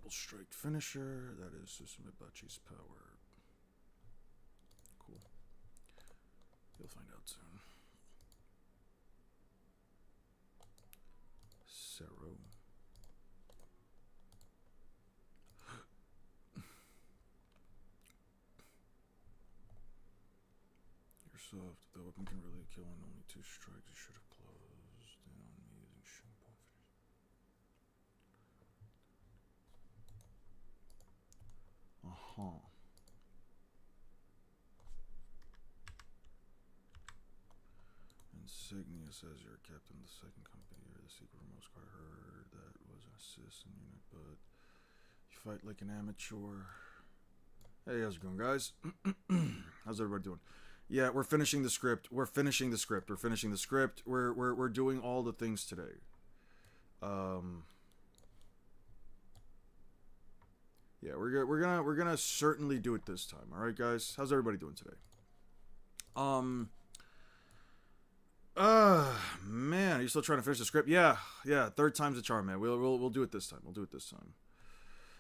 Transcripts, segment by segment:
Double strike finisher. That is Susumibachi's power. Cool. You'll find out soon. Sero. You're soft. The weapon can really kill in only 2 strikes. You should have closed in on me using Shinpo. Uh-huh. Insignia says you're a captain of the second company. You're the secret remote squad. I heard that was an assistant unit, but you fight like an amateur. Hey, how's it going, guys? How's everybody doing? Yeah, we're finishing the script. We're finishing the script. We're doing all the things today. Yeah, we're gonna certainly do it this time. All right, guys. How's everybody doing today? Man, are you still trying to finish the script? Yeah. Third time's the charm, man. We'll do it this time.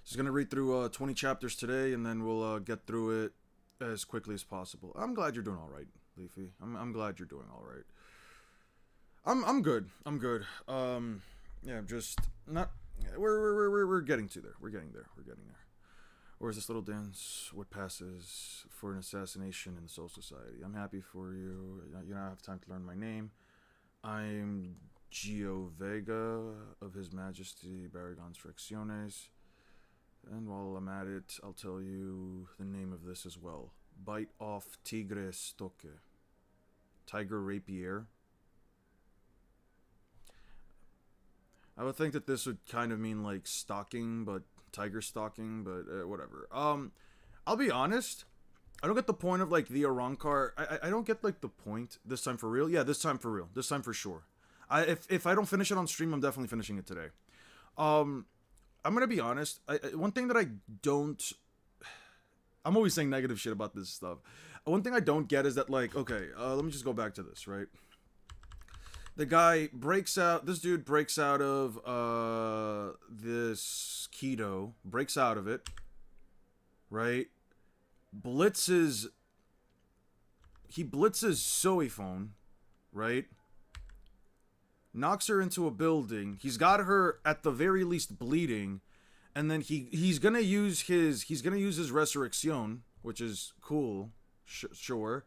Just gonna read through 20 chapters today, and then we'll get through it as quickly as possible. I'm glad you're doing all right, Leafy. I'm glad you're doing all right. I'm good. Yeah, just not. We're getting to there. We're getting there. Or is this little dance what passes for an assassination in the Soul Society? I'm happy for you. You don't have time to learn my name. I'm Gio Vega of His Majesty Baragon's Fracciones. And while I'm at it, I'll tell you the name of this as well. Bite off Tigre Stoke. Tiger Rapier. I would think that this would kind of mean like stalking, but tiger stalking, but whatever. I'll be honest. I don't get the point of like the Arankar. I don't get like the point this time for real. Yeah, this time for real. This time for sure. If I don't finish it on stream, I'm definitely finishing it today. I'm gonna be honest. One thing that I don't. I'm always saying negative shit about this stuff. One thing I don't get is that like, okay, let me just go back to this, right? The guy breaks out. This dude breaks out of this keto. Breaks out of it. Right? Blitzes. He blitzes Zoe phone. Right? Knocks her into a building. He's got her at the very least bleeding, and then he's gonna use his resurrection, which is cool. Sure.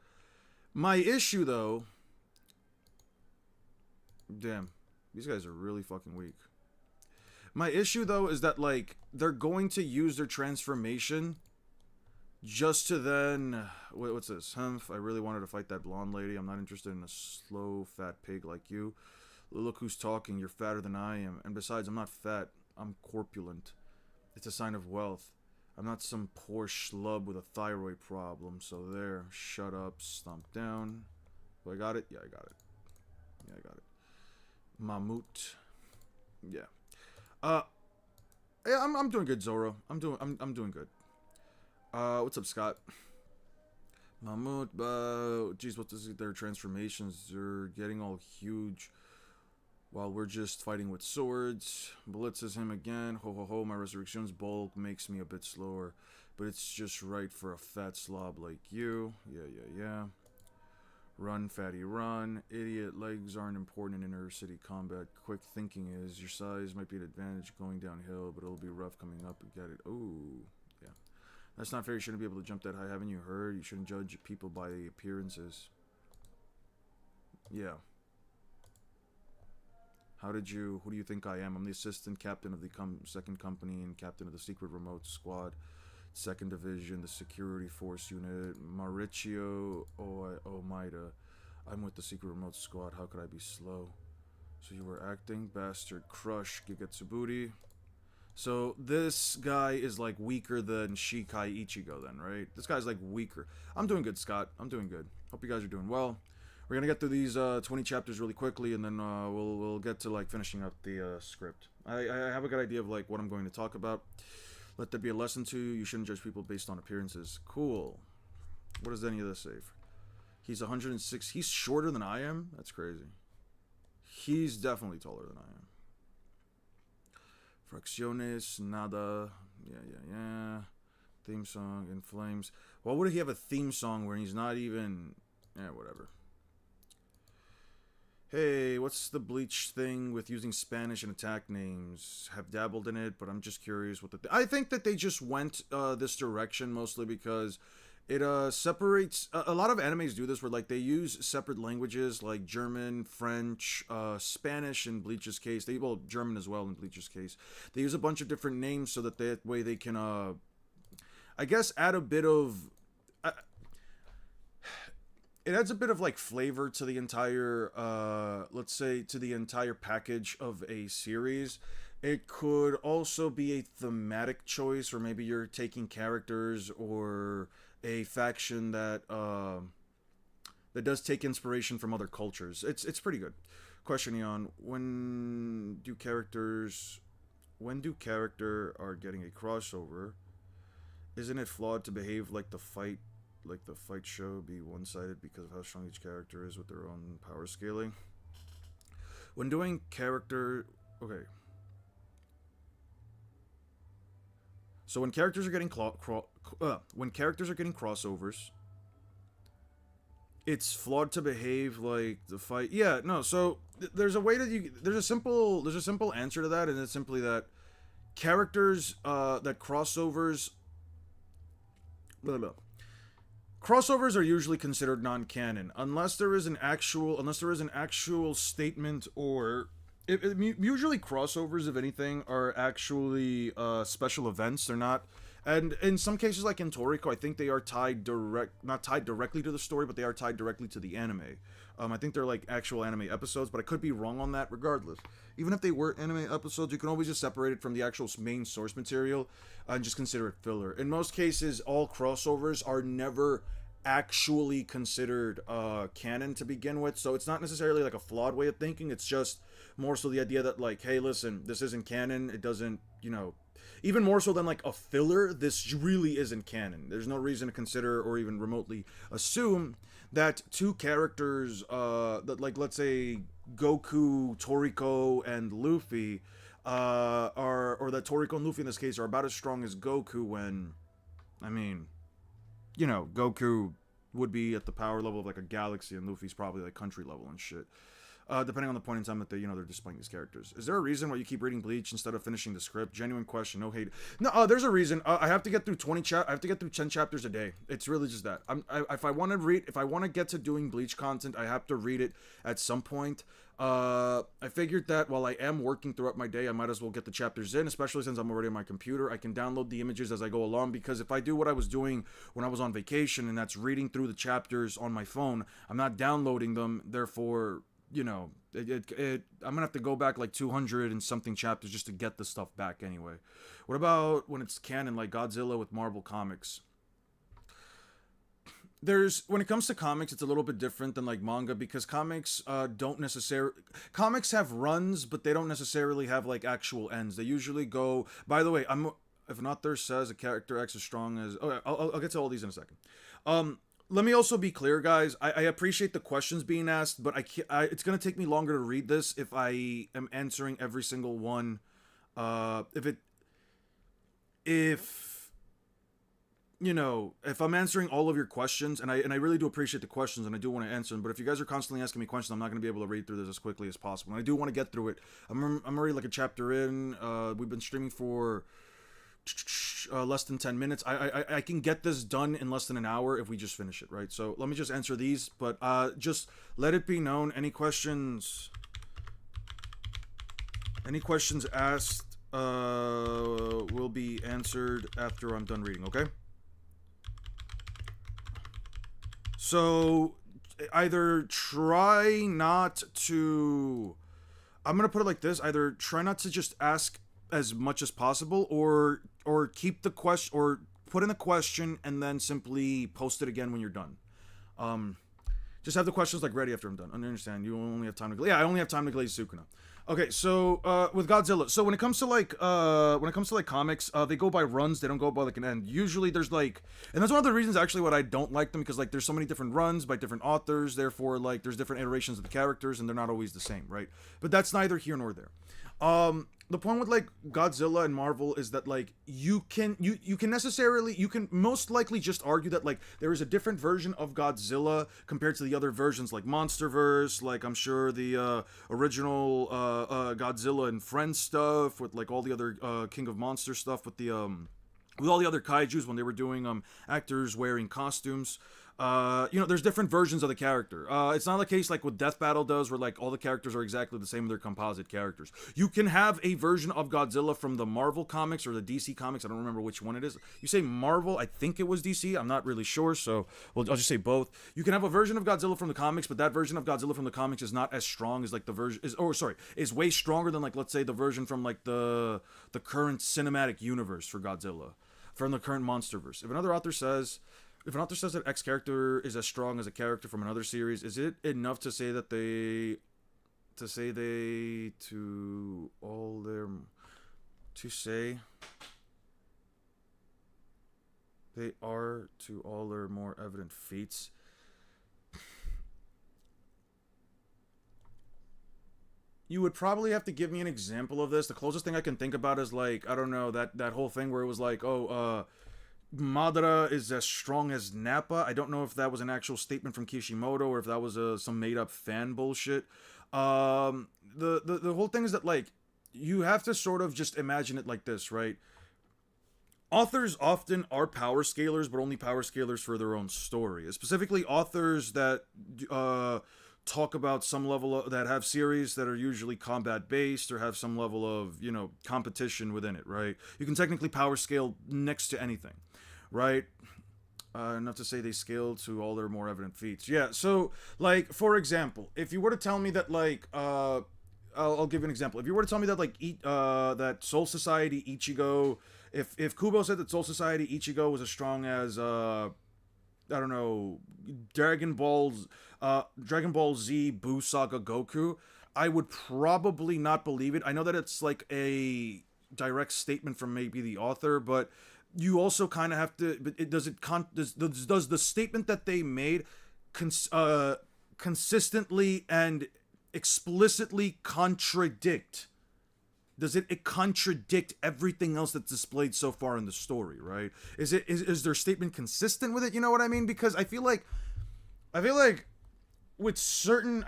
My issue though. Damn, these guys are really fucking weak. My issue though is that like they're going to use their transformation just to then what's this? Humph, I really wanted to fight that blonde lady. I'm not interested in a slow fat pig like you. Look who's talking. You're fatter than I am, and besides, I'm not fat. I'm corpulent. It's a sign of wealth. I'm not some poor schlub with a thyroid problem. So there, shut up, stomp down. Do I got it? Yeah, I got it. Mammoth. Yeah. Yeah, I'm doing good, Zoro. I'm doing good. What's up, Scott? Mammoth, geez, what is it? Their transformations, they're getting all huge while we're just fighting with swords. Blitzes him again. Ho ho ho, my resurrection's bulk makes me a bit slower, but it's just right for a fat slob like you. Yeah. Run, fatty, run. Idiot, legs aren't important in inner city combat. Quick thinking is, your size might be an advantage going downhill, but it'll be rough coming up and get it. Ooh, yeah. That's not fair, you shouldn't be able to jump that high. Haven't you heard? You shouldn't judge people by appearances. Yeah. Who do you think I am? I'm the assistant captain of the second company and captain of the secret remote squad. Second Division, the Security Force Unit, Mauricio Omaida. I'm with the Secret Remote Squad. How could I be slow? So you were acting? Bastard. Crush. Gigetsubuti. So this guy is like weaker than Shikai Ichigo then, right? This guy's like weaker. I'm doing good, Scott. I'm doing good. Hope you guys are doing well. We're gonna get through these 20 chapters really quickly, and then we'll get to like finishing up the script. I have a good idea of like what I'm going to talk about. Let there be a lesson to you. You shouldn't judge people based on appearances. Cool. What does any of this say? He's 106. He's shorter than I am? That's crazy. He's definitely taller than I am. Fracciones, nada. Yeah. Theme song in Flames. Why would he have a theme song where he's not even... whatever. Hey, what's the Bleach thing with using Spanish in attack names? Have dabbled in it, but I'm just curious what the... I think that they just went this direction mostly because it separates... a lot of animes do this where like they use separate languages like German, French, Spanish in Bleach's case. Well, German as well in Bleach's case. They use a bunch of different names so that that way they can, I guess, add a bit of... it adds a bit of like flavor to the entire let's say to the entire package of a series. It could also be a thematic choice, or maybe you're taking characters or a faction that that does take inspiration from other cultures. It's pretty good. Question, Eon, when do character are getting a crossover, isn't it flawed to behave like the fight show be one-sided because of how strong each character is with their own power scaling? When doing character... Okay. So when characters are getting crossovers, it's flawed to behave like the fight... Yeah, no, so there's a way that there's a simple answer to that, and it's simply that characters that crossovers... Blah, blah. Crossovers are usually considered non-canon unless there is an actual statement, or usually crossovers, if anything, are actually special events. They're not, and in some cases, like in Toriko, I think they are not tied directly to the story, but they are tied directly to the anime. I think they're like actual anime episodes, but I could be wrong on that. Regardless, even if they were anime episodes, you can always just separate it from the actual main source material and just consider it filler. In most cases, all crossovers are never actually considered canon to begin with, so it's not necessarily like a flawed way of thinking. It's just more so the idea that like, hey, listen, this isn't canon. It doesn't, even more so than like a filler, this really isn't canon. There's no reason to consider or even remotely assume that two characters that, like, let's say Goku, Toriko, and Luffy or that Toriko and Luffy in this case are about as strong as Goku, when, I mean, Goku would be at the power level of like a galaxy, and Luffy's probably like country level and shit. Depending on the point in time that they're displaying these characters. Is there a reason why you keep reading Bleach instead of finishing the script? Genuine question, no hate. No, there's a reason. I have to get through 10 chapters a day. It's really just that. If I want to get to doing Bleach content, I have to read it at some point. I figured that while I am working throughout my day, I might as well get the chapters in, especially since I'm already on my computer. I can download the images as I go along, because if I do what I was doing when I was on vacation, and that's reading through the chapters on my phone, I'm not downloading them, therefore... I'm gonna have to go back like 200 and something chapters just to get the stuff back anyway. What about when it's canon, like Godzilla with Marvel Comics? When it comes to comics, it's a little bit different than like manga, because comics comics have runs, but they don't necessarily have like actual ends. They usually go, by the way, if not there says a character X as strong as... Okay, I'll get to all these in a second. Let me also be clear, guys. I appreciate the questions being asked, but it's going to take me longer to read this if I am answering every single one. If I'm answering all of your questions, and I really do appreciate the questions, and I do want to answer them, but if you guys are constantly asking me questions, I'm not going to be able to read through this as quickly as possible. And I do want to get through it. I'm already like a chapter in. We've been streaming for... less than 10 minutes. I can get this done in less than an hour if we just finish it, right? So let me just answer these, but just let it be known, any questions asked will be answered after I'm done reading, okay? So either try not to... I'm gonna put it like this: either try not to just ask as much as possible, or keep the question, or put in a question and then simply post it again when you're done. Just have the questions like ready after I'm done. I understand you only have time to... Yeah, I only have time to glaze Sukuna. Okay, so with Godzilla, so when it comes to like comics, they go by runs, they don't go by like an end. Usually there's like, and that's one of the reasons actually what I don't like them, because like there's so many different runs by different authors, therefore like there's different iterations of the characters and they're not always the same, right? But that's neither here nor there. the point with like Godzilla and Marvel is that like you can most likely just argue that like there is a different version of Godzilla compared to the other versions like MonsterVerse, like I'm sure the original Godzilla and Friends stuff with like all the other King of Monster stuff with all the other kaijus when they were doing actors wearing costumes. There's different versions of the character. It's not the case like what Death Battle does, where like all the characters are exactly the same. They're composite characters. You can have a version of Godzilla from the Marvel comics or the DC comics. I don't remember which one it is. You say Marvel, I think it was DC. I'm not really sure, so I'll just say both. You can have a version of Godzilla from the comics, but that version of Godzilla from the comics is not as strong as like the version is way stronger than like let's say the version from like the current cinematic universe for Godzilla, from the current MonsterVerse. If another author says that X character is as strong as a character from another series, is it enough to say that they are to all their more evident feats? You would probably have to give me an example of this. The closest thing I can think about is like, I don't know, that whole thing where it was like, Madara is as strong as Nappa. I don't know if that was an actual statement from Kishimoto or if that was some made up fan bullshit. The whole thing is that like you have to sort of just imagine it like this, right? Authors often are power scalers, but only power scalers for their own story. Specifically, authors that talk about some level of, that have series that are usually combat based or have some level of competition within it, right? You can technically power scale next to anything, right? Enough to say they scale to all their more evident feats. Yeah, so like for example, if you were to tell me that like I'll give you an example. If you were to tell me that like that Soul Society Ichigo, if Kubo said that Soul Society Ichigo was as strong as I don't know, Dragon Ball Z Buu Saga Goku, I would probably not believe it. I know that it's like a direct statement from maybe the author, but you also kind of have to. But does the statement that they made consistently and explicitly contradict? Does it contradict everything else that's displayed so far in the story, right? Is their statement consistent with it? You know what I mean? Because I feel like with certain,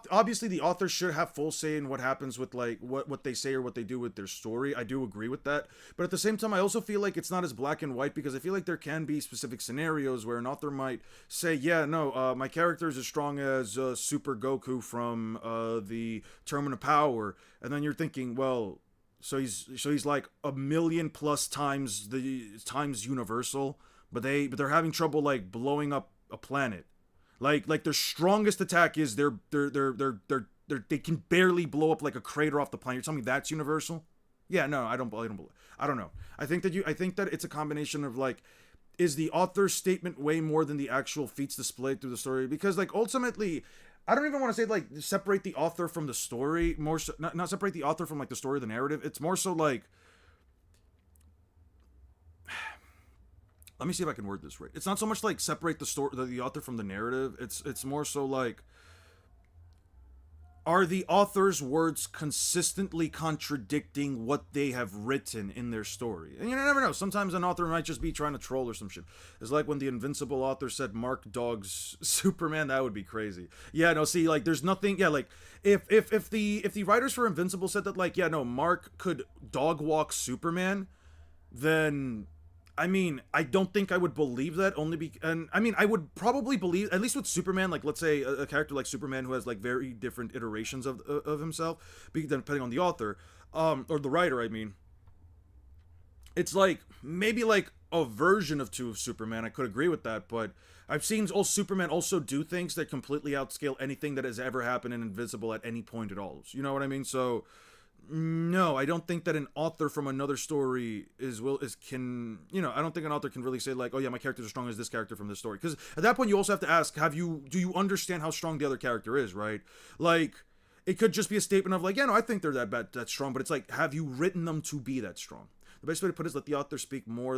obviously the author should have full say in what happens with like what they say or what they do with their story. I do agree with that, but at the same time I also feel like it's not as black and white, because I feel like there can be specific scenarios where an author might say, yeah, no, my character is as strong as Super Goku from the Tournament of Power, and then you're thinking, well, so he's like a million plus times universal, but they're having trouble like blowing up a planet. Like their strongest attack is they can barely blow up like a crater off the planet. You're telling me that's universal? Yeah, no, I don't know. I think that it's a combination of like, is the author's statement way more than the actual feats displayed through the story? Because like ultimately, I don't even want to say like separate the author from the story, more so, not separate the author from like the story or the narrative. It's more so like, let me see if I can word this right. It's not so much like separate the author from the narrative. It's more so like, are the author's words consistently contradicting what they have written in their story? And you never know. Sometimes an author might just be trying to troll or some shit. It's like when the Invincible author said Mark dogs Superman. That would be crazy. Yeah, no, see, like there's nothing. Yeah, like if the writers for Invincible said that like, yeah, no, Mark could dog walk Superman, then I mean, I don't think I would believe that, I would probably believe, at least with Superman, like, let's say a character like Superman who has, like, very different iterations of himself, depending on the author, or the writer, I mean. It's, like, maybe, like, a version of Superman, I could agree with that, but I've seen Superman also do things that completely outscale anything that has ever happened in Invincible at any point at all. You know what I mean? So no, I don't think that an author from another story I don't think an author can really say like, oh yeah, my character's as strong as this character from this story. Because at that point you also have to ask, do you understand how strong the other character is, right? Like, it could just be a statement of like, yeah, no, I think they're that strong, but it's like, have you written them to be that strong? The best way to put it is let the author speak more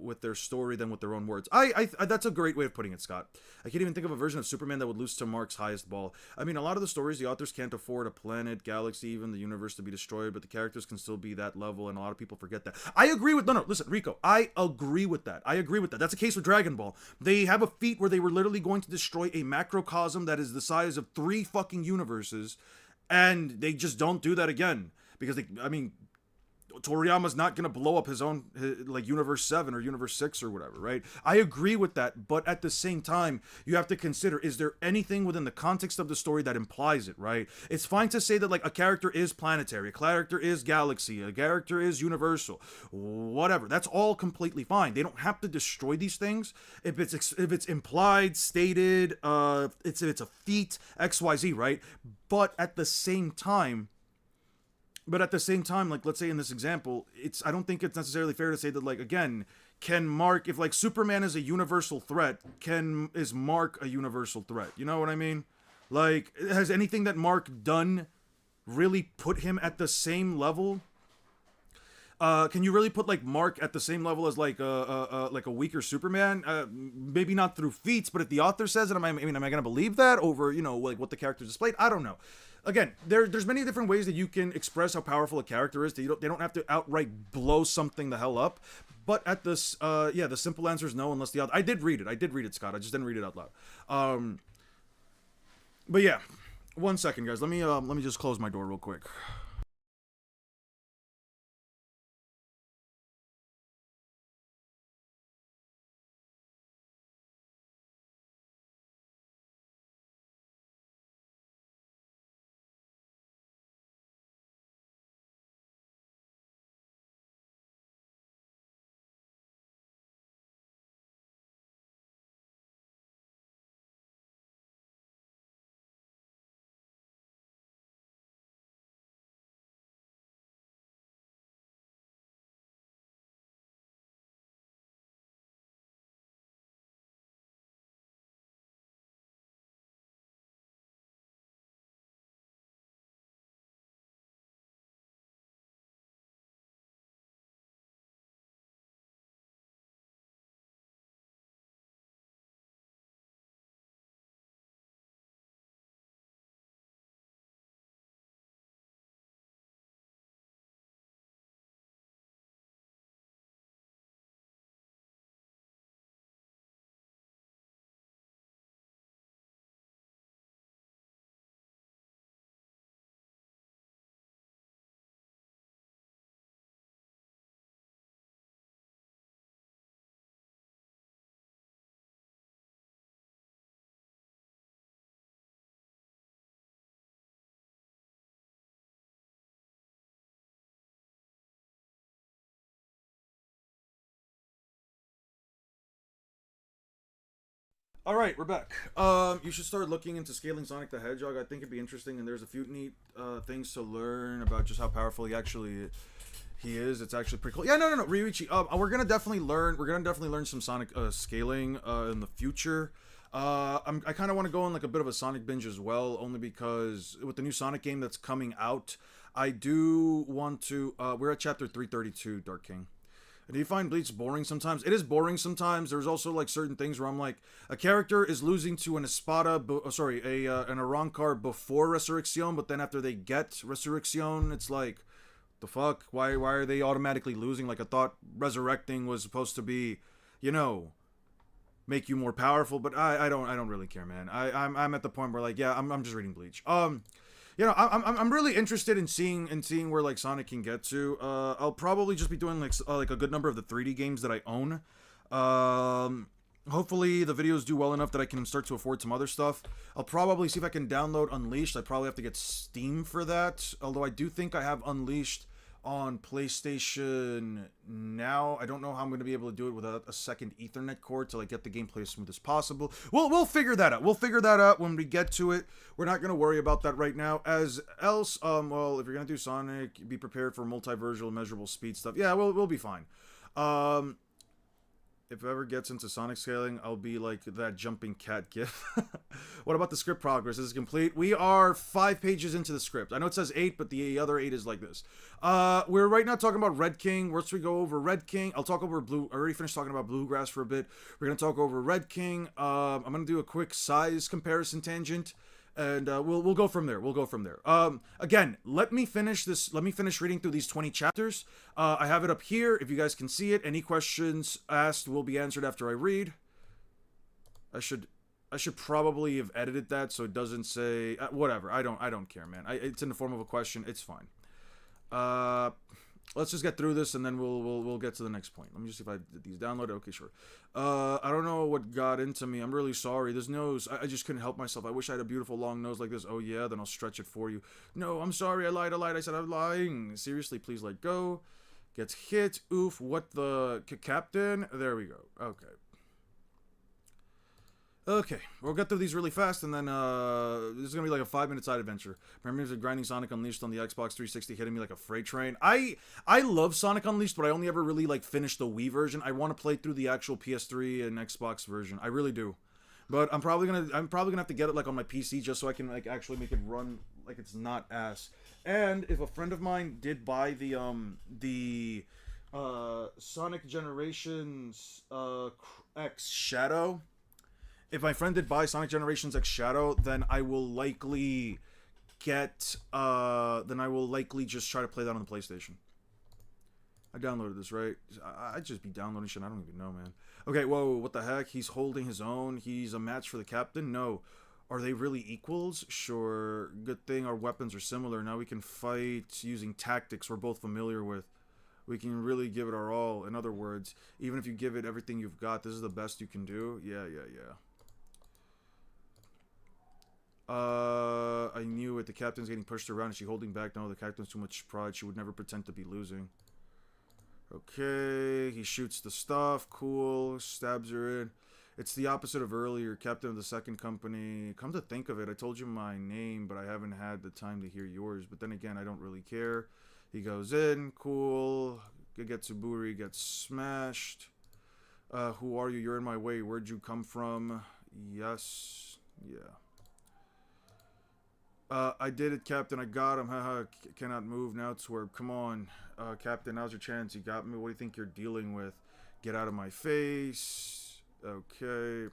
with their story than with their own words. That's a great way of putting it, Scott. I can't even think of a version of Superman that would lose to Mark's highest ball. I mean, a lot of the stories, the authors can't afford a planet, galaxy, even the universe to be destroyed, but the characters can still be that level, and a lot of people forget that. I agree with, no, listen, Rico, I agree with that. That's a case with Dragon Ball. They have a feat where they were literally going to destroy a macrocosm that is the size of 3 fucking universes, and they just don't do that again. Because Toriyama's not going to blow up his own, like, Universe 7 or Universe 6 or whatever, right? I agree with that, but at the same time, you have to consider, is there anything within the context of the story that implies it, right? It's fine to say that, like, a character is planetary, a character is galaxy, a character is universal, whatever. That's all completely fine. They don't have to destroy these things. If it's implied, stated, if it's a feat, XYZ, right? But at the same time, like, let's say in this example, I don't think it's necessarily fair to say that, like, again, can Mark, if, like, Superman is a universal threat, is Mark a universal threat? You know what I mean? Like, has anything that Mark done really put him at the same level? Can you really put, like, Mark at the same level as, like a weaker Superman? Maybe not through feats, but if the author says it, am I going to believe that over, like, what the character displayed? I don't know. Again, there's many different ways that you can express how powerful a character is. They don't have to outright blow something the hell up. But at this, the simple answer is no, unless the author. I did read it, Scott. I just didn't read it out loud. But yeah, 1 second, guys. Let me just close my door real quick. All right, we're back. You should start looking into scaling Sonic the Hedgehog. I think it'd be interesting, and there's a few neat things to learn about just how powerful he is. It's actually pretty cool. Yeah, no, Ryuichi. We're gonna definitely learn some Sonic scaling in the future. I kind of want to go on like a bit of a Sonic binge as well, only because with the new Sonic game that's coming out, I do want to. We're at chapter 332, Dark King. Do you find Bleach boring sometimes? It is boring sometimes. There's also like certain things where I'm like, a character is losing to an Espada, an Arrancar before Resurrection, but then after they get Resurrection, it's like, the fuck? Why are they automatically losing? Like, I thought resurrecting was supposed to be, make you more powerful, but I don't really care, man. I'm at the point where, like, yeah, I'm just reading Bleach. I'm really interested in seeing where, like, Sonic can get to. I'll probably just be doing like a good number of the 3D games that I own. Hopefully the videos do well enough that I can start to afford some other stuff. I'll probably see if I can download Unleashed. I probably have to get Steam for that. Although I do think I have Unleashed on PlayStation now. I don't know how I'm going to be able to do it without a second Ethernet cord to, like, get the gameplay as smooth as possible. We'll figure that out. We'll figure that out when we get to it. We're not going to worry about that right now. As else, well, if you're going to do Sonic, be prepared for multiversal, measurable speed stuff. Yeah, we'll be fine. If it ever gets into Sonic scaling, I'll be like that jumping cat gif. What about the script progress? Is it complete? We are 5 pages into the script. I know it says 8, but the other 8 is like this. We're right now talking about Red King. Once we go over Red King, I'll talk over Blue. I already finished talking about Bluegrass for a bit. We're going to talk over Red King. I'm going to do a quick size comparison tangent. And we'll go from there. We'll go from there. Again, let me finish this. Let me finish reading through these 20 chapters. I have it up here. If you guys can see it, any questions asked will be answered after I read. I should probably have edited that so it doesn't say whatever. I don't care, man. It's in the form of a question. It's fine. Let's just get through this and then we'll get to the next point. Let me just see if I did these downloaded. Okay, sure. I don't know what got into me. I'm really sorry. This nose, I just couldn't help myself. I wish I had a beautiful long nose like this. Oh yeah, then I'll stretch it for you. No, I'm sorry. I lied. I said I'm lying. Seriously, please let go. Gets hit. Oof. What the captain? There we go. Okay. Okay, we'll get through these really fast, and then this is gonna be like a 5-minute side adventure. Memories of grinding Sonic Unleashed on the Xbox 360 hitting me like a freight train. I love Sonic Unleashed, but I only ever really like finished the Wii version. I want to play through the actual PS3 and Xbox version. I really do, but I'm probably gonna have to get it like on my PC just so I can like actually make it run like it's not ass. And if a friend of mine did buy the Sonic Generations X Shadow. If my friend did buy Sonic Generations X Shadow, then I will likely just try to play that on the PlayStation. I downloaded this, right? I'd just be downloading shit. I don't even know, man. Okay, whoa, what the heck? He's holding his own. He's a match for the captain? No. Are they really equals? Sure. Good thing our weapons are similar. Now we can fight using tactics we're both familiar with. We can really give it our all. In other words, even if you give it everything you've got, this is the best you can do? Yeah. I knew it. The captain's getting pushed around. Is she holding back? No, the captain's too much pride. She would never pretend to be losing. Okay, he shoots the stuff. Cool. Stabs her in. It's the opposite of earlier. Captain of the second company. Come to think of it, I told you my name, but I haven't had the time to hear yours. But then again, I don't really care. He goes in. Cool. Getsuburi gets smashed. Who are you? You're in my way. Where'd you come from? Yes. Yeah. I did it, Captain. I got him. Haha. Cannot move now. Swerve. Come on. Captain, now's your chance. You got me. What do you think you're dealing with? Get out of my face. Okay.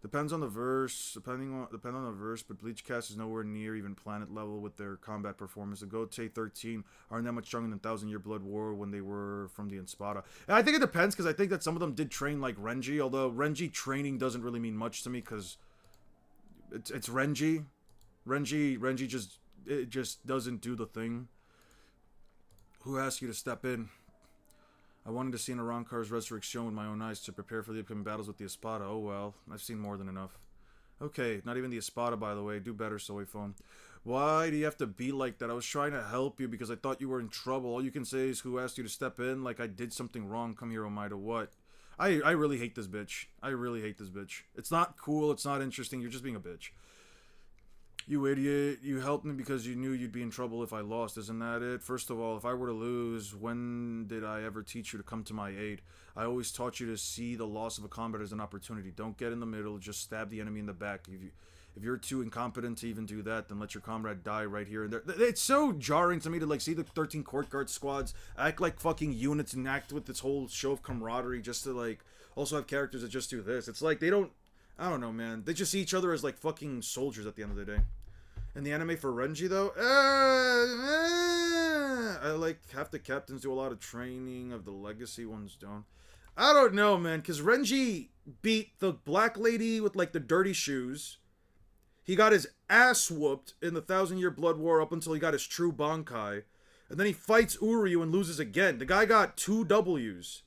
Depends on the verse. Depending on the verse, but Bleach cast is nowhere near even planet level with their combat performance. The Gote 13 aren't that much stronger than Thousand Year Blood War when they were from the Espada. And I think it depends, because I think that some of them did train like Renji, although Renji training doesn't really mean much to me, because it's Renji. Renji just doesn't do the thing. Who asked you to step in? I wanted to see Narankar's resurrection with my own eyes to prepare for the upcoming battles with the Espada. Oh well, I've seen more than enough. Okay, not even the Espada, by the way. Do better, Soy Phone. Why do you have to be like that? I was trying to help you because I thought you were in trouble. All you can say is who asked you to step in, like I did something wrong. Come here, Omaida. What? I really hate this bitch. I really hate this bitch. It's not cool. It's not interesting. You're just being a bitch. You idiot. You helped me because you knew you'd be in trouble if I lost. Isn't that it? First of all, if I were to lose, when did I ever teach you to come to my aid? I always taught you to see the loss of a combat as an opportunity. Don't get in the middle. Just stab the enemy in the back. If you're too incompetent to even do that, then let your comrade die right here and there. It's so jarring to me to like see the 13 court guard squads act like fucking units and act with this whole show of camaraderie just to like also have characters that just do this. It's like they don't... I don't know, man. They just see each other as like fucking soldiers at the end of the day. In the anime for Renji, though, I like half the captains do a lot of training, of the legacy ones don't. I don't know, man, because Renji beat the black lady with like the dirty shoes. He got his ass whooped in the Thousand Year Blood War up until he got his true Bankai. And then he fights Uryu and loses again. The guy got 2 W's.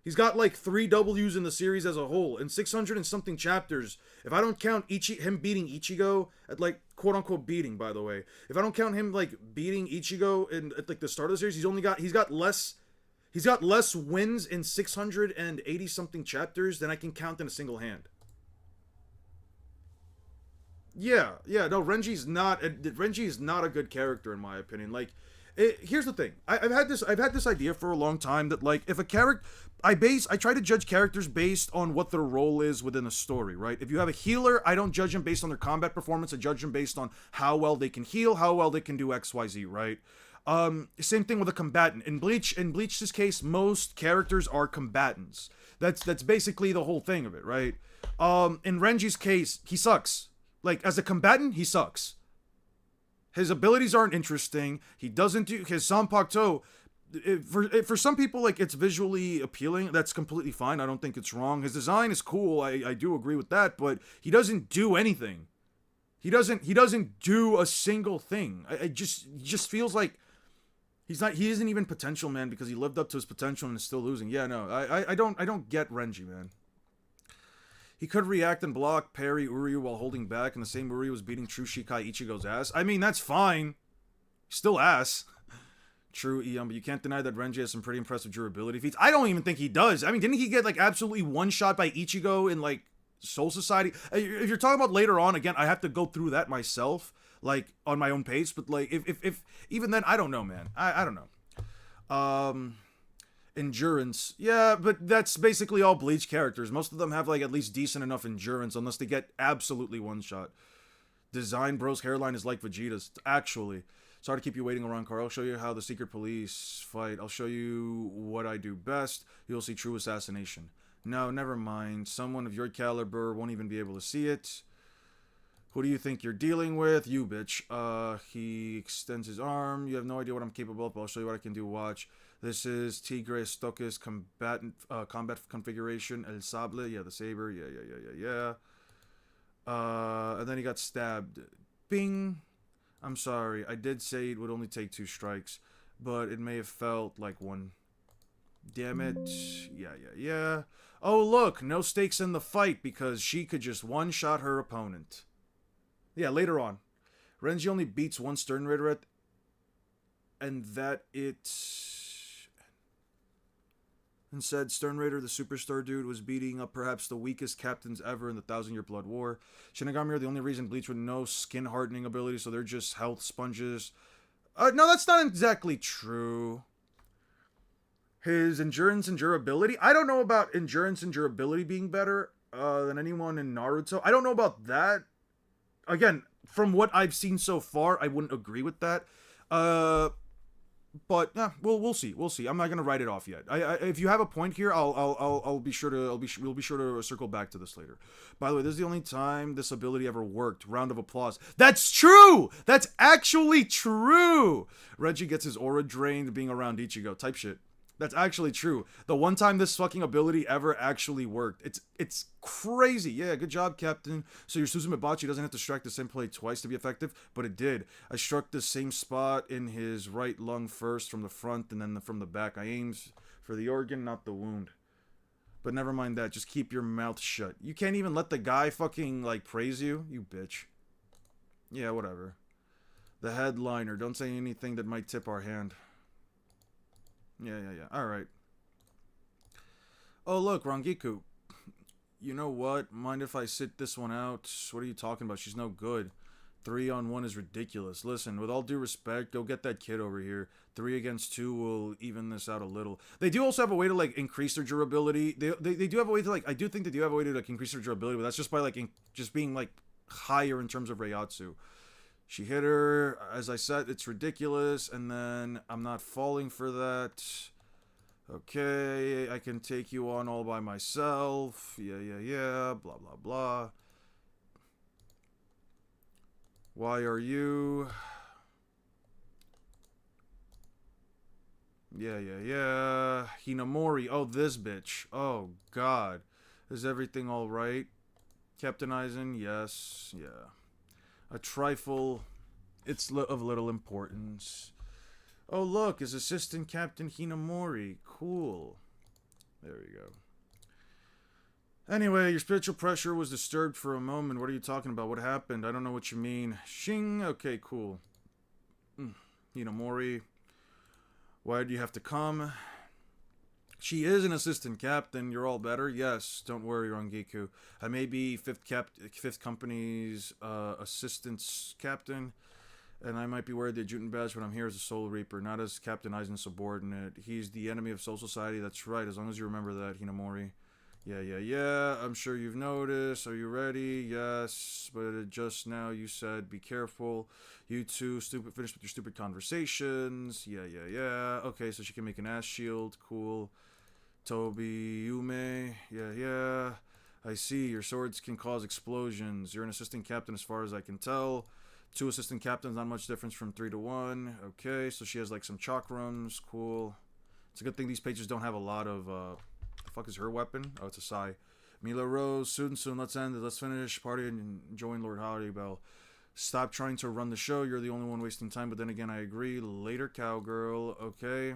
He's got like 3 W's in the series as a whole. In 600 and something chapters, if I don't count him beating Ichigo, at like quote-unquote beating, by the way. If I don't count him like beating Ichigo at like the start of the series, he's got less wins in 680 something chapters than I can count in a single hand. Yeah, no, Renji is not a good character in my opinion. Like, Here's the thing. I've had this idea for a long time that like if a character I try to judge characters based on what their role is within a story, right? If you have a healer, I don't judge them based on their combat performance. I judge them based on how well they can heal, how well they can do XYZ, right? Same thing with a combatant. In Bleach's case, most characters are combatants. That's basically the whole thing of it, right? In Renji's case, he sucks. Like as a combatant, he sucks. His abilities aren't interesting. He doesn't do his Sanpakto. For some people, like it's visually appealing. That's completely fine. I don't think it's wrong. His design is cool. I do agree with that. But he doesn't do anything. He doesn't do a single thing. It just feels like he's not. He isn't even potential, man, because he lived up to his potential and is still losing. Yeah, no, I don't get Renji, man. He could react and block, parry Uryu while holding back, and the same Uryu was beating True Shikai Ichigo's ass. I mean, that's fine. Still ass. True, Eon, but you can't deny that Renji has some pretty impressive durability feats. I don't even think he does. I mean, didn't he get, like, absolutely one-shot by Ichigo in, like, Soul Society? If you're talking about later on, again, I have to go through that myself, like, on my own pace, but, like, if even then, I don't know, man. I don't know. Endurance. Yeah, but that's basically all Bleach characters. Most of them have, like, at least decent enough endurance, unless they get absolutely one-shot. Design Bro's hairline is like Vegeta's. Actually. Sorry to keep you waiting around, Carl. I'll show you how the secret police fight. I'll show you what I do best. You'll see true assassination. No, never mind. Someone of your caliber won't even be able to see it. Who do you think you're dealing with? You, bitch. He extends his arm. You have no idea what I'm capable of, but I'll show you what I can do. Watch. This is Tigre Stokis combat configuration. El Sable. Yeah, the saber. Yeah. And then he got stabbed. Bing. I'm sorry. I did say it would only take 2 strikes, but it may have felt like one. Damn it. Yeah. Oh, look. No stakes in the fight because she could just one-shot her opponent. Yeah, later on. Renji only beats one Stern Raider and that and said Stern Raider, the superstar dude, was beating up perhaps the weakest captains ever in the 1,000-Year Blood War. Shinigami are the only reason Bleach with no skin hardening ability, so they're just health sponges. No, that's not exactly true. His endurance and durability. I don't know about endurance and durability being better than anyone in Naruto. I don't know about that. Again, from what I've seen so far, I wouldn't agree with that. But yeah, we'll see. I'm not gonna write it off yet. If you have a point here, we'll be sure to circle back to this later. By the way, this is the only time this ability ever worked. Round of applause. That's true. That's actually true. Reggie gets his aura drained being around Ichigo. Type shit. That's actually true. The one time this fucking ability ever actually worked. It's crazy. Yeah, good job, Captain. So your Suzume Bachi doesn't have to strike the same plate twice to be effective, but it did. I struck the same spot in his right lung first from the front and then from the back. I aimed for the organ, not the wound. But never mind that. Just keep your mouth shut. You can't even let the guy fucking, like, praise you? You bitch. Yeah, whatever. The headliner. Don't say anything that might tip our hand. Yeah. Alright. Oh, look, Rangiku. You know what? Mind if I sit this one out? What are you talking about? She's no good. 3-on-1 is ridiculous. Listen, with all due respect, go get that kid over here. 3 against 2 will even this out a little. They do also have a way to, like, increase their durability. They do have a way to, like, I do think they do have a way to, like, increase their durability, but that's just by, like, just being, like, higher in terms of Reiatsu. She hit her, as I said, it's ridiculous, and then I'm not falling for that. Okay, I can take you on all by myself. Yeah, blah, blah, blah. Why are you? Yeah. Hinamori, oh, this bitch. Oh, God. Is everything alright? Captain Eisen, yes, yeah. A trifle, it's of little importance. Oh, look, his assistant Captain Hinamori. Cool. There we go. Anyway, your spiritual pressure was disturbed for a moment. What are you talking about? What happened? I don't know what you mean. Shing? Okay, cool. Hinamori. Why do you have to come? She is an assistant captain. You're all better? Yes. Don't worry, Rangiku. I may be fifth company's assistant captain. And I might be wearing the adjutant badge, but I'm here as a Soul Reaper, not as Captain Aizen's subordinate. He's the enemy of Soul Society, that's right, as long as you remember that, Hinamori. Yeah, I'm sure you've noticed. Are you ready? Yes, but just now you said be careful. You two, finish with your stupid conversations. Yeah. Okay, so she can make an ass shield, cool. Toby, Yume, yeah. I see, your swords can cause explosions. You're an assistant captain as far as I can tell. 2 assistant captains, not much difference from 3 to 1. Okay, so she has like some chakrams, cool. It's a good thing these pages don't have a lot of, the fuck is her weapon? Oh, it's a Sai. Mila Rose, soon, let's end it. Let's finish party and join Lord Harrybell. Stop trying to run the show, you're the only one wasting time, but then again, I agree. Later, cowgirl, okay.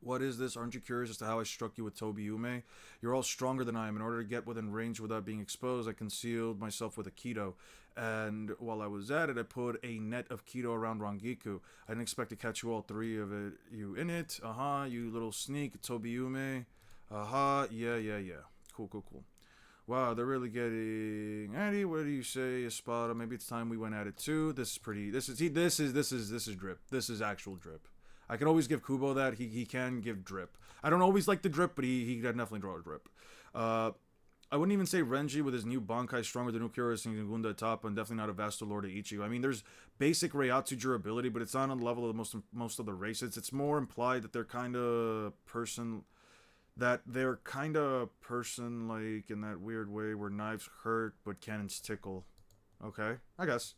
What is this? Aren't you curious as to how I struck you with Tobi Ume? You're all stronger than I am. In order to get within range without being exposed, I concealed myself with a Kido. And while I was at it, I put a net of Kido around Rangiku. I didn't expect to catch you all 3 of you in it. You little sneak, Tobi Ume. Yeah. Cool. Wow, they're really getting... Eddie, what do you say, Espada? Maybe it's time we went at it too. This is pretty... This is drip. This is actual drip. I can always give Kubo that. He can give drip. I don't always like the drip, but he can definitely draw a drip. I wouldn't even say Renji with his new Bankai stronger than Ukura Singunda Top, and definitely not a Vasto Lord of Ichigo. I mean, there's basic Reiatsu durability, but it's not on the level of most of the races. It's more implied that they're kind of person... like in that weird way where knives hurt but cannons tickle. Okay, I guess.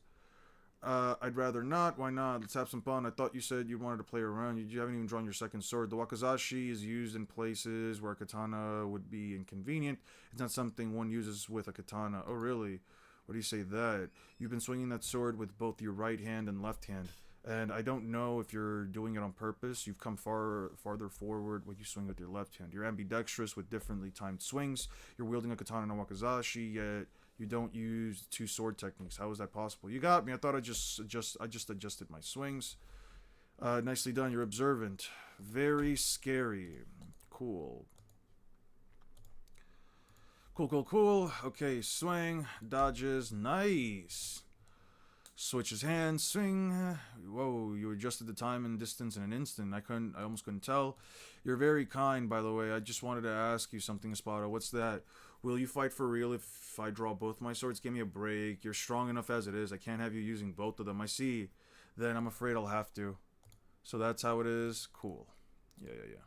I'd rather not. Why not? Let's have some fun. I thought you said you wanted to play around. You haven't even drawn your second sword. The wakizashi is used in places where a katana would be inconvenient. It's not something one uses with a katana. Oh, really? What do you say that? You've been swinging that sword with both your right hand and left hand. And I don't know if you're doing it on purpose. You've come farther forward when you swing with your left hand. You're ambidextrous with differently timed swings. You're wielding a katana and a wakizashi, yet you don't use 2 sword techniques. How is that possible? You got me. I thought I just adjusted my swings. Nicely done. You're observant. Very scary. Cool. Cool. Okay, swing, dodges, nice. Switches hands, swing. Whoa, you adjusted the time and distance in an instant. I almost couldn't tell. You're very kind, by the way. I just wanted to ask you something, Espada. What's that? Will you fight for real if I draw both my swords? Give me a break. You're strong enough as it is. I can't have you using both of them. I see. Then I'm afraid I'll have to. So that's how it is. Cool. Yeah.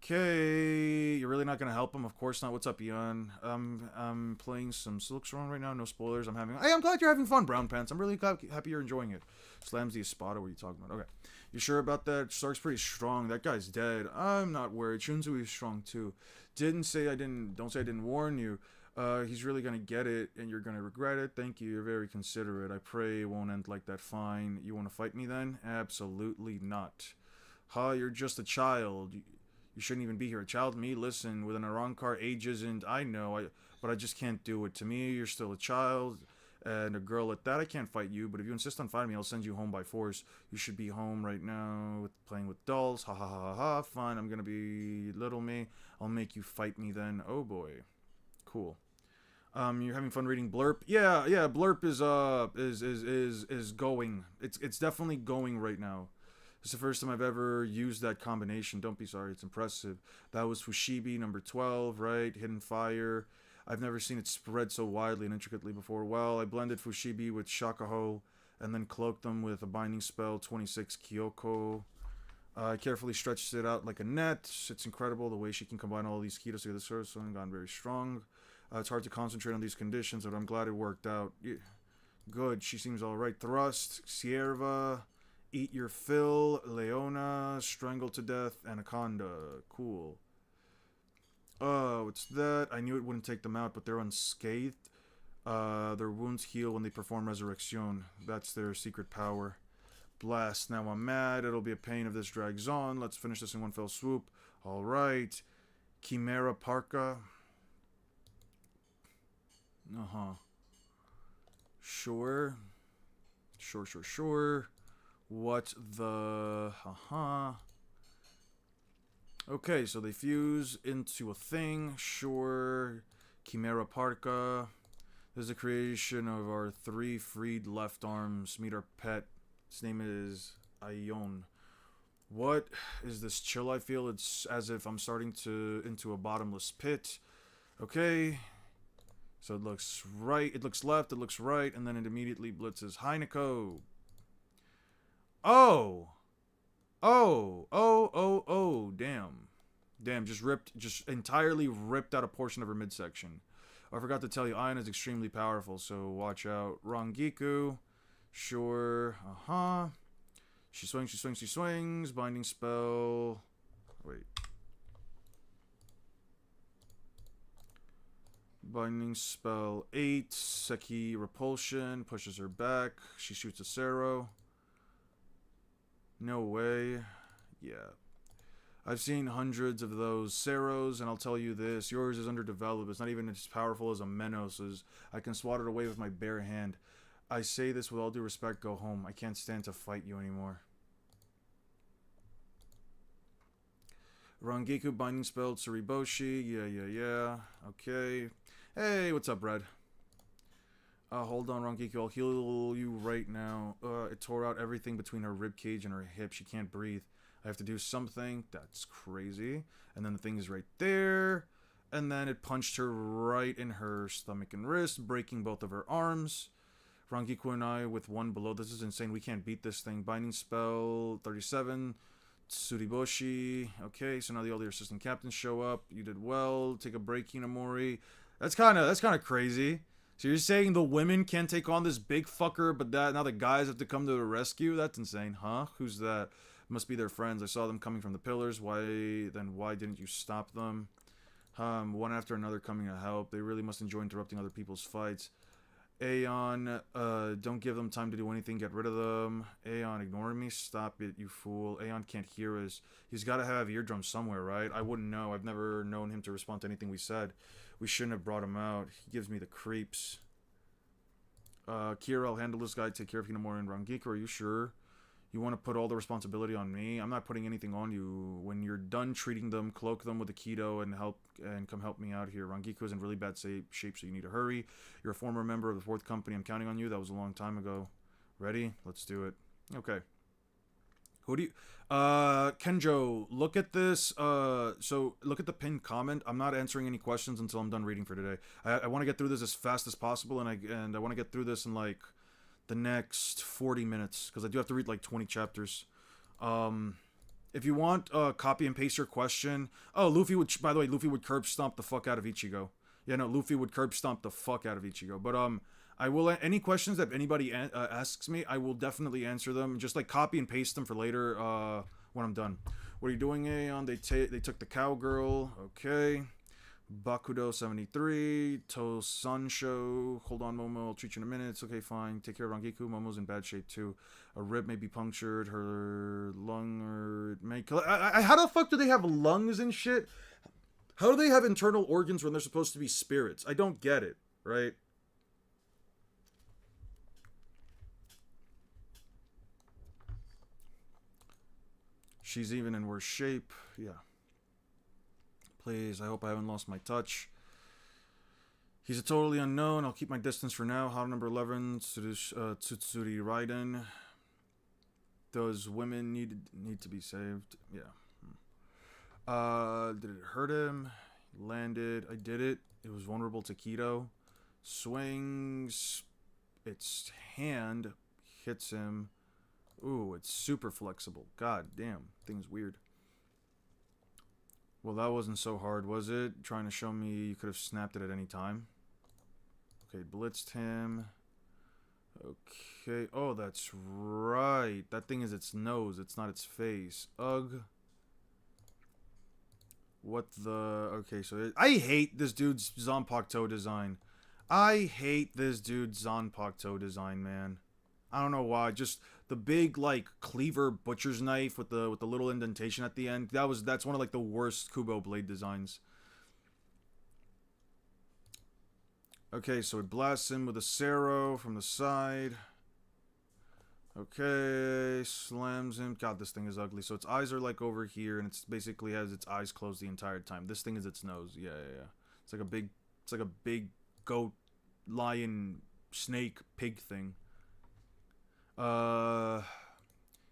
Okay, you're really not gonna help him? Of course not. What's up, Eon? I'm playing some Silk Sworn right now. No spoilers. Hey, I'm glad you're having fun, Brown Pants. I'm really happy you're enjoying it. Slams the Espada. What are you talking about? Okay, you sure about that? Stark's pretty strong. That guy's dead. I'm not worried. Shunzui is strong too. Don't say I didn't warn you. He's really gonna get it, and you're gonna regret it. Thank you. You're very considerate. I pray it won't end like that. Fine. You want to fight me then? Absolutely not. You're just a child. You shouldn't even be here. A child, me? Listen, with an Arankar, age isn't... I know, but I just can't do it. To me, you're still a child, and a girl at that. I can't fight you, but if you insist on fighting me, I'll send you home by force. You should be home right now, playing with dolls. Ha. Fine, I'm gonna be little me. I'll make you fight me then. Oh boy. Cool. You're having fun reading Blurp? Yeah, Blurp is going. It's definitely going right now. It's the first time I've ever used that combination. Don't be sorry, it's impressive. That was Fushibi, number 12, right? Hidden Fire. I've never seen it spread so widely and intricately before. Well, I blended Fushibi with Shakaho, and then cloaked them with a binding spell, 26 Kyoko. I carefully stretched it out like a net. It's incredible the way she can combine all these Kitos together. So I've gotten very strong. It's hard to concentrate on these conditions, but I'm glad it worked out. Yeah. Good, she seems alright. Thrust, Sierva... Eat Your Fill, Leona, Strangled to Death, Anaconda. Cool. What's that? I knew it wouldn't take them out, but they're unscathed. Their wounds heal when they perform Resurrection. That's their secret power. Blast. Now I'm mad. It'll be a pain if this drags on. Let's finish this in one fell swoop. Alright. Chimera Parka. Sure. What the... Okay, so they fuse into a thing. Sure. Chimera Parka. This is the creation of our 3 freed left arms. Meet our pet. Its name is Ion. What is this chill I feel? It's as if I'm starting to into a bottomless pit. Okay. So it looks right, it looks left, it looks right, and then it immediately blitzes. Heineko. Oh! Oh, damn. Damn, just entirely ripped out a portion of her midsection. Oh, I forgot to tell you, Ion is extremely powerful, so watch out. Rangiku. Sure. She swings. Binding spell. Wait. Binding spell 8. Seki repulsion. Pushes her back. She shoots a Sero. No way. Yeah. I've seen hundreds of those Seros, and I'll tell you this. Yours is underdeveloped. It's not even as powerful as a Menos. I can swat it away with my bare hand. I say this with all due respect. Go home. I can't stand to fight you anymore. Rangiku binding spell Tsuriboshi. Yeah. Okay. Hey, what's up, Red? Hold on, Rangiku. I'll heal you right now. It tore out everything between her ribcage and her hip. She can't breathe. I have to do something. That's crazy. And then the thing is right there. And then it punched her right in her stomach and wrist, breaking both of her arms. Rangiku and I with 1 below. This is insane. We can't beat this thing. Binding spell 37. Tsuriboshi. Okay, so now all the assistant captains show up. You did well. Take a break, Hinamori. That's kind of crazy. So you're saying the women can't take on this big fucker, but that now the guys have to come to the rescue? That's insane, huh? Who's that? Must be their friends. I saw them coming from the pillars. Why didn't you stop them? One after another coming to help. They really must enjoy interrupting other people's fights. Aeon, don't give them time to do anything. Get rid of them. Aeon, ignoring me? Stop it, you fool. Aeon can't hear us. He's got to have eardrums somewhere, right? I wouldn't know. I've never known him to respond to anything we said. We shouldn't have brought him out. He gives me the creeps. Kira, I'll handle this guy. Take care of Hinamori and Rangiku. Are you sure? You want to put all the responsibility on me? I'm not putting anything on you. When you're done treating them, cloak them with Aikido and come help me out here. Rangiku is in really bad shape, so you need to hurry. You're a former member of the 4th Company. I'm counting on you. That was a long time ago. Ready? Let's do it. Okay. Who do you... Kenjo, look at this. So look at the pinned comment. I'm not answering any questions until I'm done reading for today. I want to get through this as fast as possible, and I want to get through this in like the next 40 minutes, because I do have to read like 20 chapters. If you want, copy and paste your question. Oh, by the way, Luffy would curb stomp the fuck out of Ichigo. Yeah, no, Luffy would curb stomp the fuck out of Ichigo. But, I will, any questions that anybody asks me, I will definitely answer them. Just like copy and paste them for later, when I'm done. What are you doing, Aeon? They took the cowgirl. Okay. Bakudo 73, To Sansho. Hold on, Momo. I'll treat you in a minute. It's okay, fine. Take care of Rangiku. Momo's in bad shape too. A rib may be punctured. Her lung or may. How the fuck do they have lungs and shit? How do they have internal organs when they're supposed to be spirits? I don't get it, right? She's even in worse shape. Yeah. Please, I hope I haven't lost my touch. He's a totally unknown. I'll keep my distance for now. Hot number 11, Tsutsuri Raiden. Those women need to be saved. Yeah. Did it hurt him? Landed. I did it. It was vulnerable to Kido. Swings. Its hand hits him. Ooh, it's super flexible. God damn. Thing's weird. Well, that wasn't so hard, was it? Trying to show me you could have snapped it at any time. Okay, blitzed him. Okay. Oh, that's right. That thing is its nose. It's not its face. Ugh. What the... Okay, so... I hate this dude's Zanpakuto design. I hate this dude's Zanpakuto design, man. I don't know why. Just the big, like, cleaver butcher's knife with the little indentation at the end. That's one of, like, the worst Kubo blade designs. Okay, so it blasts him with a Sero from the side. Okay, slams him. God, this thing is ugly. So its eyes are, like, over here, and it's basically has its eyes closed the entire time. This thing is its nose. Yeah. It's like a big goat lion, snake, pig thing.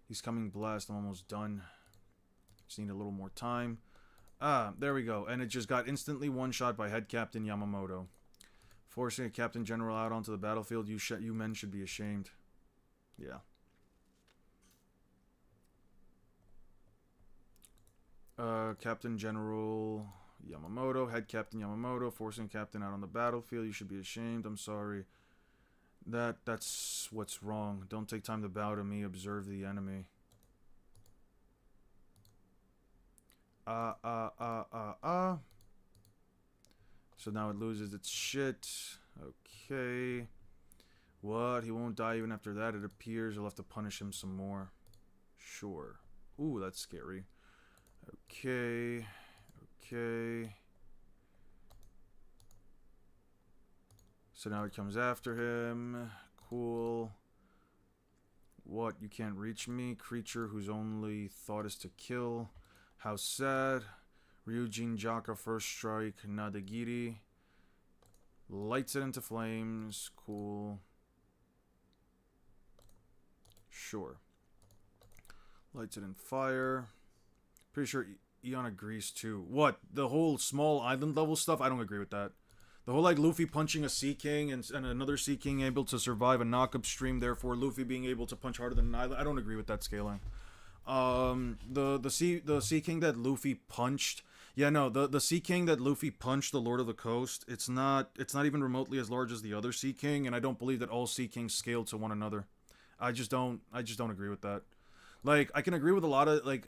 He's coming blast. I'm almost done. Just need a little more time. There we go. And it just got instantly one-shot by Head Captain Yamamoto. Forcing a Captain General out onto the battlefield, you men should be ashamed. Yeah. Captain General Yamamoto, Head Captain Yamamoto, forcing Captain out on the battlefield, you should be ashamed. I'm sorry. That's what's wrong. Don't take time to bow to me, observe the enemy. So now it loses its shit. Okay. What? He won't die even after that, it appears. You'll have to punish him some more. Sure. Ooh, that's scary. Okay. Okay. So now it comes after him. Cool. What? You can't reach me? Creature whose only thought is to kill. How sad. Ryujin Jaka first strike. Nadagiri. Lights it into flames. Cool. Sure. Lights it in fire. Pretty sure Eon agrees too. What? The whole small island level stuff? I don't agree with that. The whole like Luffy punching a Sea King and another Sea King able to survive a knock-up stream, therefore Luffy being able to punch harder than an island. I don't agree with that scaling. The Sea King that Luffy punched. Yeah, no, the Sea King that Luffy punched, the Lord of the Coast, it's not even remotely as large as the other Sea King, and I don't believe that all Sea Kings scale to one another. I just don't agree with that. Like, I can agree with a lot of, like,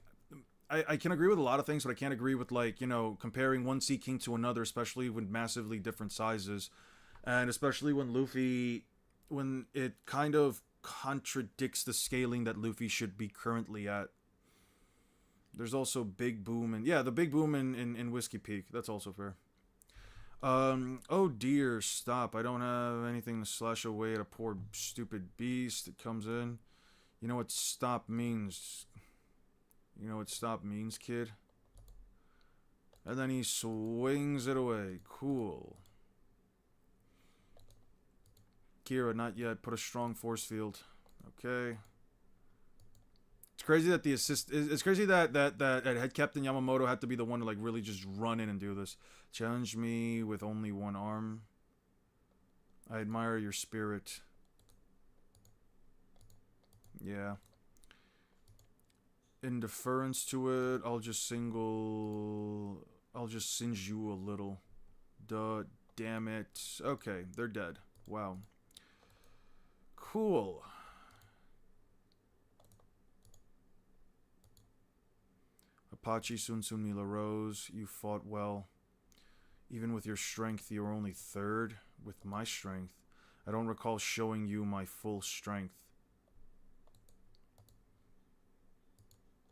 I can agree with a lot of things, but I can't agree with, like, you know, comparing one Sea King to another, especially with massively different sizes. And especially when Luffy, when it kind of contradicts the scaling that Luffy should be currently at. There's also Big Boom, and yeah, the Big Boom in Whiskey Peak. That's also fair. Oh dear, stop. I don't have anything to slash away at a poor stupid beast that comes in. You know what stop means? You know what stop means, kid? And then he swings it away. Cool. Kira, not yet. Put a strong force field. Okay. It's crazy that the assist. It's crazy that Head Captain Yamamoto had to be the one to like really just run in and do this. Challenge me with only one arm. I admire your spirit. Yeah. In deference to it, I'll just singe you a little. Duh, damn it. Okay, they're dead. Wow. Cool. Apache Sunsun Mila Rose, you fought well. Even with your strength, you were only third. With my strength, I don't recall showing you my full strength.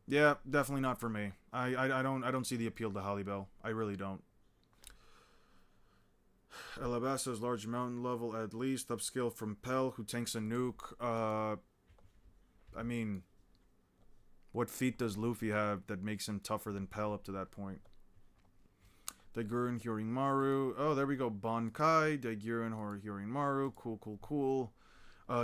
Yeah, definitely not for me. I don't see the appeal to Hollybell. I really don't. Alabasta's large mountain level at least, upscale from Pell, who tanks a nuke. I mean, what feat does Luffy have that makes him tougher than Pell up to that point? Daiguren Hyorimaru. Oh, there we go. Bankai. Daiguren Hyorimaru. Cool, cool, cool.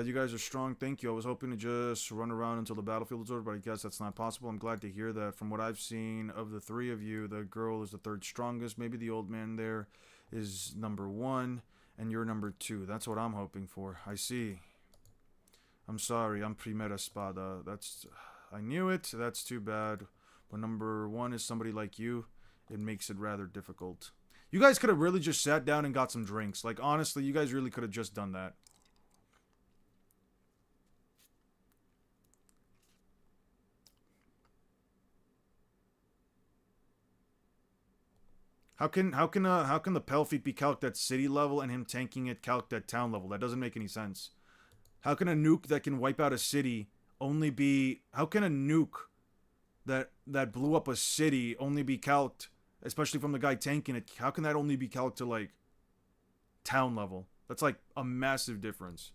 You guys are strong. Thank you. I was hoping to just run around until the battlefield is over, but I guess that's not possible. I'm glad to hear that. From what I've seen of the three of you, the girl is the third strongest. Maybe the old man there is number 1, and you're number 2. That's what I'm hoping for. I see. I'm sorry. I'm Primera Spada. I knew it. That's too bad. When number 1 is somebody like you, it makes it rather difficult. You guys could have really just sat down and got some drinks. Like, honestly, you guys really could have just done that. How can the Pell feat be calced at city level and him tanking it calced at town level? That doesn't make any sense. How can a nuke that can wipe out a city only be... How can a nuke that blew up a city only be calced, especially from the guy tanking it, how can that only be calced to, like, town level? That's, like, a massive difference.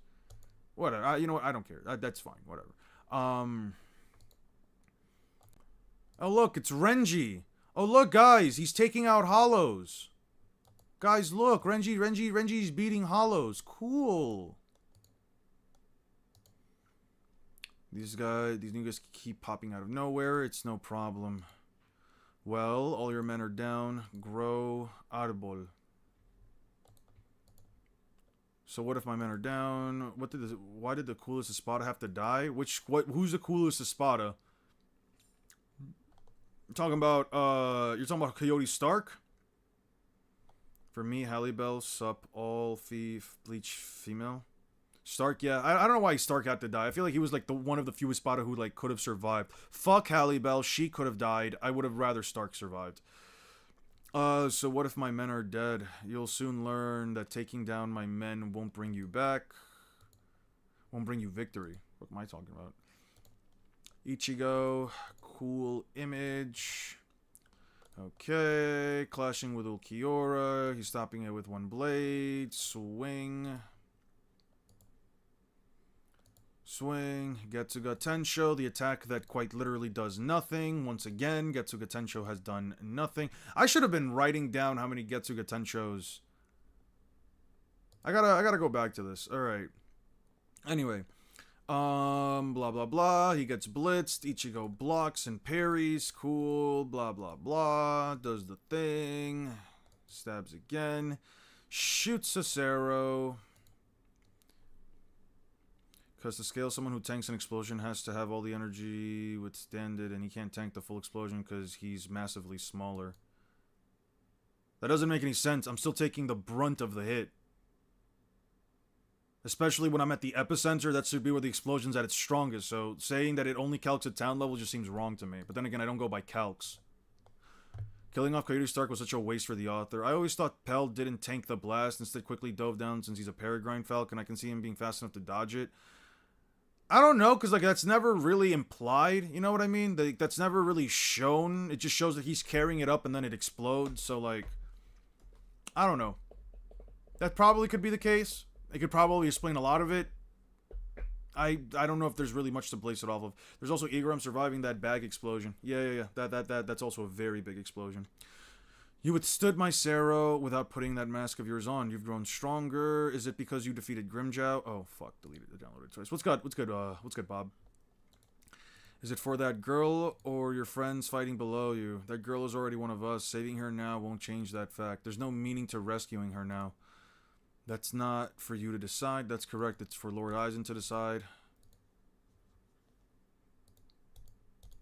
Whatever. You know what? I don't care. That's fine. Whatever. Oh, look. It's Renji. Oh, look, guys. He's taking out hollows. Guys, look. Renji's beating hollows. Cool. These new guys keep popping out of nowhere. It's no problem. Well, all your men are down. Grow Arbol. So what if my men are down? Why did the coolest Espada have to die? Who's the coolest Espada? You're talking about Coyote Stark? For me, Halle Bell, sup, all Bleach female. Stark, yeah. I don't know why Stark had to die. I feel like he was like one of the few Espada who like could have survived. Fuck Halle Bell, she could have died. I would have rather Stark survived. So what if my men are dead? You'll soon learn that taking down my men won't bring you back. Won't bring you victory. What am I talking about? Ichigo, cool image. Okay, clashing with Ulquiorra. He's stopping it with one blade. Swing. Getsuga Tensho, the attack that quite literally does nothing. Once again, Getsuga Tensho has done nothing. I should have been writing down how many Getsuga Tenshos. I gotta go back to this. Alright. Anyway. Blah blah blah. He gets blitzed. Ichigo blocks and parries. Cool. Blah blah blah. Does the thing. Stabs again. Shoots Cicero. Because to scale, someone who tanks an explosion has to have all the energy withstand it, and he can't tank the full explosion because he's massively smaller. That doesn't make any sense. I'm still taking the brunt of the hit. Especially when I'm at the epicenter, that should be where the explosion's at its strongest, so saying that it only calcs at town level just seems wrong to me. But then again, I don't go by calcs. Killing off Coyote Stark was such a waste for the author. I always thought Pell didn't tank the blast, instead quickly dove down since he's a Peregrine Falcon. I can see him being fast enough to dodge it. I don't know, because like that's never really implied, you know what I mean? That's never really shown. It just shows that he's carrying it up and then it explodes, so like, I don't know. That probably could be the case. It could probably explain a lot of it. I don't know if there's really much to base it off of. There's also Igaram surviving that bag explosion. Yeah. That's also a very big explosion. You withstood my Sero without putting that mask of yours on. You've grown stronger. Is it because you defeated Grimjow? Oh, fuck. Deleted the downloaded twice. What's good, Bob? Is it for that girl or your friends fighting below you? That girl is already one of us. Saving her now won't change that fact. There's no meaning to rescuing her now. That's not for you to decide. That's correct. It's for Lord Eisen to decide.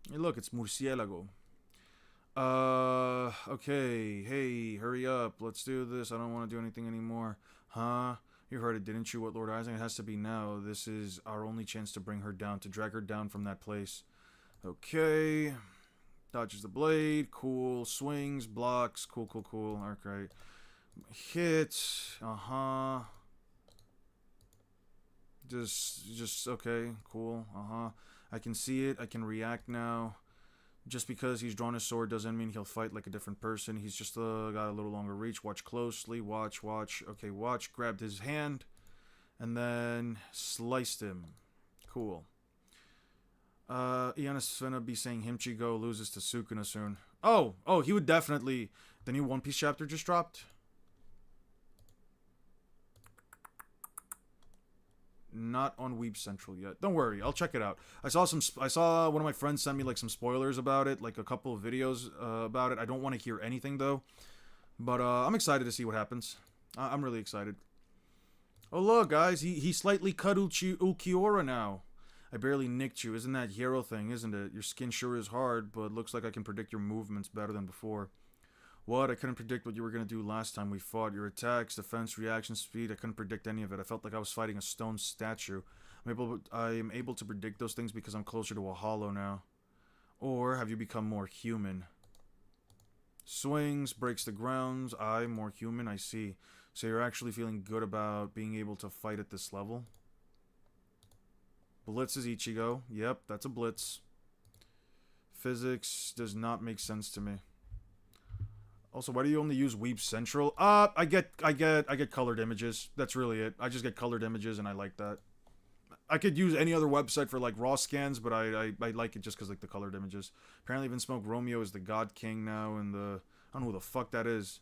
Hey, look. It's Murcielago. Okay. Hey, hurry up. Let's do this. I don't want to do anything anymore. Huh? You heard it, didn't you? What Lord Eisen? It has to be now. This is our only chance to bring her down, to drag her down from that place. Okay. Dodges the blade. Cool. Swings. Blocks. Cool. Okay. Hits. Just, okay. Cool. I can see it. I can react now. Just because he's drawn his sword doesn't mean he'll fight like a different person. He's just got a little longer reach. Watch closely. Watch. Okay, watch. Grabbed his hand. And then sliced him. Cool. Ian is gonna be saying Himchigo loses to Sukuna soon. Oh, he would definitely... The new One Piece chapter just dropped? Not on Weeb Central yet. Don't worry, I'll check it out. I saw one of my friends send me like some spoilers about it, like a couple of videos about it. I don't want to hear anything though, but I'm excited to see what happens. I'm really excited. Oh look, guys, he slightly cut Ulquiorra now. I barely nicked you. Isn't that hero thing, isn't it? Your skin sure is hard, but looks like I can predict your movements better than before. What? I couldn't predict what you were going to do last time we fought. Your attacks, defense, reaction speed, I couldn't predict any of it. I felt like I was fighting a stone statue. I am able to predict those things because I'm closer to a hollow now. Or have you become more human? Swings, breaks the grounds. More human, I see. So you're actually feeling good about being able to fight at this level? Blitz is Ichigo. Yep, that's a blitz. Physics does not make sense to me. Also, why do you only use Weeb Central? I get colored images. That's really it. I just get colored images and I like that. I could use any other website for like raw scans, but I like it just because like the colored images. Apparently, Even Smoke Romeo is the God King now, and I don't know who the fuck that is.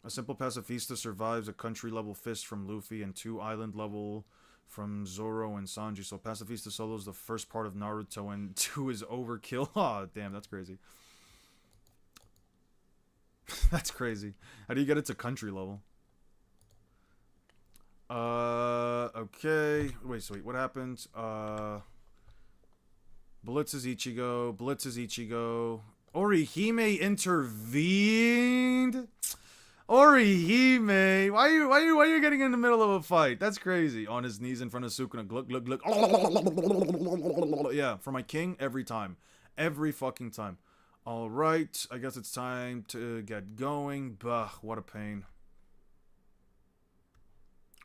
A simple pacifista survives a country-level fist from Luffy and 2 island-level from Zoro and Sanji. So pacifista solo is the first part of Naruto and 2 is overkill. Aw, damn, that's crazy. That's crazy. How do you get it to country level? Okay. Wait, so wait, what happened? Blitz is Ichigo. Blitz is Ichigo. Orihime intervened? Orihime, why are you getting in the middle of a fight? That's crazy. On his knees in front of Sukuna, gluck, gluck, gluck. Yeah, for my king, every time. Every fucking time. Alright, I guess it's time to get going. Bah, what a pain.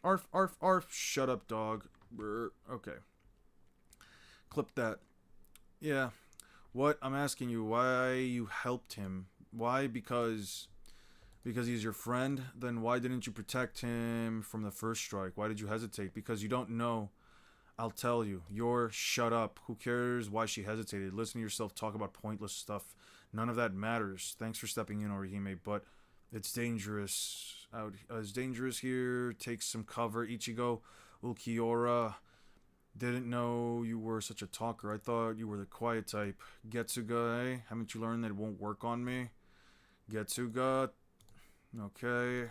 Arf, arf, arf, shut up, dog. Brr. Okay. Clip that. Yeah. What? I'm asking you, why you helped him? Why? Because he's your friend? Then why didn't you protect him from the first strike? Why did you hesitate? Because you don't know. I'll tell you. You're shut up. Who cares why she hesitated? Listen to yourself talk about pointless stuff. None of that matters. Thanks for stepping in, Orihime, but it's dangerous. It's dangerous here. Take some cover. Ichigo, Ulquiorra. Didn't know you were such a talker. I thought you were the quiet type. Getsuga, eh? Haven't you learned that it won't work on me? Getsuga. Okay.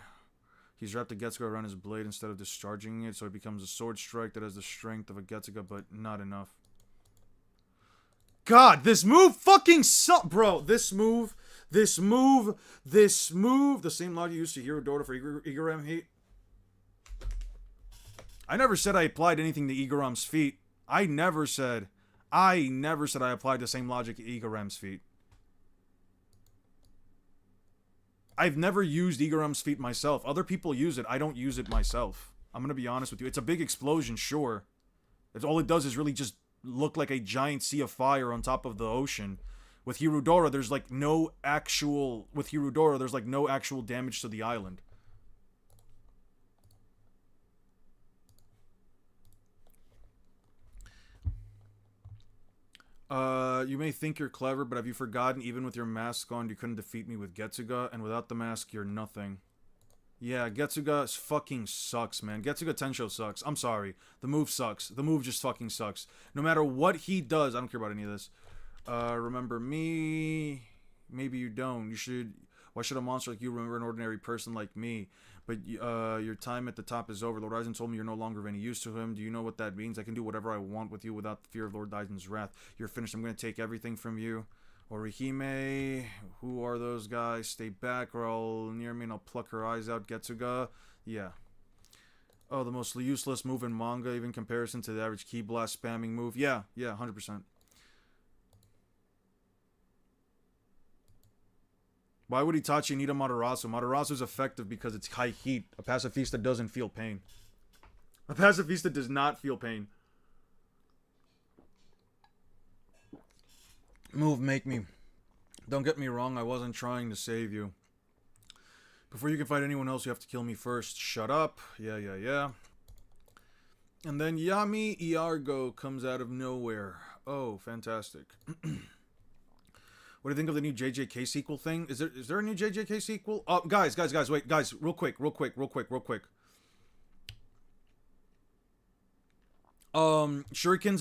He's wrapped a Getsuga around his blade instead of discharging it, so it becomes a sword strike that has the strength of a Getsuga, but not enough. God, this move fucking sucks, bro. This move. The same logic used to Hero Dota for Igaram Heat. I never said I applied anything to Igaram's feet. I never said I applied the same logic to Igaram's feet. I've never used Igaram's feet myself. Other people use it. I don't use it myself. I'm going to be honest with you. It's a big explosion, sure. All it does is really just look like a giant sea of fire on top of the ocean. With Hirudora, there's like no actual damage to the island. You may think you're clever, but have you forgotten, even with your mask on, you couldn't defeat me with Getsuga, and without the mask, you're nothing. Yeah, Getsuga fucking sucks, man. Getsuga Tensho sucks. I'm sorry. The move sucks. The move just fucking sucks. No matter what he does, I don't care about any of this. Remember me? Maybe you don't. Why should a monster like you remember an ordinary person like me? But, your time at the top is over. Lord Aizen told me you're no longer of any use to him. Do you know what that means? I can do whatever I want with you without the fear of Lord Aizen's wrath. You're finished. I'm going to take everything from you. Orihime, who are those guys? Stay back or I'll near me and I'll pluck her eyes out. Getsuga, yeah. Oh, the most useless move in manga, even in comparison to the average ki blast spamming move. Yeah, 100%. Why would Itachi need a Matarasu? Matarasu is effective because it's high heat. A pacifista doesn't feel pain. A pacifista does not feel pain. Move, make me. Don't get me wrong, I wasn't trying to save you. Before you can fight anyone else, you have to kill me first. Shut up. Yeah. And then Yami Iargo comes out of nowhere. Oh, fantastic. What do you think of the new JJK sequel thing? Is there a new JJK sequel? Oh, guys, wait, guys, real quick. Shurikens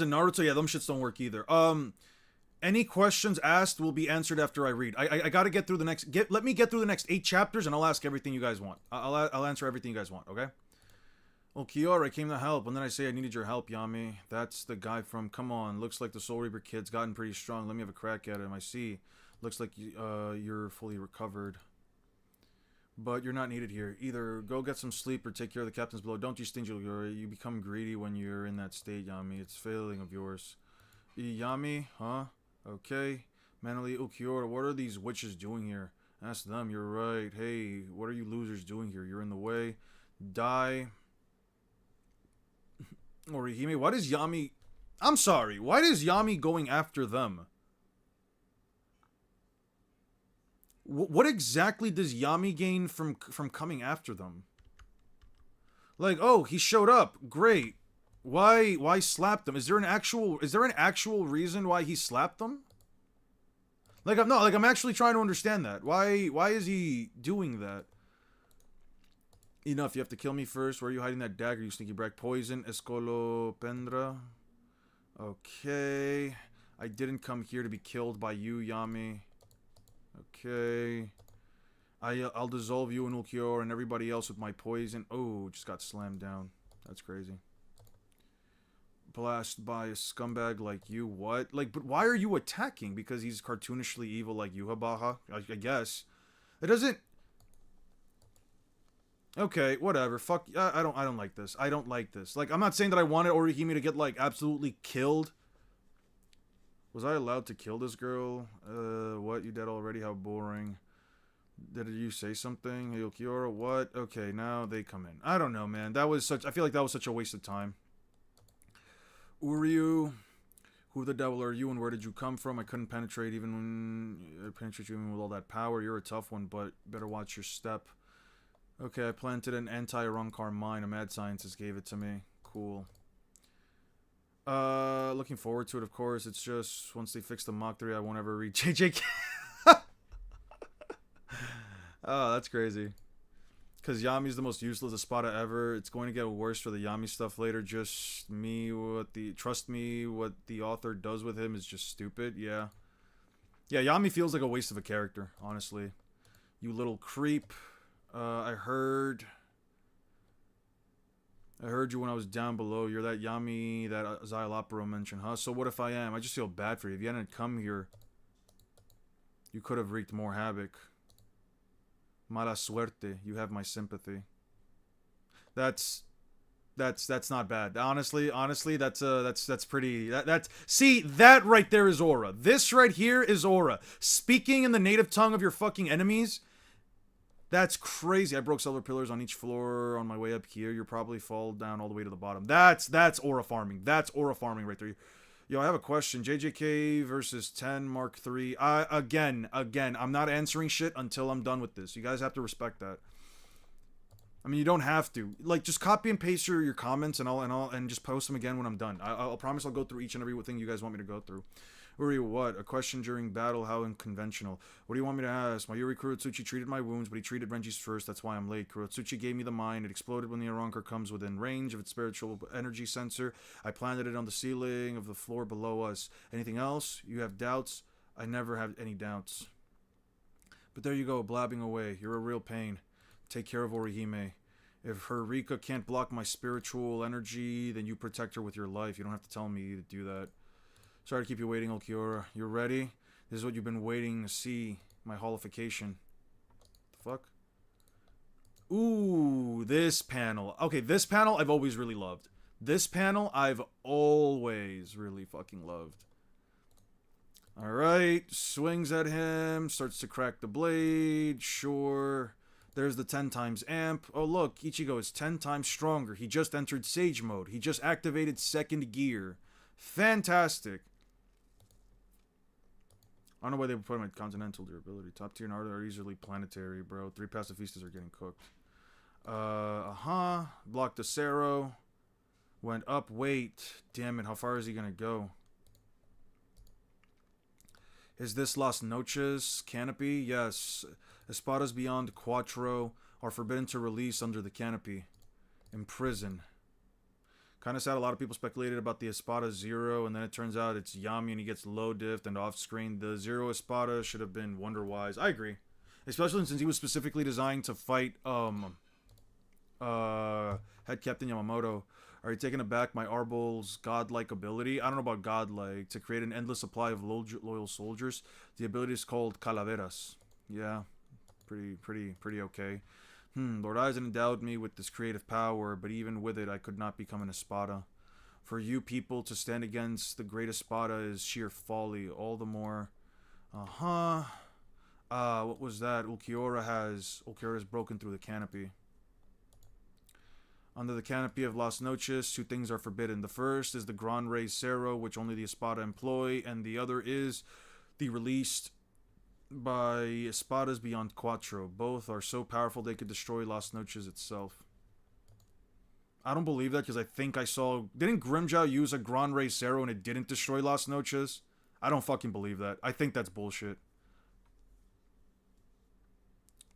and Naruto, yeah, them shits don't work either. Any questions asked will be answered after I read. I gotta get through the next. Let me get through the next 8 chapters, and I'll ask everything you guys want. I'll answer everything you guys want. Okay. Well, Kiora, I came to help. When did I say I needed your help, Yami? That's the guy from. Come on, looks like the Soul Reaper kid's gotten pretty strong. Let me have a crack at him. I see. Looks like you're fully recovered. But you're not needed here. Either go get some sleep or take care of the captains below. Don't you stingy, you become greedy when you're in that state, Yami. It's failing of yours. Yami, huh? Okay. Manly Ukiora, what are these witches doing here? Ask them, you're right. Hey, what are you losers doing here? You're in the way. Die. Orihime, why does Yami... I'm sorry, why is Yami going after them? What exactly does Yami gain from coming after them? Like, oh, he showed up. Great. Why slap them? Is there an actual reason why he slapped them? I'm actually trying to understand that. Why is he doing that? Enough, you have to kill me first. Where are you hiding that dagger, you sneaky brat? Poison, Escolopendra. Okay. I didn't come here to be killed by you, Yami. Okay. I'll dissolve you and Ulquiorra and everybody else with my poison. Oh, just got slammed down. That's crazy. Blast by a scumbag like you. What? Like, but why are you attacking? Because he's cartoonishly evil like you, Habaha? I guess. It doesn't... Okay, whatever. Fuck. I don't like this. I don't like this. Like, I'm not saying that I wanted Orihime to get, like, absolutely killed. Was I allowed to kill this girl? What? You dead already? How boring. Did you say something? Hey, Ulquiorra, what? Okay, now they come in. I don't know, man. That was such... I feel like that was such a waste of time. Uryu, who the devil are you and where did you come from? I couldn't penetrate even when... penetrate you even with all that power. You're a tough one, but better watch your step. Okay, I planted an anti-Rancor mine. A mad scientist gave it to me. Cool. Looking forward to it, of course. It's just, once they fix the Mach 3, I won't ever read JJK. Oh, that's crazy. Because Yami's the most useless Espada ever. It's going to get worse for the Yami stuff later. Just me, trust me, what the author does with him is just stupid. Yeah. Yeah, Yami feels like a waste of a character, honestly. You little creep. I heard you when I was down below. You're that Yami that Xylopero mentioned, huh? So what if I am? I just feel bad for you. If you hadn't come here, you could have wreaked more havoc. Mala suerte. You have my sympathy. That's not bad. Honestly, that's pretty. See, that right there is aura. This right here is aura. Speaking in the native tongue of your fucking enemies. That's crazy. I broke solar pillars on each floor on my way up here. You'll probably fall down all the way to the bottom. That's aura farming. That's aura farming right there. Yo, I have a question. JJK versus 10 Mark III. Again, I'm not answering shit until I'm done with this. You guys have to respect that. I mean, you don't have to. Like, just copy and paste your comments and just post them again when I'm done. I'll promise I'll go through each and every thing you guys want me to go through. Uri, what? A question during battle, how unconventional. What do you want me to ask? My Yuri Kurotsuchi treated my wounds, but he treated Renji's first, that's why I'm late. Kurotsuchi gave me the mine, it exploded when the Arankar comes within range of its spiritual energy sensor. I planted it on the ceiling of the floor below us. Anything else? You have doubts? I never have any doubts. But there you go, blabbing away. You're a real pain. Take care of Orihime. If her Rika can't block my spiritual energy, then you protect her with your life. You don't have to tell me to do that. Sorry to keep you waiting, Ulquiorra. You're ready? This is what you've been waiting to see. My holification. The fuck? Ooh, this panel. Okay, this panel I've always really loved. This panel I've always really fucking loved. Alright, swings at him, starts to crack the blade, sure. There's the 10 times amp. Oh look, Ichigo is 10 times stronger. He just entered Sage mode. He just activated second gear. Fantastic. I don't know why they would put him at continental durability. Top tier Naruto are easily planetary, bro. 3 pacifistas are getting cooked. Blocked the Cero. Went up. Wait. Damn it. How far is he gonna go? Is this Las Noches canopy? Yes. Espadas beyond Quattro are forbidden to release under the canopy. In prison. Kind of sad, a lot of people speculated about the Espada Zero, and then it turns out it's Yami and he gets low diffed and off screen. The Zero Espada should have been Wonder-Wise. I agree. Especially since he was specifically designed to fight Head Captain Yamamoto. Are you taking aback my Arbul's godlike ability? I don't know about godlike. To create an endless supply of loyal soldiers. The ability is called Calaveras. Yeah, pretty okay. Lord Aizen endowed me with this creative power, but even with it, I could not become an Espada. For you people to stand against the great Espada is sheer folly, all the more. What was that? Ulquiorra has broken through the canopy. Under the canopy of Las Noches, 2 things are forbidden. The first is the Gran Rey Cero, which only the Espada employ, and the other is the released by Espadas beyond Quattro. Both are so powerful they could destroy Las Noches itself. I don't believe that because I think I saw... Didn't Grimmjow use a Gran Rey Cero and it didn't destroy Las Noches? I don't fucking believe that. I think that's bullshit.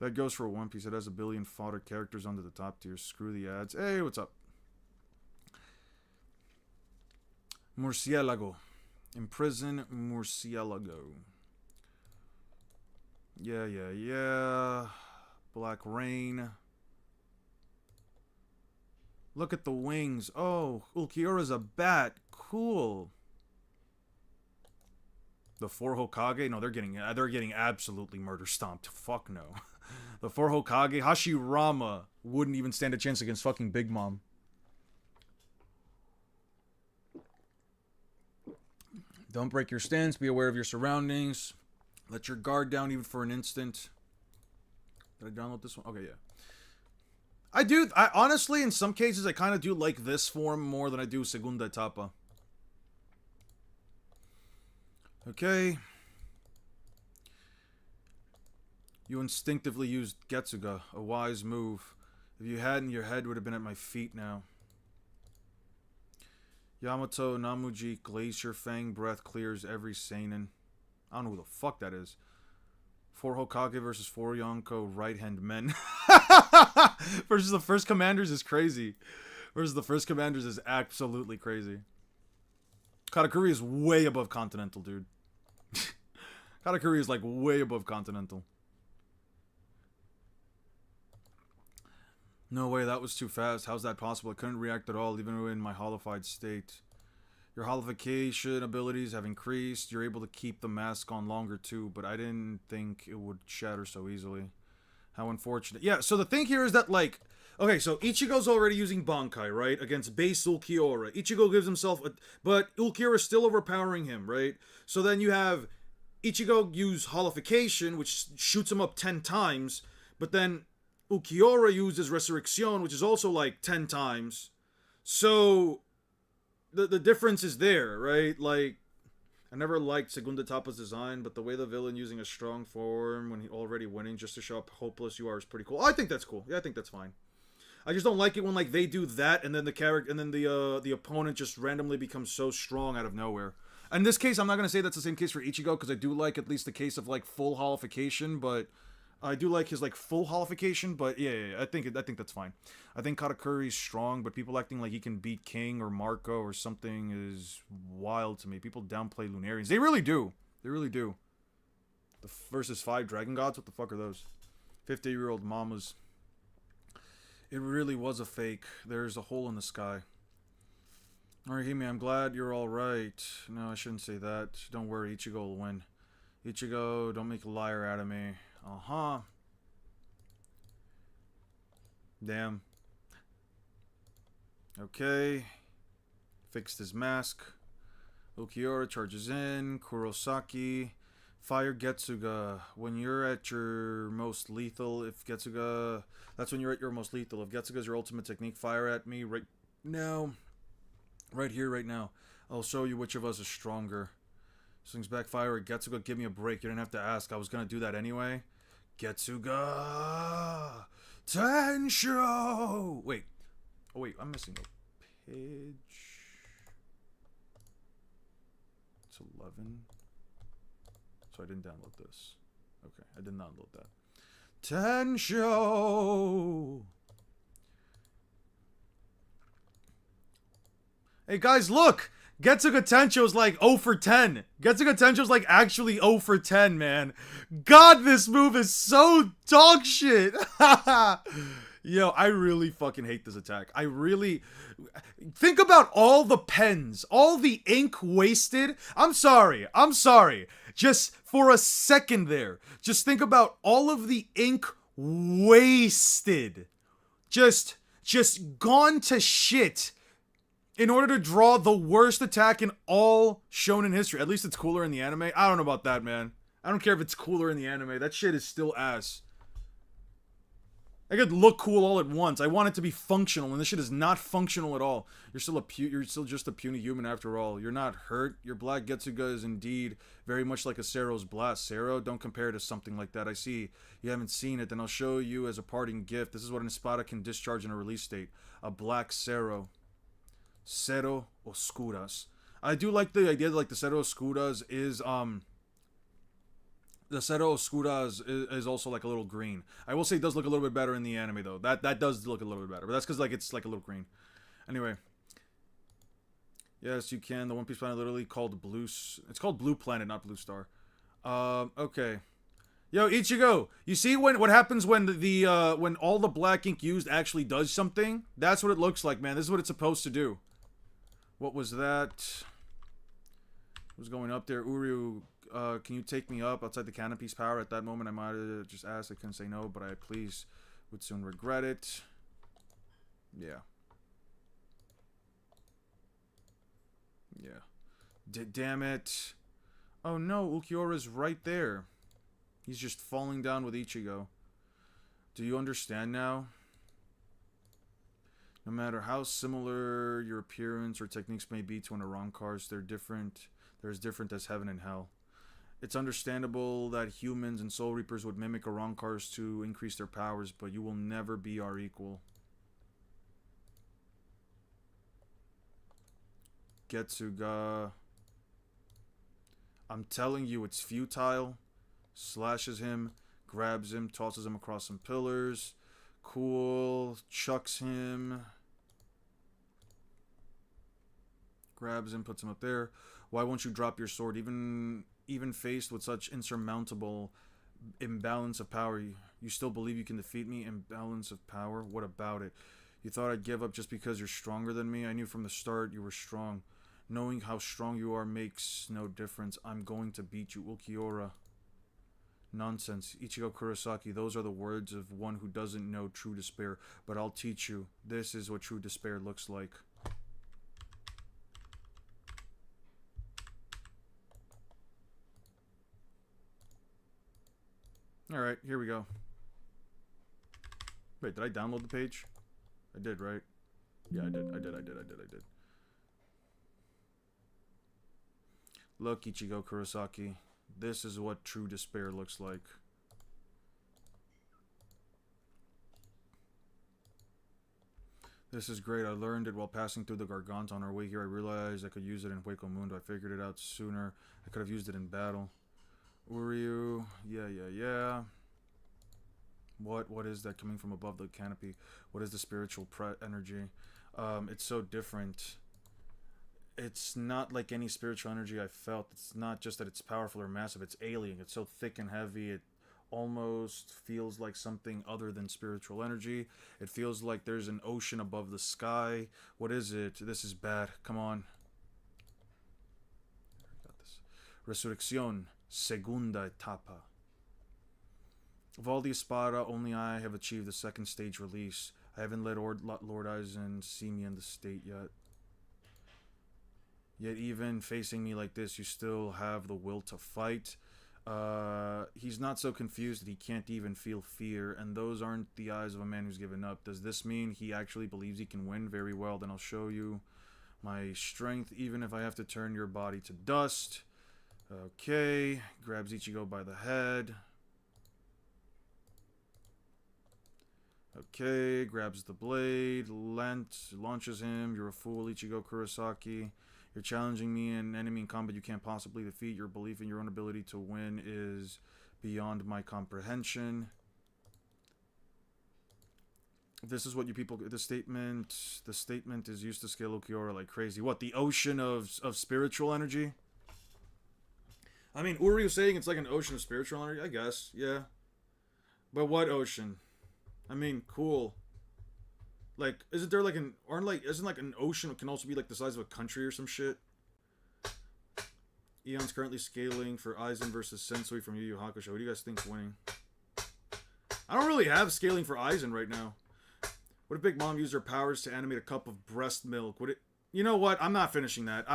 That goes for One Piece. It has a billion fodder characters under the top tier. Screw the ads. Hey, what's up? Murcielago. Imprison Murcielago. Yeah. Black Rain. Look at the wings. Oh, Ulquiorra's a bat. Cool. The four Hokage? No, they're getting absolutely murder stomped. Fuck no. The four Hokage, Hashirama wouldn't even stand a chance against fucking Big Mom. Don't break your stance. Be aware of your surroundings. Let your guard down even for an instant. Did I download this one? Okay, yeah. I honestly, in some cases, I kind of do like this form more than I do Segunda Etapa. Okay. You instinctively used Getsuga, a wise move. If you hadn't, your head would have been at my feet now. Yamato, Namuji, Glacier, Fang, Breath clears every seinen. I don't know who the fuck that is. 4 Hokage versus 4 Yonko right-hand men. Versus the first commanders is crazy. Versus the first commanders is absolutely crazy. Katakuri is way above Continental, dude. Katakuri is like way above Continental. No way, that was too fast. How's that possible? I couldn't react at all, even in my holified state. Your holification abilities have increased. You're able to keep the mask on longer too, but I didn't think it would shatter so easily. How unfortunate. Yeah, so the thing here is that, like, okay, so Ichigo's already using Bankai, right? Against base Ulquiorra. Ichigo gives himself but Ulquiorra's still overpowering him, right? So then you have Ichigo use holification, which shoots him up 10 times, but then Ulquiorra uses Resurrection, which is also like 10 times. So the difference is there, right? Like, I never liked Segunda Etapa's design, but the way the villain using a strong form when he already winning just to show how hopeless you are is pretty cool. I think that's cool. Yeah, I think that's fine. I just don't like it when, like, they do that and then the opponent just randomly becomes so strong out of nowhere. In this case, I'm not gonna say that's the same case for Ichigo, because I do like at least the case of, like, full holification, but I do like his, like, full holification, but yeah, I think that's fine. I think Katakuri's strong, but people acting like he can beat King or Marco or something is wild to me. People downplay Lunarians. They really do. They really do. The versus 5 Dragon Gods? What the fuck are those? 50-year-old mamas. It really was a fake. There's a hole in the sky. Alright, Hime, I'm glad you're alright. No, I shouldn't say that. Don't worry, Ichigo will win. Ichigo, don't make a liar out of me. Uh-huh. Damn. Okay. Fixed his mask. Ulquiorra charges in. Kurosaki. Fire Getsuga. When you're at your most lethal, if Getsuga... That's when you're at your most lethal. If Getsuga's your ultimate technique, fire at me right now. Right here, right now. I'll show you which of us is stronger. Swings back fire at Getsuga. Give me a break. You didn't have to ask. I was gonna do that anyway. Getsuga! Tensho! Wait. Oh, wait. I'm missing a page. It's 11. So I didn't download this. Okay, I did not download that. Tensho! Hey guys, look! Getsuga Tensho's like 0 for 10. Getsuga Tensho's like actually 0 for 10, man. God, this move is so dog shit. Yo, I really fucking hate this attack. I really... Think about all the pens, all the ink wasted. I'm sorry. Just for a second there. Just think about all of the ink wasted. Just gone to shit. In order to draw the worst attack in all shonen history. At least it's cooler in the anime. I don't know about that, man. I don't care if it's cooler in the anime. That shit is still ass. I could look cool all at once. I want it to be functional, and this shit is not functional at all. You're still just a puny human after all. You're not hurt. Your Black Getsuga is indeed very much like a Sero's Blast. Sero, don't compare it to something like that. I see you haven't seen it, then I'll show you as a parting gift. This is what an espada can discharge in a release state. A Black Sero. Cero Oscuras. I do like the idea that, like, the Cero Oscuras is The Cero Oscura is also like a little green. I will say it does look a little bit better in the anime though. That does look a little bit better, but that's because like it's like a little green. Anyway, yes, you can. The One Piece planet literally called Blue. It's called Blue Planet, not Blue Star. Okay. Yo, Ichigo, you see what happens when when all the black ink used actually does something? That's what it looks like, man. This is what it's supposed to do. What was that? What's going up there? Uryu, can you take me up outside the canopy's power? At that moment, I might have just asked. I couldn't say no, but I please would soon regret it. Yeah. Yeah. Damn it. Oh no, Ulquiorra's right there. He's just falling down with Ichigo. Do you understand now? No matter how similar your appearance or techniques may be to an Arrancar's, they're different. They're as different as heaven and hell. It's understandable that humans and Soul Reapers would mimic Arrancars to increase their powers, but you will never be our equal. Getsuga. I'm telling you, it's futile. Slashes him, grabs him, tosses him across some pillars. Cool. Chucks him. Grabs him, puts him up there. Why won't you drop your sword? Even faced with such insurmountable imbalance of power, you still believe you can defeat me? Imbalance of power? What about it? You thought I'd give up just because you're stronger than me? I knew from the start you were strong. Knowing how strong you are makes no difference. I'm going to beat you, Ulquiorra. Nonsense. Ichigo Kurosaki, those are the words of one who doesn't know true despair. But I'll teach you. This is what true despair looks like. Alright, here we go. Wait, did I download the page? I did, right? Yeah, I did. Look, Ichigo Kurosaki. This is what true despair looks like. This is great. I learned it while passing through the Gargant. On our way here, I realized I could use it in Hueco Mundo. I figured it out sooner. I could have used it in battle. Uryu. Yeah. What is that coming from above the canopy? What is the spiritual energy? It's so different. It's not like any spiritual energy I felt. It's not just that it's powerful or massive. It's alien. It's so thick and heavy. It almost feels like something other than spiritual energy. It feels like there's an ocean above the sky. What is it? This is bad. Come on. Got this. Resurrección. Segunda etapa. Of all the Espada, only I have achieved the second stage release. I haven't let Lord Aizen see me in the state yet. Yet even facing me like this, you still have the will to fight. He's not so confused that he can't even feel fear, and those aren't the eyes of a man who's given up. Does this mean he actually believes he can win? Very well, then I'll show you my strength, even if I have to turn your body to dust. Okay, grabs Ichigo by the head. Okay, grabs the blade, launches him. You're a fool, Ichigo Kurosaki. You're challenging me, an enemy in combat you can't possibly defeat. Your belief in your own ability to win is beyond my comprehension. This is what you people... The statement is used to scale Ulquiorra like crazy. What, the ocean of spiritual energy? I mean, Uri was saying it's like an ocean of spiritual energy, I guess, yeah. But what ocean? I mean, cool. Like, isn't there like an... Isn't like an ocean can also be like the size of a country or some shit? Eon's currently scaling for Aizen versus Sensui from Yu Yu Hakusho. Who do you guys think's winning? I don't really have scaling for Aizen right now. What if Big Mom used her powers to animate a cup of breast milk? Would it... You know what? I'm not finishing that.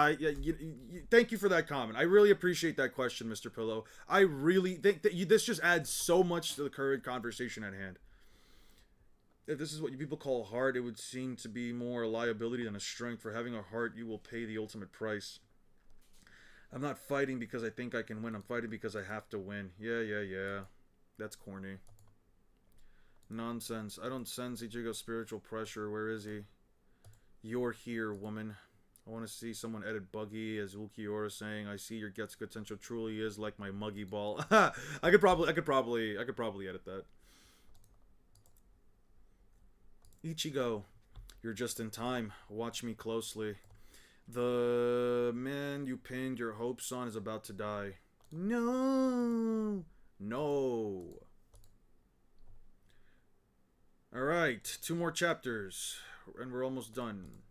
Thank you for that comment. I really appreciate that question, Mr. Pillow. I really think that this just adds so much to the current conversation at hand. If this is what you people call a heart, it would seem to be more a liability than a strength. For having a heart, you will pay the ultimate price. I'm not fighting because I think I can win. I'm fighting because I have to win. Yeah. That's corny. Nonsense. I don't sense Ichigo's spiritual pressure. Where is he? You're here, woman. I want to see someone edit Buggy as Ulquiorra saying, "I see your Getsuga potential truly is like my muggy ball." I could probably edit that. Ichigo, you're just in time. Watch me closely. The man you pinned your hopes on is about to die. No. No. Alright, 2 more chapters, and we're almost done.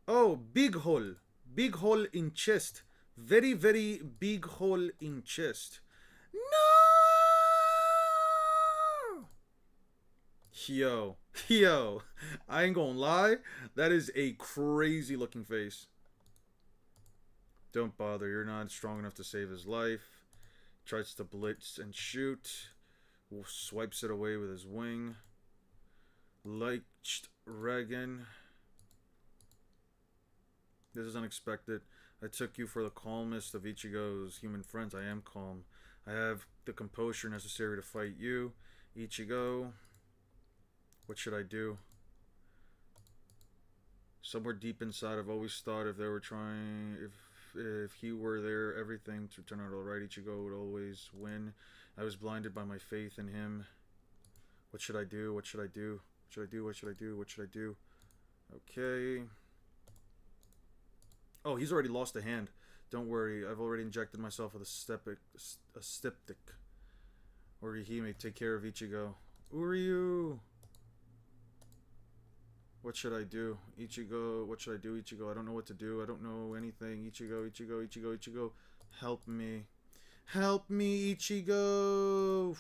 Oh, big hole. Big hole in chest. Very, very big hole in chest. No! Yo. Yo. I ain't gonna lie. That is a crazy looking face. Don't bother. You're not strong enough to save his life. Tries to blitz and shoot. Swipes it away with his wing. Liked Regan. This is unexpected. I took you for the calmest of Ichigo's human friends. I am calm. I have the composure necessary to fight you. Ichigo. What should I do? Somewhere deep inside, I've always thought if he were there, everything to turn out alright. Ichigo would always win. I was blinded by my faith in him. What should I do? What should I do? What should I do? What should I do? What should I do? Okay. Oh, he's already lost a hand. Don't worry, I've already injected myself with a styptic. Orihime, take care of Ichigo. Uryu! What should I do? Ichigo, what should I do, Ichigo? I don't know what to do. I don't know anything. Ichigo, Ichigo, Ichigo, Ichigo. Help me. Help me, Ichigo!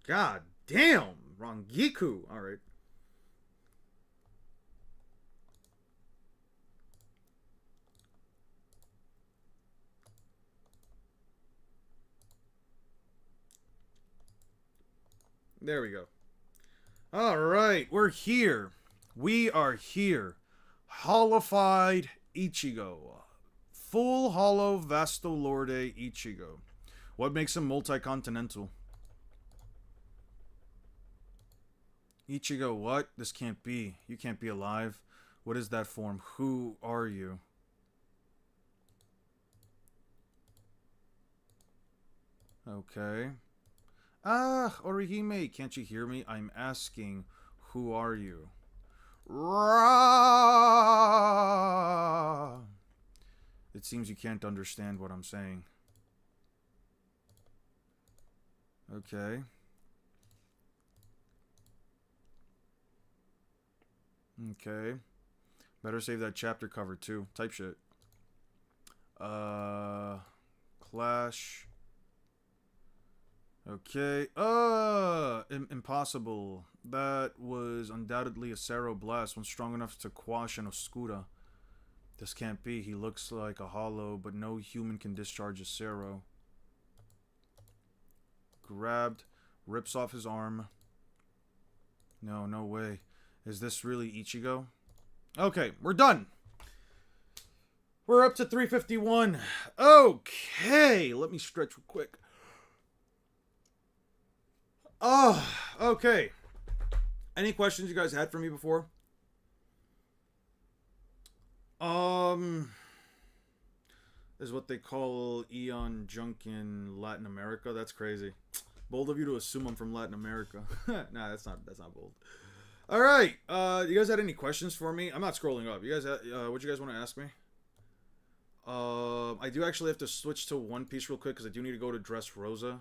God damn! Rangiku! Alright. There we go. Alright, we're here. We are here. Holified Ichigo. Full hollow Vastolorde Ichigo. What makes him multi-continental? Ichigo, what? This can't be. You can't be alive. What is that form? Who are you? Okay. Ah, Orihime, can't you hear me? I'm asking, who are you? Ra! It seems you can't understand what I'm saying. Okay. Okay. Better save that chapter cover too. Type shit. Clash. Okay. Impossible. That was undoubtedly a Cerro Blast, one strong enough to quash an Oscura. This can't be. He looks like a hollow, but no human can discharge a Cerro. Grabbed. Rips off his arm. No, no way. Is this really Ichigo? Okay, we're done. We're up to 351. Okay, let me stretch real quick. Oh, okay. Any questions you guys had for me before? Is what they call Eon Junk in Latin America. That's crazy. Bold of you to assume I'm from Latin America. Nah, that's not bold. All right. You guys had any questions for me? I'm not scrolling up. You guys, what you guys want to ask me? I do actually have to switch to One Piece real quick because I do need to go to Dressrosa.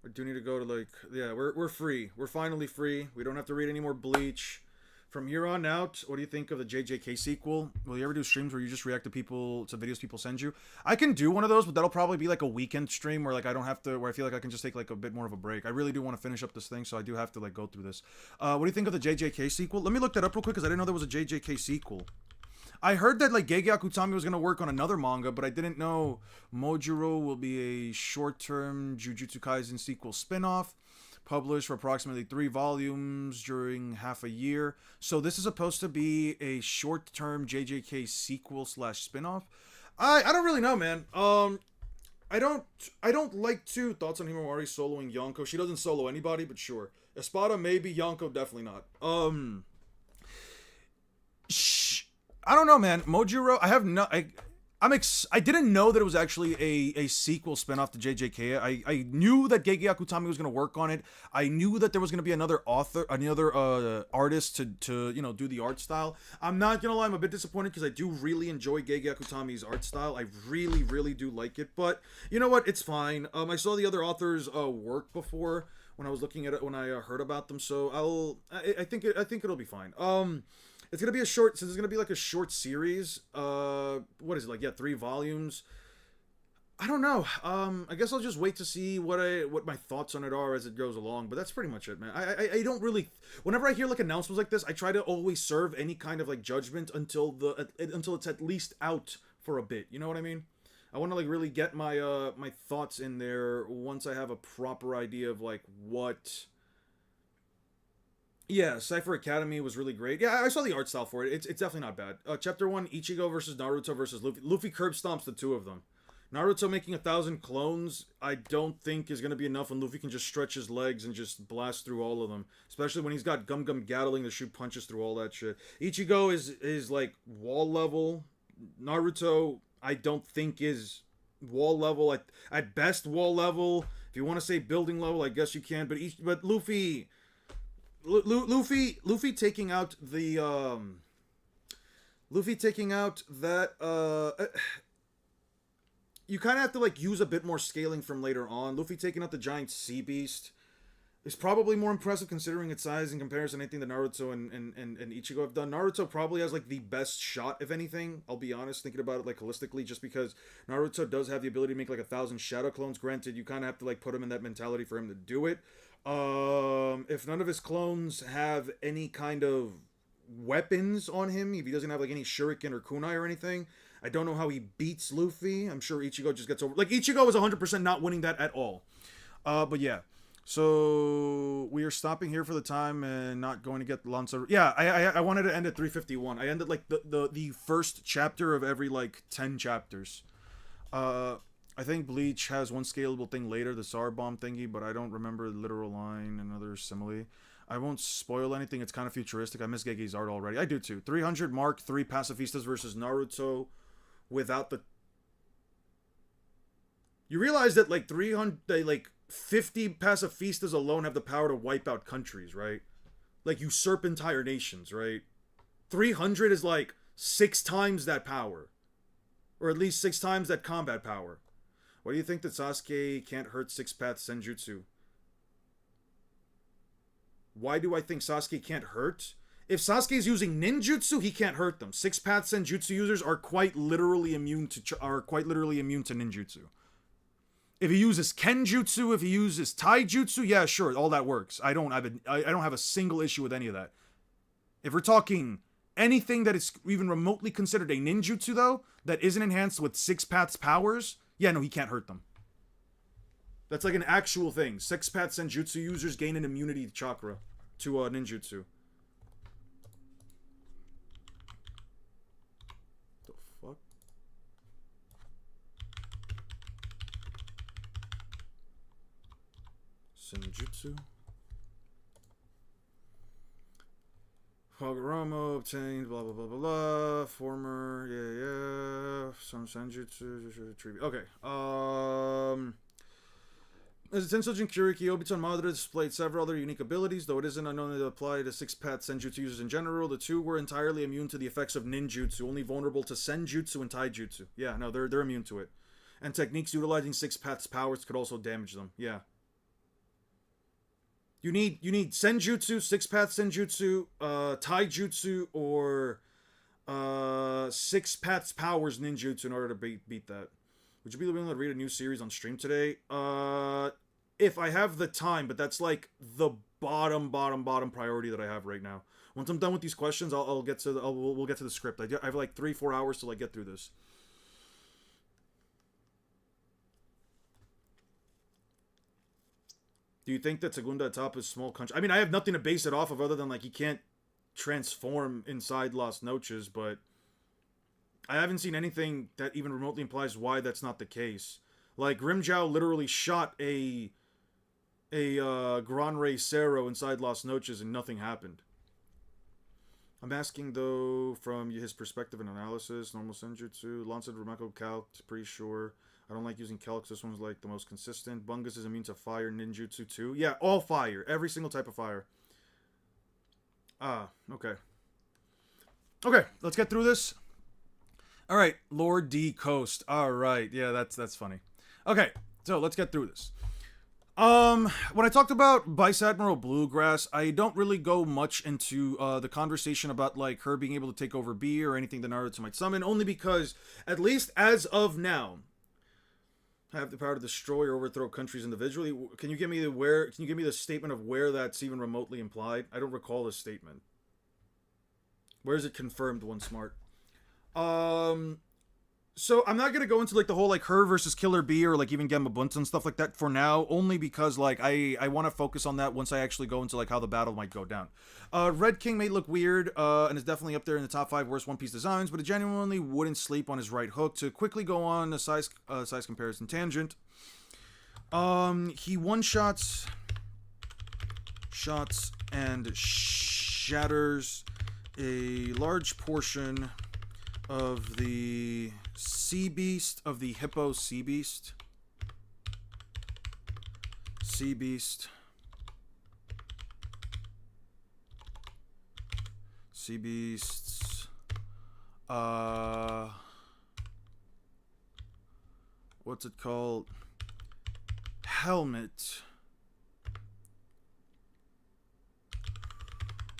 I do need to go to, like, yeah, we're free. We're finally free. We don't have to read any more Bleach. From here on out, what do you think of the JJK sequel? Will you ever do streams where you just react to videos people send you? I can do one of those, but that'll probably be like a weekend stream where, like, I don't have to, where I feel like I can just take like a bit more of a break. I really do want to finish up this thing, so I do have to like go through this. What do you think of the JJK sequel? Let me look that up real quick because I didn't know there was a JJK sequel. I heard that like Gege Akutami was gonna work on another manga, but I didn't know Mojuro will be a short-term Jujutsu Kaisen sequel spin-off, published for approximately 3 volumes during half a year. So this is supposed to be a short-term JJK sequel / spin-off. I don't really know, man. I don't I don't like to thoughts on Himawari soloing Yonko. She doesn't solo anybody, but sure. Espada maybe, Yonko definitely not. I don't know, man. Mojiro, I have no. I didn't know that it was actually a sequel spinoff to JJK. I knew that Gege Akutami was gonna work on it. I knew that there was gonna be another author, another artist to do the art style. I'm not gonna lie, I'm a bit disappointed because I do really enjoy Gege Akutami's art style. I really do like it. But you know what? It's fine. I saw the other authors work before when I was looking at it when I heard about them. So I think it'll be fine. It's gonna be a short, since it's gonna be like a short series. What is it like? Yeah, 3 volumes. I don't know. I guess I'll just wait to see what my thoughts on it are as it goes along. But that's pretty much it, man. I don't really. Whenever I hear like announcements like this, I try to always serve any kind of like judgment until it's at least out for a bit. You know what I mean? I want to like really get my my thoughts in there once I have a proper idea of like what. Yeah, Cypher Academy was really great. Yeah, I saw the art style for it. It's definitely not bad. Chapter 1, Ichigo versus Naruto versus Luffy. Luffy curb stomps the two of them. Naruto making 1,000 clones, I don't think is going to be enough when Luffy can just stretch his legs and just blast through all of them. Especially when he's got Gum Gum Gatling to shoot punches through all that shit. Ichigo is like wall level. Naruto, I don't think is wall level. At best, wall level. If you want to say building level, I guess you can. But Luffy... Luffy taking out the Luffy taking out that you kind of have to like use a bit more scaling from later on. Luffy taking out the giant sea beast is probably more impressive considering its size in comparison to anything that Naruto and Ichigo have done. Naruto probably has like the best shot, if anything. I'll be honest, thinking about it like holistically, just because Naruto does have the ability to make like 1,000 shadow clones. Granted, you kind of have to like put him in that mentality for him to do it. If none of his clones have any kind of weapons on him, if he doesn't have like any shuriken or kunai or anything, I don't know how he beats Luffy. I'm sure Ichigo just gets over. Like Ichigo is 100% not winning that at all. But yeah. So we are stopping here for the time and not going to get Lanza. Yeah, I wanted to end at 351. I ended like the first chapter of every like 10 chapters. I think Bleach has one scalable thing later, the SAR bomb thingy, but I don't remember the literal line and other simile. I won't spoil anything. It's kind of futuristic. I miss Gege's art already. I do too. 300 Mark 3 pacifistas versus Naruto without the... You realize that like 50 pacifistas alone have the power to wipe out countries, right? Like usurp entire nations, right? 300 is like 6 times that power. Or at least 6 times that combat power. Why do you think that Sasuke can't hurt 6-path Senjutsu? Why do I think Sasuke can't hurt? If Sasuke's using ninjutsu, he can't hurt them. 6-path Senjutsu users are quite literally immune to ninjutsu. If he uses kenjutsu, if he uses taijutsu, yeah, sure, all that works. I don't have a single issue with any of that. If we're talking anything that is even remotely considered a ninjutsu, though, that isn't enhanced with 6-path's powers, yeah, no, he can't hurt them. That's like an actual thing. 6-path Senjutsu users gain an immunity chakra to ninjutsu. The fuck? Senjutsu? Hagoromo obtained, blah, blah, blah, blah, blah. Former, yeah. Some Senjutsu. Okay. As a Tensou Jinkyuriki, Obito Madara displayed several other unique abilities, though it isn't unknown to apply to 6-path Senjutsu users in general. The two were entirely immune to the effects of ninjutsu, only vulnerable to Senjutsu and Taijutsu. Yeah, no, they're immune to it. And techniques utilizing 6-path's powers could also damage them. Yeah. You need Senjutsu, 6-path Senjutsu, Taijutsu, or 6-path's powers ninjutsu in order to beat that. Would you be willing to read a new series on stream today? If I have the time, but that's like the bottom priority that I have right now. Once I'm done with these questions, we'll get to the script. I have like 3-4 hours to like get through this. Do you think that Segunda Etapa is small country? I mean, I have nothing to base it off of other than like he can't transform inside Las Noches, but I haven't seen anything that even remotely implies why that's not the case. Like, Rimjow literally shot a Gran Rey Cero inside Las Noches and nothing happened. I'm asking, though, from his perspective and analysis, normal Senjutsu, Lancet Rumako Calc, pretty sure. I don't like using Calcs, this one's like the most consistent. Bungus is immune to fire, ninjutsu too. Yeah, all fire. Every single type of fire. Okay. Okay, let's get through this. Alright, Lord D Coast. Alright, yeah, that's funny. Okay, so let's get through this. When I talked about Vice Admiral Bluegrass, I don't really go much into the conversation about like her being able to take over B or anything that Naruto might summon, only because, at least as of now, I have the power to destroy or overthrow countries individually. Can you give me the statement of where that's even remotely implied? I don't recall this statement. Where is it confirmed, One Smart? So I'm not gonna go into like the whole like her versus Killer Bee or like even Gemabunta and stuff like that for now, only because like I want to focus on that once I actually go into like how the battle might go down. Red King may look weird and is definitely up there in the top 5 worst One Piece designs, but it genuinely wouldn't sleep on his right hook. To quickly go on a size comparison tangent, he one-shots and shatters a large portion of the Sea Beast, of the Hippo Sea Beast. Sea Beast. Sea Beasts. What's it called? Helmet.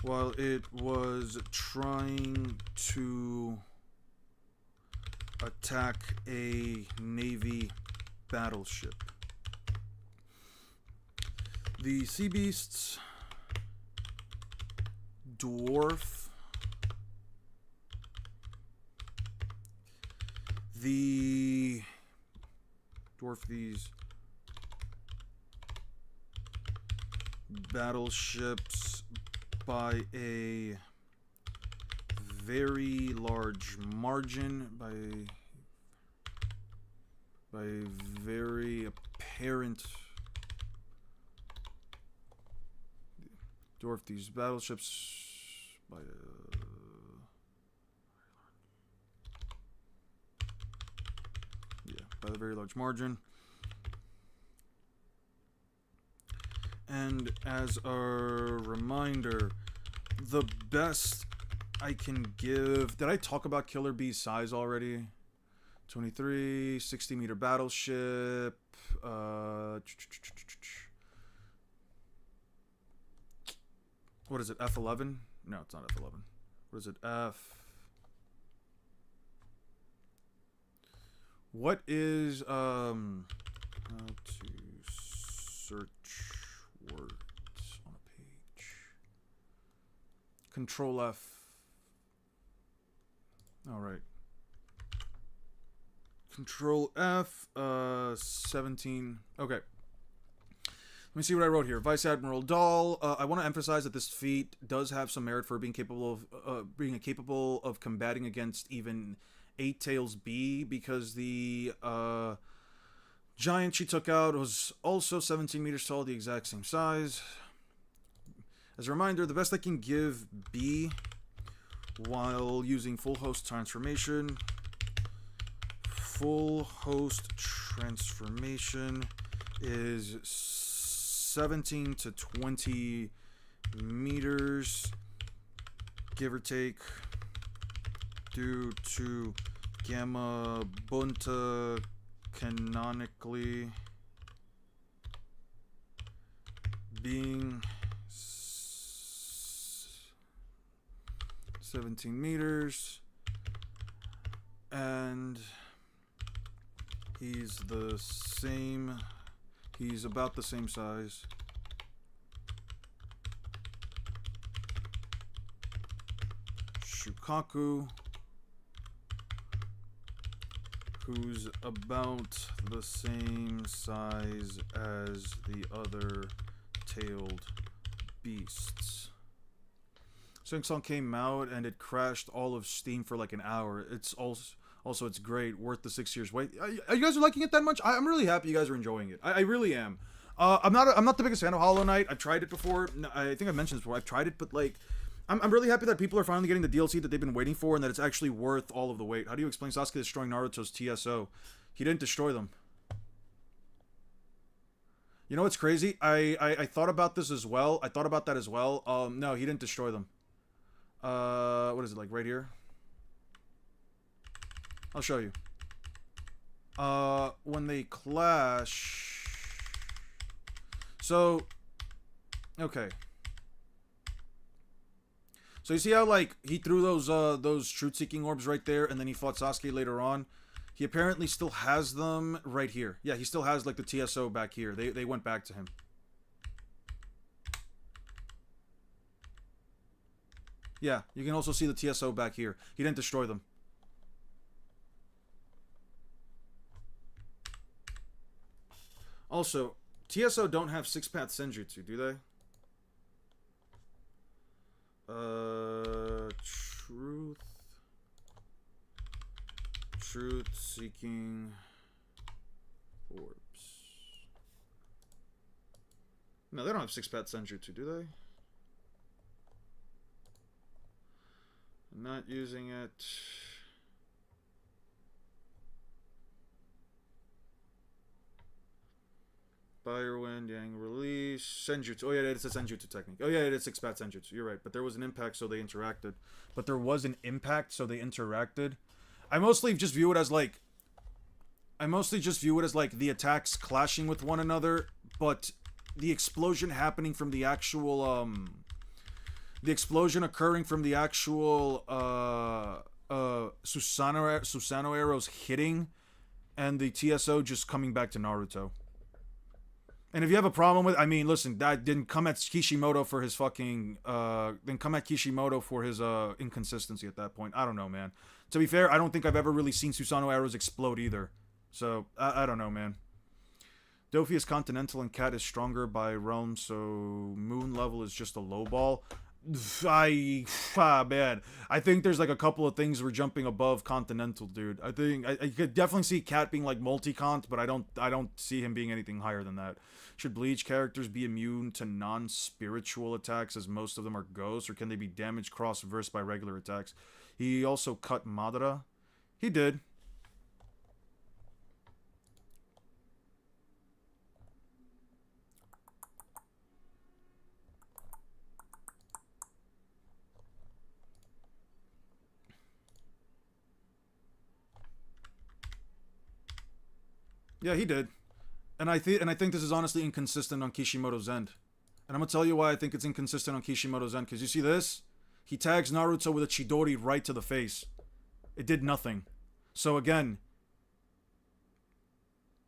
While it was trying to attack a Navy battleship. The Sea Beasts dwarf these battleships by a very large margin, by very apparent. Dwarf these battleships by a very large margin. And as a reminder, the best I can give... Did I talk about Killer Bee's size already? 23, 60-meter battleship. What is it, F11? No, it's not F11. What is it, What is, how to search words on a page. Control F. All right. Control F, 17. Okay. Let me see what I wrote here. Vice Admiral Dahl. I want to emphasize that this feat does have some merit for being capable of combating against even Eight Tails B, because the giant she took out was also 17 meters tall, the exact same size. As a reminder, the best I can give B while using full host transformation. Full host transformation is 17 to 20 meters, give or take, due to Gamabunta canonically being 17 meters, and he's about the same size. Shukaku, who's about the same size as the other tailed beasts. Sing Song came out and it crashed all of Steam for like an hour. It's also Also, it's great, worth the 6 years wait. Are you guys liking it that much? I'm really happy you guys are enjoying it. I really am. I'm not the biggest fan of Hollow Knight. I've tried it before. I think I've mentioned this before. I've tried it, but like, I'm really happy that people are finally getting the DLC that they've been waiting for, and that it's actually worth all of the wait. How do you explain Sasuke destroying Naruto's TSO? He didn't destroy them. You know what's crazy? I thought about this as well. I thought about that as well. No, he didn't destroy them. What is it, like right here? I'll show you. When they clash. So, okay. So you see how like he threw those truth-seeking orbs right there, and then he fought Sasuke later on. He apparently still has them right here. Yeah, he still has like the TSO back here. They went back to him. Yeah, you can also see the TSO back here. He didn't destroy them. Also, TSO don't have six-path Senjutsu, do they? Truth-seeking orbs. No, they don't have six-path Senjutsu, do they? I'm not using it. Fire Wind, Yang Release, Senjutsu. Oh yeah, it's a Senjutsu technique. Oh yeah, it is six-path Senjutsu. You're right, but there was an impact, so they interacted. I mostly just view it as like the attacks clashing with one another, but the explosion happening from the actual the explosion occurring from the actual Susanoo arrows hitting, and the TSO just coming back to Naruto. And if you have a problem with, I mean, listen, that didn't come at Kishimoto for his inconsistency at that point. I don't know, man. To be fair, I don't think I've ever really seen Susanoo arrows explode either. So, I don't know, man. Dofi is continental and Cat is stronger by realm, so moon level is just a low ball. Man. I think there's like a couple of things we're jumping above continental, dude. I think I could definitely see Cat being like multi-cont, but I don't see him being anything higher than that. Should Bleach characters be immune to non-spiritual attacks as most of them are ghosts, or can they be damaged cross-verse by regular attacks? He also cut Madara. He did. Yeah, he did. And I think this is honestly inconsistent on Kishimoto's end. And I'm gonna tell you why I think it's inconsistent on Kishimoto's end. Because you see this? He tags Naruto with a Chidori right to the face. It did nothing. So again,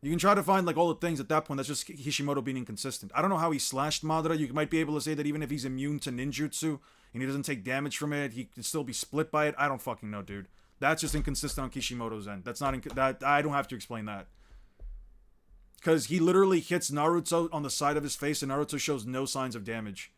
you can try to find like all the things at that point. That's just Kishimoto being inconsistent. I don't know how he slashed Madara. You might be able to say that even if he's immune to ninjutsu and he doesn't take damage from it, he can still be split by it. I don't fucking know, dude. That's just inconsistent on Kishimoto's end. That's not that I don't have to explain that. Because he literally hits Naruto on the side of his face and Naruto shows no signs of damage.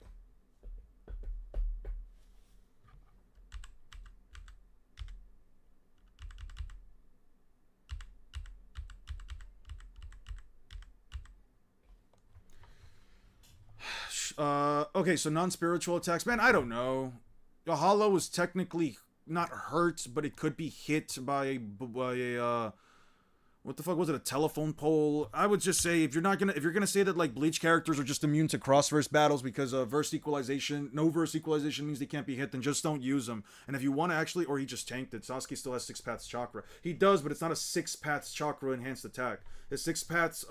Okay, so non-spiritual attacks. Man, I don't know. Hollow was technically not hurt, but it could be hit by a what the fuck was it? A telephone pole? I would just say if you're gonna say that like Bleach characters are just immune to cross-verse battles because verse equalization, no verse equalization means they can't be hit, then just don't use them. And if you want to actually, or he just tanked it. Sasuke still has six paths chakra. He does, but it's not a six paths chakra enhanced attack. His six paths,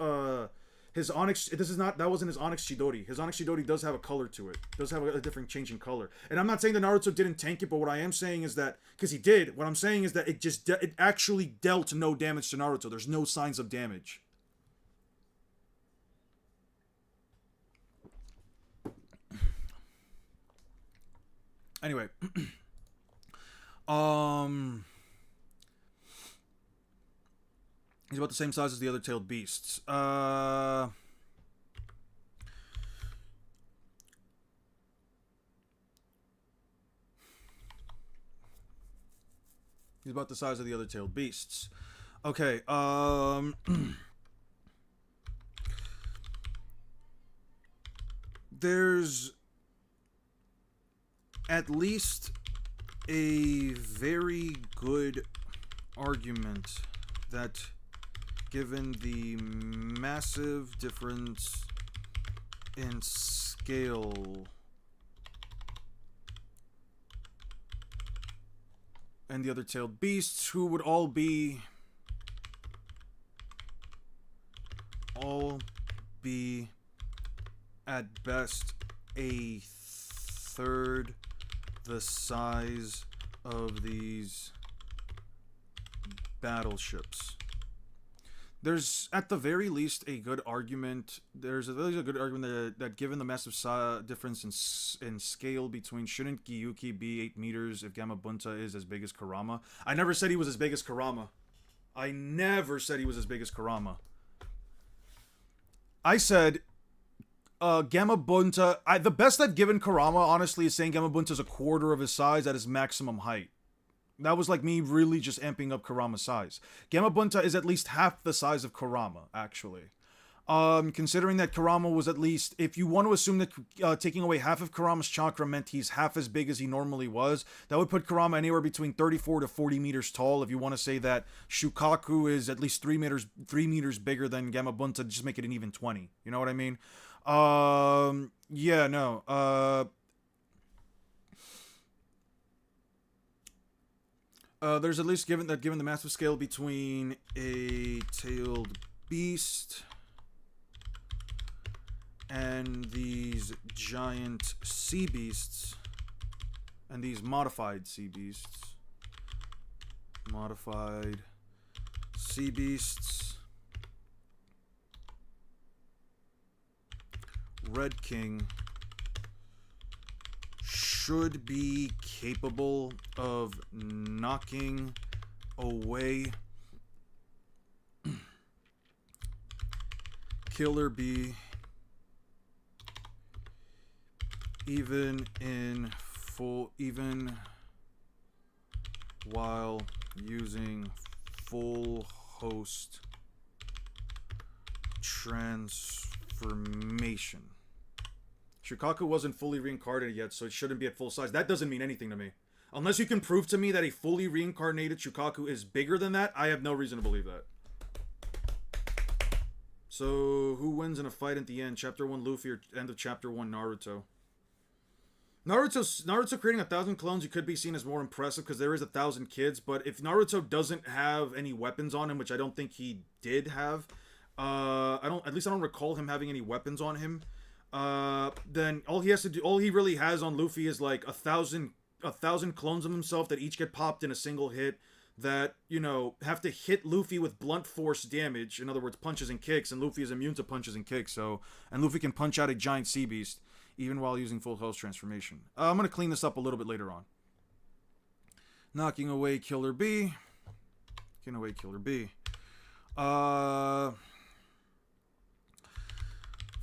his Onyx, that wasn't his Onyx Chidori. His Onyx Chidori does have a color to it. Does have a different changing color. And I'm not saying that Naruto didn't tank it, but what I am saying is that, because he did, what I'm saying is that it actually dealt no damage to Naruto. There's no signs of damage. Anyway. He's about the same size as the other tailed beasts. He's about the size of the other tailed beasts. Okay, there's at least a very good argument that given the massive difference in scale and the other tailed beasts, who would all be at best a third the size of these battleships. There's at the very least a good argument. There's a really good argument that given the massive difference in scale between, shouldn't Gyuki be 8 meters if Gamabunta is as big as Kurama? I never said he was as big as Kurama. I never said he was as big as Kurama. I said Gamabunta. The best I've given Kurama, honestly, is saying Gamabunta is a quarter of his size at his maximum height. That was like me really just amping up Kurama's size. Gamabunta is at least half the size of Kurama, actually. Considering that Kurama was at least, if you want to assume that taking away half of Kurama's chakra meant he's half as big as he normally was, that would put Kurama anywhere between 34 to 40 meters tall. If you want to say that Shukaku is at least 3 meters bigger than Gamabunta, just make it an even 20. You know what I mean? Yeah, no. There's at least given the massive scale between a tailed beast and these giant sea beasts and these modified sea beasts. Red King should be capable of knocking away Killer Bee even while using full host transformation. Shukaku wasn't fully reincarnated yet, so it shouldn't be at full size. That doesn't mean anything to me. Unless you can prove to me that a fully reincarnated Shukaku is bigger than that, I have no reason to believe that. So, who wins in a fight at the end? Chapter 1 Luffy or end of Chapter 1 Naruto? Naruto creating 1,000 clones, you could be seen as more impressive because there is 1,000 kids, but if Naruto doesn't have any weapons on him, which I don't think he did have, I don't recall him having any weapons on him, then all he really has on Luffy is like 1,000 clones of himself that each get popped in a single hit, that, you know, have to hit Luffy with blunt force damage, in other words, punches and kicks, and Luffy is immune to punches and kicks, and Luffy can punch out a giant sea beast, even while using full host transformation. I'm going to clean this up a little bit later on. Knocking away Killer Bee.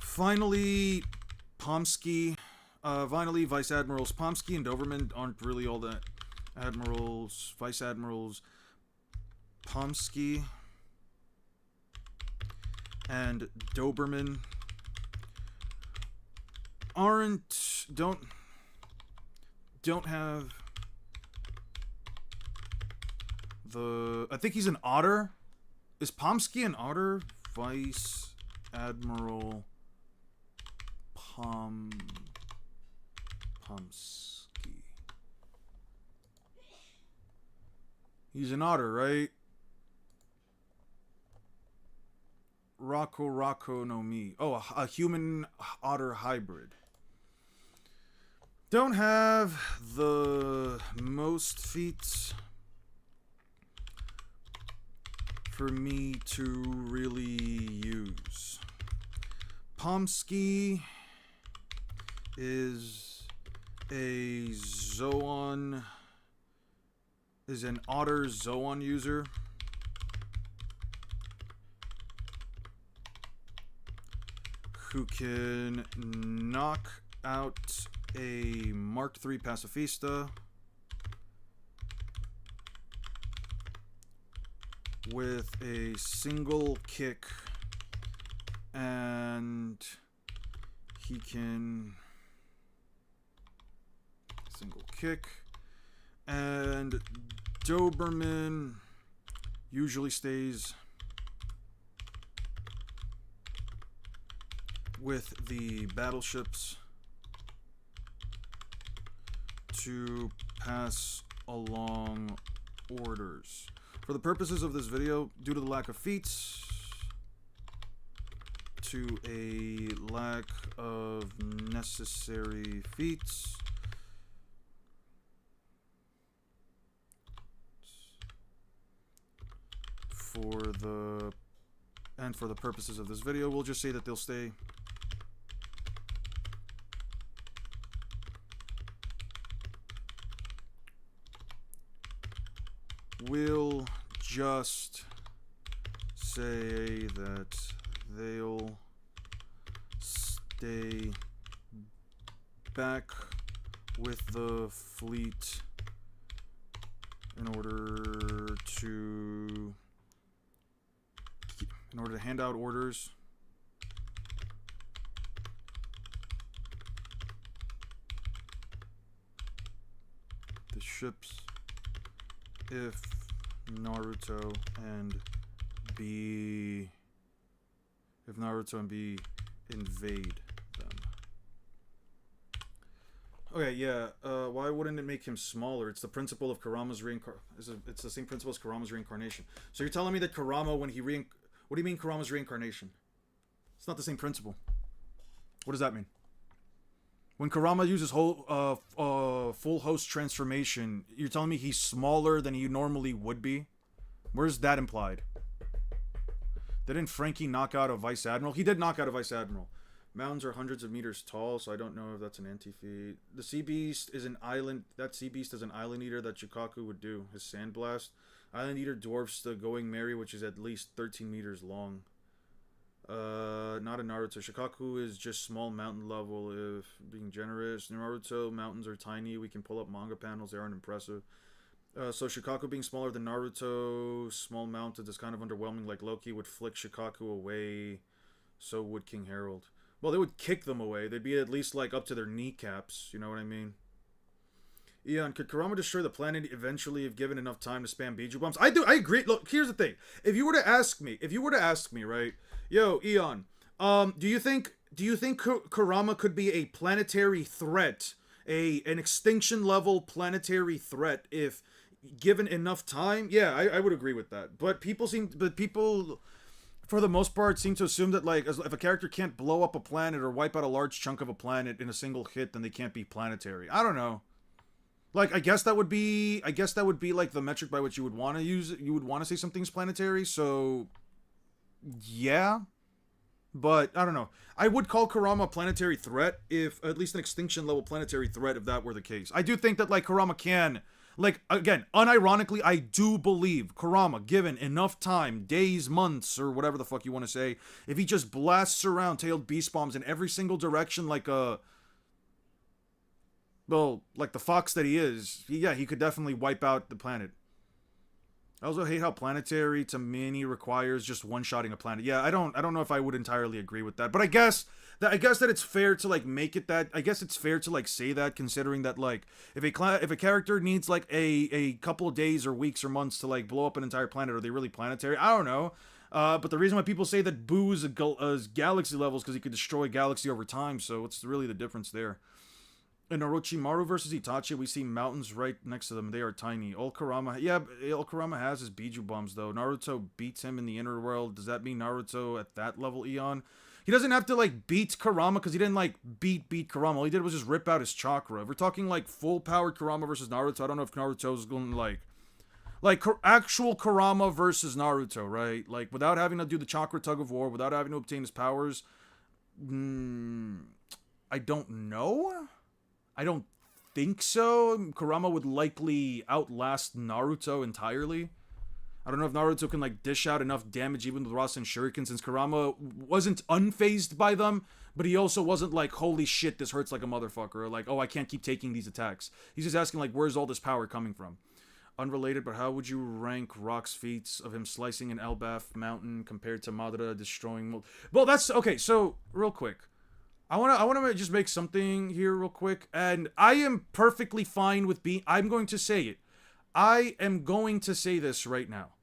Finally, Pomsky. Finally, Vice Admirals Pomsky and Doberman aren't really all that. Vice Admirals Pomsky and Doberman don't have the... I think he's an otter. Is Pomsky an otter? Vice Admiral Pomsky. He's an otter, right? Rako no Mi. Oh, a human otter hybrid. Don't have the most feats for me to really use. Pomsky is an otter Zoan user. Who can knock out a Mark III Pacifista with a single kick, and he can single kick, and Doberman usually stays with the battleships to pass along orders. For the purposes of this video, due to the lack of feats, to a lack of necessary feats, for the purposes of this video, we'll just say that they'll stay we'll just say that they'll stay back with the fleet in order to hand out orders the ships if Naruto and B invade them. Okay, yeah. Why wouldn't it make him smaller? It's the principle of Kurama's It's the same principle as Kurama's reincarnation. So you're telling me that Kurama, when he what do you mean Kurama's reincarnation? It's not the same principle. What does that mean? When Kurama uses full host transformation, you're telling me he's smaller than he normally would be? Where's that implied? Didn't Frankie knock out a vice admiral? He did knock out a vice admiral. Mountains are hundreds of meters tall, so I don't know if that's an anti-feat. The sea beast is an island. That sea beast is an island eater that Shikaku would do. His sandblast. Island eater dwarfs the Going Merry, which is at least 13 meters long. Not a Naruto. Shikaku is just small mountain level, if being generous. Naruto mountains are tiny. We can pull up manga panels. They aren't impressive. So Shikaku being smaller than Naruto, small mountains is kind of underwhelming. Like Loki would flick Shikaku away. So would King Harold. Well, they would kick them away. They'd be at least like up to their kneecaps. You know what I mean? Eon, could Kurama destroy the planet eventually if given enough time to spam Biju bombs? I agree. Look, here's the thing. If you were to ask me, right? Yo, Eon, do you think Kurama could be a planetary threat, an extinction level planetary threat if given enough time? Yeah, I would agree with that. But people for the most part seem to assume that like if a character can't blow up a planet or wipe out a large chunk of a planet in a single hit, then they can't be planetary. I don't know. Like, I guess that would be like the metric by which you would want to use it. You would want to say something's planetary, so yeah. But I don't know. I would call Kurama a planetary threat, if at least an extinction level planetary threat, if that were the case. I do think that like Kurama can, like, again, unironically, I do believe Kurama, given enough time, days, months, or whatever the fuck you want to say, if he just blasts around tailed beast bombs in every single direction like a, well, like the fox that he is, yeah, he could definitely wipe out the planet. I also hate how planetary to many requires just one-shotting a planet. Yeah, I don't know if I would entirely agree with that, but I guess that it's fair to like make it that. I guess it's fair to like say that, considering that like if a character needs like a couple of days or weeks or months to like blow up an entire planet, are they really planetary? I don't know. But the reason why people say that Boo is galaxy levels because he could destroy a galaxy over time. So what's really the difference there? In Orochimaru versus Itachi, we see mountains right next to them. They are tiny. All Kurama has is Biju bombs, though. Naruto beats him in the inner world. Does that mean Naruto at that level, Eon? He doesn't have to, like, beat Kurama, because he didn't, like, beat Kurama. All he did was just rip out his chakra. If we're talking, like, full-powered Kurama versus Naruto, I don't know if Naruto's going to, like, actual Kurama versus Naruto, right? Like, without having to do the chakra tug of war, without having to obtain his powers, I don't know. I don't think so. Kurama would likely outlast Naruto entirely. I don't know if Naruto can like dish out enough damage even with Rasen Shuriken, since Kurama wasn't unfazed by them, but he also wasn't like, holy shit, this hurts like a motherfucker, or like, oh, I can't keep taking these attacks. He's just asking like, where's all this power coming from? Unrelated, but how would you rank Rock's feats of him slicing an Elbaf mountain compared to Madara destroying... Well, that's... Okay, so, real quick. I wanna just make something here real quick, and I am perfectly fine with being... I'm going to say it. I am going to say this right now.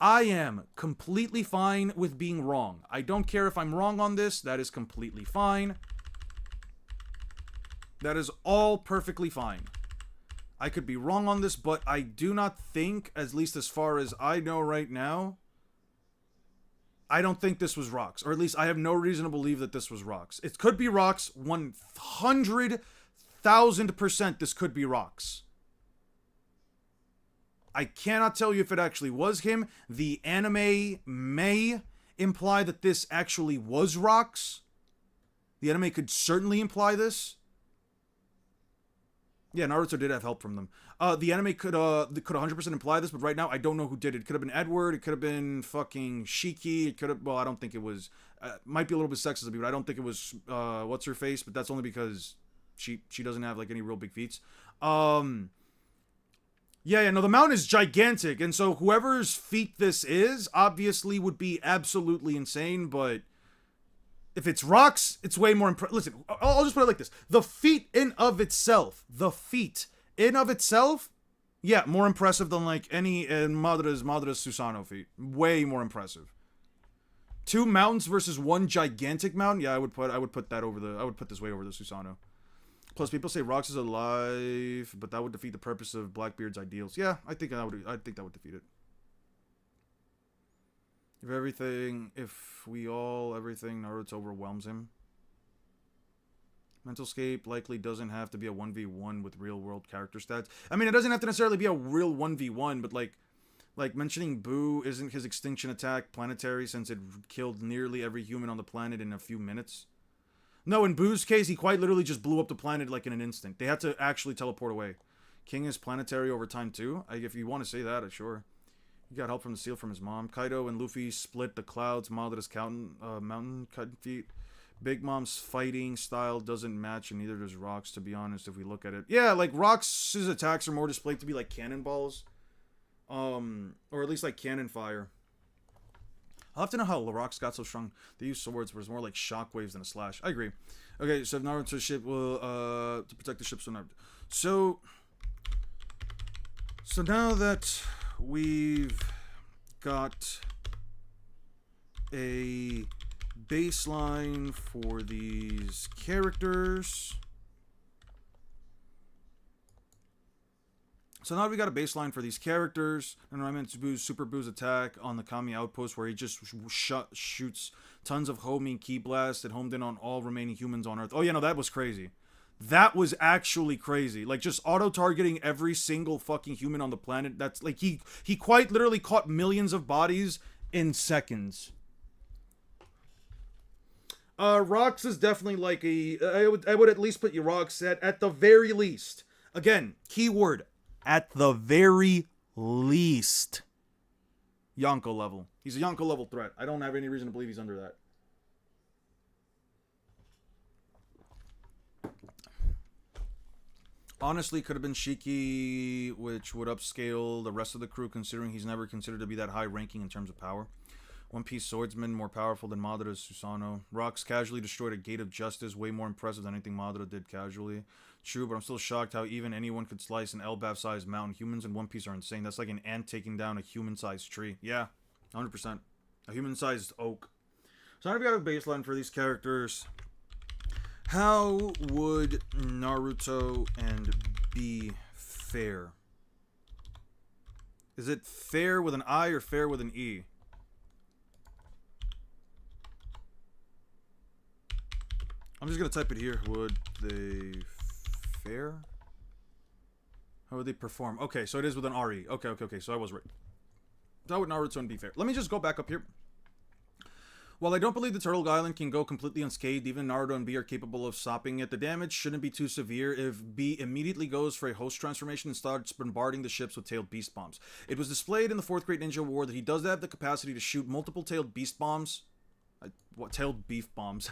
I am completely fine with being wrong. I don't care if I'm wrong on this. That is completely fine. That is all perfectly fine. I could be wrong on this, but I do not think, at least as far as I know right now, I don't think this was Rocks. Or at least I have no reason to believe that this was Rocks. It could be Rocks. 100,000% this could be Rocks. I cannot tell you if it actually was him. The anime may imply that this actually was Rocks. The anime could certainly imply this. Yeah, Naruto did have help from them. The anime could 100% imply this, but right now I don't know who did it. It could have been Edward. It could have been fucking Shiki. It could have... Well, I don't think it was... might be a little bit sexist of me, but I don't think it was... what's her face? But that's only because she doesn't have, like, any real big feats. Yeah, no, the mountain is gigantic, and so whoever's feat this is, obviously would be absolutely insane, but... If it's Rocks, it's way more impressive. Listen, I'll just put it like this. The feat in of itself, yeah, more impressive than like any Madara's Susanoo feat. Way more impressive. 2 mountains versus 1 gigantic mountain. Yeah, I would put this way over the Susanoo. Plus, people say Rocks is alive, but that would defeat the purpose of Blackbeard's ideals. Yeah, I think that would defeat it. If everything Naruto overwhelms him. Mental scape likely doesn't have to be a 1v1 with real world character stats. I mean, it doesn't have to necessarily be a real 1v1, but like mentioning Boo isn't his extinction attack planetary since it killed nearly every human on the planet in a few minutes. No, in Boo's case, he quite literally just blew up the planet like in an instant. They had to actually teleport away. King is planetary over time too? If you want to say that, sure. He got help from the seal from his mom. Kaido and Luffy split the clouds. Madara's mountain cut feet. Big Mom's fighting style doesn't match, and neither does Rocks, to be honest, if we look at it. Yeah, like, Rocks' attacks are more displayed to be like cannonballs. Or at least like cannon fire. I'll have to know how Rocks got so strong. They use swords, where it's more like shockwaves than a slash. I agree. Okay, so if Naruto's ship will, to protect the ships from Naruto. So now that we've got a baseline for these characters. And I meant Super Boo's attack on the Kami outpost where he just shoots tons of homing ki blasts that homed in on all remaining humans on Earth. Oh yeah, no, that was crazy. That was actually crazy. Like, just auto-targeting every single fucking human on the planet. That's, like, he quite literally caught millions of bodies in seconds. Rocks is definitely like I would at least put you Rocks at the very least. Again, keyword, at the very least. Yonko level. He's a Yonko level threat. I don't have any reason to believe he's under that. Honestly, could have been Shiki, which would upscale the rest of the crew, considering he's never considered to be that high ranking in terms of power. One Piece swordsman, more powerful than Madara's Susanoo. Rocks casually destroyed a gate of justice, way more impressive than anything Madara did casually. True, but I'm still shocked how even anyone could slice an Elbaf-sized mountain. Humans in One Piece are insane. That's like an ant taking down a human-sized tree. Yeah, 100%. A human-sized oak. So now we've got a baseline for these characters. How would Naruto and be fair? Is it fair with an I or fair with an E? I'm just going to type it here. Would they fair? How would they perform? Okay, so it is with an RE. Okay. So I was right. How would Naruto and be fair? Let me just go back up here. While I don't believe the Turtle Island can go completely unscathed, even Naruto and B are capable of stopping it. The damage shouldn't be too severe if B immediately goes for a host transformation and starts bombarding the ships with tailed beast bombs. It was displayed in the 4th Great Ninja War that he does have the capacity to shoot multiple tailed beast bombs. Tailed beef bombs.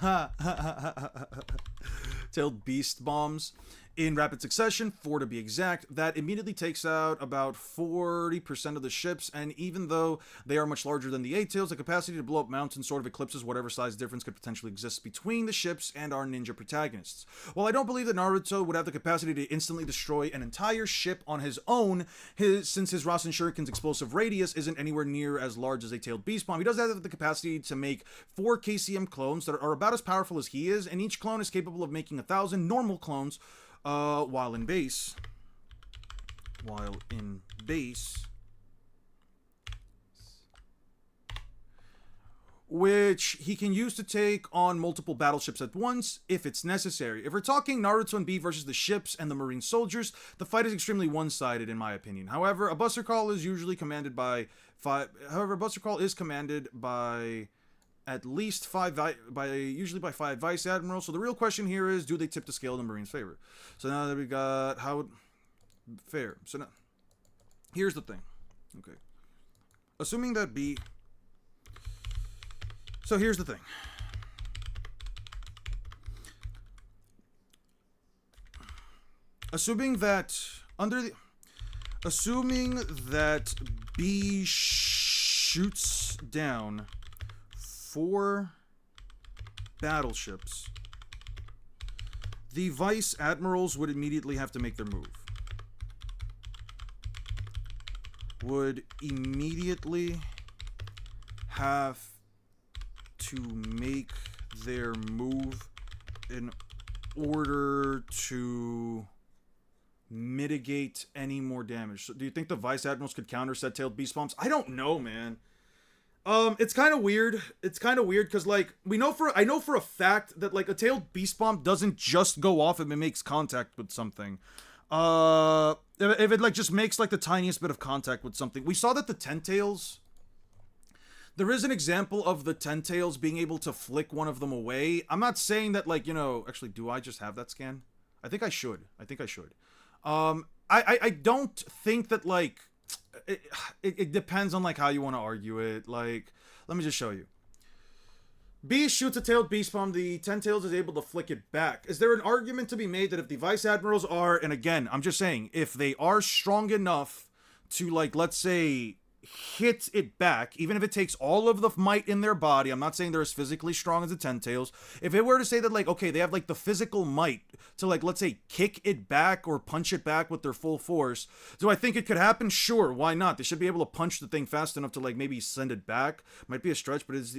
Tailed beast bombs in rapid succession, 4 to be exact. That immediately takes out about 40% of the ships, and even though they are much larger than the Eight-Tails, the capacity to blow up mountains sort of eclipses whatever size difference could potentially exist between the ships and our ninja protagonists. While I don't believe that Naruto would have the capacity to instantly destroy an entire ship on his own, since his Rasen Shuriken's explosive radius isn't anywhere near as large as a tailed beast bomb, he does have the capacity to make 4 KCM clones that are about as powerful as he is, and each clone is capable of making 1,000 normal clones while in base, which he can use to take on multiple battleships at once if it's necessary. If we're talking Naruto and B versus the ships and the marine soldiers, the fight is extremely one-sided in my opinion. However, a Buster Call is usually commanded by at least usually by 5 vice admirals. So the real question here is, do they tip the scale in the Marines' favor? So now that we got fair. So now, here's the thing. Okay. Assuming that B. So here's the thing. Assuming that B shoots down 4 battleships, the vice admirals would immediately have to make their move. Would immediately have to make their move in order to mitigate any more damage. So do you think the vice admirals could counter said tailed beast bombs? I don't know, man. It's kind of weird. It's kind of weird because, like, I know for a fact that, like, a tailed beast bomb doesn't just go off if it makes contact with something. If it, like, just makes, like, the tiniest bit of contact with something. We saw that the Ten-Tails, there is an example of the Ten-Tails being able to flick one of them away. I'm not saying that, like, you know, actually, do I just have that scan? I think I should. I don't think that, like, it depends on, like, how you want to argue it. Like, let me just show you. B shoots a tailed beast bomb, the Ten-Tails is able to flick it back. Is there an argument to be made that if the vice admirals are, and again, I'm just saying, if they are strong enough to, like, let's say, hit it back, even if it takes all of the might in their body, I'm not saying they're as physically strong as the Ten-Tails, if it were to say that, like, okay, they have, like, the physical might to, like, let's say, kick it back or punch it back with their full force, do I think it could happen? Sure, why not? They should be able to punch the thing fast enough to, like, maybe send it back. Might be a stretch, but is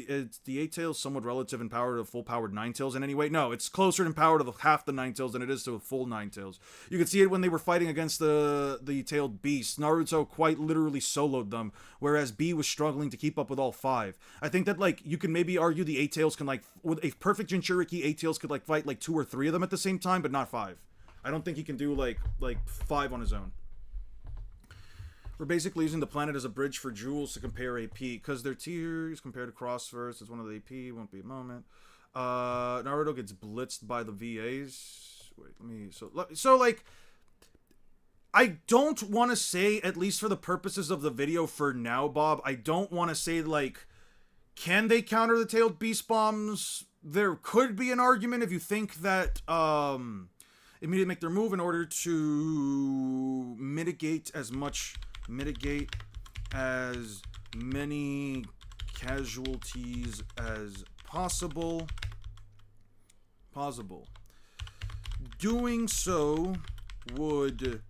the Eight-Tails somewhat relative in power to full-powered Nine-Tails in any way? No, it's closer in power to half the Nine-Tails than it is to a full Nine-Tails. You could see it when they were fighting against the tailed beast. Naruto quite literally soloed them, whereas B was struggling to keep up with all 5. I think that, like, you can maybe argue the Eight-Tails can, like, with a perfect Jinchuriki, Eight-Tails could, like, fight, like, 2 or 3 of them at the same time, but not 5. I don't think he can do, like 5 on his own. We're basically using the planet as a bridge for jewels to compare AP, because their tiers compared to Crossverse is one of the AP, won't be a moment. Naruto gets blitzed by the VAs. Wait, so, like, I don't want to say, at least for the purposes of the video for now, Bob, I don't want to say, like, can they counter the tailed beast bombs? There could be an argument if you think that, immediately make their move in order to mitigate as many casualties as possible. Doing so would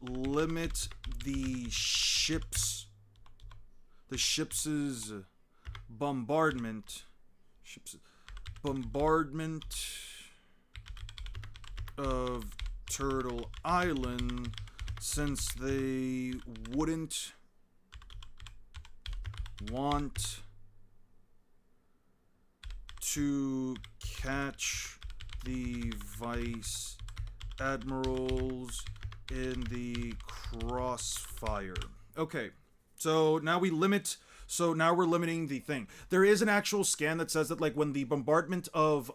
limit the ship's bombardment of Turtle Island, since they wouldn't want to catch the vice admirals in the crossfire. Okay, so now we're limiting the thing. There is an actual scan that says that, like, when the bombardment of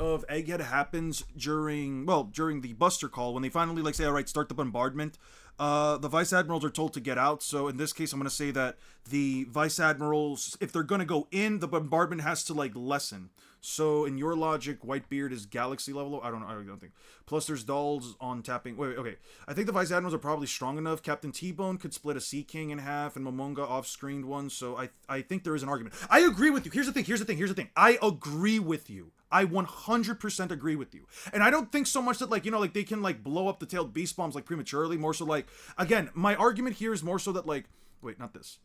Egghead happens during the Buster Call, when they finally, like, say, all right, start the bombardment, The vice admirals are told to get out. So in this case, I'm going to say that the vice admirals, if they're going to go in, the bombardment has to like lessen. So in your logic, Whitebeard is galaxy level. I don't know. I don't think. Plus, there's dolls on tapping. Wait, okay. I think the vice admirals are probably strong enough. Captain T-Bone could split a Sea King in half, and Momonga off-screened one. So I think there is an argument. I agree with you. Here's the thing. I agree with you. I 100% agree with you. And I don't think so much that, like, you know, like, they can, like, blow up the tailed beast bombs, like, prematurely. More so, like, again, my argument here is more so that, like, wait, not this.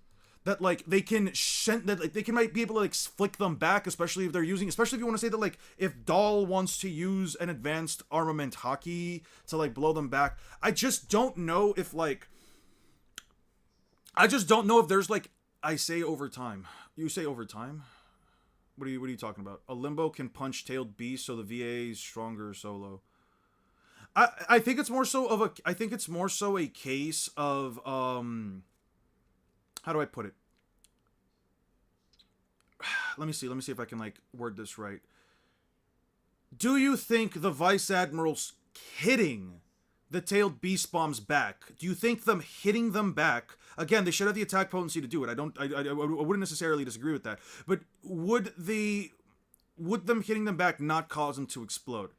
That, like, they can, that, like, they can, might be able to, like, flick them back, especially if they're using, especially if you want to say that, like, if Dahl wants to use an advanced armament hockey to, like, blow them back. I just don't know if, like, there's, like, I say over time. You say over time? What are you talking about? A Limbo can punch tailed beast, so the VA is stronger solo. I think it's more so a case of how do I put it? Let me see if I can like word this right. Do you think the Vice Admirals hitting the tailed beast bombs back? Do you think them hitting them back? Again, they should have the attack potency to do it. I wouldn't necessarily disagree with that. But would them hitting them back not cause them to explode?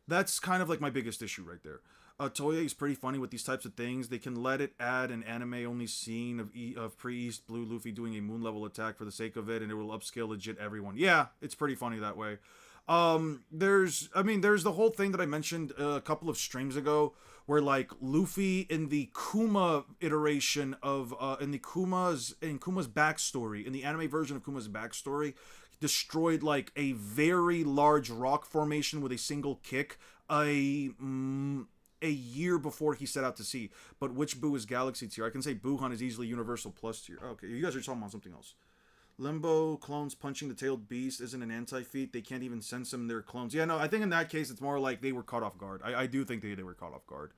That's kind of like my biggest issue right there. Toya is pretty funny with these types of things. They can let it add an anime-only scene of pre-East Blue Luffy doing a moon-level attack for the sake of it, and it will upscale legit everyone. Yeah, it's pretty funny that way. There's the whole thing that I mentioned a couple of streams ago, where like Luffy in the Kuma iteration of in Kuma's backstory, in the anime version of Kuma's backstory, destroyed like a very large rock formation with a single kick a year before he set out to sea. But which Boo is Galaxy tier? I can say Buhan is easily Universal Plus tier. Okay, you guys are talking about something else. Limbo clones punching the tailed beast isn't an anti-feat. They can't even sense them. They're clones. Yeah, no, I think in that case it's more like they were caught off guard. I do think they were caught off guard.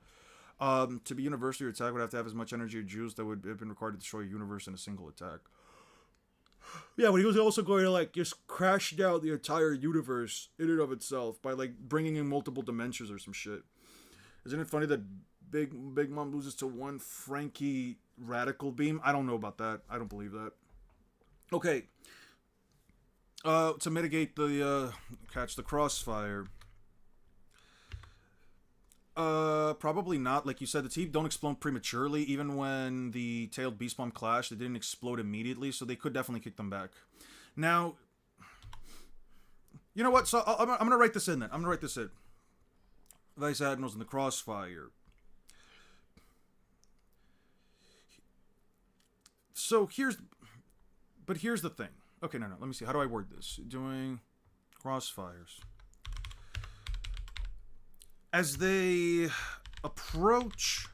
To be universal, your attack would have to have as much energy or juice that would have been required to destroy a universe in a single attack. Yeah, but he was also going to like just crash down the entire universe in and of itself by like bringing in multiple dimensions or some shit. Isn't it funny that Big Mom loses to one Frankie Radical Beam? I don't know about that. I don't believe that. Okay. To mitigate the catch the crossfire. Probably not. Like you said, the team don't explode prematurely. Even when the tailed beast bomb clashed, it didn't explode immediately, so they could definitely kick them back. Now, you know what? So I'm gonna write this in then. I'm gonna write this in. Vice Admirals in the crossfire. So here's the thing. Okay, no. Let me see. How do I word this? Doing crossfires. As they approach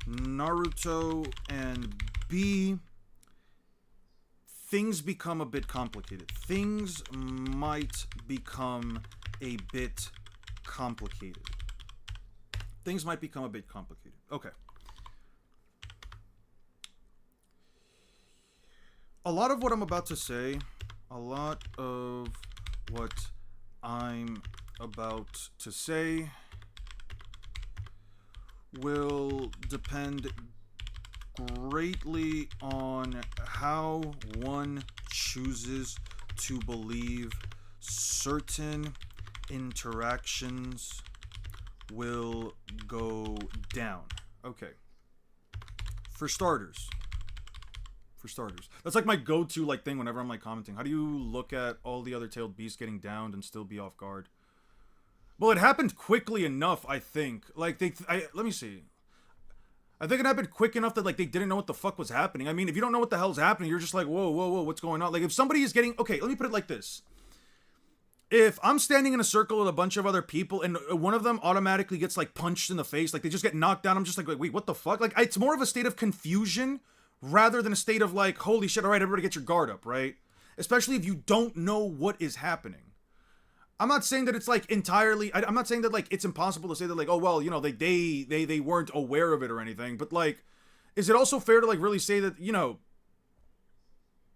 Naruto and B, things become a bit complicated. Things might become a bit complicated. Okay. A lot of what I'm about to say will depend greatly on how one chooses to believe certain interactions will go down. Okay. For starters. That's like my go-to like thing whenever I'm like commenting. How do you look at all the other tailed beasts getting downed and still be off guard? Well, it happened quickly enough, I think. Like let me see. I think it happened quick enough that like they didn't know what the fuck was happening. I mean, if you don't know what the hell's happening, you're just like, whoa, what's going on? Like if somebody is getting, okay, let me put it like this. If I'm standing in a circle with a bunch of other people and one of them automatically gets like punched in the face, like they just get knocked down, I'm just like, wait, what the fuck? Like it's more of a state of confusion rather than a state of like, holy shit, all right, everybody get your guard up, right? Especially if you don't know what is happening. I'm not saying that it's like entirely, I'm not saying that like it's impossible to say that like, oh well, you know, they weren't aware of it or anything, but like, is it also fair to like really say that, you know,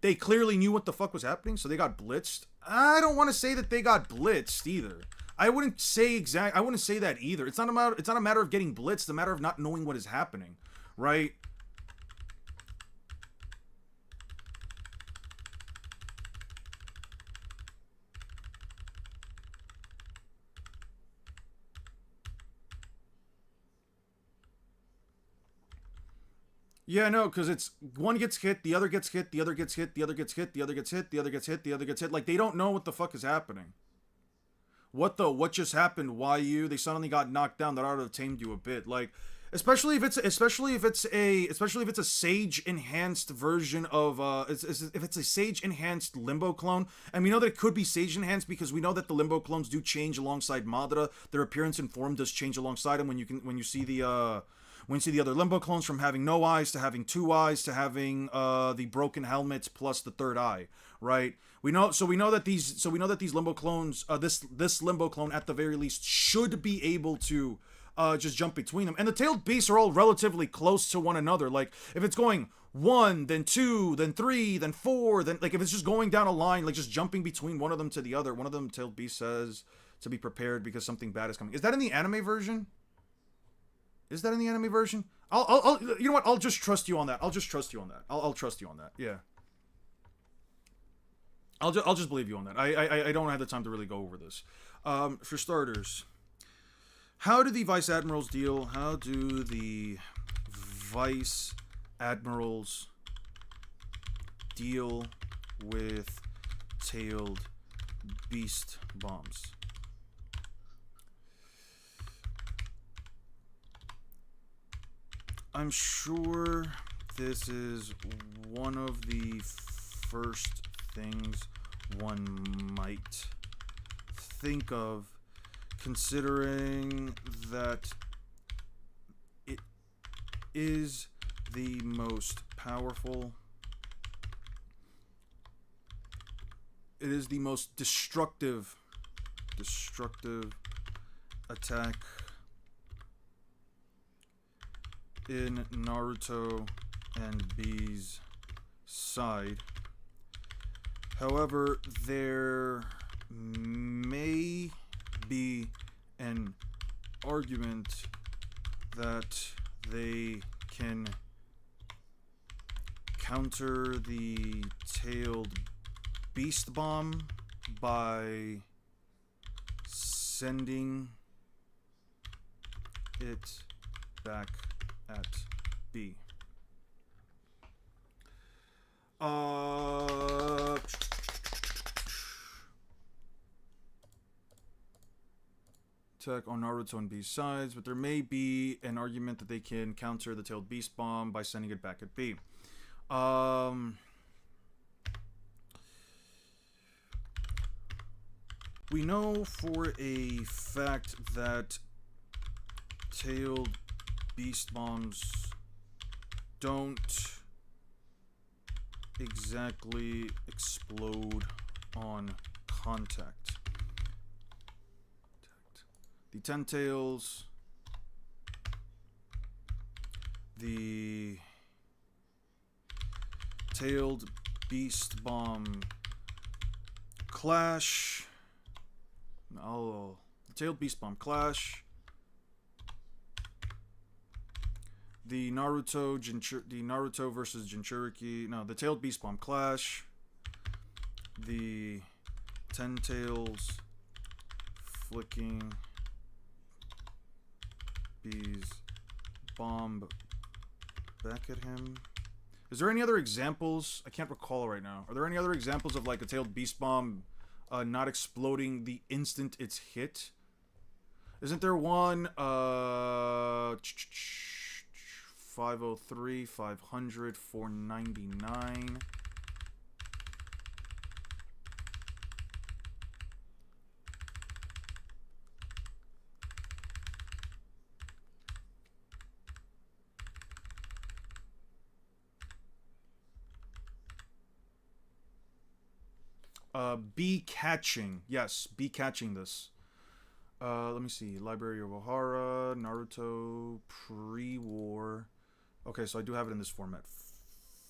they clearly knew what the fuck was happening, so they got blitzed? I don't want to say that they got blitzed either. I wouldn't say that either. It's not a matter of getting blitzed, it's a matter of not knowing what is happening, right? Yeah, no, because it's one gets hit, the other gets hit, the other gets hit, the other gets hit, the other gets hit, the other gets hit, the other gets hit. Like they don't know what the fuck is happening. What just happened? Why you? They suddenly got knocked down. That ought to have tamed you a bit. Like, especially if it's a sage enhanced version of if it's a sage enhanced limbo clone, and we know that it could be sage enhanced because we know that the limbo clones do change alongside Madara. Their appearance and form does change alongside them when you see the other limbo clones from having no eyes to having two eyes to having the broken helmets plus the third eye, right? We know that these limbo clones, this limbo clone at the very least should be able to just jump between them. And the tailed beasts are all relatively close to one another. Like if it's going 1, then 2, then 3, then 4, then like if it's just going down a line, like just jumping between one of them to the other. One of them, tailed beast says to be prepared because something bad is coming. Is that in the anime version? Is that in the anime version? You know what? I'll just trust you on that. I'll trust you on that. Yeah. I'll just believe you on that. I don't have the time to really go over this. For starters, how do the vice admirals deal? How do the vice admirals deal with tailed beast bombs? I'm sure this is one of the first things one might think of, considering that it is the most powerful, it is the most destructive attack in Naruto and B's side. However, there may be an argument that they can counter the tailed beast bomb by sending it back at B. Attack on Naruto and B's sides, but there may be an argument that they can counter the tailed beast bomb by sending it back at B. We know for a fact that tailed beast bombs don't exactly explode on contact. The Ten Tails, the tailed beast bomb clash. The tailed beast bomb clash. The Naruto versus Jinchuriki. No, the tailed beast bomb clash. The Ten Tails flicking B's bomb back at him. Is there any other examples? I can't recall right now. Are there any other examples of like a tailed beast bomb not exploding the instant it's hit? Isn't there one? 503, 500, 499. Be catching. Yes, be catching this. Let me see. Library of Ohara, Naruto, pre-war. Okay, so I do have it in this format.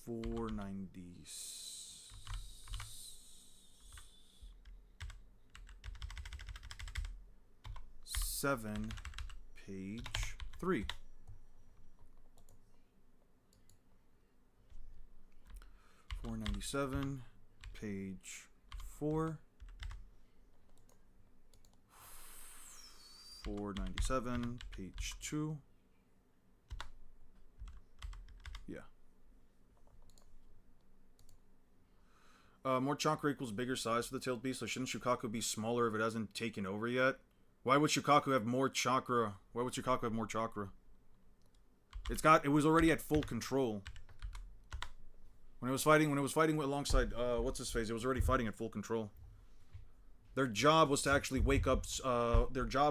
497, page 3. 497, page 4. 497, page 2. Yeah. More chakra equals bigger size for the tailed beast, so shouldn't Shukaku be smaller if it hasn't taken over yet? Why would Shukaku have more chakra? Why would Shukaku have more chakra? It was already at full control. When it was fighting alongside, what's his face? It was already fighting at full control. Their job was to actually wake up, Gaara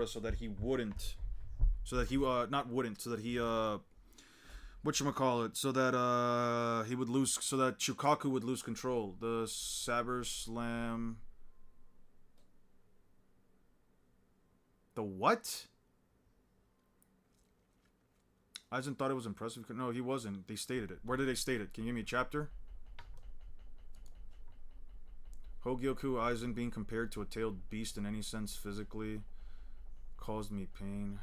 so that he wouldn't, so that he would lose, so that Shukaku would lose control. The Saber Slam. The what? Aizen thought it was impressive. No, he wasn't. They stated it. Where did they state it? Can you give me a chapter? Hogyoku Aizen being compared to a tailed beast in any sense physically caused me pain.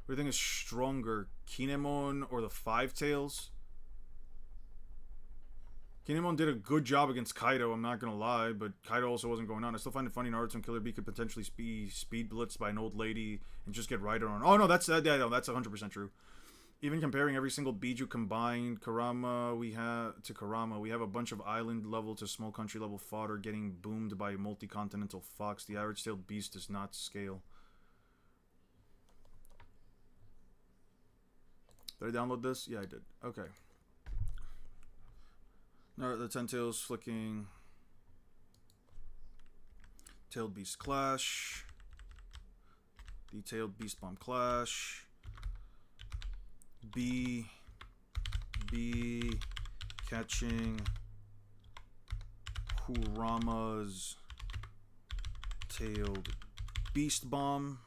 What do you think is stronger, Kinemon or the Five Tails? Kinemon did a good job against Kaido, I'm not gonna lie, but Kaido also wasn't going on. I still find it funny Naruto and Killer Bee could potentially be speed blitzed by an old lady and just get right on. Oh no, that's 100% true. Even comparing every single Biju combined Kurama, we have a bunch of island level to small country level fodder getting boomed by a multi-continental fox. The average tailed beast does not scale. Did I download this? Yeah, I did. Okay. Now the 10 tails flicking. Tailed beast clash. The tailed beast bomb clash. B catching Kurama's tailed beast bomb.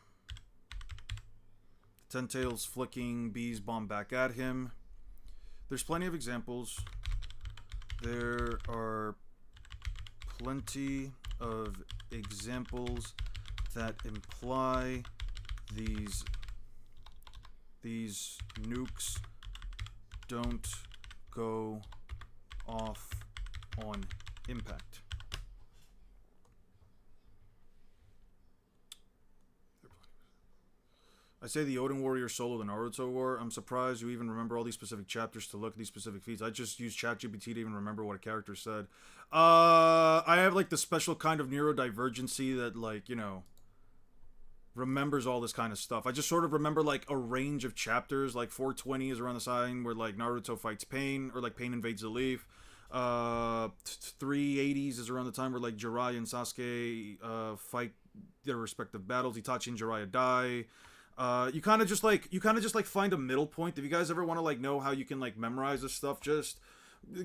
10 tails flicking B's bomb back at him. There's plenty of examples. There are plenty of examples that imply these nukes don't go off on impact. I say the Odin Warrior solo the Naruto War. I'm surprised you even remember all these specific chapters to look at these specific feats. I just used ChatGPT to even remember what a character said. I have like the special kind of neurodivergency that, like, you know, remembers all this kind of stuff. I just sort of remember like a range of chapters. Like 420 is around the sign where like Naruto fights Pain, or like Pain invades the leaf. 380s is around the time where like Jiraiya and Sasuke fight their respective battles. Itachi and Jiraiya die. You kind of just like find a middle point. If you guys ever want to like know how you can like memorize this stuff, just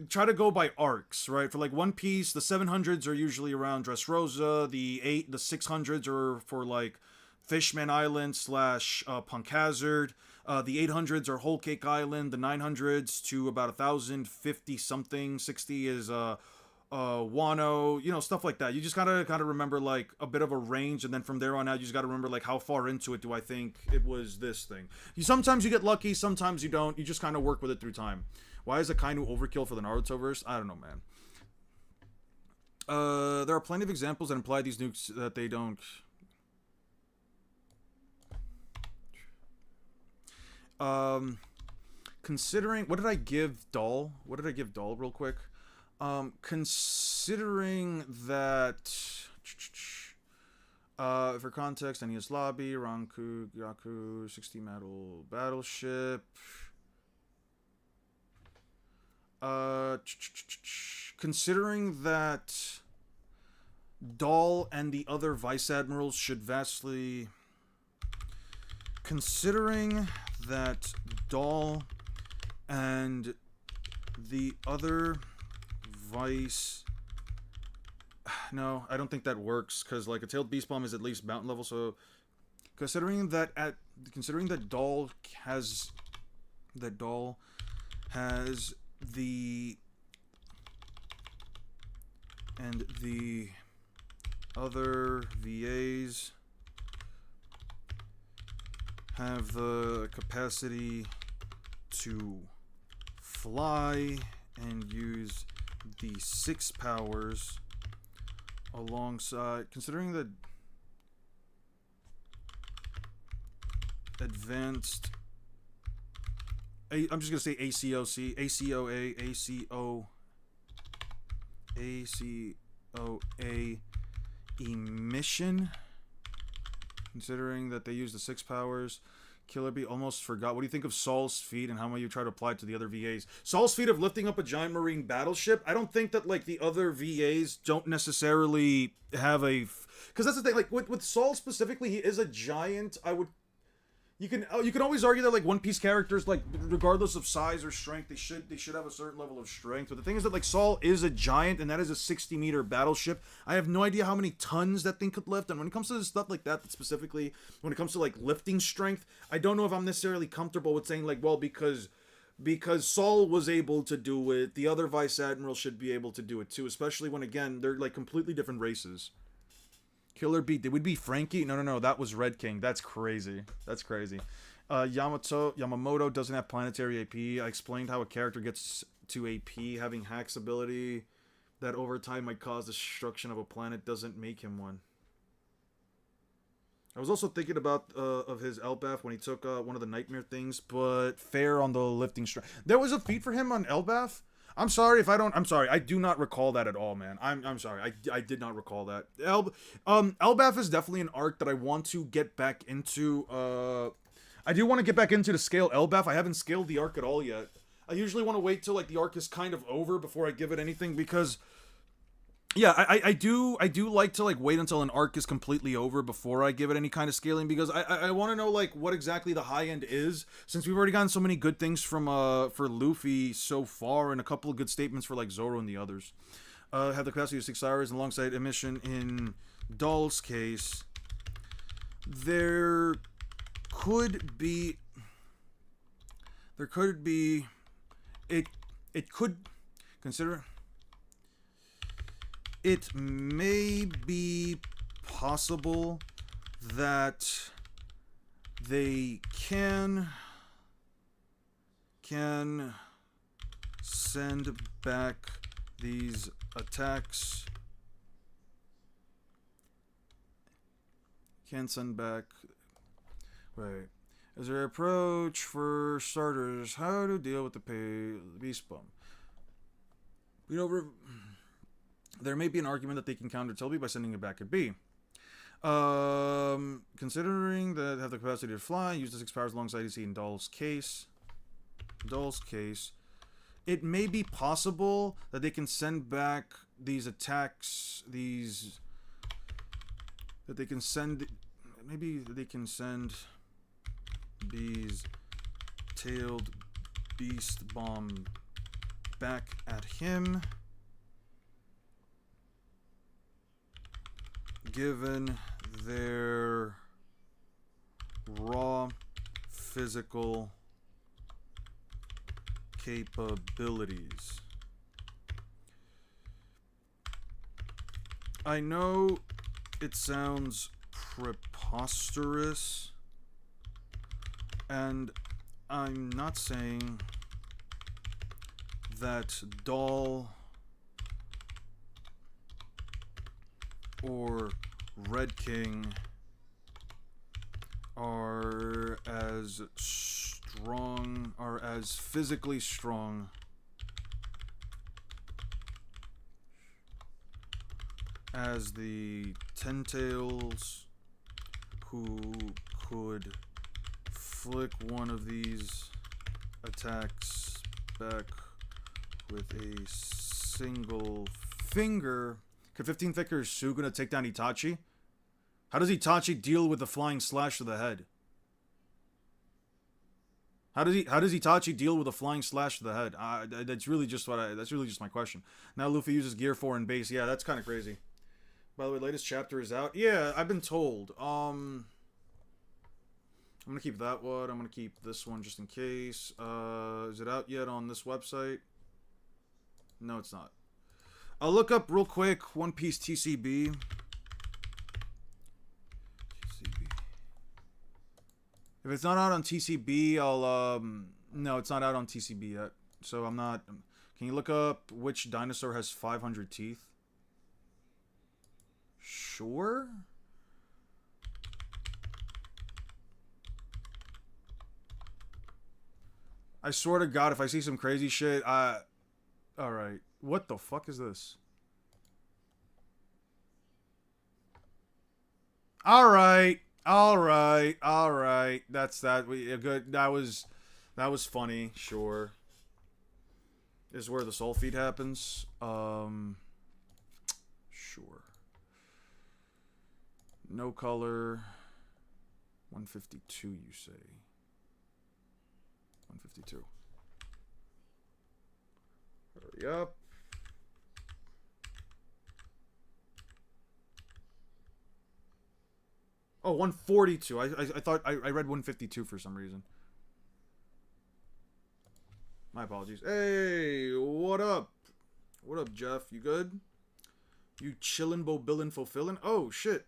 try to go by arcs, right? For like One Piece, the 700s are usually around Dressrosa. The 600s are for like Fishman Island / Punk Hazard. The 800s are Whole Cake Island. The 900s to about 1,050 something, 60 is Wano, you know, stuff like that. You just gotta remember like a bit of a range, and then from there on out, you just gotta remember like how far into it do I think it was this thing. Sometimes you get lucky, sometimes you don't. You just kind of work with it through time. Why is Akainu overkill for the Naruto verse? I don't know, man. There are plenty of examples that imply these nukes that they don't. Considering, what did I give Doll? What did I give Doll real quick? Considering that, for context, NES Lobby, Ranku, Gyaku, 60 Metal Battleship. Considering that Doll and the other Vice Admirals should vastly. Considering that Doll and the other Vice. No, I don't think that works, because like a tailed beast bomb is at least mountain level. So considering that Doll has the and the other VAs have the capacity to fly and use the 6 powers alongside, considering the advanced, I'm just gonna say ACOC, ACOA, ACOA emission. Considering that they use the 6 powers, Killer Bee almost forgot. What do you think of Saul's feat and how might you try to apply it to the other VAs? Saul's feat of lifting up a giant marine battleship, I don't think that, like, the other VAs don't necessarily have a... Because that's the thing, like, with Saul specifically, he is a giant. You can always argue that, like, One Piece characters, like, regardless of size or strength, they should have a certain level of strength. But the thing is that, like, Saul is a giant, and that is a 60-meter battleship. I have no idea how many tons that thing could lift. And when it comes to stuff like that, specifically when it comes to, like, lifting strength, I don't know if I'm necessarily comfortable with saying, like, well, because Saul was able to do it, the other Vice Admiral should be able to do it too. Especially when, again, they're, like, completely different races. Killer Bee, did we be Frankie? No, that was Red King. That's crazy. Yamamoto doesn't have planetary AP. I explained how a character gets to AP. Having Hack's ability that over time might cause destruction of a planet doesn't make him one. I was also thinking about of his Elbaf when he took one of the nightmare things, but fair on the lifting strength. There was a feat for him on Elbaf. I'm sorry, I do not recall that at all, man. I'm sorry, I did not recall that. Elbaf is definitely an arc that I want to get back into. I do want to get back into the scale Elbaf. I haven't scaled the arc at all yet. I usually want to wait till, like, the arc is kind of over before I give it anything, because... Yeah, I do like to, like, wait until an arc is completely over before I give it any kind of scaling, because I want to know, like, what exactly the high end is, since we've already gotten so many good things from for Luffy so far, and a couple of good statements for, like, Zoro and the others. Have the capacity of 6 hours, and alongside emission in Doll's case, there could be consider. It may be possible that they can send back these attacks. Wait. As their approach for starters, how to deal with the beast bum. There may be an argument that they can counter Toby by sending it back at B. Considering that they have the capacity to fly, use the 6 powers alongside EC in Doll's case, it may be possible that they can send back these attacks, maybe they can send these tailed beast bomb back at him. Given their raw physical capabilities. I know it sounds preposterous, and I'm not saying that Doll or Red King are as physically strong as the Ten-Tails, who could flick one of these attacks back with a single finger. Could 15 Thicker Suguna take down Itachi? How does Itachi deal with the flying slash to the head? How does Itachi deal with a flying slash to the head? That's really just my question. Now Luffy uses Gear 4 in base. Yeah, that's kind of crazy. By the way, latest chapter is out. Yeah, I've been told. I'm gonna keep that one. I'm gonna keep this one just in case. Is it out yet on this website? No, it's not. I'll look up real quick One Piece TCB. If it's not out on TCB, I'll no, it's not out on TCB yet. so I'm not... Can you look up which dinosaur has 500 teeth? Sure? I swear to God, if I see some crazy shit, Alright. What the fuck is this? Alright. Alright. Alright. That's that. Good. That was funny. Sure. This is where the soul feed happens. Sure. No color. 152, you say. 152. Hurry up. Oh, 142. I thought I read 152 for some reason. My apologies. Hey, what up? What up, Jeff? You good? You chillin', bobillin', fulfillin'? Oh, shit.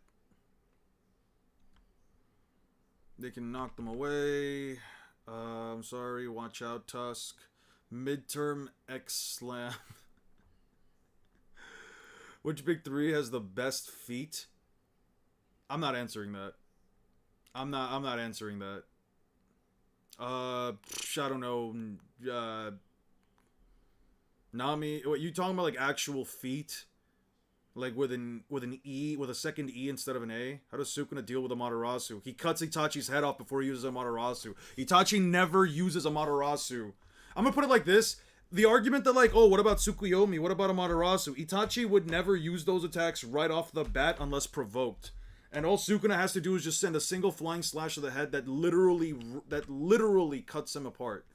They can knock them away. I'm sorry. Watch out, Tusk. Midterm X Slam. Which big three has the best feet? I'm not answering that. I'm not answering that. I don't know. Nami. What, you talking about like actual feet? Like with an E, with a second E instead of an A? How does Sukuna deal with Amaterasu? He cuts Itachi's head off before he uses Amaterasu. Itachi never uses Amaterasu. I'm gonna put it like this. The argument that like, oh, what about Tsukuyomi? What about Amaterasu? Itachi would never use those attacks right off the bat unless provoked. And all Sukuna has to do is just send a single flying slash to the head that literally cuts him apart.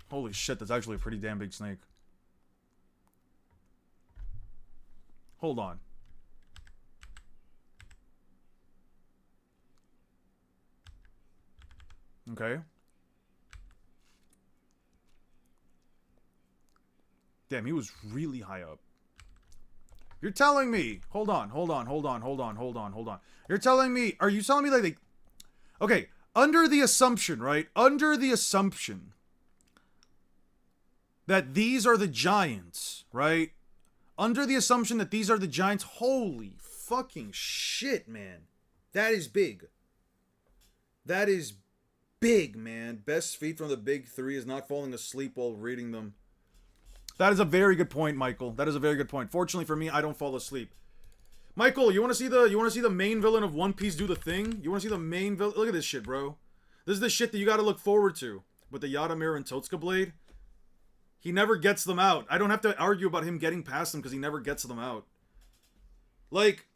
Holy shit, that's actually a pretty damn big snake. Hold on. Okay. Damn, he was really high up. You're telling me... Hold on. You're telling me... Are you telling me like they... Okay, under the assumption, right? Under the assumption that these are the giants, right? Under the assumption that these are the giants, holy fucking shit, man. That is big. That is big, man. Best feat from the big three is not falling asleep while reading them. That is a very good point, Michael. That is a very good point. Fortunately for me, I don't fall asleep. Michael, you want to see the main villain of One Piece do the thing? You want to see the main villain? Look at this shit, bro. This is the shit that you got to look forward to. With the Yata Mirror and Totsuka Blade. He never gets them out. I don't have to argue about him getting past them because he never gets them out. Like,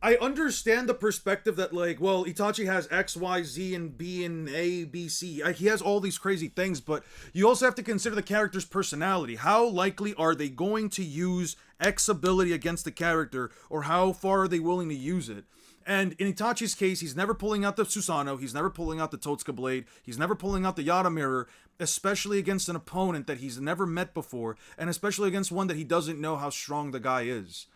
I understand the perspective that, like, well, Itachi has X, Y, Z, and B, and A, B, C. He has all these crazy things, but you also have to consider the character's personality. How likely are they going to use X ability against the character, or how far are they willing to use it? And in Itachi's case, he's never pulling out the Susanoo, he's never pulling out the Totsuka Blade, he's never pulling out the Yata Mirror, especially against an opponent that he's never met before, and especially against one that he doesn't know how strong the guy is.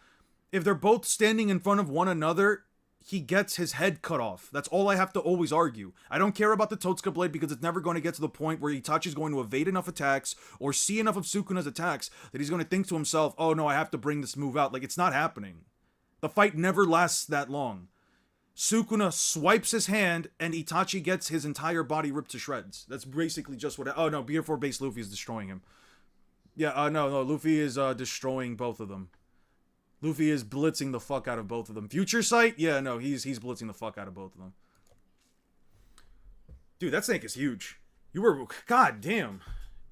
If they're both standing in front of one another, he gets his head cut off. That's all I have to always argue. I don't care about the Totsuka Blade because it's never going to get to the point where Itachi's going to evade enough attacks or see enough of Sukuna's attacks that he's going to think to himself, oh no, I have to bring this move out. Like, it's not happening. The fight never lasts that long. Sukuna swipes his hand and Itachi gets his entire body ripped to shreds. That's basically just what... Oh no, BF4 base Luffy is destroying him. Yeah, no, Luffy is destroying both of them. Luffy is blitzing the fuck out of both of them. Future Sight? Yeah, no, he's blitzing the fuck out of both of them. Dude, that snake is huge. You were... God damn.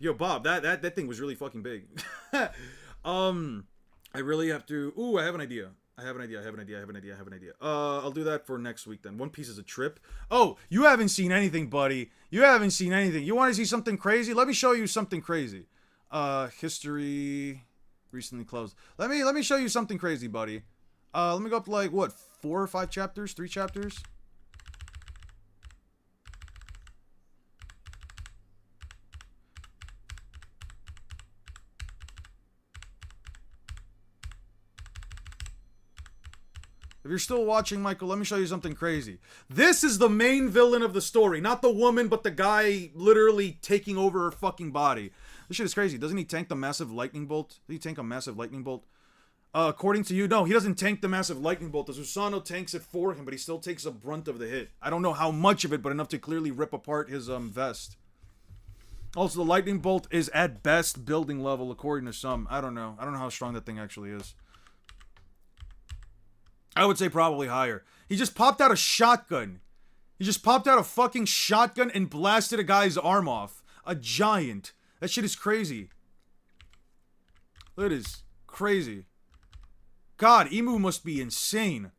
Yo, Bob, that thing was really fucking big. I really have to... Ooh, I have an idea. I'll do that for next week then. One Piece is a trip. Oh, you haven't seen anything, buddy. You haven't seen anything. You want to see something crazy? Let me show you something crazy. History... recently closed. Let me show you something crazy, buddy. Let me go up to like, what, 4 or 5 chapters? 3 chapters? If you're still watching, Michael, let me show you something crazy. This is the main villain of the story. Not the woman, but the guy literally taking over her fucking body. This shit is crazy. Doesn't he tank the massive lightning bolt? Did he tank a massive lightning bolt? According to you, no, he doesn't tank the massive lightning bolt. The Susanoo tanks it for him, but he still takes a brunt of the hit. I don't know how much of it, but enough to clearly rip apart his vest. Also, the lightning bolt is at best building level, according to some. I don't know. I don't know how strong that thing actually is. I would say probably higher. He just popped out a shotgun. He just popped out a fucking shotgun and blasted a guy's arm off. A giant. That shit is crazy. That is crazy. God, Emu must be insane.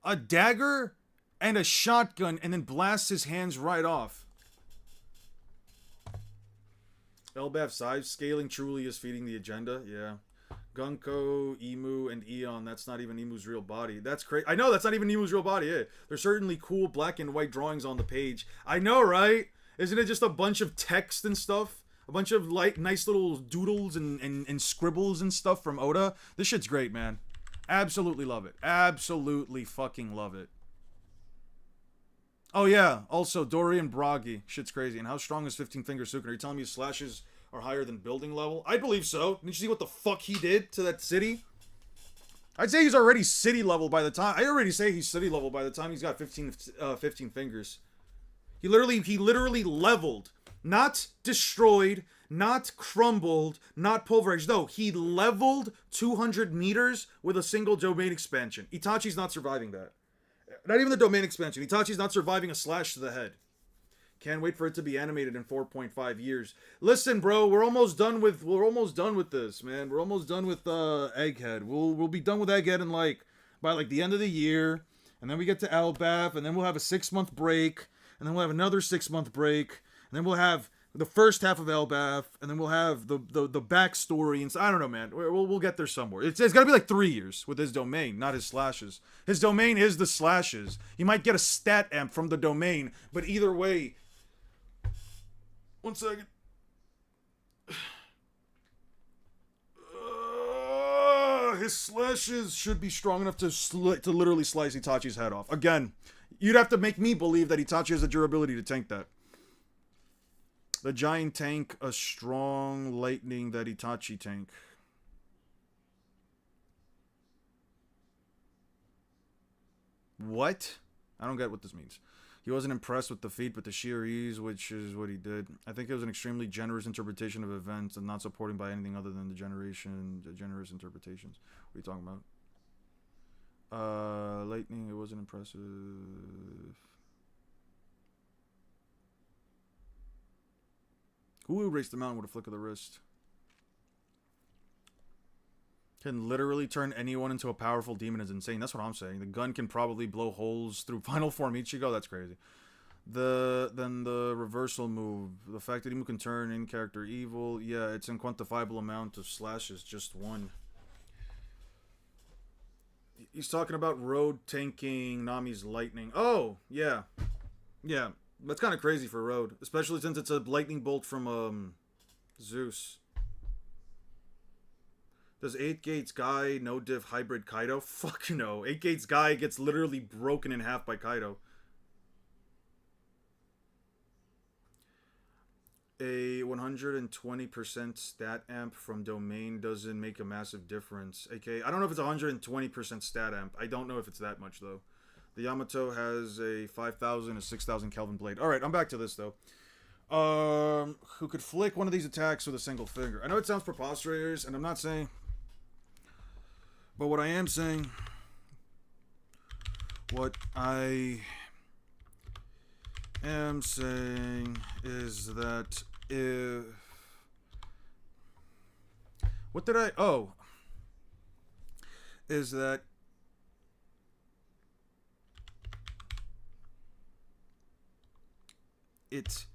A dagger and a shotgun and then blasts his hands right off. Elbaf size scaling truly is feeding the agenda. Yeah. Gunko, Emu, and Eon. That's not even Emu's real body. That's crazy. I know, that's not even Emu's real body. Yeah. There's certainly cool black and white drawings on the page. I know, right? Isn't it just a bunch of text and stuff? A bunch of nice little doodles and scribbles and stuff from Oda. This shit's great, man. Absolutely love it. Absolutely fucking love it. Oh yeah, also Dorian Bragi. Shit's crazy. And how strong is 15 Finger Sukuna? Are you telling me his slashes are higher than building level? I believe so. Didn't you see what the fuck he did to that city? I'd say he's already city level by the time. I already say he's city level by the time he's got 15 fingers. He literally leveled. Not destroyed, not crumbled, not pulverized. No, he leveled 200 meters with a single domain expansion. Itachi's not surviving that. Not even the domain expansion. Itachi's not surviving a slash to the head. Can't wait for it to be animated in 4.5 years. Listen, bro, we're almost done with this, man. We're almost done with Egghead. We'll be done with Egghead in by the end of the year, and then we get to Elbaf, and then we'll have a 6-month break, and then we'll have another 6-month break. And then we'll have the first half of Elbaf, and then we'll have the backstory. And so, I don't know, man. We'll get there somewhere. It's got to be like 3 years with his domain, not his slashes. His domain is the slashes. He might get a stat amp from the domain, but either way. 1 second. His slashes should be strong enough to literally slice Itachi's head off. Again, you'd have to make me believe that Itachi has the durability to tank that. The giant tank, a strong lightning that Itachi tank. What? I don't get what this means. He wasn't impressed with the feat, but the sheer ease, which is what he did. I think it was an extremely generous interpretation of events and not supported by anything other than the generous interpretations. What are you talking about? Lightning, it wasn't impressive. Who erased the mountain with a flick of the wrist? Can literally turn anyone into a powerful demon is insane. That's what I'm saying. The gun can probably blow holes through final form Ichigo. That's crazy. Then the reversal move. The fact that Imu can turn in character evil. Yeah, it's an unquantifiable amount of slashes. Just one. He's talking about Road tanking Nami's lightning. Oh, yeah. Yeah. That's kind of crazy for Road, especially since it's a lightning bolt from Zeus. Does 8 Gates Guy no diff hybrid Kaido? Fuck no. 8 Gates Guy gets literally broken in half by Kaido. A 120% stat amp from domain doesn't make a massive difference. AK, I don't know if it's 120% stat amp. I don't know if it's that much though. The Yamato has a 5,000, a 6,000 Kelvin blade. Alright, I'm back to this, though. Who could flick one of these attacks with a single finger. I know it sounds preposterous, and I'm not saying... But what I am saying... What I am saying is that if... What did I... Oh. Is that... It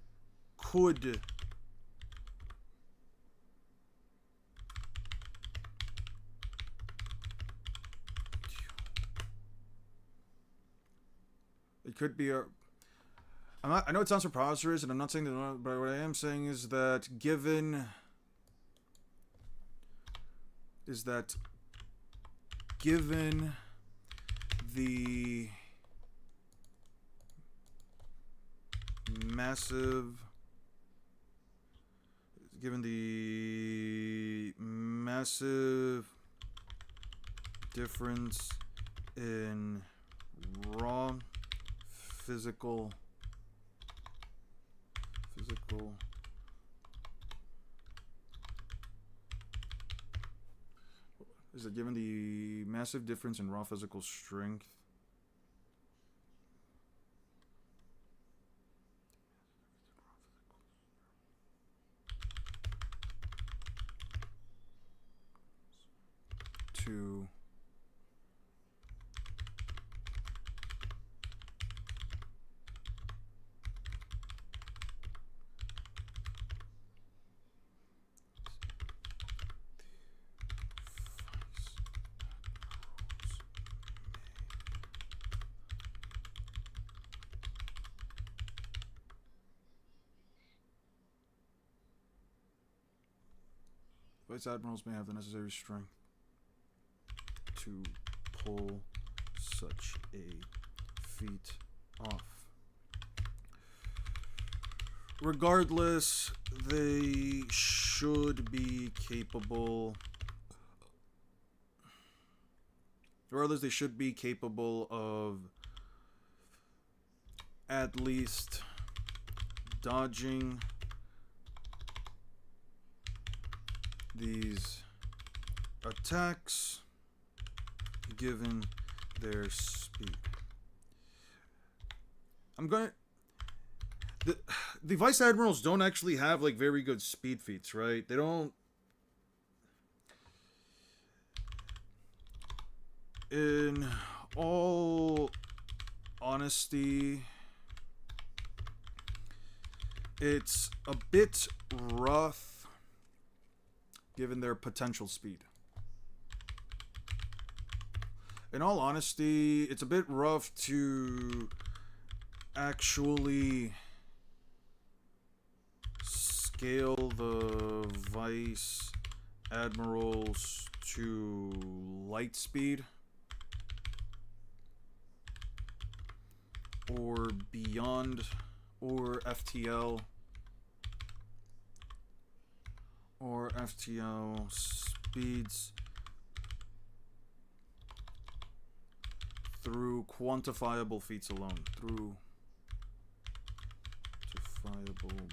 could be a I know it sounds preposterous and I'm not saying that, but what I am saying is that given the massive difference in raw physical is it given the massive difference in raw physical strength to Vice Admirals may have the necessary strength to pull such a feat off. Regardless, they should be capable. Regardless, they should be capable of at least dodging these attacks given their speed. The Vice Admirals don't actually have like very good speed feats, right? They don't. In all honesty, it's a bit rough given their potential speed. In all honesty, it's a bit rough to actually scale the Vice Admirals to light speed or beyond, or FTL speeds through quantifiable feats alone. Through quantifiable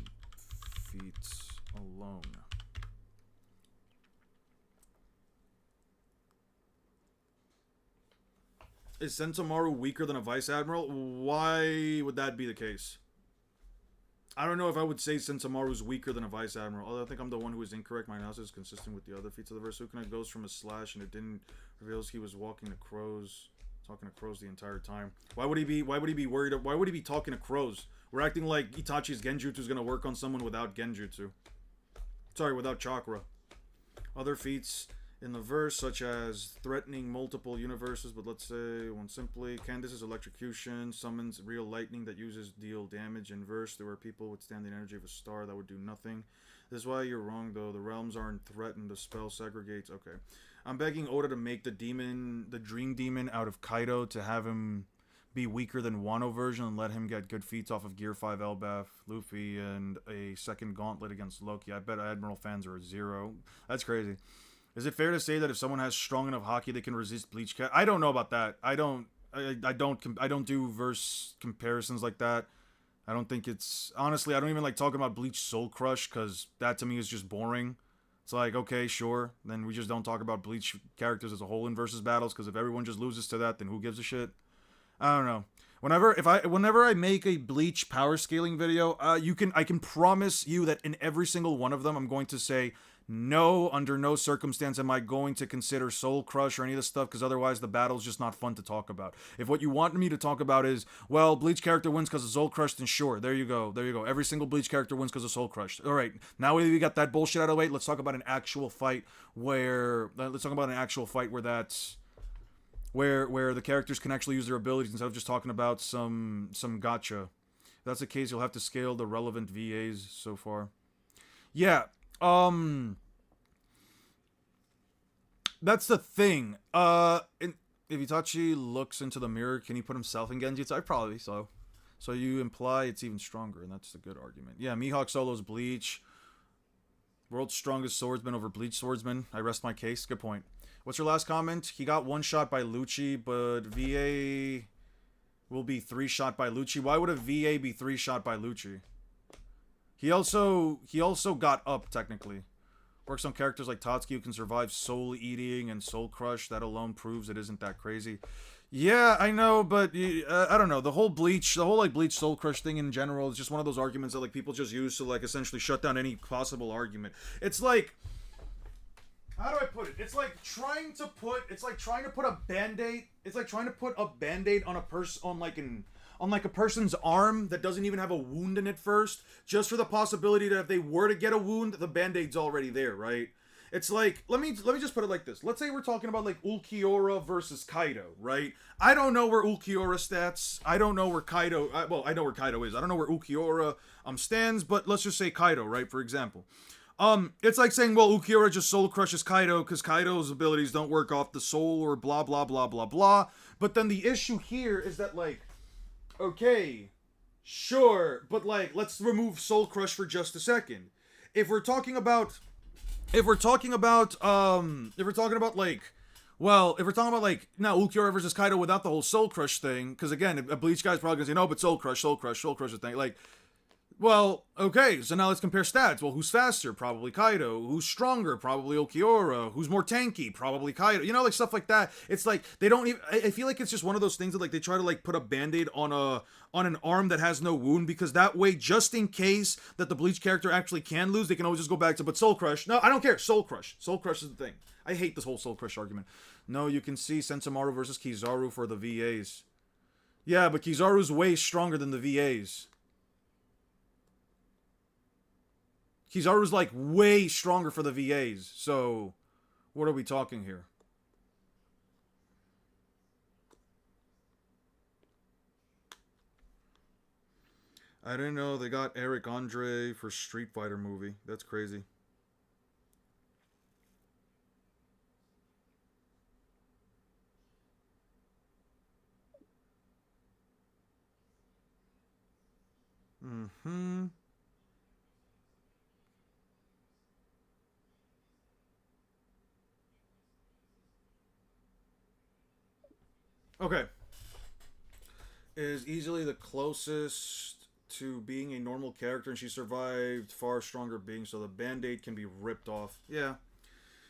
feats alone. Is Sentomaru weaker than a Vice Admiral? Why would that be the case? I don't know if I would say Sentomaru is weaker than a Vice Admiral. Although I think I'm the one who is incorrect. My analysis is consistent with the other feats of the verse. Sukuna goes from a slash and it didn't reveals he was talking to crows the entire time. Why would he be worried? Why would he be talking to crows? We're acting like Itachi's Genjutsu is gonna work on someone without Genjutsu. Sorry, without chakra. Other feats in the verse, such as threatening multiple universes, but let's say one simply. Candace's electrocution summons real lightning that deal damage in verse. There were people withstand the energy of a star that would do nothing. This is why you're wrong, though. The realms aren't threatened. The spell segregates. Okay. I'm begging Oda to make the dream demon out of Kaido to have him be weaker than Wano version and let him get good feats off of Gear 5 Elbaf, Luffy, and a second gauntlet against Loki. I bet Admiral fans are a 0. That's crazy. Is it fair to say that if someone has strong enough hockey, they can resist Bleach Cat? I don't know about that. I don't do verse comparisons like that. I don't think it's... Honestly, I don't even like talking about Bleach Soul Crush, because that to me is just boring. It's like, okay, sure. Then we just don't talk about Bleach characters as a whole in versus battles, because if everyone just loses to that, then who gives a shit? I don't know. Whenever I make a Bleach power scaling video, I can promise you that in every single one of them, I'm going to say, no, under no circumstance am I going to consider Soul Crush or any of this stuff, because otherwise the battle's just not fun to talk about. If what you want me to talk about is, well, Bleach character wins because of Soul Crush, then sure, there you go. Every single Bleach character wins because of Soul Crush. All right, now we got that bullshit out of the way. Let's talk about an actual fight where that's where the characters can actually use their abilities instead of just talking about some gotcha. If that's the case, you'll have to scale the relevant VAs so far. Yeah. That's the thing. if Itachi looks into the mirror, can he put himself in Genjutsu? I probably so. So you imply it's even stronger, and that's a good argument. Yeah, Mihawk solos Bleach. World's strongest swordsman over Bleach swordsman. I rest my case. Good point. What's your last comment? He got one shot by Lucci, but VA will be 3-shot by Lucci. Why would a VA be 3-shot by Lucci? He also got up, technically. Works on characters like Tatsuki who can survive soul eating and soul crush. That alone proves it isn't that crazy. Yeah, I know, but I don't know. The whole Bleach soul crush thing in general is just one of those arguments that like people just use to like essentially shut down any possible argument. It's like, how do I put it? It's like trying to put a band-aid. It's like trying to put a band-aid on a person on a person's arm that doesn't even have a wound in it first, just for the possibility that if they were to get a wound, the band-aid's already there, right? It's like, let me just put it like this. Let's say we're talking about like Ulquiorra versus Kaido, right? I don't know where Ulquiorra stats. I don't know where Kaido. I know where Kaido is. I don't know where Ulquiorra stands, but let's just say Kaido, right? For example, it's like saying, well, Ulquiorra just soul crushes Kaido because Kaido's abilities don't work off the soul or blah blah blah blah blah. But then the issue here is that like, okay, sure, but like let's remove soul crush for just a second. If we're talking about now Ulquiorra versus Kaido without the whole soul crush thing, because again, a Bleach guy's probably gonna say no, but soul crush thing, like, well, okay, so now let's compare stats. Well, who's faster? Probably Kaido. Who's stronger? Probably Ulquiorra. Who's more tanky? Probably Kaido. You know, like stuff like that. It's like they don't even. I feel like it's just one of those things that like they try to like put a band-aid on an arm that has no wound, because that way, just in case that the Bleach character actually can lose, they can always just go back to, but Soul Crush. No, I don't care. Soul Crush. Soul Crush is the thing. I hate this whole Soul Crush argument. No, you can see Sentomaru versus Kizaru for the VAs. Yeah, but Kizaru's way stronger than the VAs. Kizaru's like way stronger for the VAs. So, what are we talking here? I didn't know they got Eric Andre for Street Fighter movie. That's crazy. Mm-hmm. Okay. Is easily the closest to being a normal character, and she survived far stronger beings, so the band-aid can be ripped off. Yeah.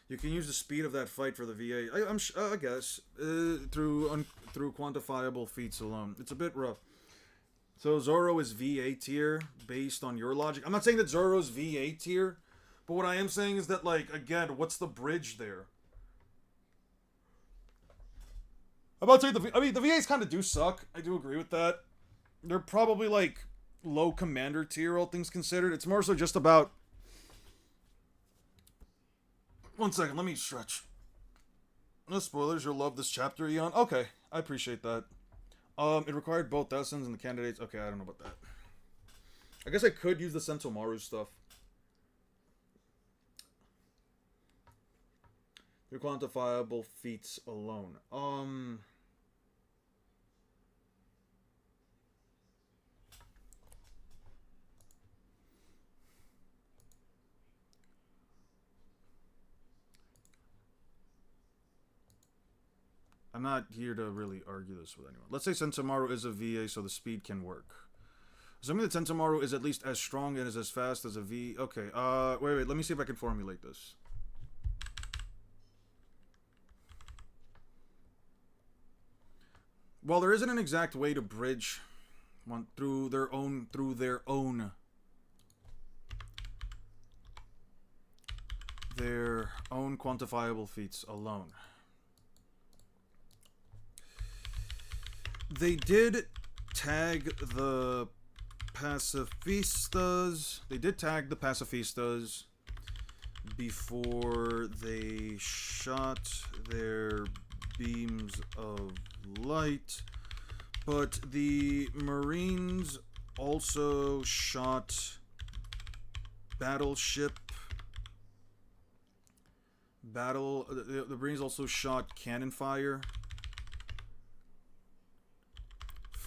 You can use the speed of that fight for the VA. I guess through quantifiable feats alone. It's a bit rough. So Zoro is VA tier based on your logic. I'm not saying that Zoro's VA tier, but what I am saying is that, like, again, what's the bridge there? I'm about to say the VAs kind of do suck. I do agree with that. They're probably like low commander tier, all things considered. It's more so just about. One second, let me stretch. No spoilers. You'll love this chapter, Eon. Okay, I appreciate that. It required both lessons and the candidates. Okay, I don't know about that. I guess I could use the Sentomaru stuff. Through quantifiable feats alone. I'm not here to really argue this with anyone. Let's say Sentomaru is a VA, so the speed can work. Assuming that Sentomaru is at least as strong and is as fast as a V. Okay, wait, let me see if I can formulate this. While there isn't an exact way to bridge one through their own quantifiable feats alone. They did tag the pacifistas. They did tag the pacifistas before they shot their beams of light, but the Marines also shot the Marines also shot cannon fire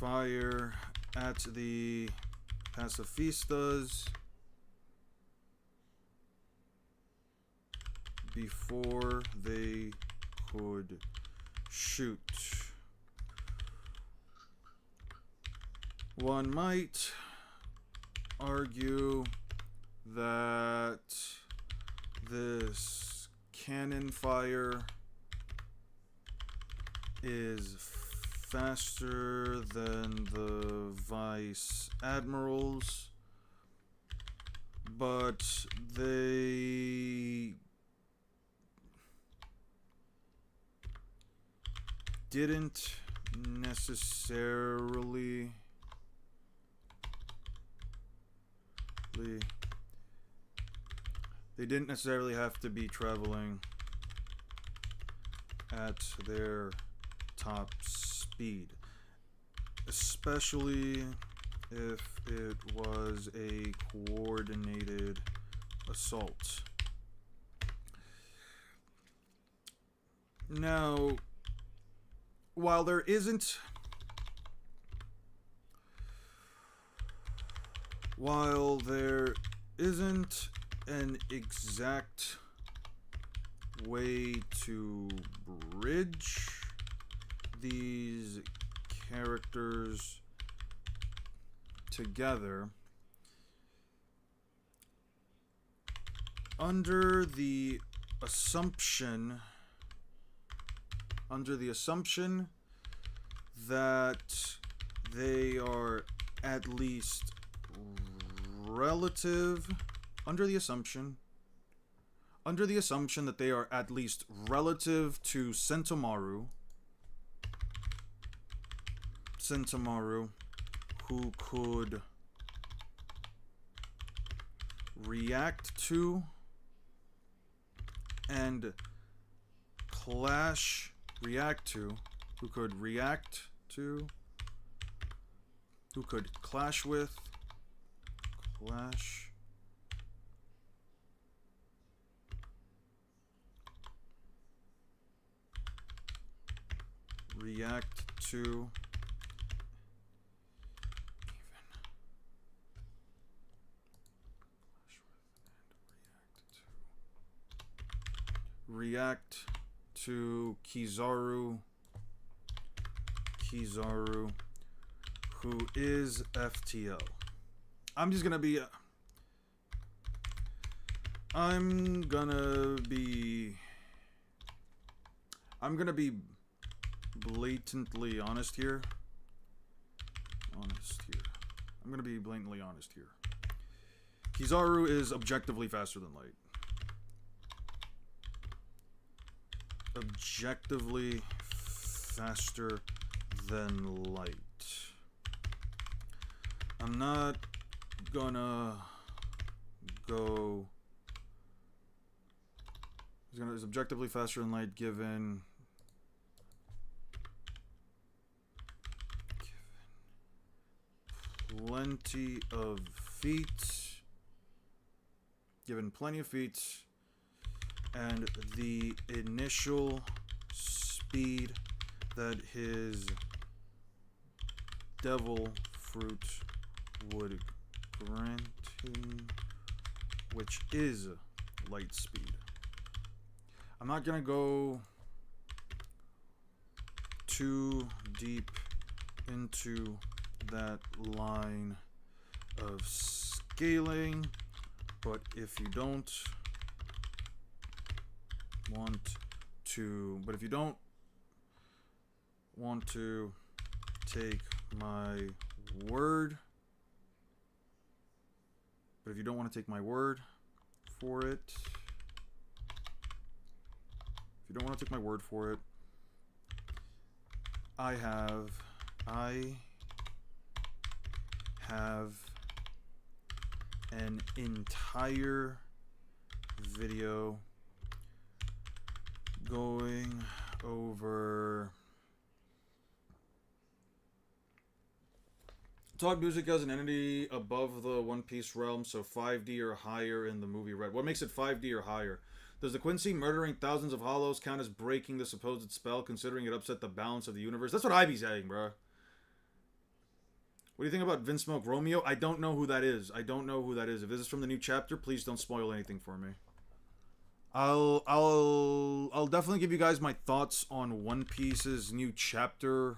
fire at the pacifistas before they could shoot. One might argue that this cannon fire is faster than the vice admirals, but they didn't necessarily have to be traveling at their top speed, especially if it was a coordinated assault. Now, while there isn't an exact way to bridge these characters together, under the assumption that they are at least relative, under the assumption that they are at least relative to Sentomaru, who could react to and clash with react to Kizaru, who is FTL. I'm gonna be blatantly honest here. I'm gonna be blatantly honest here. Kizaru is objectively faster than light. Objectively faster than light. I'm not gonna go. He's objectively faster than light given plenty of feats. Given plenty of feats and the initial speed that his devil fruit would grant him, which is light speed. I'm not gonna go too deep into that line of scaling, but if you don't want to take my word, for it, I have an entire video going over talk music as an entity above the One Piece realm, so 5D or higher in the movie Red. What makes it 5D or higher? Does the Quincy murdering thousands of hollows count as breaking the supposed spell, considering it upset the balance of the universe? That's what I be saying, bro. What do you think about Vince Smoke Romeo? I don't know who that is. I don't know who that is. If this is from the new chapter, please don't spoil anything for me. I'll definitely give you guys my thoughts on One Piece's new chapter.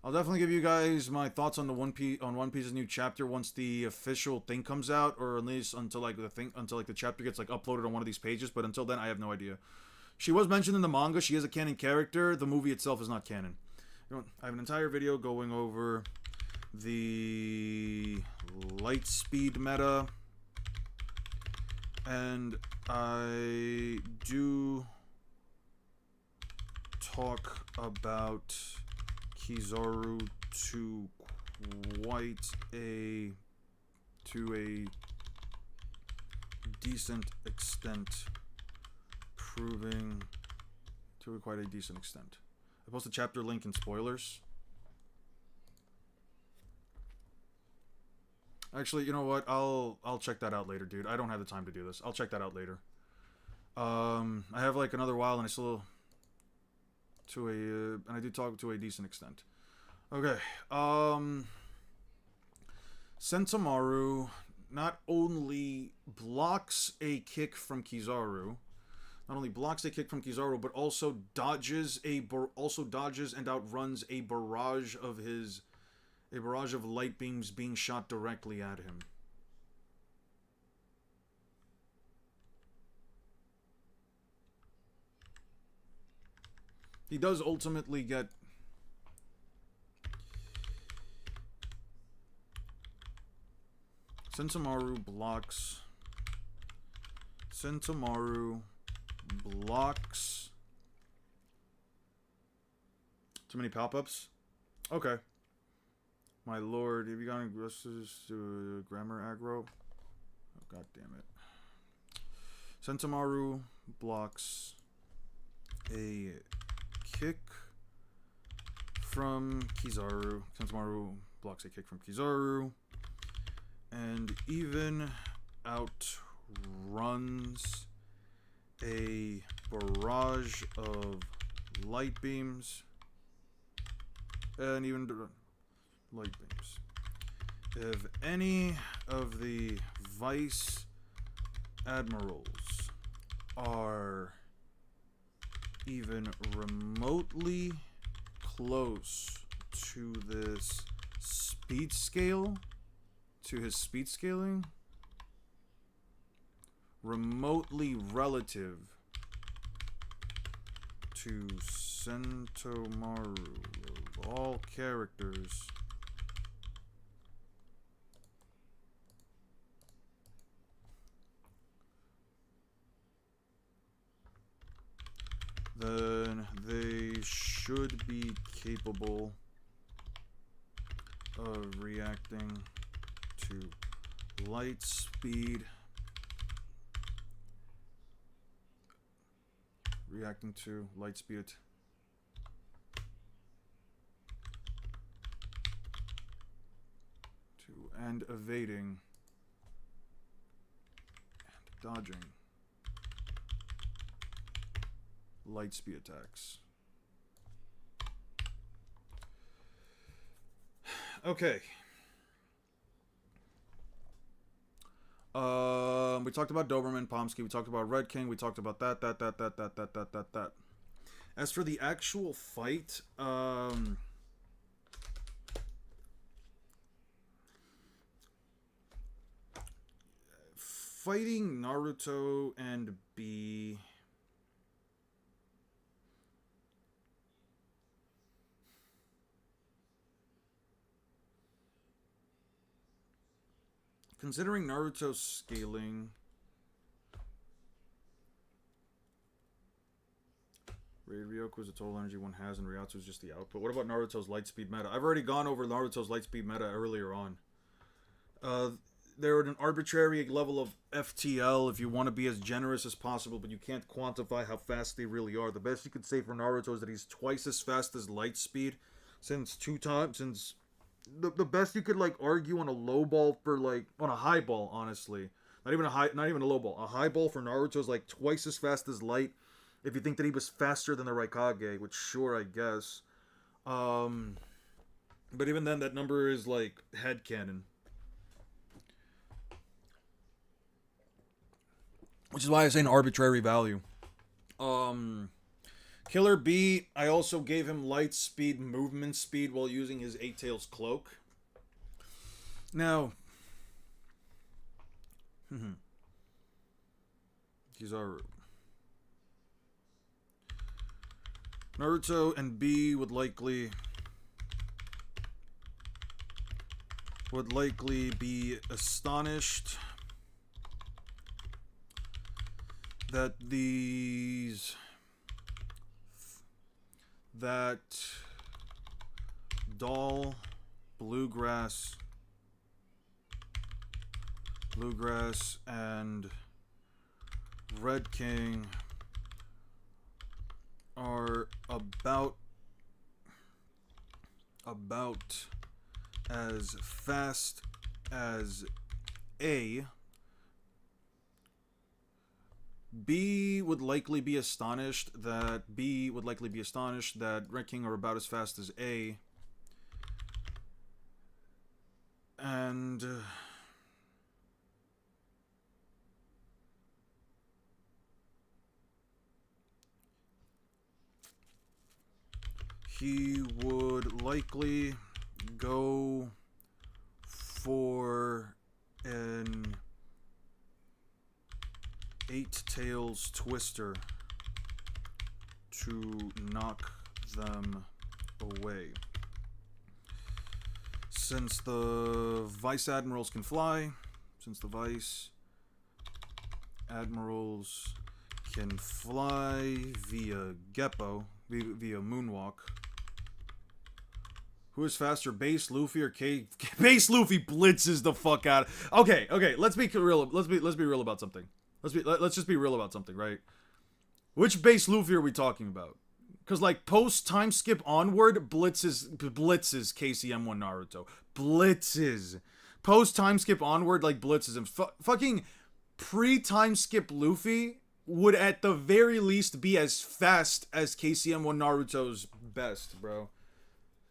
I'll definitely give you guys my thoughts on One Piece's new chapter once the official thing comes out, or at least until like the chapter gets like uploaded on one of these pages. But until then, I have no idea. She was mentioned in the manga. She is a canon character. The movie itself is not canon. I have an entire video going over the light speed meta, and I do talk about Kizaru to a decent extent, proving to quite a decent extent. I post a chapter link in spoilers. Actually, you know what? I'll check that out later, dude. I don't have the time to do this. I'll check that out later. I have like another while, and I still and I do talk to a decent extent. Okay. Sentomaru not only blocks a kick from Kizaru, but also dodges and outruns a barrage of light beams being shot directly at him. He does ultimately get Sentomaru blocks too many pop-ups? Okay. My lord, have you got any aggressors to grammar aggro? Oh, god damn it. Sentomaru blocks a kick from Kizaru. Sentomaru blocks a kick from Kizaru. And even outruns a barrage of light beams. And even light beams. If any of the vice admirals are even remotely close to this speed scale, to his speed scaling, remotely relative to Sentomaru of all characters, then they should be capable of reacting to light speed and evading and dodging light speed attacks. Okay. We talked about Doberman, Pomsky, we talked about Red King, we talked about that. As for the actual fight, fighting Naruto and B, considering Naruto's scaling, Ryoku is the total energy one has, and Ryatsu is just the output. What about Naruto's light speed meta? I've already gone over Naruto's light speed meta earlier on. They're at an arbitrary level of FTL if you want to be as generous as possible, but you can't quantify how fast they really are. The best you could say for Naruto is that he's twice as fast as light speed, since the best you could like argue on a low ball for like on a high ball, honestly. Not even a low ball. A high ball for Naruto is like twice as fast as light. If you think that he was faster than the Raikage, which sure I guess. But even then, that number is like headcanon. Which is why I say an arbitrary value. Killer B, I also gave him light speed, movement speed while using his Eight Tails cloak. Now, Kizaru. Naruto and B would likely be astonished that Doll, Bluegrass, and Red King are about as fast as A. B would likely be astonished that Red King are about as fast as A. And he would likely go for an Eight Tails Twister to knock them away. Since the Vice Admirals can fly, via Geppo, via Moonwalk. Who is faster, Base Luffy or K? Base Luffy blitzes the fuck out. Okay. Let's be real. Let's be real about something. Let's just be real about something, right? Which Base Luffy are we talking about? Because like post time skip onward, blitzes KCM1 Naruto. Blitzes. Post time skip onward, like blitzes him. Fucking pre time skip Luffy would at the very least be as fast as KCM1 Naruto's best, bro.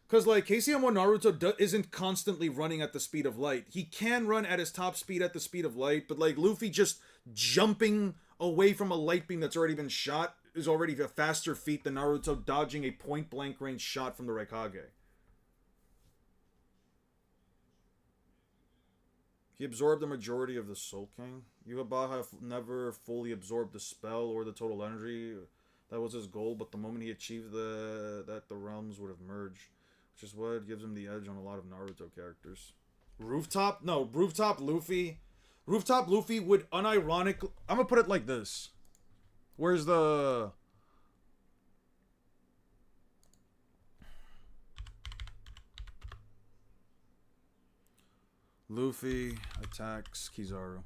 Because, like, KCM1 Naruto isn't constantly running at the speed of light. He can run at his top speed at the speed of light, but, like, Luffy just jumping away from a light beam that's already been shot is already a faster feat than Naruto dodging a point-blank range shot from the Raikage. He absorbed the majority of the Soul King. Yhwach never fully absorbed the spell or the total energy. That was his goal, but the moment he achieved that, the realms would have merged. Which is what gives him the edge on a lot of Naruto characters. Rooftop Luffy. Rooftop Luffy would unironically... I'm gonna put it like this. Where's the... Luffy attacks Kizaru.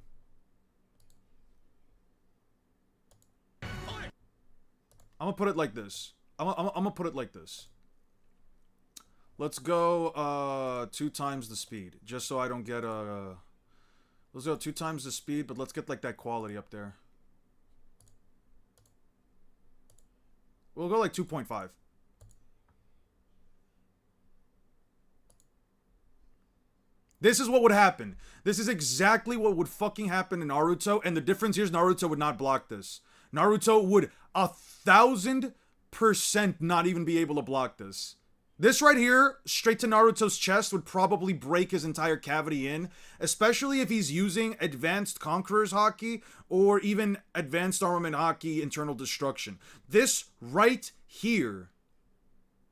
I'm gonna put it like this. I'm gonna put it like this. Let's go 2 times the speed, just so I don't get let's go 2 times the speed, but let's get like that quality up there. We'll go like 2.5. This is what would happen. This is exactly what would fucking happen in Naruto, and the difference here is Naruto would not block this. Naruto would 1000% not even be able to block this. This right here, straight to Naruto's chest, would probably break his entire cavity in, especially if he's using Advanced Conqueror's Haki or even Advanced Armament Haki Internal Destruction. This right here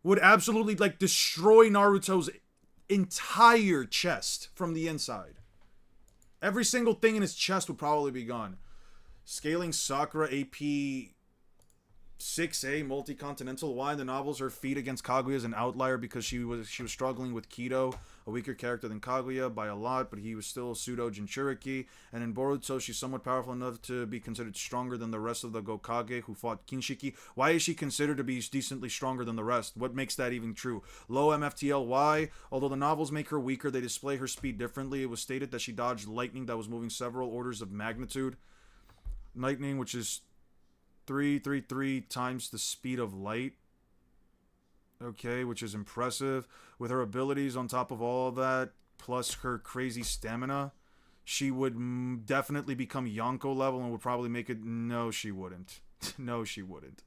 would absolutely, like, destroy Naruto's entire chest from the inside. Every single thing in his chest would probably be gone. Scaling Sakura AP 6A multi-continental. Why in the novels her feat against Kaguya is an outlier because she was struggling with Kido, a weaker character than Kaguya by a lot, but he was still pseudo Jinchuriki. And in Boruto, she's somewhat powerful enough to be considered stronger than the rest of the Gokage who fought Kinshiki. Why is she considered to be decently stronger than the rest? What makes that even true? Low MFTL. Why? Although the novels make her weaker, they display her speed differently. It was stated that she dodged lightning that was moving several orders of magnitude. Lightning, which is 333 times the speed of light. Okay, which is impressive. With her abilities on top of all of that, plus her crazy stamina, she would definitely become Yonko level and would probably make it. No, she wouldn't. No, she wouldn't.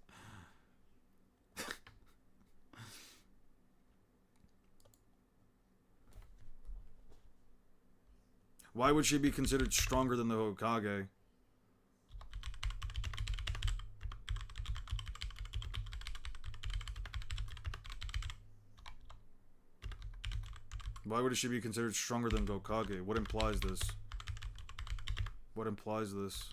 Why would she be considered stronger than the Hokage? Why would she be considered stronger than Hokage? What implies this? What implies this?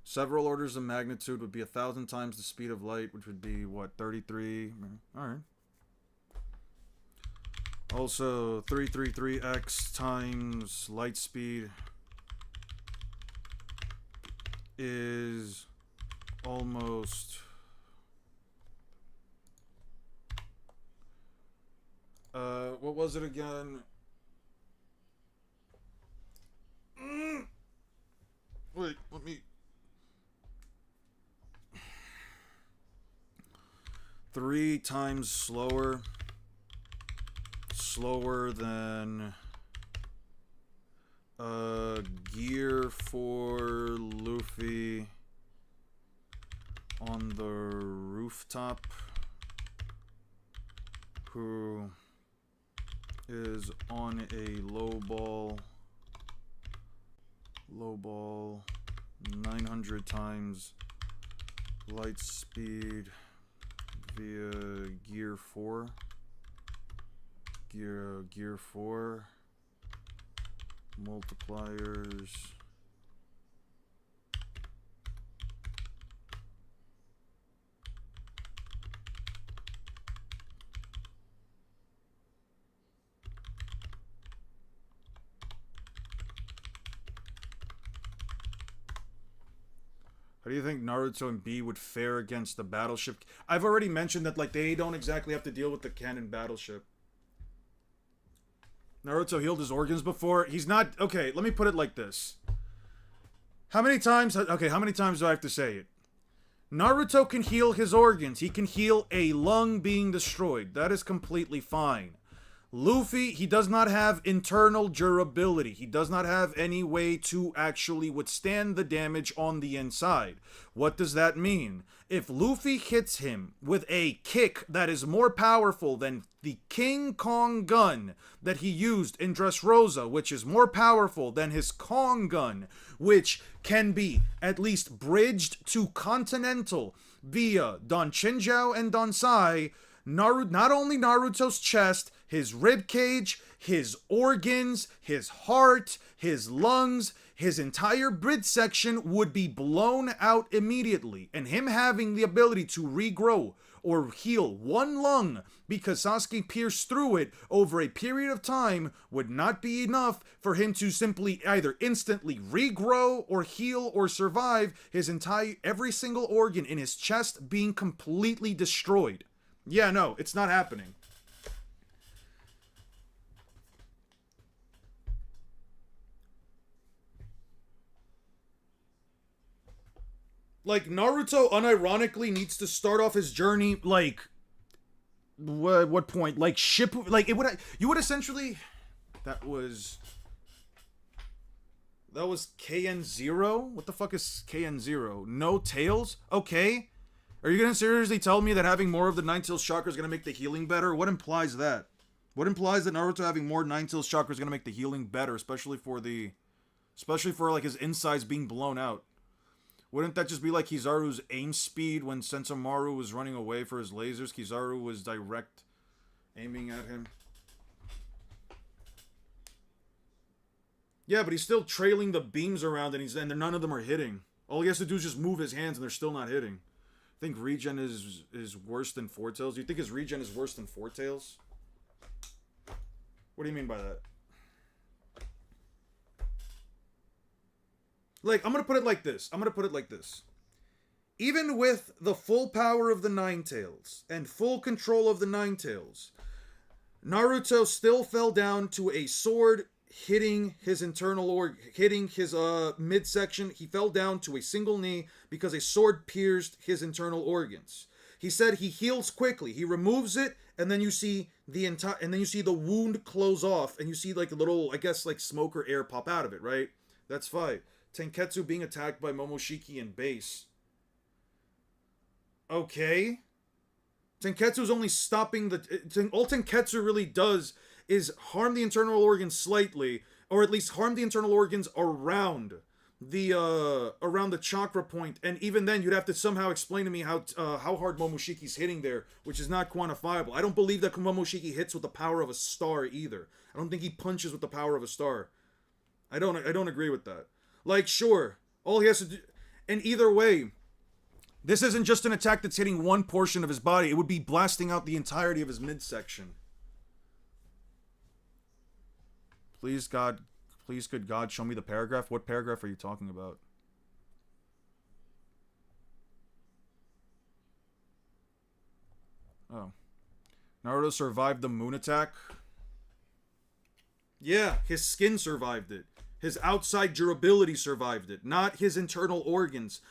Several orders of magnitude would be 1,000 times the speed of light, which would be, what, 33? Alright. Also, 333x times light speed is almost... what was it again? Wait, let me... 3 times slower. Slower than... Gear for Luffy on the rooftop, who is on a low ball 900 times light speed via gear 4 multipliers. How do you think Naruto and B would fare against the battleship? I've already mentioned that, like, they don't exactly have to deal with the cannon battleship. Naruto healed his organs before. He's not... Okay, let me put it like this. How many times... Okay, how many times do I have to say it? Naruto can heal his organs. He can heal a lung being destroyed. That is completely fine. Luffy, he does not have internal durability. He does not have any way to actually withstand the damage on the inside. What does that mean? If Luffy hits him with a kick that is more powerful than the King Kong gun that he used in Dressrosa, which is more powerful than his Kong gun, which can be at least bridged to Continental via Don Chinjiao and Don Sai, not only Naruto's chest, his rib cage, his organs, his heart, his lungs, his entire bridge section would be blown out immediately. And him having the ability to regrow or heal one lung because Sasuke pierced through it over a period of time would not be enough for him to simply either instantly regrow or heal or survive his every single organ in his chest being completely destroyed. Yeah, no, it's not happening. Like, Naruto unironically needs to start off his journey, like, what point? Like, like, it would, you would essentially, that was KN0? What the fuck is KN0? No tails? Okay. Are you gonna seriously tell me that having more of the Nine Tails chakra is gonna make the healing better? What implies that? What implies that Naruto having more Nine Tails chakra is gonna make the healing better, especially for like his insides being blown out? Wouldn't that just be like Kizaru's aim speed when Sensomaru was running away for his lasers? Kizaru was direct aiming at him. Yeah, but he's still trailing the beams around and none of them are hitting. All he has to do is just move his hands and they're still not hitting. I think regen is worse than Four Tails. Do you think his regen is worse than Four Tails? What do you mean by that? Like, I'm gonna put it like this. Even with the full power of the Nine Tails and full control of the Nine Tails, Naruto still fell down to a sword hitting his hitting his midsection. He fell down to a single knee because a sword pierced his internal organs. He said he heals quickly. He removes it, and then you see the wound close off, and you see like a little, I guess, like smoke or air pop out of it, right? That's fine. Tenketsu being attacked by Momoshiki in base. Okay. Tenketsu's only stopping all Tenketsu really does is harm the internal organs slightly, or at least harm the internal organs around the chakra point, and even then you'd have to somehow explain to me how hard Momoshiki's hitting there, which is not quantifiable. I don't believe that Momoshiki hits with the power of a star either. I don't think he punches with the power of a star. I don't agree with that. Like, sure, all he has to do, and either way, this isn't just an attack that's hitting one portion of his body. It would be blasting out the entirety of his midsection. Please, good God, show me the paragraph. What paragraph are you talking about? Oh. Naruto survived the moon attack? Yeah, his skin survived it. His outside durability survived it, not his internal organs.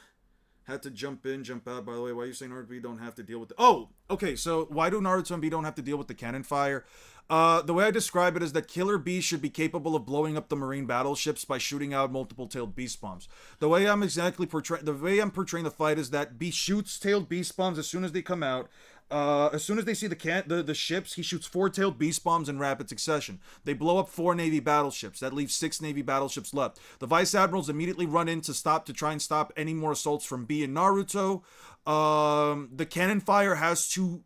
Had to jump in, jump out. By the way, why are you saying Naruto and B don't have to deal with the... Oh, okay, so why do Naruto and B don't have to deal with the cannon fire? The way I describe it is that Killer B should be capable of blowing up the marine battleships by shooting out multiple tailed beast bombs. The way I'm portraying the fight is that B shoots tailed beast bombs as soon as they come out. As soon as they see the ships, he shoots 4 tailed beast bombs in rapid succession. They blow up 4 Navy battleships. That leaves 6 Navy battleships left. The Vice Admirals immediately run in to try and stop any more assaults from B and Naruto. The cannon fire has to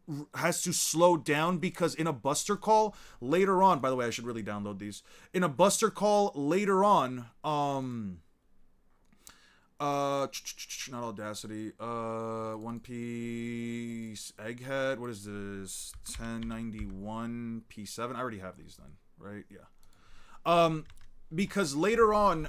slow down because in a Buster Call later on, by the way, I should really download these. In a Buster Call later on, not Audacity, One Piece Egghead, what is this, 1091 P7, I already have these then, right, yeah, because later on,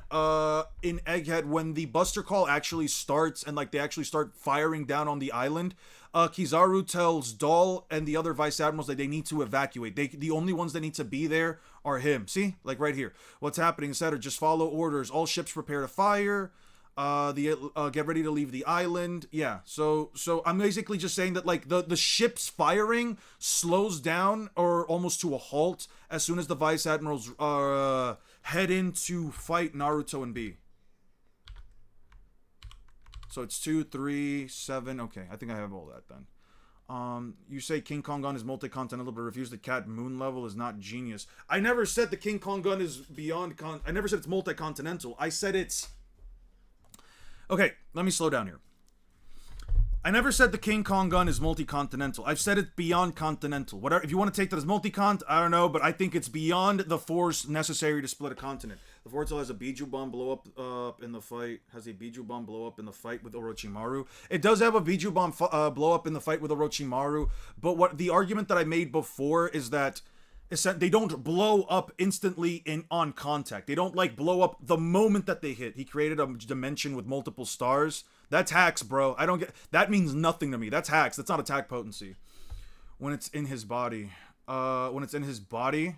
in Egghead, when the Buster Call actually starts, and like they actually start firing down on the island, Kizaru tells Doll and the other Vice Admirals that they need to evacuate. The only ones that need to be there are him, see, like right here, what's happening, etc. Just follow orders, all ships prepare to fire, get ready to leave the island. Yeah, so I'm basically just saying that like the ship's firing slows down or almost to a halt as soon as the Vice Admirals head in to fight Naruto and B. So it's 2, 3, 7. Okay, I think I have all that then. You say King Kong gun is multi-continental, but refuse the Cat Moon level is not genius. I never said the King Kong gun is beyond I never said it's multi-continental. I said it's... Okay, let me slow down here. I never said the King Kong gun is multi-continental. I've said it's beyond continental. Whatever, if you want to take that as multi-cont, I don't know, but I think it's beyond the force necessary to split a continent. The Fortel has a Biju bomb blow up in the fight. Has a Biju bomb blow up in the fight with Orochimaru. It does have a Biju bomb blow up in the fight with Orochimaru, but what the argument that I made before is that they don't blow up instantly on contact. They don't like blow up the moment that they hit. He created a dimension with multiple stars. That's hacks, bro. I don't get... That means nothing to me. That's hacks. That's not attack potency. When it's in his body. When it's in his body...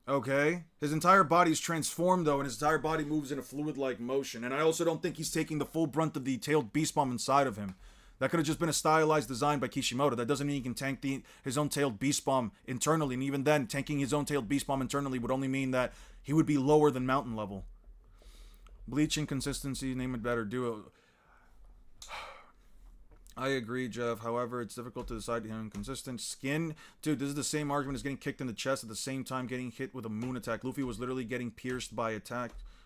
Okay. His entire body is transformed, though, and his entire body moves in a fluid-like motion. And I also don't think he's taking the full brunt of the tailed beast bomb inside of him. That could have just been a stylized design by Kishimoto. That doesn't mean he can tank his own tailed beast bomb internally. And even then, tanking his own tailed beast bomb internally would only mean that he would be lower than mountain level. Bleach inconsistency, name it better, do it. I agree, Jeff. However, it's difficult to decide him inconsistent. Skin, dude, this is the same argument as getting kicked in the chest at the same time getting hit with a moon attack. Luffy was literally getting pierced by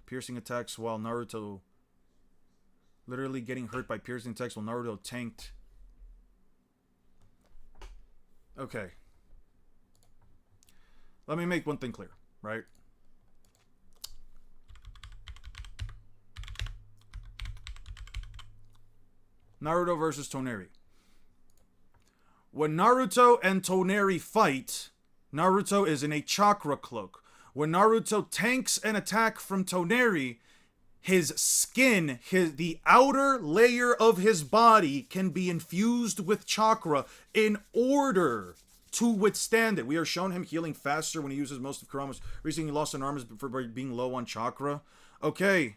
piercing attacks while Naruto... Literally getting hurt by piercing attacks while Naruto tanked. Okay. Let me make one thing clear, right? Naruto versus Toneri. When Naruto and Toneri fight, Naruto is in a chakra cloak. When Naruto tanks an attack from Toneri, his skin, the outer layer of his body can be infused with chakra in order to withstand it. We are shown him healing faster when he uses most of Kurama's. Reason he lost an arm is for being low on chakra. Okay.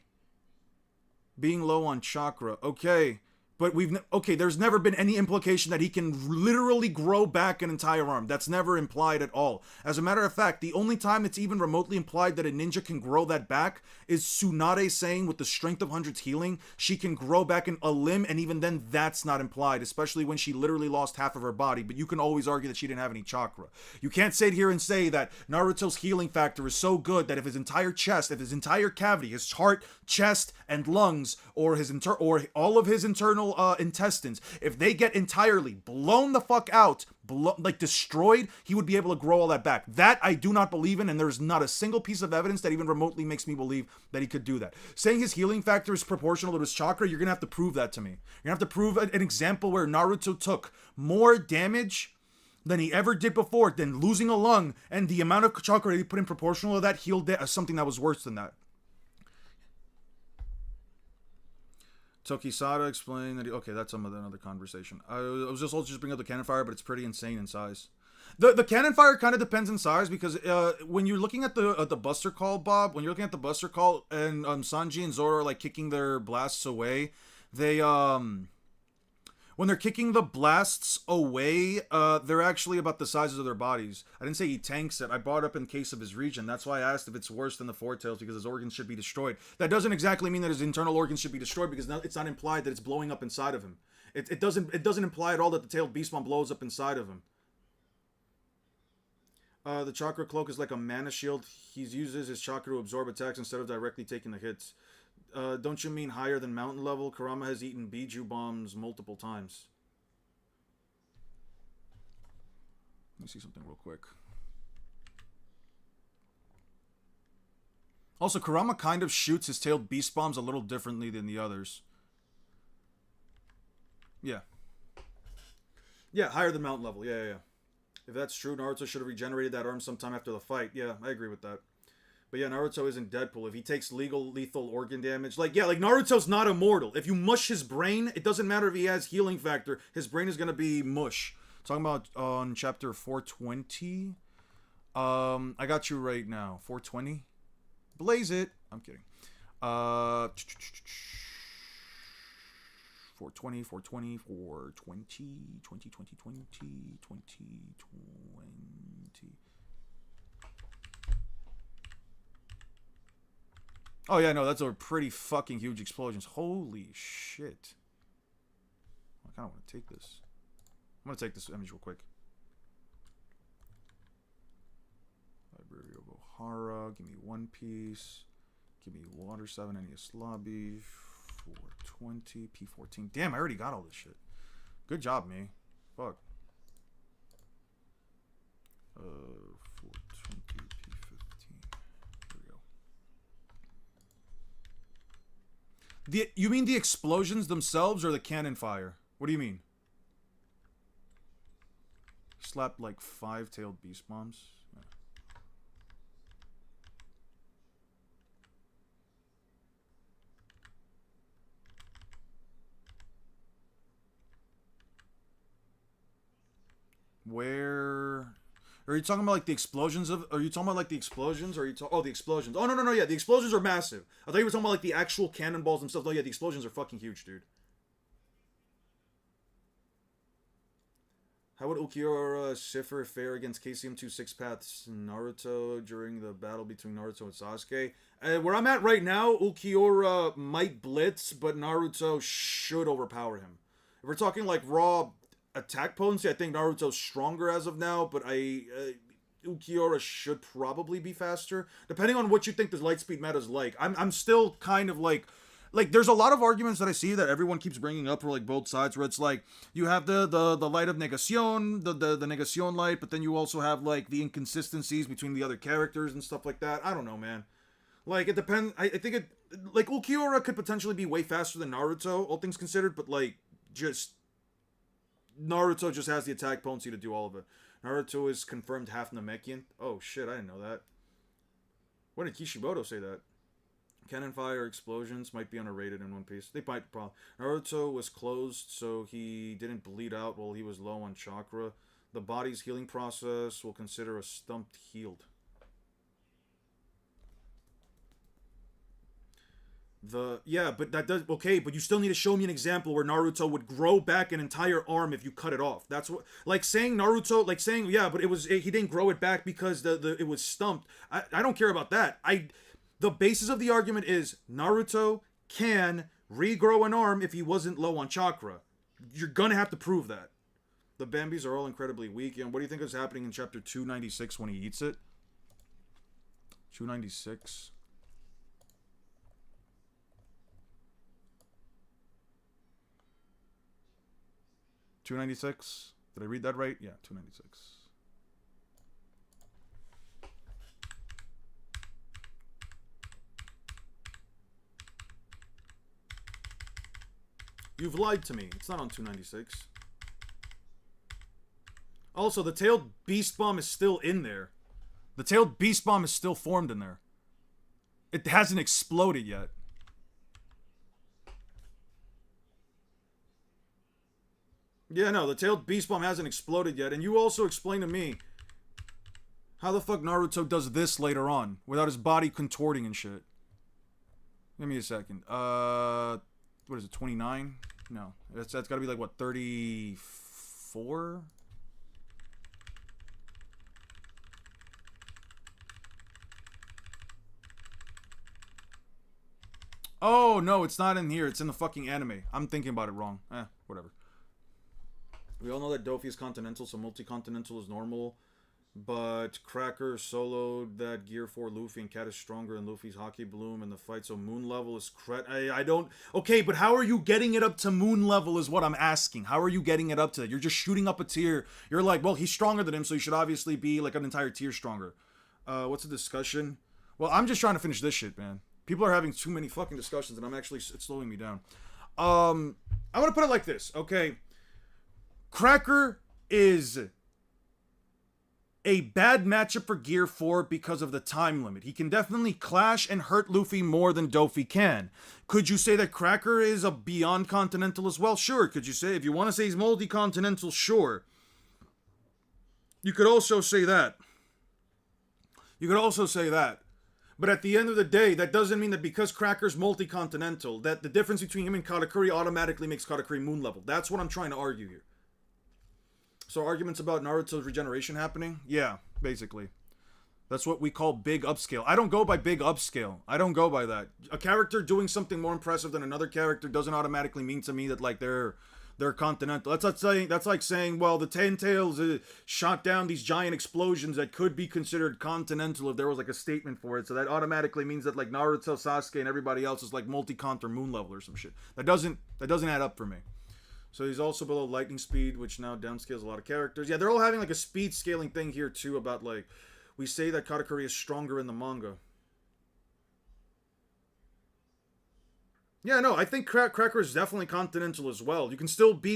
Being low on chakra. Okay. But there's never been any implication that he can literally grow back an entire arm. That's never implied at all. As a matter of fact, the only time it's even remotely implied that a ninja can grow that back is Tsunade saying with the strength of hundreds healing, she can grow back a limb, and even then that's not implied, especially when she literally lost half of her body. But you can always argue that she didn't have any chakra. You can't sit here and say that Naruto's healing factor is so good that if his entire chest, if his entire cavity, his heart, chest, and lungs, or all of his internal intestines, if they get entirely blown the fuck out, destroyed, he would be able to grow all that back. That I do not believe in, and there's not a single piece of evidence that even remotely makes me believe that he could do that. Saying his healing factor is proportional to his chakra, you're gonna have to prove that to me. You're gonna have to prove an example where Naruto took more damage than he ever did before, than losing a lung, and the amount of chakra he put in proportional to that healed something that was worse than that. Tokisada explained that okay, that's another conversation. I was just bring up the cannon fire, but it's pretty insane in size. The cannon fire kind of depends in size because when you're looking at the Buster Call, Bob, when you're looking at the Buster Call and Sanji and Zoro are like kicking their blasts away, they when they're kicking the blasts away, they're actually about the sizes of their bodies. I didn't say he tanks it. I brought up in case of his region. That's why I asked if it's worse than the Four Tails, because his organs should be destroyed. That doesn't exactly mean that his internal organs should be destroyed, because it's not implied that it's blowing up inside of him. It doesn't imply at all that the tailed beast bomb blows up inside of him. The chakra cloak is like a mana shield. He uses his chakra to absorb attacks instead of directly taking the hits. Don't you mean higher than mountain level? Kurama has eaten Biju bombs multiple times. Let me see something real quick. Also, Kurama kind of shoots his tailed beast bombs a little differently than the others. Yeah. Yeah, higher than mountain level. Yeah. If that's true, Naruto should have regenerated that arm sometime after the fight. Yeah, I agree with that. But yeah, Naruto isn't Deadpool. If he takes lethal organ damage, like Naruto's not immortal. If you mush his brain, it doesn't matter if he has healing factor. His brain is gonna be mush. Talking about on chapter 420. I got you right now. 420. Blaze it. I'm kidding. 420, 420, 420, 20, 20, 20, 20, 20. Oh yeah, no, that's a pretty fucking huge explosions. Holy shit. I kind of want to take this. I'm going to take this image real quick. Library of Ohara. Give me One Piece. Give me Water 7, NES Lobby. 420, P14. Damn, I already got all this shit. Good job, me. Fuck. 420, P15. There we go. You mean the explosions themselves or the cannon fire? What do you mean? Slapped like 5-tailed beast bombs. Yeah. Where are you talking about? Like the explosions of? Are you talking about like the explosions? Or are you talking? Oh, the explosions. Oh no, yeah, the explosions are massive. I thought you were talking about like the actual cannonballs themselves. Oh yeah, the explosions are fucking huge, dude. How would Ukiura Schiffer fare against KCM2 Six Paths Naruto during the battle between Naruto and Sasuke? Where I'm at right now, Ukiura might blitz, but Naruto should overpower him. If we're talking like raw attack potency, I think Naruto's stronger as of now, but Ukiura should probably be faster, depending on what you think the Lightspeed meta is like. I'm still kind of like there's a lot of arguments that I see that everyone keeps bringing up for like both sides, where it's like you have the light of Negacion, the Negacion light, but then you also have like the inconsistencies between the other characters and stuff like that. I don't know, man. Like it depends. I think it like Ukiura could potentially be way faster than Naruto, all things considered, but like just Naruto just has the attack potency to do all of it. Naruto is confirmed half Namekian. Oh shit, I didn't know that. When did Kishimoto say that? Cannon fire explosions might be underrated in One Piece. They might probably. Naruto was closed, so he didn't bleed out while he was low on chakra. The body's healing process will consider a stumped healed. But that does okay, but you still need to show me an example where Naruto would grow back an entire arm if you cut it off. That's what like saying Naruto, like saying yeah, but he didn't grow it back because the it was stumped. I don't care about that. The basis of the argument is Naruto can regrow an arm if he wasn't low on chakra. You're gonna have to prove that. The Bambis are all incredibly weak. And what do you think is happening in chapter 296 when he eats it? 296. $296. Did I read that right? Yeah, 296. You've lied to me. It's not on 296. Also, the tailed beast bomb is still in there. The tailed beast bomb is still formed in there. It hasn't exploded yet. Yeah, no, the tailed beast bomb hasn't exploded yet. And you also explained to me how the fuck Naruto does this later on without his body contorting and shit. Give me a second. What is it, 29? No. That's gotta be like, what, 34? Oh, no, it's not in here. It's in the fucking anime. I'm thinking about it wrong. Whatever. We all know that Dofi is continental, so multi-continental is normal. But Cracker soloed that Gear 4 Luffy, and Cat is stronger than Luffy's Hockey Bloom in the fight, so moon level is I don't... Okay, but how are you getting it up to moon level is what I'm asking. How are you getting it up to that? You're just shooting up a tier. You're like, well, he's stronger than him, so he should obviously be like an entire tier stronger. What's the discussion? Well, I'm just trying to finish this shit, man. People are having too many fucking discussions, and I'm actually... It's slowing me down. I'm gonna put it like this, okay? Cracker is a bad matchup for Gear 4 because of the time limit. He can definitely clash and hurt Luffy more than Dofi can. Could you say that Cracker is a beyond continental as well? Sure. Could you say, if you want to say he's multi-continental, sure. You could also say that. But at the end of the day, that doesn't mean that because Cracker's multi-continental, that the difference between him and Katakuri automatically makes Katakuri moon level. That's what I'm trying to argue here. So arguments about Naruto's regeneration happening? Yeah, basically. That's what we call big upscale. I don't go by big upscale. I don't go by that. A character doing something more impressive than another character doesn't automatically mean to me that like they're continental. That's like saying, well, the Ten Tails shot down these giant explosions that could be considered continental if there was like a statement for it. So that automatically means that like Naruto, Sasuke, and everybody else is like multi-cont or moon level or some shit. That doesn't add up for me. So he's also below lightning speed, which now downscales a lot of characters. Yeah, they're all having like a speed scaling thing here too about like, we say that Katakuri is stronger in the manga. Yeah, no, I think Cracker is definitely continental as well. You can still be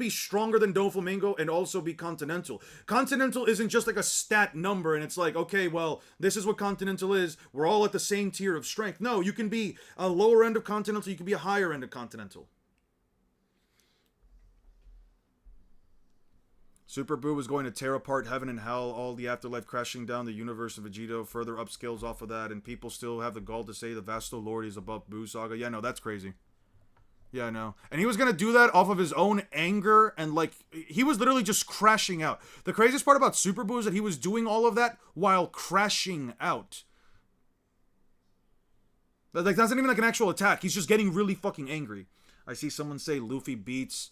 stronger than Doflamingo and also be continental. Continental isn't just like a stat number and it's like, okay, well, this is what continental is. We're all at the same tier of strength. No, you can be a lower end of continental, you can be a higher end of continental. Super Boo is going to tear apart heaven and hell, all the afterlife crashing down the universe of Vegito, further upscales off of that, and people still have the gall to say the Vasto Lord is above Boo Saga. Yeah, no, that's crazy. Yeah, I know. And he was going to do that off of his own anger, and like, he was literally just crashing out. The craziest part about Super Boo is that he was doing all of that while crashing out. Like, that's not even like an actual attack. He's just getting really fucking angry. I see someone say Luffy beats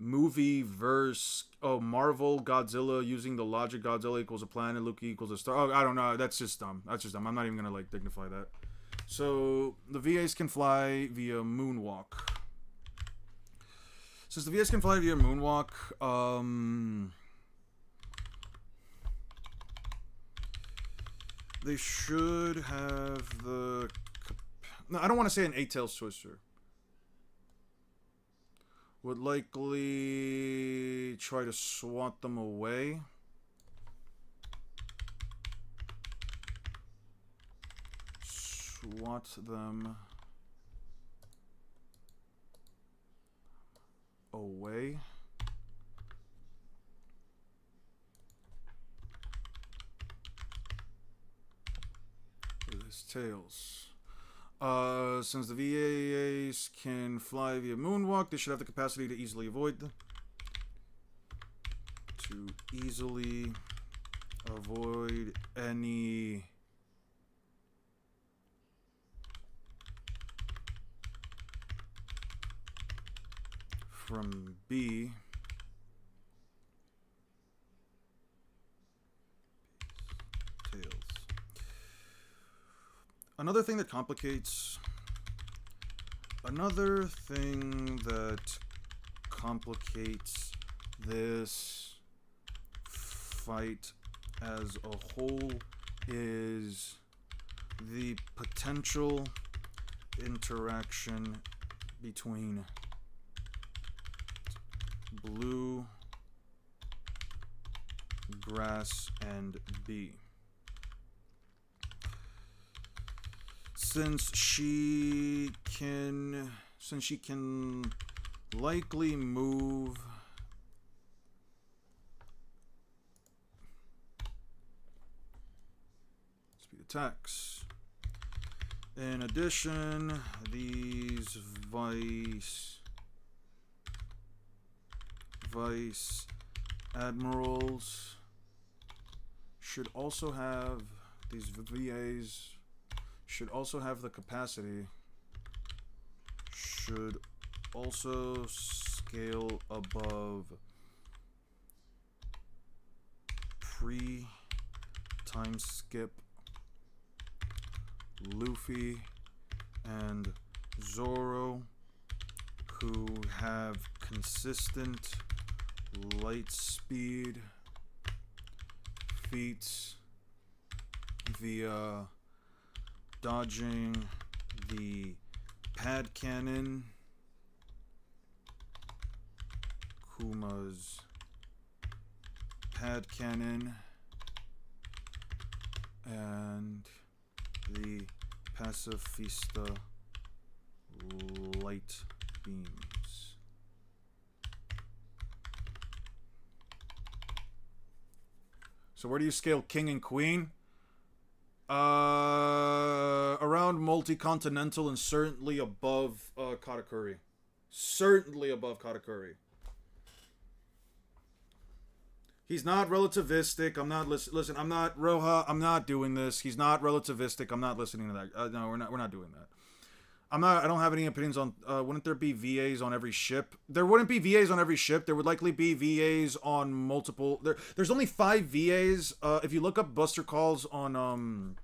movie verse Marvel Godzilla using the logic Godzilla equals a planet, Luffy equals a star. Oh, I don't know. That's just dumb. I'm not even gonna like dignify that. So the VAs can fly via moonwalk. Since the VAs can fly via moonwalk, they should have the... No, I don't want to say an Eight-Tails Twister. Would likely try to swat them away. Swat them away. Tails. Since the VAs can fly via moonwalk, they should have the capacity to easily avoid them. To easily avoid any from B. Tails. Another thing that complicates this fight as a whole is the potential interaction between blue grass and B. Since she can likely move speed attacks. In addition, these vice admirals should also have these VAs should also have the capacity, should also scale above pre-time skip Luffy and Zoro, who have consistent light speed feats via dodging the pad cannon, Kuma's pad cannon, and the pacifista light beams. So where do you scale king and queen? Around multi-continental and certainly above Katakuri. Certainly above Katakuri. He's not relativistic. I'm not listen. I'm not Roha. I'm not doing this. He's not relativistic. I'm not listening to that. No, we're not doing that. I don't have any opinions on. Wouldn't there be VAs on every ship? There wouldn't be VAs on every ship. There would likely be VAs on multiple. There's only 5 VAs. If you look up Buster Calls on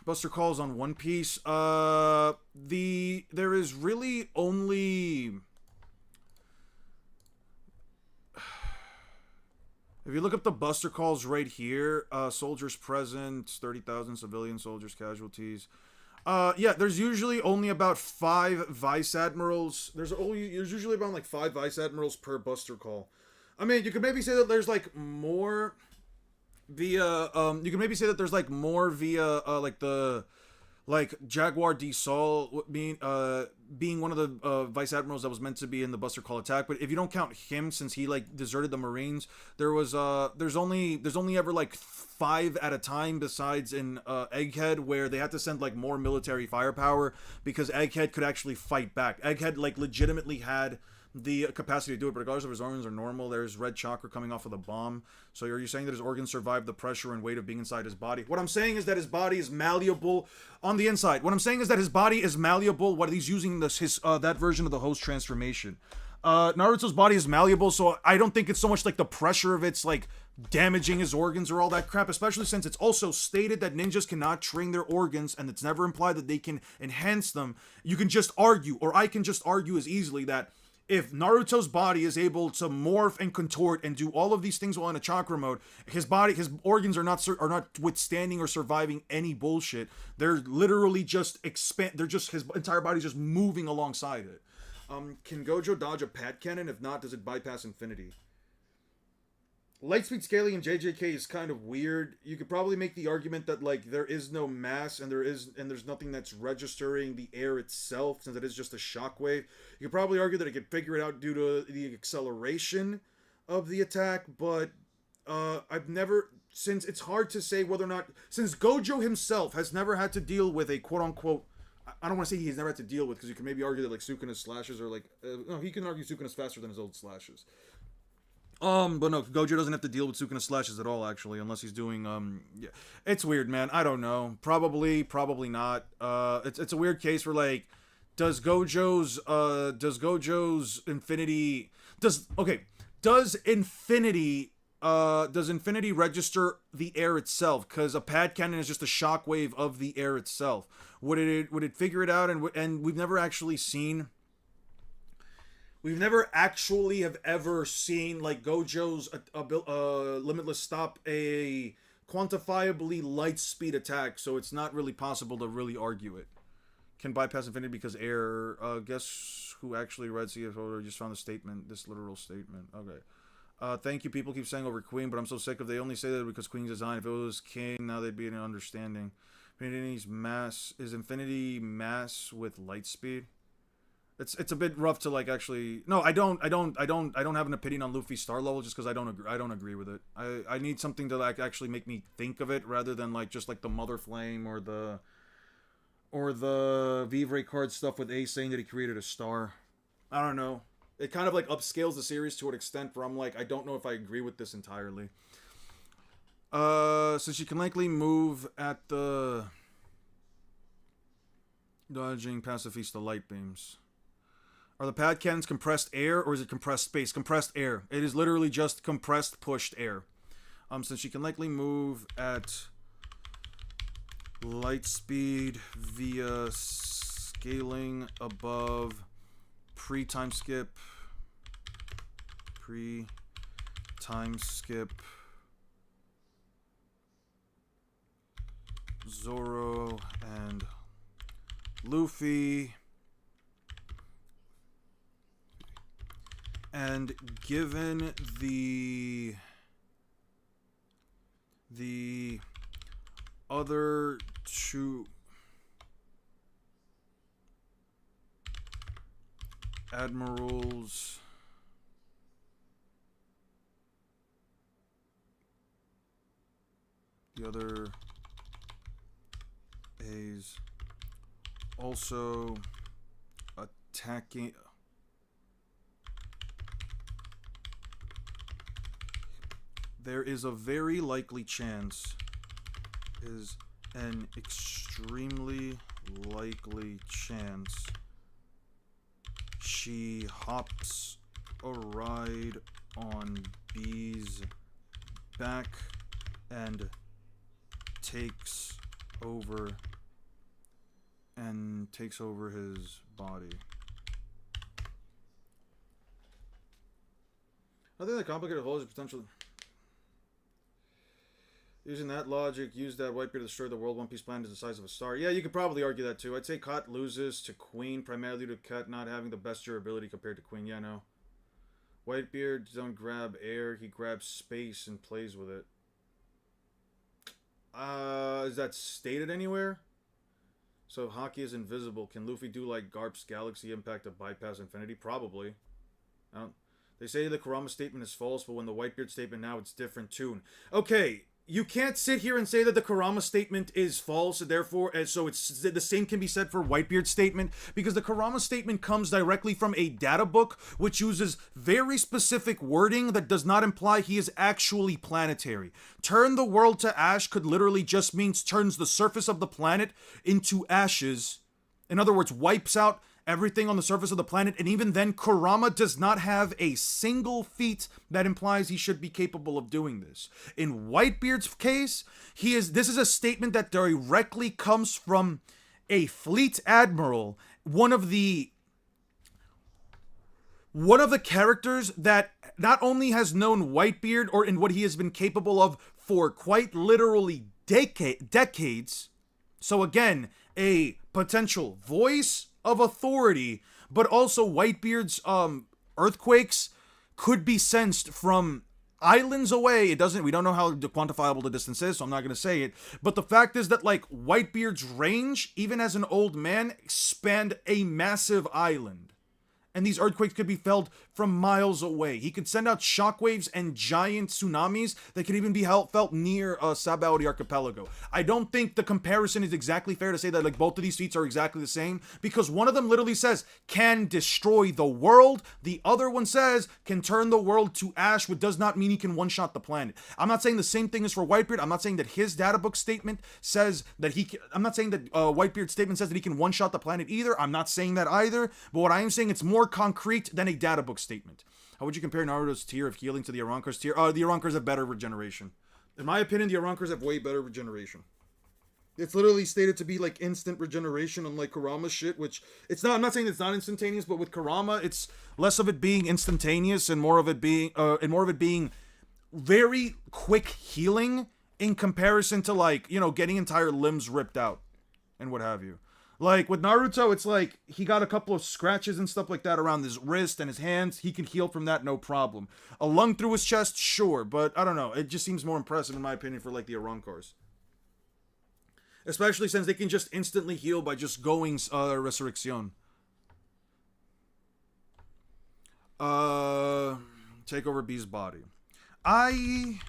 One Piece, there is really only. If you look up the Buster Calls right here, soldiers present, 30,000 civilian soldiers casualties. Yeah, there's usually only about 5 vice admirals. There's usually about like 5 vice admirals per Buster Call. I mean, you could maybe say that there's like more via like Jaguar D. Sol being one of the vice admirals that was meant to be in the Buster Call attack. But if you don't count him, since he like deserted the Marines, there's only ever like 5 at a time, besides in Egghead, where they had to send like more military firepower because Egghead could actually fight back. Egghead like legitimately had the capacity to do it, but regardless of his organs are normal. There's red chakra coming off of the bomb. So are you saying that his organs survived the pressure and weight of being inside his body? What I'm saying is that his body is malleable on the inside. What I'm saying is that his body is malleable. What he's using that version of the host transformation. Naruto's body is malleable, so I don't think it's so much like the pressure of it's like damaging his organs or all that crap, especially since it's also stated that ninjas cannot train their organs, and it's never implied that they can enhance them. You can just argue, or I can just argue as easily, that if Naruto's body is able to morph and contort and do all of these things while in a chakra mode, his organs are not withstanding or surviving any bullshit. They're literally just his entire body's just moving alongside it. Can Gojo dodge a pad cannon? If not, does it bypass infinity? Lightspeed scaling in JJK is kind of weird. You could probably make the argument that like there is no mass and there's nothing that's registering the air itself, since it is just a shockwave. You could probably argue that it could figure it out due to the acceleration of the attack, but I've never since it's hard to say whether or not, since Gojo himself has never had to deal with a quote unquote, I don't want to say he's never had to deal with, because you can maybe argue that like Sukuna's slashes are like, no, he can argue Sukuna's faster than his old slashes. But no, Gojo doesn't have to deal with Sukuna slashes at all, actually, unless he's doing, yeah. It's weird, man. I don't know. Probably not. It's a weird case where, like, does Gojo's infinity, does infinity register the air itself? Because a pad cannon is just a shockwave of the air itself. Would it figure it out? And we've never actually seen. We've never actually have ever seen like Gojo's limitless stop a quantifiably light speed attack, so it's not really possible to really argue it. Can bypass infinity because air. Guess who actually read CFO? Just found the statement. This literal statement. Okay. Thank you. People keep saying over Queen, but I'm so sick of they only say that because Queen's design. If it was King, now they'd be in an understanding. Infinity's mass is infinity mass with light speed. It's a bit rough to like actually. No, I don't have an opinion on Luffy's star level just because I don't agree with it. I need something to like actually make me think of it rather than like just like the Mother Flame or the Vivre card stuff with Ace saying that he created a star. I don't know. It kind of like upscales the series to an extent where I'm like, I don't know if I agree with this entirely. Since you can likely move at the dodging pacifista light beams. Are the pad cannons compressed air or is it compressed space? Compressed air. It is literally just compressed pushed air. Since you can likely move at light speed via scaling above pre-time skip Zoro and Luffy, and given the other two admirals A's also attacking. There is a very likely chance, is an extremely likely chance, she hops a ride on B's back and takes over his body. I think the complicated whole is potential. Using that logic, use that Whitebeard to destroy the world. One Piece planet is the size of a star. Yeah, you could probably argue that too. I'd say Kat loses to Queen primarily due to Kat not having the best durability compared to Queen. Yeah, no. Whitebeard don't grab air, he grabs space and plays with it. Is that stated anywhere? So if Haki is invisible, can Luffy do like Garp's Galaxy Impact to bypass infinity? Probably. They say the Kurama statement is false, but when the Whitebeard statement now it's different tune. Okay. You can't sit here and say that the Kurama statement is false, therefore, so it's the same can be said for Whitebeard's statement, because the Kurama statement comes directly from a data book, which uses very specific wording that does not imply he is actually planetary. Turn the world to ash could literally just means turns the surface of the planet into ashes. In other words, wipes out everything on the surface of the planet, and even then, Kurama does not have a single feat that implies he should be capable of doing this. In Whitebeard's case, this is a statement that directly comes from a fleet admiral, one of the characters that not only has known Whitebeard or in what he has been capable of for quite literally decades. So again, a potential voice of authority, but also Whitebeard's earthquakes could be sensed from islands away. We don't know how quantifiable the distance is, so I'm not going to say it. But the fact is that like Whitebeard's range, even as an old man, spanned a massive island. and these earthquakes could be felt from miles away. He could send out shockwaves and giant tsunamis that could even be felt near Sabaody Archipelago. I don't think the comparison is exactly fair to say that like both of these feats are exactly the same, because one of them literally says can destroy the world, the other one says can turn the world to ash, which does not mean he can one-shot the planet. I'm not saying the same thing is for Whitebeard. I'm not saying that his data book statement says that I'm not saying that Whitebeard's statement says that he can one-shot the planet either. I'm not saying that either, but what I am saying, it's more concrete than a data book statement. How would you compare Naruto's tier of healing to the Arrancar's tier? The Arrancars have better regeneration. In my opinion, the Arrancars have way better regeneration. It's literally stated to be like instant regeneration, unlike Kurama's shit, which it's not. I'm not saying it's not instantaneous, but with Kurama, it's less of it being instantaneous and more of it being very quick healing in comparison to like, you know, getting entire limbs ripped out and what have you. Like, with Naruto, it's like, he got a couple of scratches and stuff like that around his wrist and his hands. He can heal from that, no problem. A lung through his chest, sure. But, I don't know. It just seems more impressive, in my opinion, for, like, the Arrancars. Especially since they can just instantly heal by just going, Resurrection. Take over B's body. I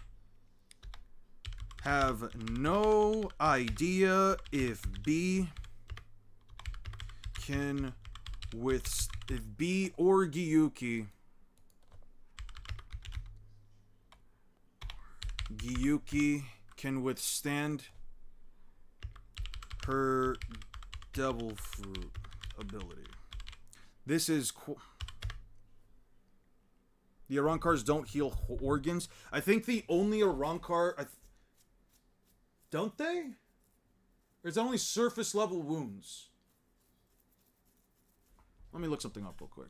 have no idea if B can if B or Gyuki can withstand her devil fruit ability. This is the Arrancars don't heal organs. I think the only Arrancar don't they? Or is it only surface level wounds? Let me look something up real quick.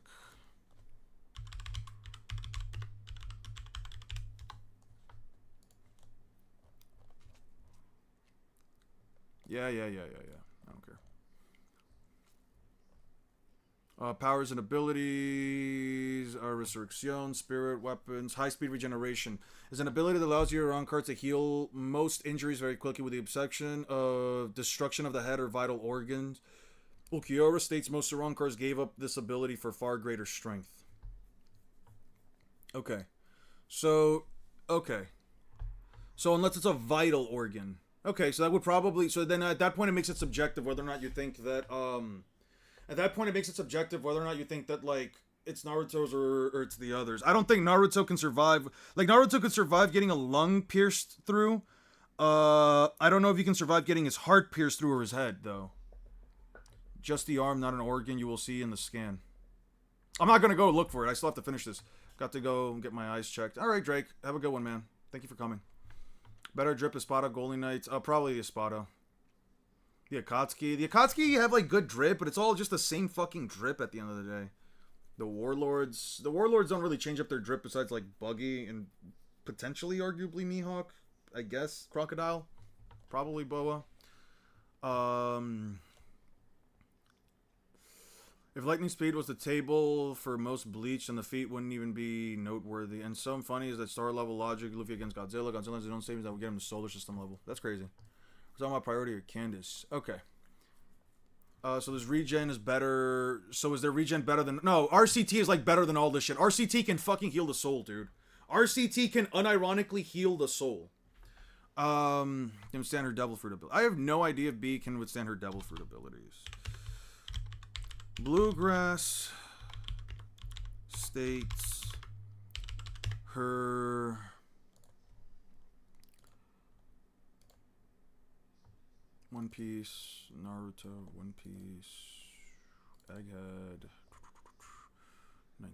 Yeah. I don't care. Powers and abilities are Resurrection, Spirit, Weapons, High-Speed Regeneration. Is an ability that allows your Arrancar to heal most injuries very quickly with the exception of destruction of the head or vital organs. Ulquiorra states most Arrancars gave up this ability for far greater strength. Okay. So unless it's a vital organ. Okay, so that would probably... So then at that point it makes it subjective whether or not you think that... At that point it makes it subjective whether or not you think that, like, it's Naruto's or it's the others. I don't think Naruto can survive... Like, Naruto could survive getting a lung pierced through. I don't know if he can survive getting his heart pierced through or his head, though. Just the arm, not an organ, you will see in the scan. I'm not going to go look for it. I still have to finish this. Got to go and get my eyes checked. All right, Drake. Have a good one, man. Thank you for coming. Better drip Espada, Golden Knights. Probably the Espada. The Akatsuki. The Akatsuki have, like, good drip, but it's all just the same fucking drip at the end of the day. The Warlords. The Warlords don't really change up their drip besides, like, Buggy and potentially, arguably, Mihawk. I guess. Crocodile. Probably Boa. If lightning speed was the table for most Bleach, then the feat wouldn't even be noteworthy. And some funny is that star level logic, Luffy against Godzilla. Godzilla has his own statements that would get him to solar system level. That's crazy. We're talking about priority or Candace. Okay. So this regen is better. So is their regen better than... No, RCT is like better than all this shit. RCT can fucking heal the soul, dude. RCT can unironically heal the soul. Can withstand her devil fruit ability. I have no idea if B can withstand her devil fruit abilities. Bluegrass states her One Piece, Naruto, One Piece, Egghead, 90.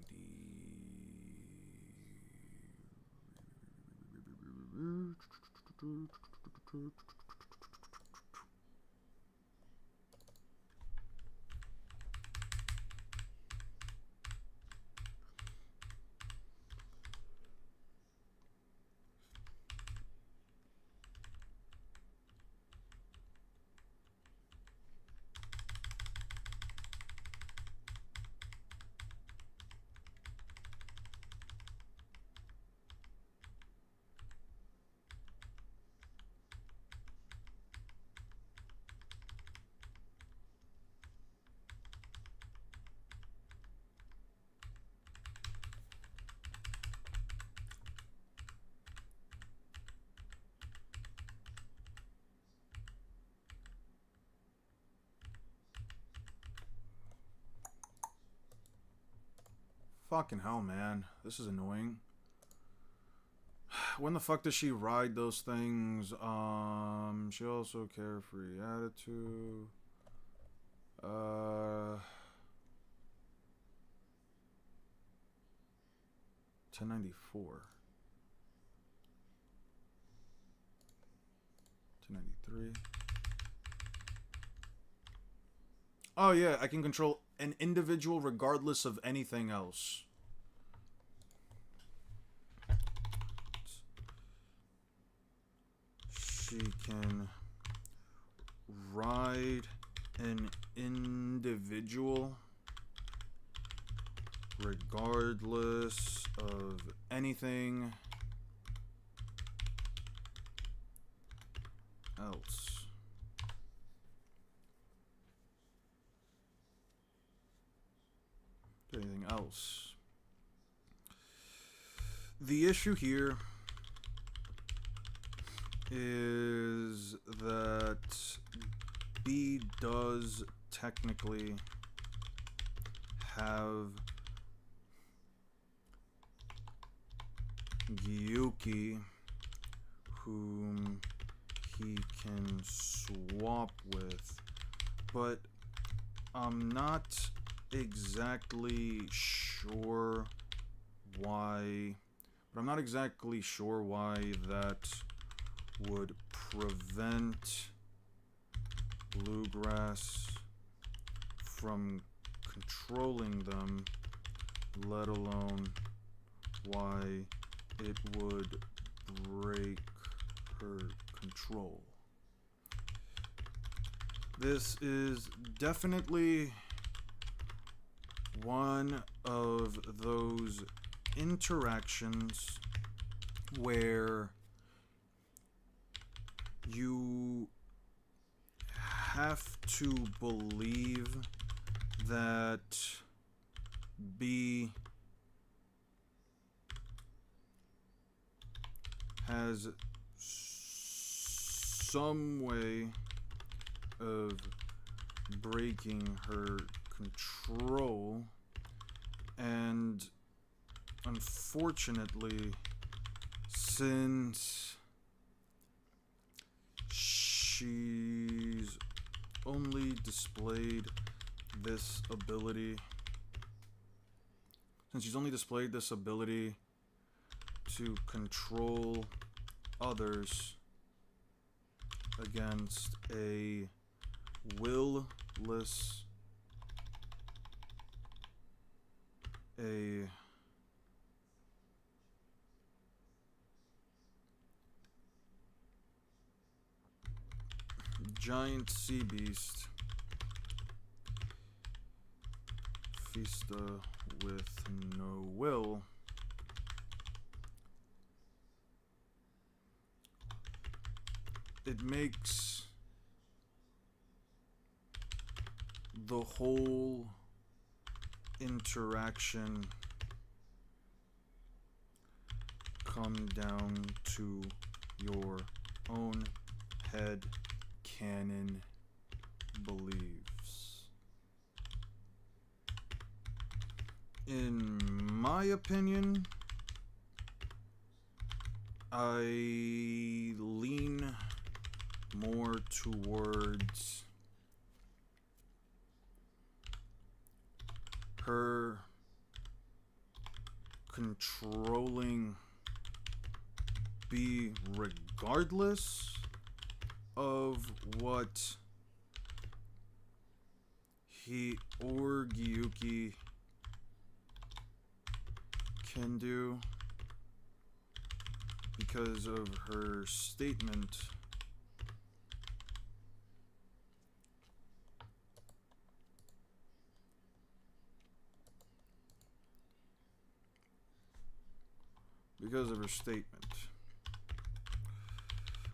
Fucking hell, man. This is annoying. When the fuck does she ride those things? She also carefree attitude. 1094. 1093. Oh yeah, I can control an individual regardless of anything else. She can ride an individual regardless of anything else. Anything else. The issue here is that B does technically have Gyuki, whom he can swap with, but I'm not exactly sure why. But I'm not exactly sure why that would prevent Bluegrass from controlling them, let alone why it would break her control. This is definitely one of those interactions where you have to believe that B has some way of breaking her control, and unfortunately, since she's only displayed this ability, to control others against a willless, giant sea beast, Fista with no will, it makes the whole interaction come down to your own head canon beliefs. In my opinion, I lean more towards her controlling B regardless of what he or Gyuki can do, because of her statement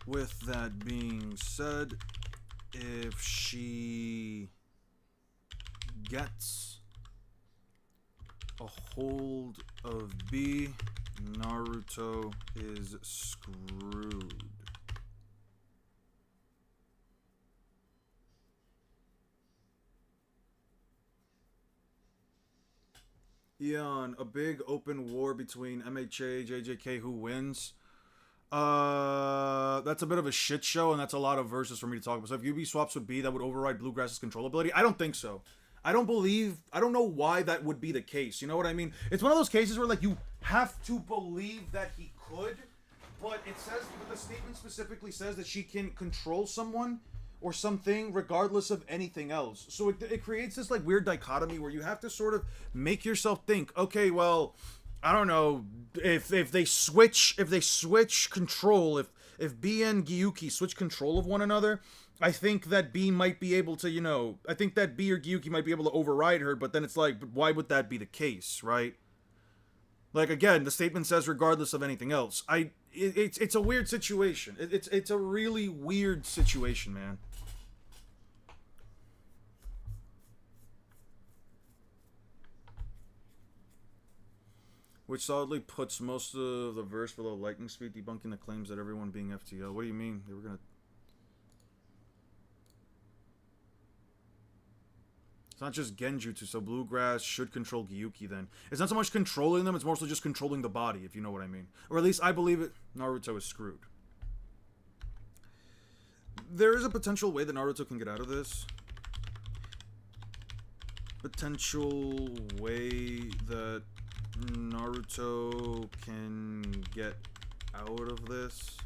With that being said, if she gets a hold of B, Naruto is screwed. Eon, a big open war between MHA, JJK, who wins? That's a bit of a shit show, and that's a lot of verses for me to talk about. So if UB swaps with B, that would override Bluegrass's control ability? I don't think so. I don't know why that would be the case. You know what I mean? It's one of those cases where, like, you have to believe that he could, but it says, but the statement specifically says that she can control someone or something regardless of anything else. So it creates this, like, weird dichotomy where you have to sort of make yourself think, okay, well, I don't know, if they switch control, if B and Gyuki switch control of one another, I think that B might be able to, I think that B or Gyuki might be able to override her, but then it's like, but why would that be the case, right? Like, again, the statement says regardless of anything else. It's a weird situation. It's a really weird situation, man. Which solidly puts most of the verse below lightning speed, debunking the claims that everyone being FTL. What do you mean? They were gonna... It's not just Genjutsu, so Bluegrass should control Gyuki then. It's not so much controlling them, it's mostly just controlling the body, if you know what I mean. Or at least I believe it. Naruto is screwed. There is a potential way that Naruto can get out of this. Potential way that Naruto can get out of this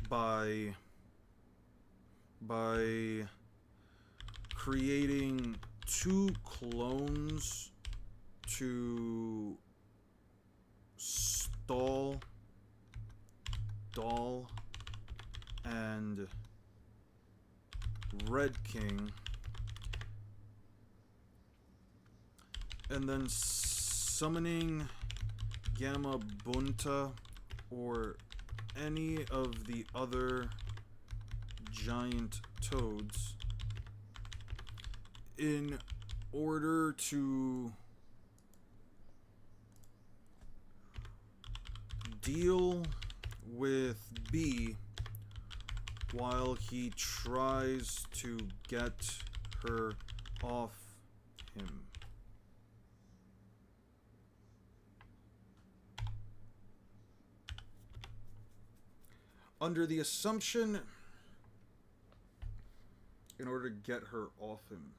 by creating two clones to stall Doll and Red King, and then summoning Gamma Bunta or any of the other giant toads in order to deal with B while he tries to get her off him. Under the assumption, in order to get her off him.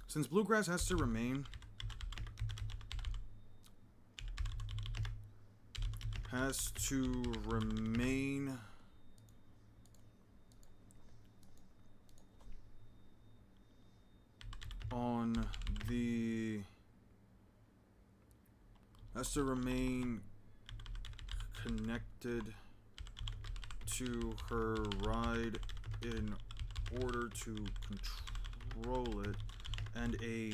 Since Bluegrass has to remain on the has to remain connected to her ride in order to control it, and a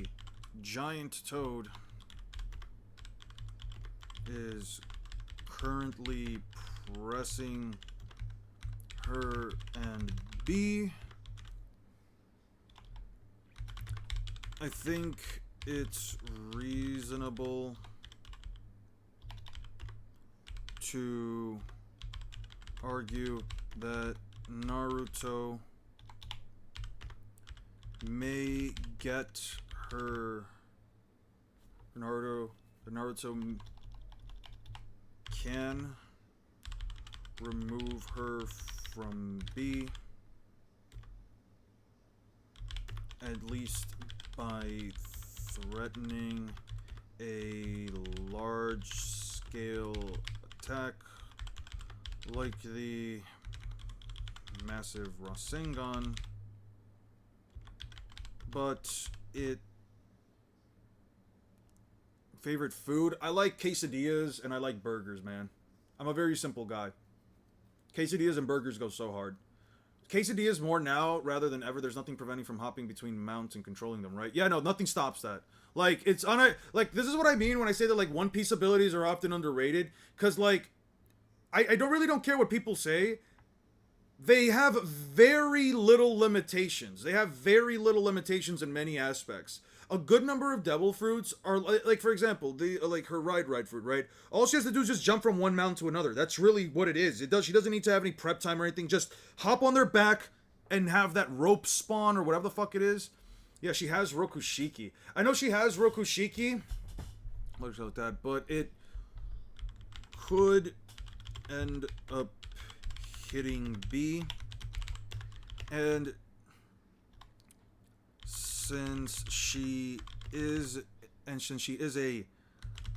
giant toad is currently pressing her and B. I think it's reasonable to argue that Naruto may get her Naruto can remove her from B, at least by threatening a large-scale attack like the massive Rasengan, but it... Favorite food? I like quesadillas and I like burgers, man. I'm a very simple guy. Quesadillas and burgers go so hard. Quesadillas more now rather than ever. There's nothing preventing from hopping between mounts and controlling them, right? Yeah, no, nothing stops that. Like, it's on a... Like, this is what I mean when I say that, like, One Piece abilities are often underrated. Because, like, I don't care what people say. They have very little limitations. They have very little limitations in many aspects. a good number of devil fruits are like for example, the like her ride fruit, right? All she has to do is just jump from one mountain to another. That's really what it is. She doesn't need to have any prep time or anything. Just hop on their back and have that rope spawn or whatever the fuck it is. Yeah, she has Rokushiki. I know she has Rokushiki. Looks like that, but it could end up hitting B. And since she is a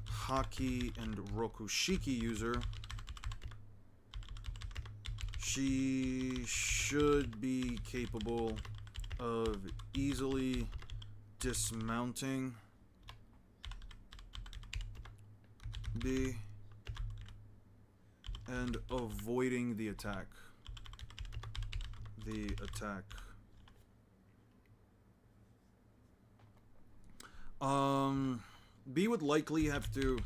Haki and Rokushiki user, she should be capable of easily dismounting B and avoiding the attack. B would likely have to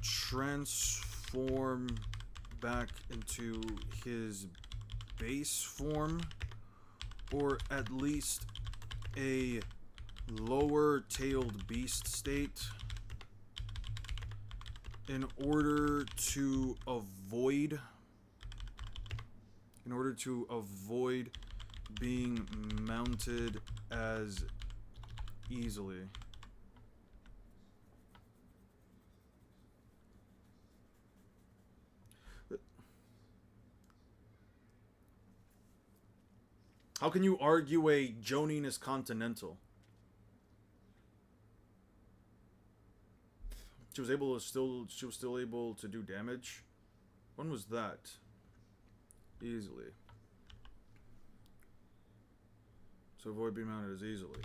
transform back into his base form, or at least a lower tailed beast state, in order to avoid being mounted as easily. How can you argue a Jonin is continental? She was still able to do damage. When was that? Easily. So avoid being mounted as easily.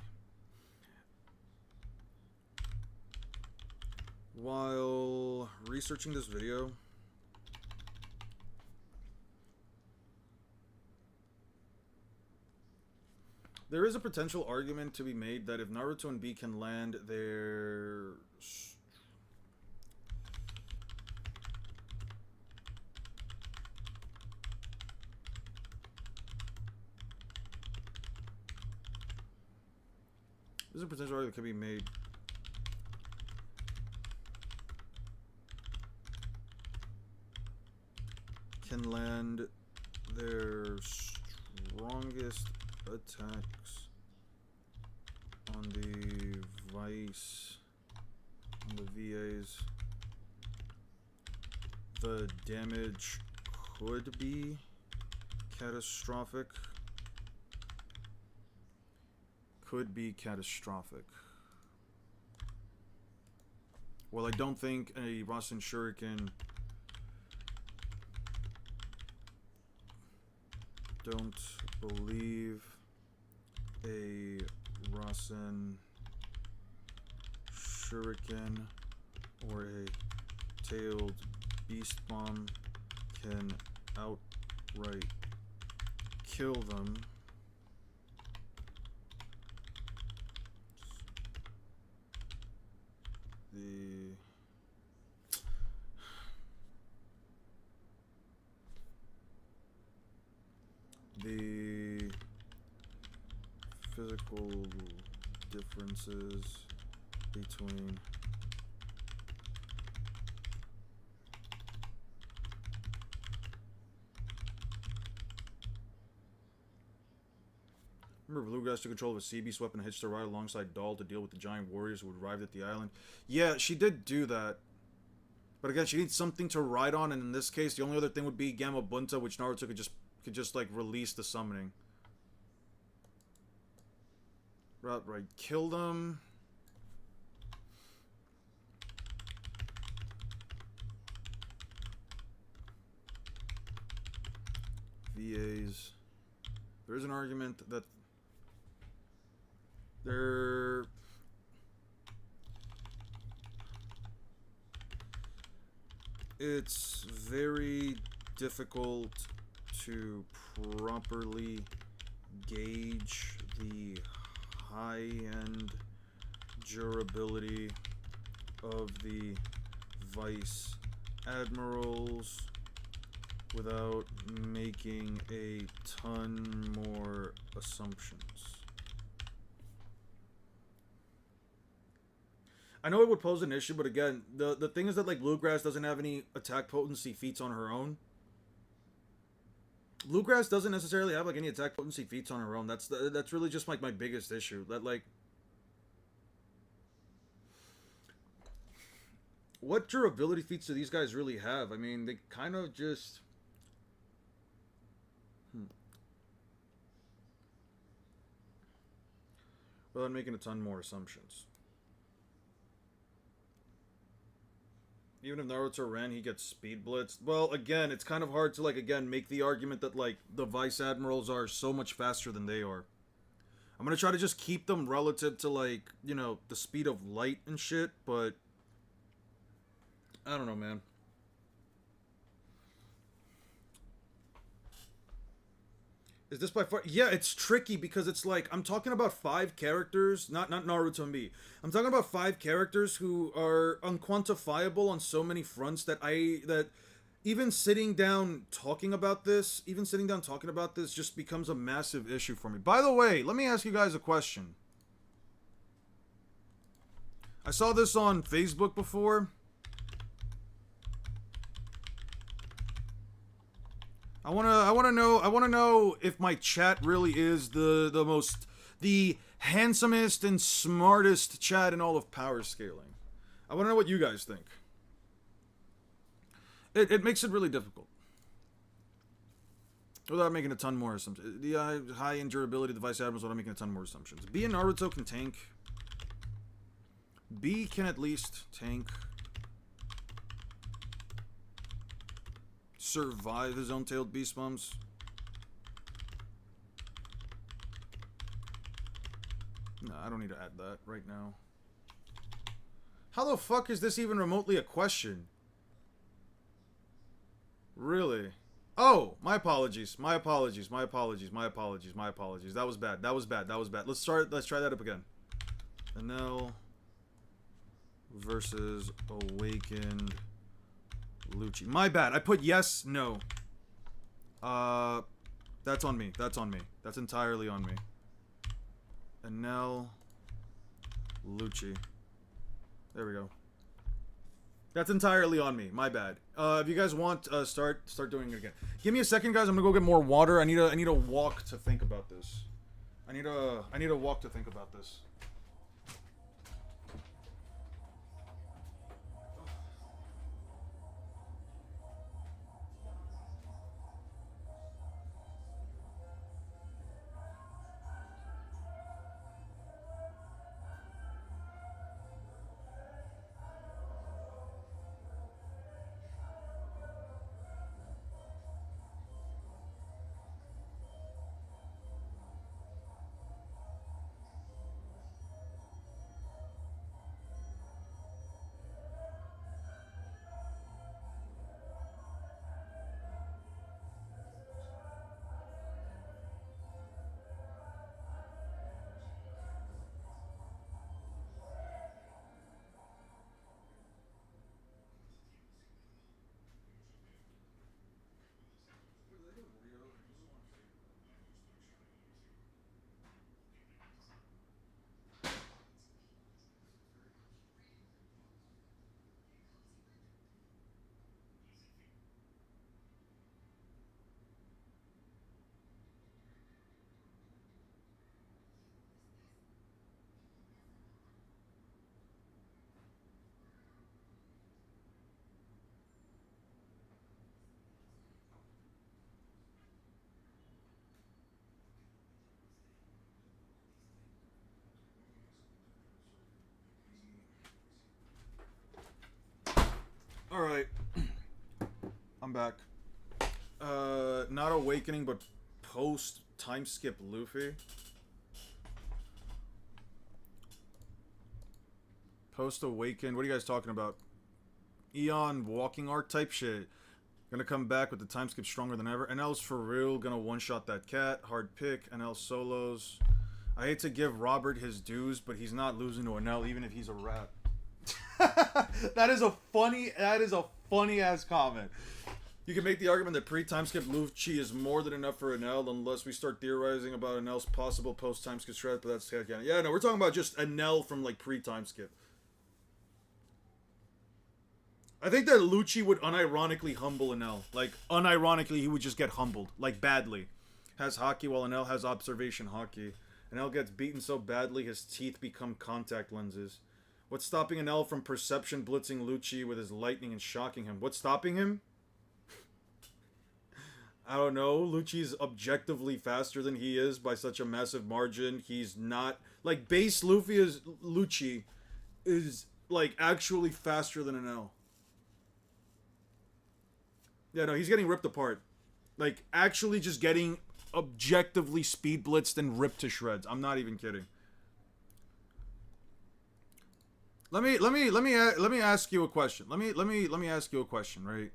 While researching this video, there is a potential argument to be made that if Naruto and B can land their there's a potential argument that could be made can land their strongest attacks on the Vice, on the VAs. The damage could be catastrophic. Well, I don't think a Rasen Shuriken. Don't believe a Rasen Shuriken or a tailed beast bomb can outright kill them. The physical differences between remember Bluegrass took control of a sea beast weapon and hitched her ride alongside Doll to deal with the giant warriors who arrived at the island. Yeah, she did do that. But again, she needs something to ride on, and in this case, the only other thing would be Gamma Bunta, which Naruto could just like release the summoning. Right, kill them. VAs. There is an argument that it's very difficult to properly gauge the high-end durability of the Vice Admirals without making a ton more assumptions. I know it would pose an issue, but again, the thing is that like Bluegrass doesn't have any attack potency feats on her own. Bluegrass doesn't necessarily have like any attack potency feats on her own. That's really just like my biggest issue. That like, what durability feats do these guys really have? I mean, they kind of just. Without making a ton more assumptions. Even if Naruto ran, he gets speed blitzed. Well, again, it's kind of hard to, like, again, make the argument that, like, the Vice Admirals are so much faster than they are. I'm gonna try to just keep them relative to, like, you know, the speed of light and shit, but I don't know, man. Is this by far? Yeah, it's tricky because it's like I'm talking about 5 characters, not Naruto and me. I'm talking about 5 characters who are unquantifiable on so many fronts that even sitting down talking about this, just becomes a massive issue for me. By the way, let me ask you guys a question. I saw this on Facebook before. I wanna know if my chat really is the handsomest and smartest chat in all of power scaling. I wanna know what you guys think. It makes it really difficult. Without making a ton more assumptions. The high endurability of the Vice Admirals without making a ton more assumptions. B and Naruto can tank. B can at least tank. Survive his own tailed beast bumps. No, I don't need to add that right now. How the fuck is this even remotely a question? Really? Oh, my apologies. My apologies. My apologies. My apologies. My apologies. That was bad. That was bad. That was bad. Let's try that up again. Enel versus Awakened Lucci. My bad. I put yes, no. That's on me. That's on me. That's entirely on me. Enel Lucci. There we go. That's entirely on me. My bad. If you guys want, start doing it again. Give me a second, guys. I'm gonna go get more water. I need a walk to think about this. I need a walk to think about this. Alright. I'm back. Not Awakening, but post time skip Luffy. Post Awakened. What are you guys talking about? Eon walking art type shit. Gonna come back with the time skip stronger than ever. NL's for real. Gonna one-shot that cat. Hard pick. NL solos. I hate to give Robert his dues, but he's not losing to NL even if he's a rat. That is a funny ass comment. You can make the argument that pre-time skip Lucci is more than enough for Enel, unless we start theorizing about Enel's possible post-time skip strat, but that's yeah, no, we're talking about just Enel from like pre-time skip. I think that Lucci would unironically humble Enel. Like, unironically, he would just get humbled. Like, badly. Has Haki while Enel has observation Haki. Enel gets beaten so badly his teeth become contact lenses. What's stopping Enel from perception blitzing Lucci with his lightning and shocking him? What's stopping him? I don't know. Lucci's objectively faster than he is by such a massive margin. He's not... Like, base Lucci is, like, actually faster than Enel. Yeah, no, he's getting ripped apart. Like, actually just getting objectively speed blitzed and ripped to shreds. I'm not even kidding. Let me ask you a question. Let me ask you a question, right?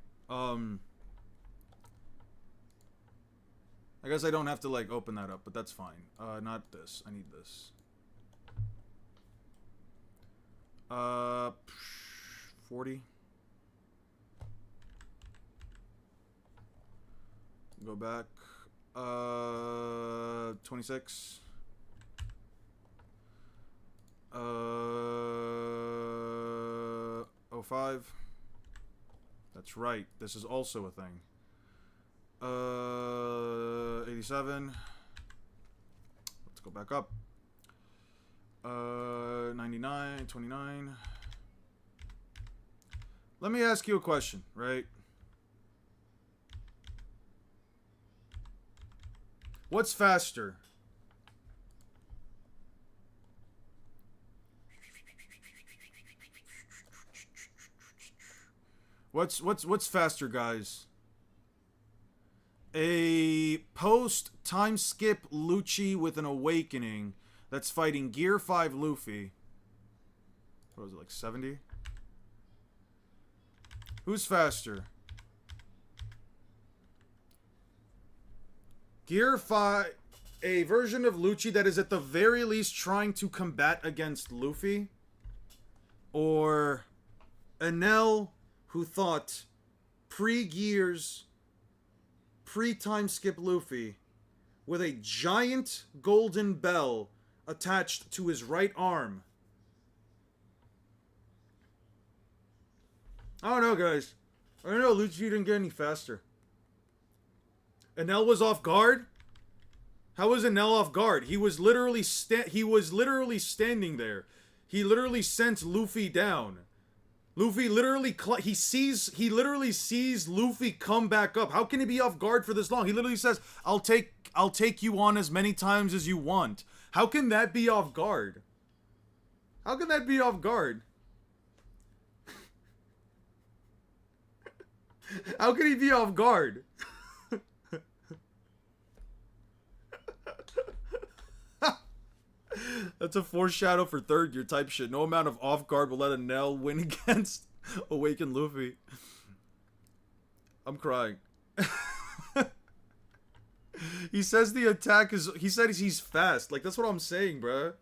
I guess I don't have to like open that up, but that's fine. Not this. I need this. 40. Go back. 26. 05. That's right. This is also a thing. 87. Let's go back up. 99, 29. Let me ask you a question, right? What's faster? What's faster, guys? A post time skip Lucci with an awakening that's fighting Gear 5 Luffy. What was it, like 70? Who's faster? Gear 5, a version of Lucci that is at the very least trying to combat against Luffy, or Enel, who thought pre-Gears, pre-time skip Luffy, with a giant golden bell attached to his right arm. I don't know, guys. I don't know, Lucci didn't get any faster. Enel was off guard? How was Enel off guard? He was literally standing there. He literally sent Luffy down. Luffy literally he literally sees Luffy come back up. How can he be off guard for this long? He literally says, "I'll take you on as many times as you want." How can that be off guard? How can that be off guard? How can he be off guard? That's a foreshadow for third gear type shit. No amount of off guard will let Enel win against Awakened Luffy. I'm crying. He says the attack is... He said he's fast. Like, that's what I'm saying, bruh.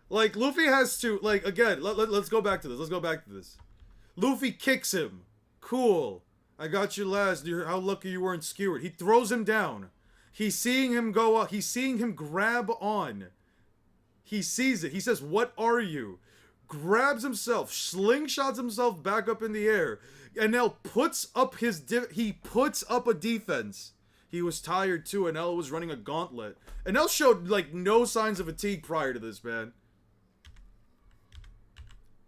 Like, Luffy has to... Like, again, let's go back to this. Let's go back to this. Luffy kicks him. Cool. I got you last. How lucky you weren't skewered. He throws him down. He's seeing him go up. He's seeing him grab on. He sees it. He says, "What are you?" Grabs himself, slingshots himself back up in the air, and now puts up he puts up a defense. He was tired too, and Enel was running a gauntlet. Enel showed like no signs of fatigue prior to this, man.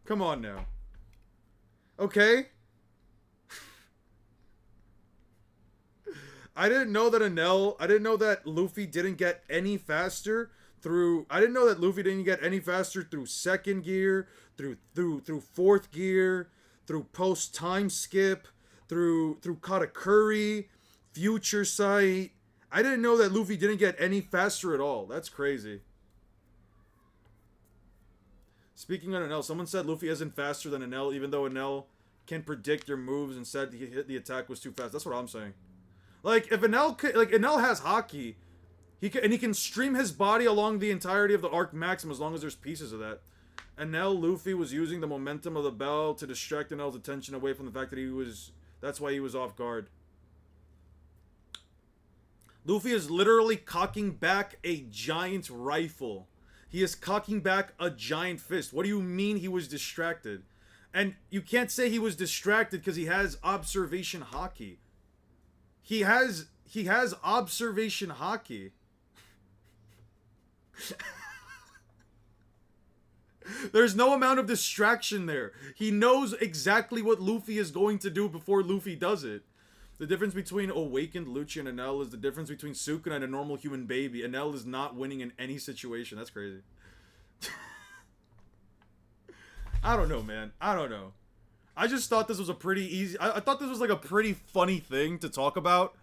Come on now. Okay? I didn't know that Luffy didn't get any faster through second gear, through fourth gear, through post time skip, through Katakuri, future sight. I didn't know that Luffy didn't get any faster at all. That's crazy. Speaking on Enel, someone said Luffy isn't faster than Enel, even though Enel can predict your moves and said the attack was too fast. That's what I'm saying. Like, if Enel has Haki, he can stream his body along the entirety of the arc maximum as long as there's pieces of that. Enel Luffy was using the momentum of the bell to distract Enel's attention away from the fact that That's why he was off guard. Luffy is literally cocking back a giant rifle. He is cocking back a giant fist. What do you mean he was distracted? And you can't say he was distracted because he has observation hockey. He has observation hockey. There's no amount of distraction there. He knows exactly what Luffy is going to do before Luffy does it. The difference between awakened Lucci and Enel is the difference between Sukuna and a normal human baby. Enel is not winning in any situation. That's crazy. I don't know, man. I don't know. I just thought this was a pretty easy... I thought this was like a pretty funny thing to talk about.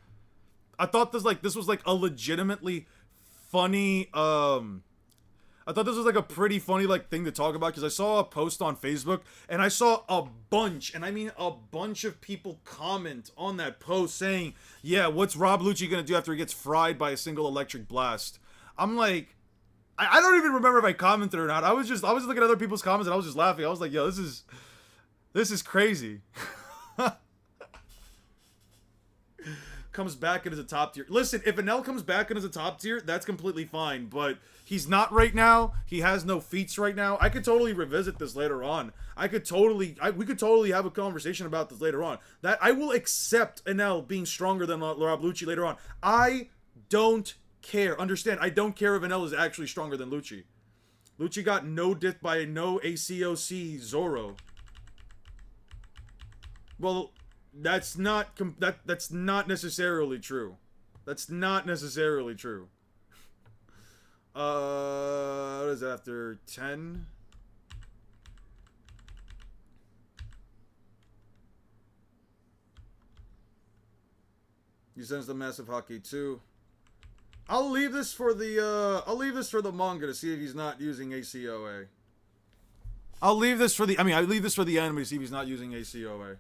I thought this was like a legitimately funny... I thought this was like a pretty funny like thing to talk about because I saw a post on Facebook and I saw a bunch, and I mean a bunch of people comment on that post saying, yeah, what's Rob Lucci gonna do after he gets fried by a single electric blast? I'm like, I don't even remember if I commented or not. I was looking at other people's comments and I was just laughing. I was like, yo, this is crazy. Comes back in as a top tier. Listen, if Enel comes back in as a top tier, that's completely fine, but he's not right now. He has no feats right now. I could totally revisit this later on. We could totally have a conversation about this later on. That I will accept Enel being stronger than Rob Lucci later on. I don't care. Understand, I don't care if Enel is actually stronger than Lucci. Lucci got no dipped by no ACOC Zoro. Well, that's not necessarily true. That's not necessarily true. What is it, after 10? He sends the massive hockey too. I'll leave this for the manga to see if he's not using ACOA. I leave this for the anime to see if he's not using ACOA.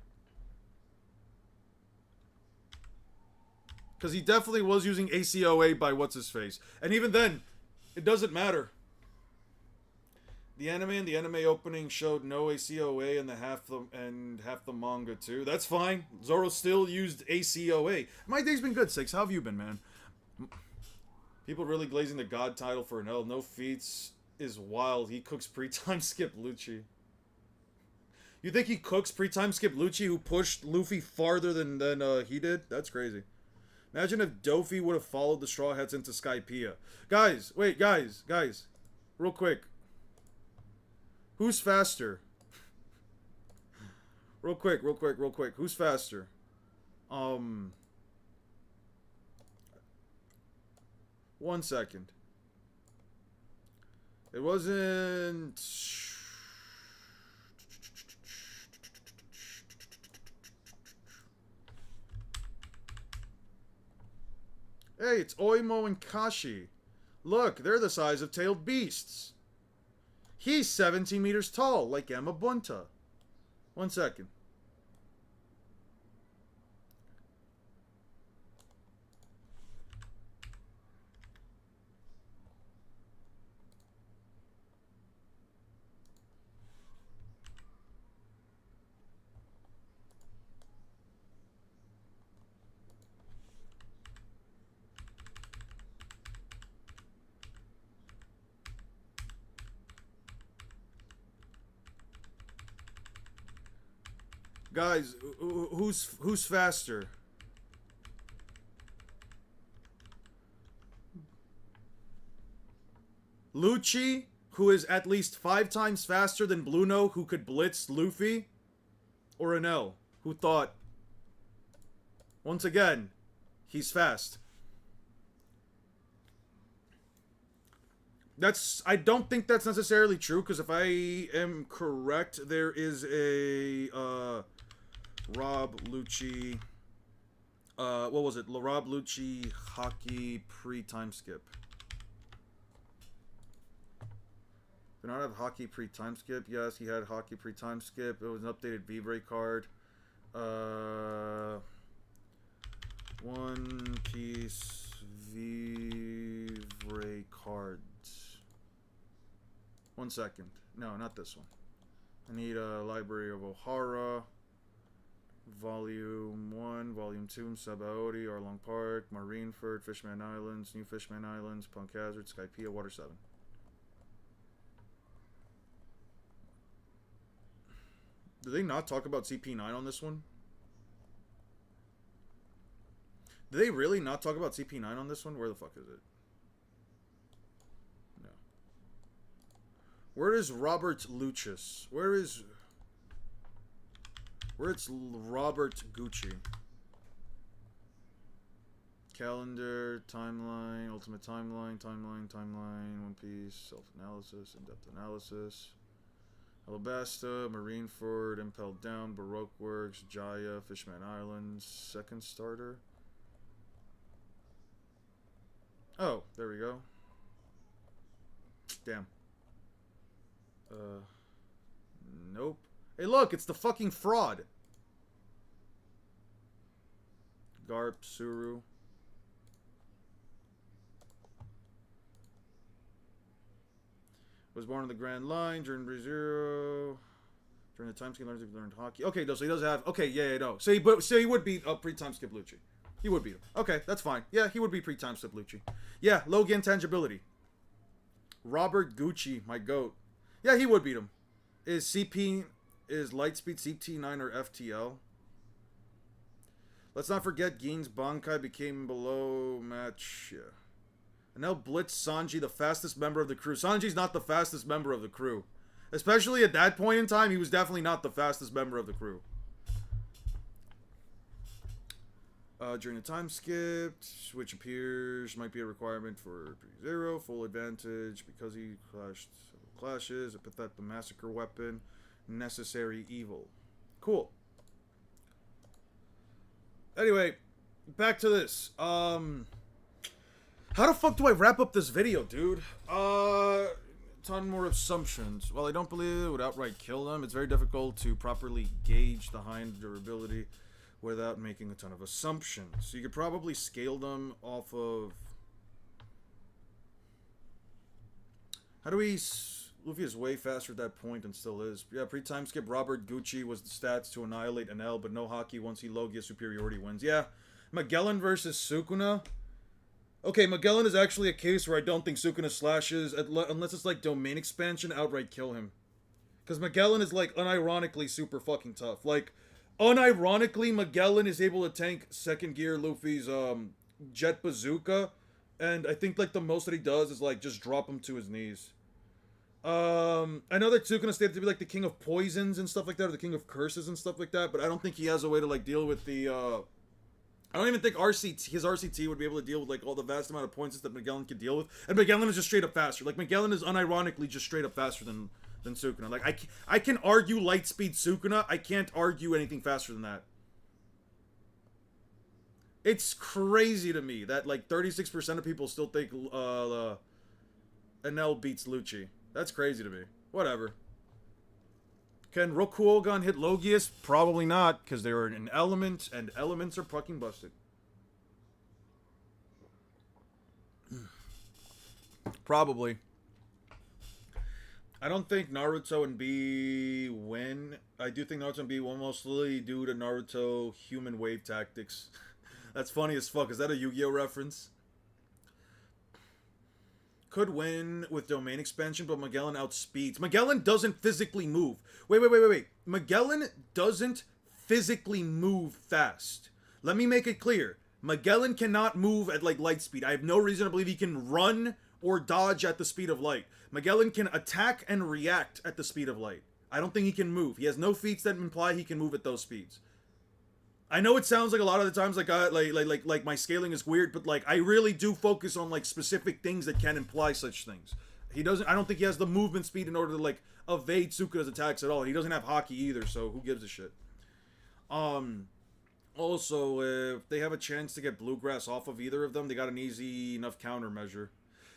Because he definitely was using ACOA by what's-his-face. And even then, it doesn't matter. The anime opening showed no ACOA and half the manga too. That's fine. Zoro still used ACOA. My day's been good, Six. How have you been, man? People really glazing the god title for Enel. No feats is wild. He cooks pre-time skip Lucci. You think he cooks pre-time skip Lucci, who pushed Luffy farther than he did? That's crazy. Imagine if Dofi would have followed the Straw Hats into Skypiea. Guys, wait, guys. Real quick. Who's faster? Real quick. Who's faster? 1 second. It wasn't... Hey, it's Oimo and Kashi. Look, they're the size of tailed beasts. He's 17 meters tall, like Yamabunta. 1 second. Guys, who's faster? Lucci, who is at least 5 times faster than Bluno, who could blitz Luffy? Or Enel, who thought, once again, he's fast. I don't think that's necessarily true, because if I am correct, there is a, Rob Lucci, what was it? Rob Lucci hockey pre-time skip. Did not have hockey pre-time skip? Yes, he had hockey pre-time skip. It was an updated Vivre card. One Piece Vivre cards. 1 second. No, not this one. I need a Library of Ohara. Volume 1, Volume 2, Sabaody, Arlong Park, Marineford, Fishman Islands, New Fishman Islands, Punk Hazard, Skypiea, Water 7. Did they not talk about CP9 on this one? Did they really not talk about CP9 on this one? Where the fuck is it? No. Where is Robert Lucius? Where's Robert Gucci? Calendar, timeline, ultimate timeline, One Piece, self-analysis, in-depth analysis. Alabasta, Marineford, Impelled Down, Baroque Works, Jaya, Fishman Islands, second starter. Oh, there we go. Damn. Nope. Hey, look, it's the fucking fraud. Garp, Suru. Was born on the Grand Line during Brazil. During the time skip, learned hockey. Okay, so he does have. Okay, yeah, no. So he would beat pre-time skip Lucci. He would beat him. Okay, that's fine. Yeah, he would be pre-time skip Lucci. Yeah, Logan intangibility. Robert Gucci, my goat. Yeah, he would beat him. Is Lightspeed CT9 or FTL? Let's not forget Gin's Bankai became below match. Yeah. And now Blitz Sanji, the fastest member of the crew. Sanji's not the fastest member of the crew. Especially at that point in time, he was definitely not the fastest member of the crew. During the time skip, which appears might be a requirement for 3-0, full advantage because he clashes, epithet the massacre weapon, necessary evil. Cool. Anyway, back to this. How the fuck do I wrap up this video, dude? Ton more assumptions. While I don't believe it would outright kill them, it's very difficult to properly gauge the high-end durability without making a ton of assumptions. So you could probably scale them off of... How do we... Luffy is way faster at that point and still is. Yeah, pre-time skip, Robert Gucci was the stats to annihilate Enel, but no Haki once he Logia superiority wins. Yeah, Magellan versus Sukuna. Okay, Magellan is actually a case where I don't think Sukuna slashes, unless it's like domain expansion, outright kill him. Because Magellan is like unironically super fucking tough. Like, unironically, Magellan is able to tank second gear Luffy's jet bazooka, and I think like the most that he does is like just drop him to his knees. I know that Sukuna stated to be like the king of poisons and stuff like that, or the king of curses and stuff like that, but I don't think he has a way to like deal with the I don't even think his RCT would be able to deal with like all the vast amount of points that Magellan could deal with. And Magellan is just straight up faster. Like Magellan is unironically just straight up faster than Sukuna. Like I can argue light speed Sukuna. I can't argue anything faster than that. It's crazy to me that like 36% of people still think Enel beats Lucci. That's crazy to me. Whatever. Can Rokuogan hit Logias? Probably not, because they're an element, and elements are fucking busted. Probably. I don't think Naruto and B win. I do think Naruto and B will mostly due to Naruto human wave tactics. That's funny as fuck. Is that a Yu-Gi-Oh reference? Could win with domain expansion, but Magellan outspeeds. Magellan doesn't physically move. Wait. Magellan doesn't physically move fast. Let me make it clear. Magellan cannot move at like light speed. I have no reason to believe he can run or dodge at the speed of light. Magellan can attack and react at the speed of light. I don't think he can move. He has no feats that imply he can move at those speeds. I know it sounds like a lot of the times like my scaling is weird, but like I really do focus on like specific things that can imply such things. He doesn't. I don't think he has the movement speed in order to like evade Sukuna's attacks at all. He doesn't have Haki either, so who gives a shit? Also, if they have a chance to get Bluegrass off of either of them, they got an easy enough countermeasure.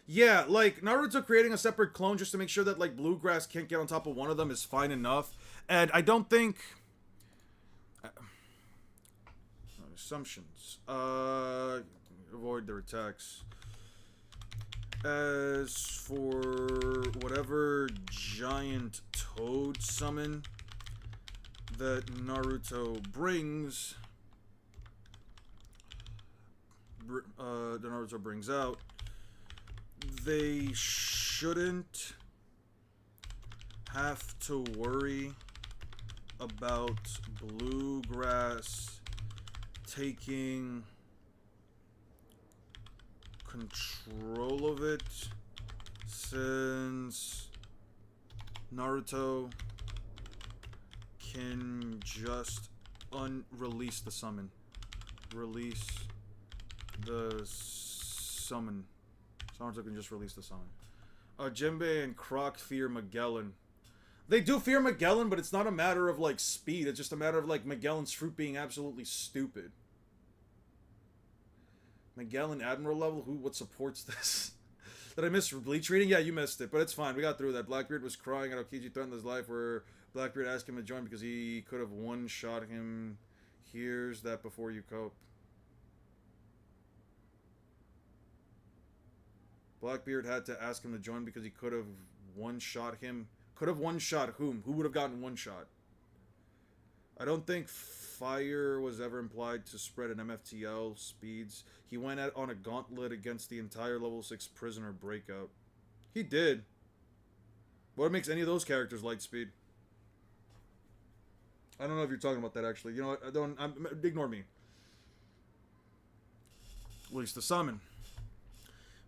Yeah, like Naruto creating a separate clone just to make sure that like Bluegrass can't get on top of one of them is fine enough, and I don't think. Assumptions. Avoid their attacks. As for whatever giant toad summon that Naruto brings, out, they shouldn't have to worry about Bluegrass taking control of it, since Naruto can just release the summon. Release the summon. Naruto can just release the summon. Jinbei and Croc fear Magellan. They do fear Magellan, but it's not a matter of, like, speed. It's just a matter of, like, Magellan's fruit being absolutely stupid. Magellan Admiral level? What supports this? Did I miss Bleach reading? Yeah, you missed it, but it's fine. We got through that. Blackbeard was crying at Aokiji threatened his life, where Blackbeard asked him to join because he could have one-shot him. Here's that before you cope. Blackbeard had to ask him to join because he could have one-shot him. Could have one-shot whom? Who would have gotten one-shot? I don't think fire was ever implied to spread an MFTL speeds. He went out on a gauntlet against the entire level 6 prisoner breakout. He did. What makes any of those characters light speed? I don't know if you're talking about that, actually. You know what? Ignore me. Release the summon.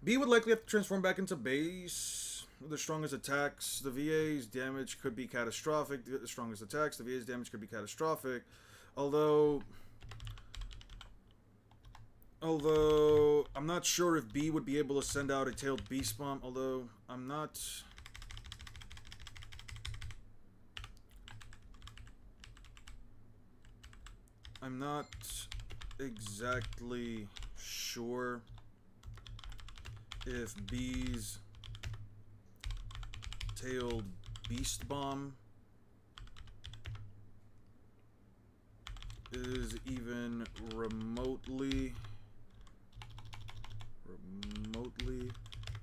B would likely have to transform back into base. The strongest attacks, the VA's damage could be catastrophic. The strongest attacks, the VA's damage could be catastrophic. Although I'm not sure if B would be able to send out a tailed beast bomb. Although I'm not exactly sure if B's tailed beast bomb is even remotely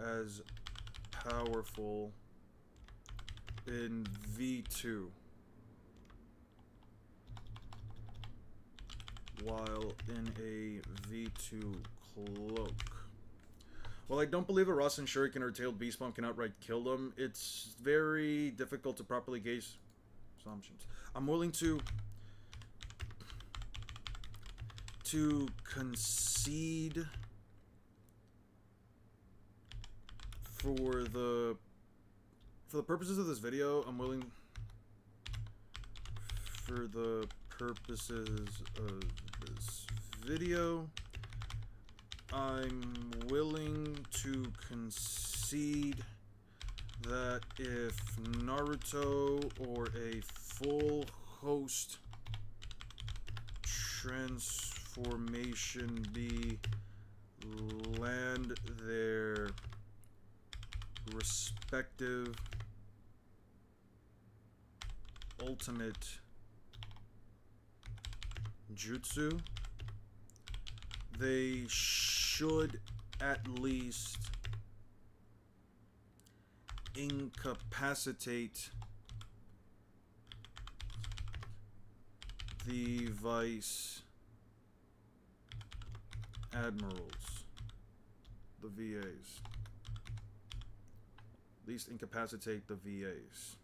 as powerful in V2, while in a V2 cloak. Well, I don't believe a Rasen Shuriken or Tailed Beast Bomb can outright kill them. It's very difficult to properly gauge assumptions. I'm willing to concede for the purposes of this video. I'm willing for the purposes of this video. I'm willing to concede that if Naruto or a full host transformation B land their respective ultimate jutsu, they should at least incapacitate the vice admirals, the VAs. At least incapacitate the VAs.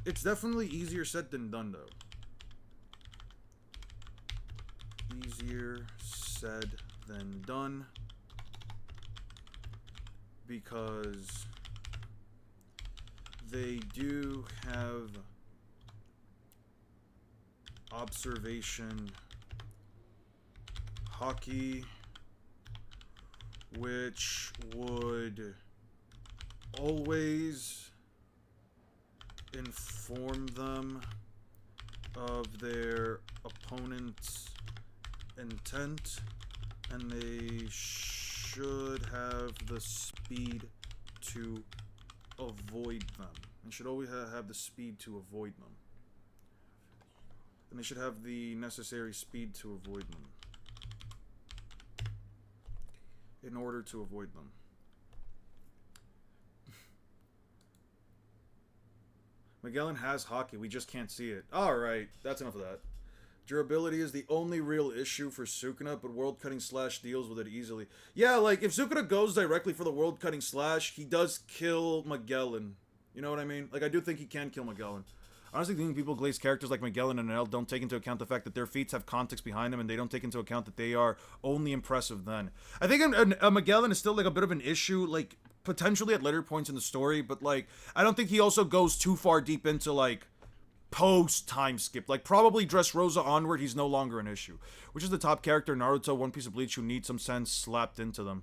It's definitely easier said than done, though. Easier said than done, because they do have observation hockey, which would always inform them of their opponent's intent, and they should have the speed to avoid them. They should always have the speed to avoid them. And they should have the necessary speed to avoid them. In order to avoid them. Magellan has hockey. We just can't see it. Alright, that's enough of that. Durability is the only real issue for Sukuna, but World Cutting Slash deals with it easily. Yeah, like, if Sukuna goes directly for the World Cutting Slash, he does kill Magellan. You know what I mean? Like, I do think he can kill Magellan. Honestly, think people glaze characters like Magellan and L don't take into account the fact that their feats have context behind them, and they don't take into account that they are only impressive then. I think a Magellan is still, like, a bit of an issue, like, potentially at later points in the story, but, like, I don't think he also goes too far deep into, like, post-time skip. Like, probably Dressrosa onward, he's no longer an issue. Which is the top character in Naruto, One Piece of Bleach, who needs some sense slapped into them?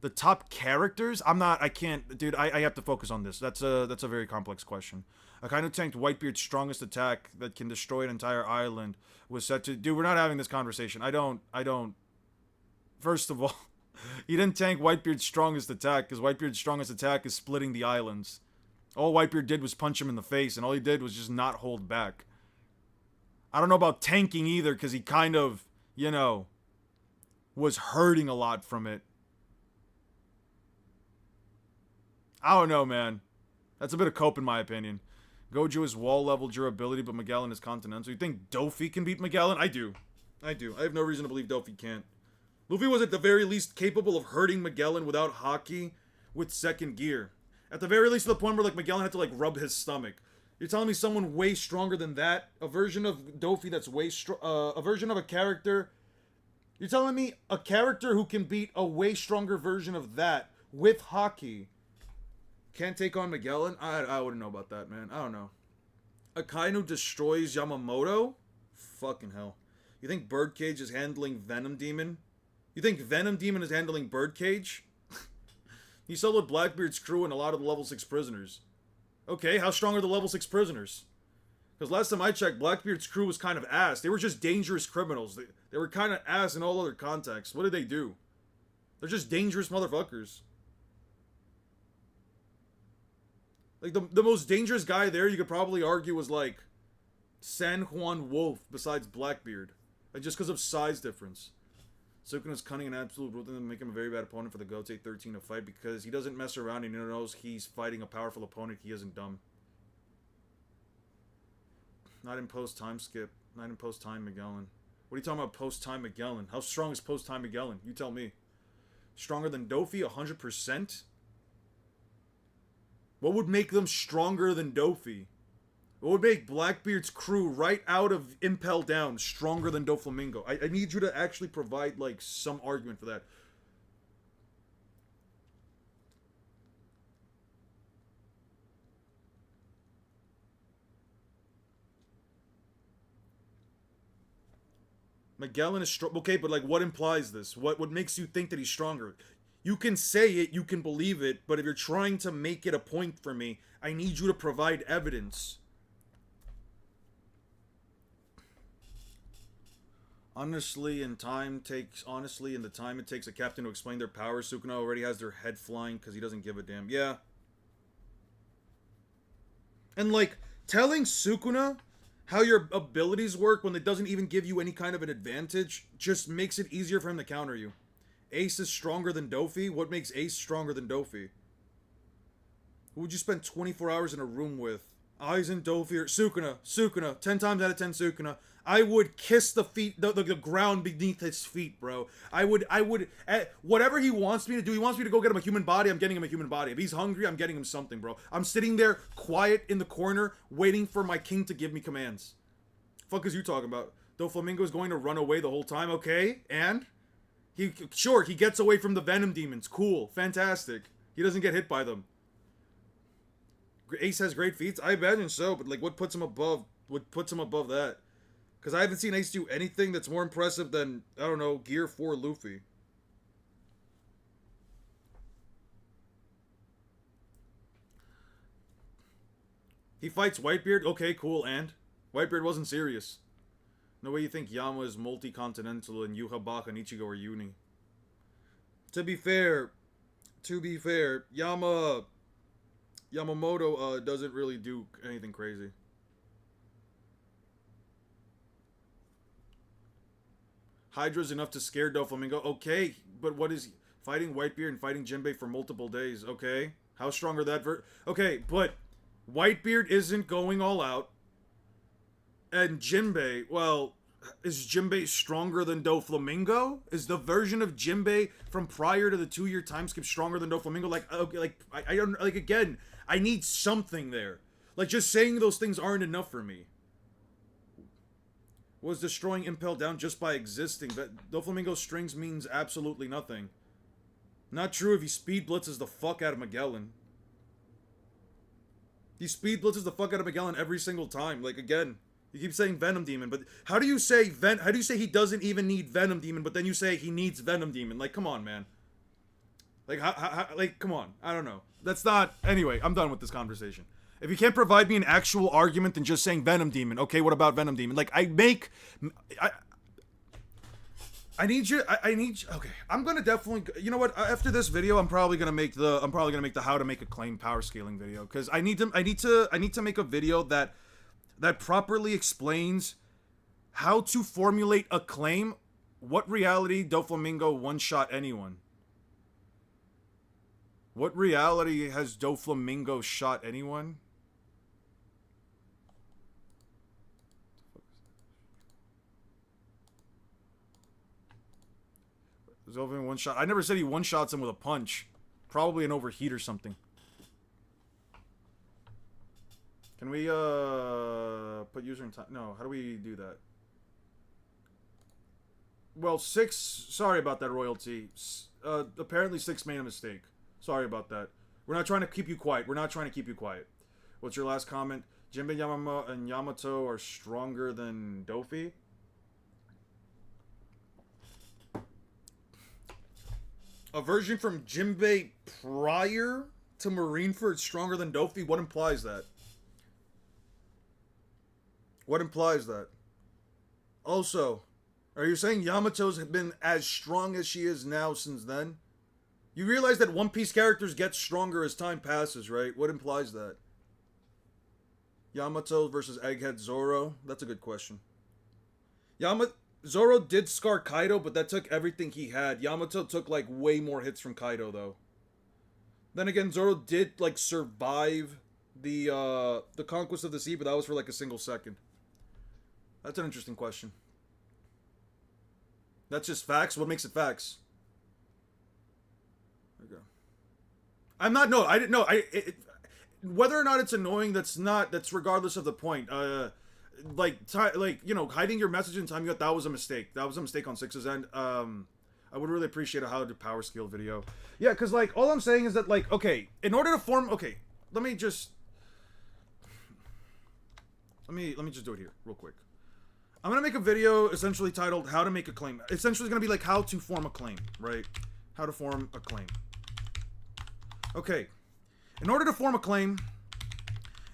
The top characters? I can't, dude, I have to focus on this. That's a very complex question. Akainu tanked Whitebeard's strongest attack that can destroy an entire island was set to, dude, we're not having this conversation. I don't, first of all, he didn't tank Whitebeard's strongest attack, because Whitebeard's strongest attack is splitting the islands. All Whitebeard did was punch him in the face, and all he did was just not hold back. I don't know about tanking either, because he kind of, you know, was hurting a lot from it. I don't know, man. That's a bit of cope in my opinion. Gojo is wall level durability, but Magellan is continental. You think Dofi can beat Magellan? I do. I have no reason to believe Dofi can't. Luffy was at the very least capable of hurting Magellan without haki with second gear. At the very least to the point where like Magellan had to like rub his stomach. You're telling me someone way stronger than that? A version of Dofi that's way a version of a character. You're telling me a character who can beat a way stronger version of that with haki can't take on Magellan? I wouldn't know about that, man. I don't know. Akainu destroys Yamamoto? Fucking hell. You think Birdcage is handling Venom Demon? You think Venom Demon is handling Birdcage? He soloed Blackbeard's crew and a lot of the level 6 prisoners. Okay, how strong are the level 6 prisoners? Because last time I checked, Blackbeard's crew was kind of ass. They were just dangerous criminals. They were kind of ass in all other contexts. What did they do? They're just dangerous motherfuckers. Like, the most dangerous guy there, you could probably argue, was, like, San Juan Wolf, besides Blackbeard. Like, just because of size difference. Sukuna's cunning and absolute rule to make him a very bad opponent for the Gote 13 to fight, because he doesn't mess around and he knows he's fighting a powerful opponent. He isn't dumb. Not in post-time skip. Not in post-time Magellan. What are you talking about post-time Magellan? How strong is post-time Magellan? You tell me. Stronger than Dofi? 100%? What would make them stronger than Dofi? What would make Blackbeard's crew right out of Impel Down stronger than Doflamingo? I need you to actually provide, like, some argument for that. Magellan is strong. Okay, but, like, what implies this? What makes you think that he's stronger? You can say it, you can believe it, but if you're trying to make it a point for me, I need you to provide evidence. Honestly, in the time it takes a captain to explain their powers, Sukuna already has their head flying because he doesn't give a damn. Yeah. And, like, telling Sukuna how your abilities work when it doesn't even give you any kind of an advantage just makes it easier for him to counter you. Ace is stronger than Dofi? What makes Ace stronger than Dofi? Who would you spend 24 hours in a room with? Aizen, Dofi, or Sukuna. 10 times out of 10 Sukuna. I would kiss the feet, the ground beneath his feet, bro. I would, whatever he wants me to do, he wants me to go get him a human body, I'm getting him a human body. If he's hungry, I'm getting him something, bro. I'm sitting there, quiet in the corner, waiting for my king to give me commands. Fuck is you talking about? Doflamingo is going to run away the whole time, okay? And? He gets away from the Venom Demons. Cool. Fantastic. He doesn't get hit by them. Ace has great feats? I imagine so, but, like, what puts him above that? Because I haven't seen Ace do anything that's more impressive than, I don't know, Gear 4 Luffy. He fights Whitebeard? Okay, cool, and? Whitebeard wasn't serious. No way you think Yama is multi-continental and Yuhabaka and Ichigo are uni. To be fair, Yamamoto doesn't really do anything crazy. Hydra's enough to scare Doflamingo. Okay, but what is fighting Whitebeard and fighting Jinbei for multiple days? Okay, how strong are that okay, but Whitebeard isn't going all out. And Jinbei, well, is Jinbei stronger than Doflamingo? Is the version of Jinbei from prior to the 2-year time skip stronger than Doflamingo? Like, okay, like, I don't, like, again, I need something there. Like, just saying those things aren't enough for me. Was destroying Impel down just by existing? That Doflamingo's strings means absolutely nothing. Not true if he speed blitzes the fuck out of Magellan. He speed blitzes the fuck out of Magellan every single time. Like, again, you keep saying Venom Demon, but how do you say he doesn't even need Venom Demon, but then you say he needs Venom Demon? Like, come on, man. Like, like, come on. I don't know. That's not... Anyway, I'm done with this conversation. If you can't provide me an actual argument than just saying Venom Demon, okay, what about Venom Demon? Like, I need you, okay, I'm gonna definitely, you know what, after this video, I'm probably gonna make the how to make a claim power scaling video, because I need to make a video that properly explains how to formulate a claim. What reality Doflamingo one-shot anyone? What reality has Doflamingo shot anyone? There's over one shot. I never said he one-shots him with a punch. Probably an overheat or something. Can we, put user in time? No, how do we do that? Well, 6... Sorry about that, Royalty. Apparently 6 made a mistake. Sorry about that. We're not trying to keep you quiet. We're not trying to keep you quiet. What's your last comment? Jinbei Yamama and Yamato are stronger than Dofi? A version from Jinbei prior to Marineford stronger than Dofi? What implies that? What implies that? Also, are you saying Yamato's been as strong as she is now since then? You realize that One Piece characters get stronger as time passes, right? What implies that? Yamato versus Egghead Zoro? That's a good question. Zoro did scar Kaido, but that took everything he had. Yamato took, like, way more hits from Kaido, though. Then again, Zoro did, like, survive the conquest of the sea, but that was for, like, a single second. That's an interesting question. That's just facts? What makes it facts? There we go. I'm not, no, I didn't know. Whether or not it's annoying, that's regardless of the point. Like, you know, hiding your message in time, that was a mistake. That was a mistake on Six's end. I would really appreciate a how to power scale video. Yeah, because, like, all I'm saying is that, like, okay, in order to form, okay, let me just do it here, real quick. I'm gonna make a video essentially titled How to Make a Claim. Essentially, it's gonna be like how to form a claim, right? How to form a claim. Okay. In order to form a claim,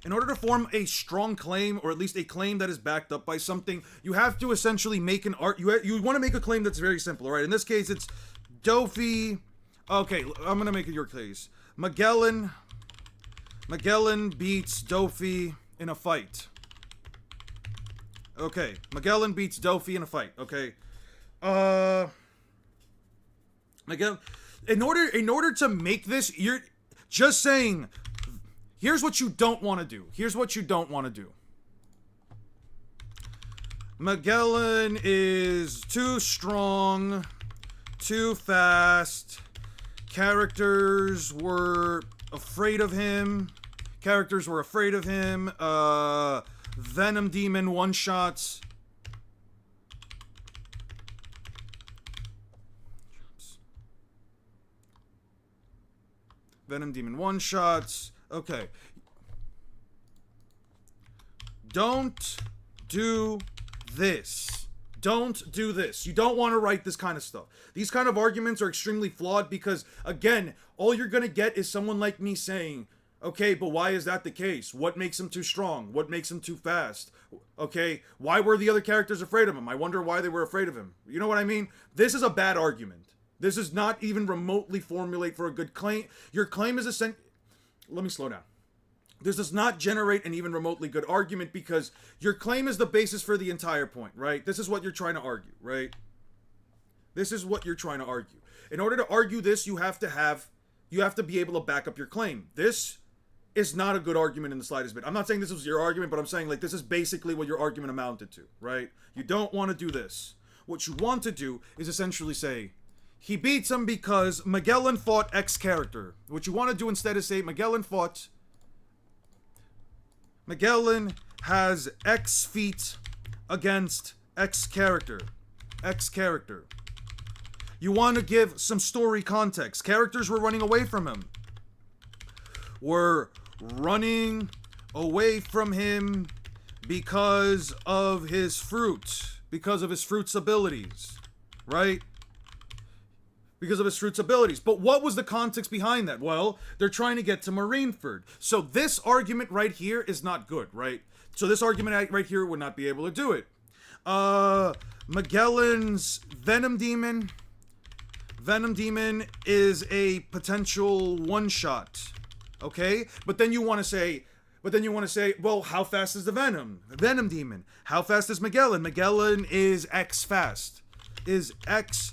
in order to form a strong claim, or at least a claim that is backed up by something, you have to essentially make an art. You want to make a claim that's very simple, right? In this case, it's Dofi. Okay, I'm gonna make it your case. Magellan beats Dofi in a fight. Okay, Magellan beats Dofi in a fight. Okay, Magellan. In order to make this, you're just saying. Here's what you don't want to do. Here's what you don't want to do. Magellan is too strong, too fast. Characters were afraid of him. Venom Demon one-shots. Venom Demon one-shots. Okay. Don't do this. Don't do this. You don't want to write this kind of stuff. These kind of arguments are extremely flawed because, again, all you're going to get is someone like me saying, okay, but why is that the case? What makes him too strong? What makes him too fast? Okay, why were the other characters afraid of him? I wonder why they were afraid of him. You know what I mean? This is a bad argument. This is not even remotely formulate for a good claim. Your claim is let me slow down. This does not generate an even remotely good argument because your claim is the basis for the entire point, right? This is what you're trying to argue, right? This is what you're trying to argue. In order to argue this, you have to be able to back up your claim. This is not a good argument in the slightest bit. I'm not saying this was your argument, but I'm saying like this is basically what your argument amounted to, right? You don't want to do this. What you want to do is essentially say, he beats him because Magellan fought X character. What you want to do instead is say, Magellan has X feat against X character. X character. You want to give some story context. Characters were running away from him. Were running away from him because of his fruit. Because of his fruit's abilities. Right? Because of his fruit's abilities. But what was the context behind that? Well, they're trying to get to Marineford. So this argument right here is not good, right? So this argument right here would not be able to do it. Magellan's Venom Demon. Venom Demon is a potential one-shot. Okay? But then you want to say, well, how fast is the Venom? Venom Demon. How fast is Magellan? Magellan is X fast. Is X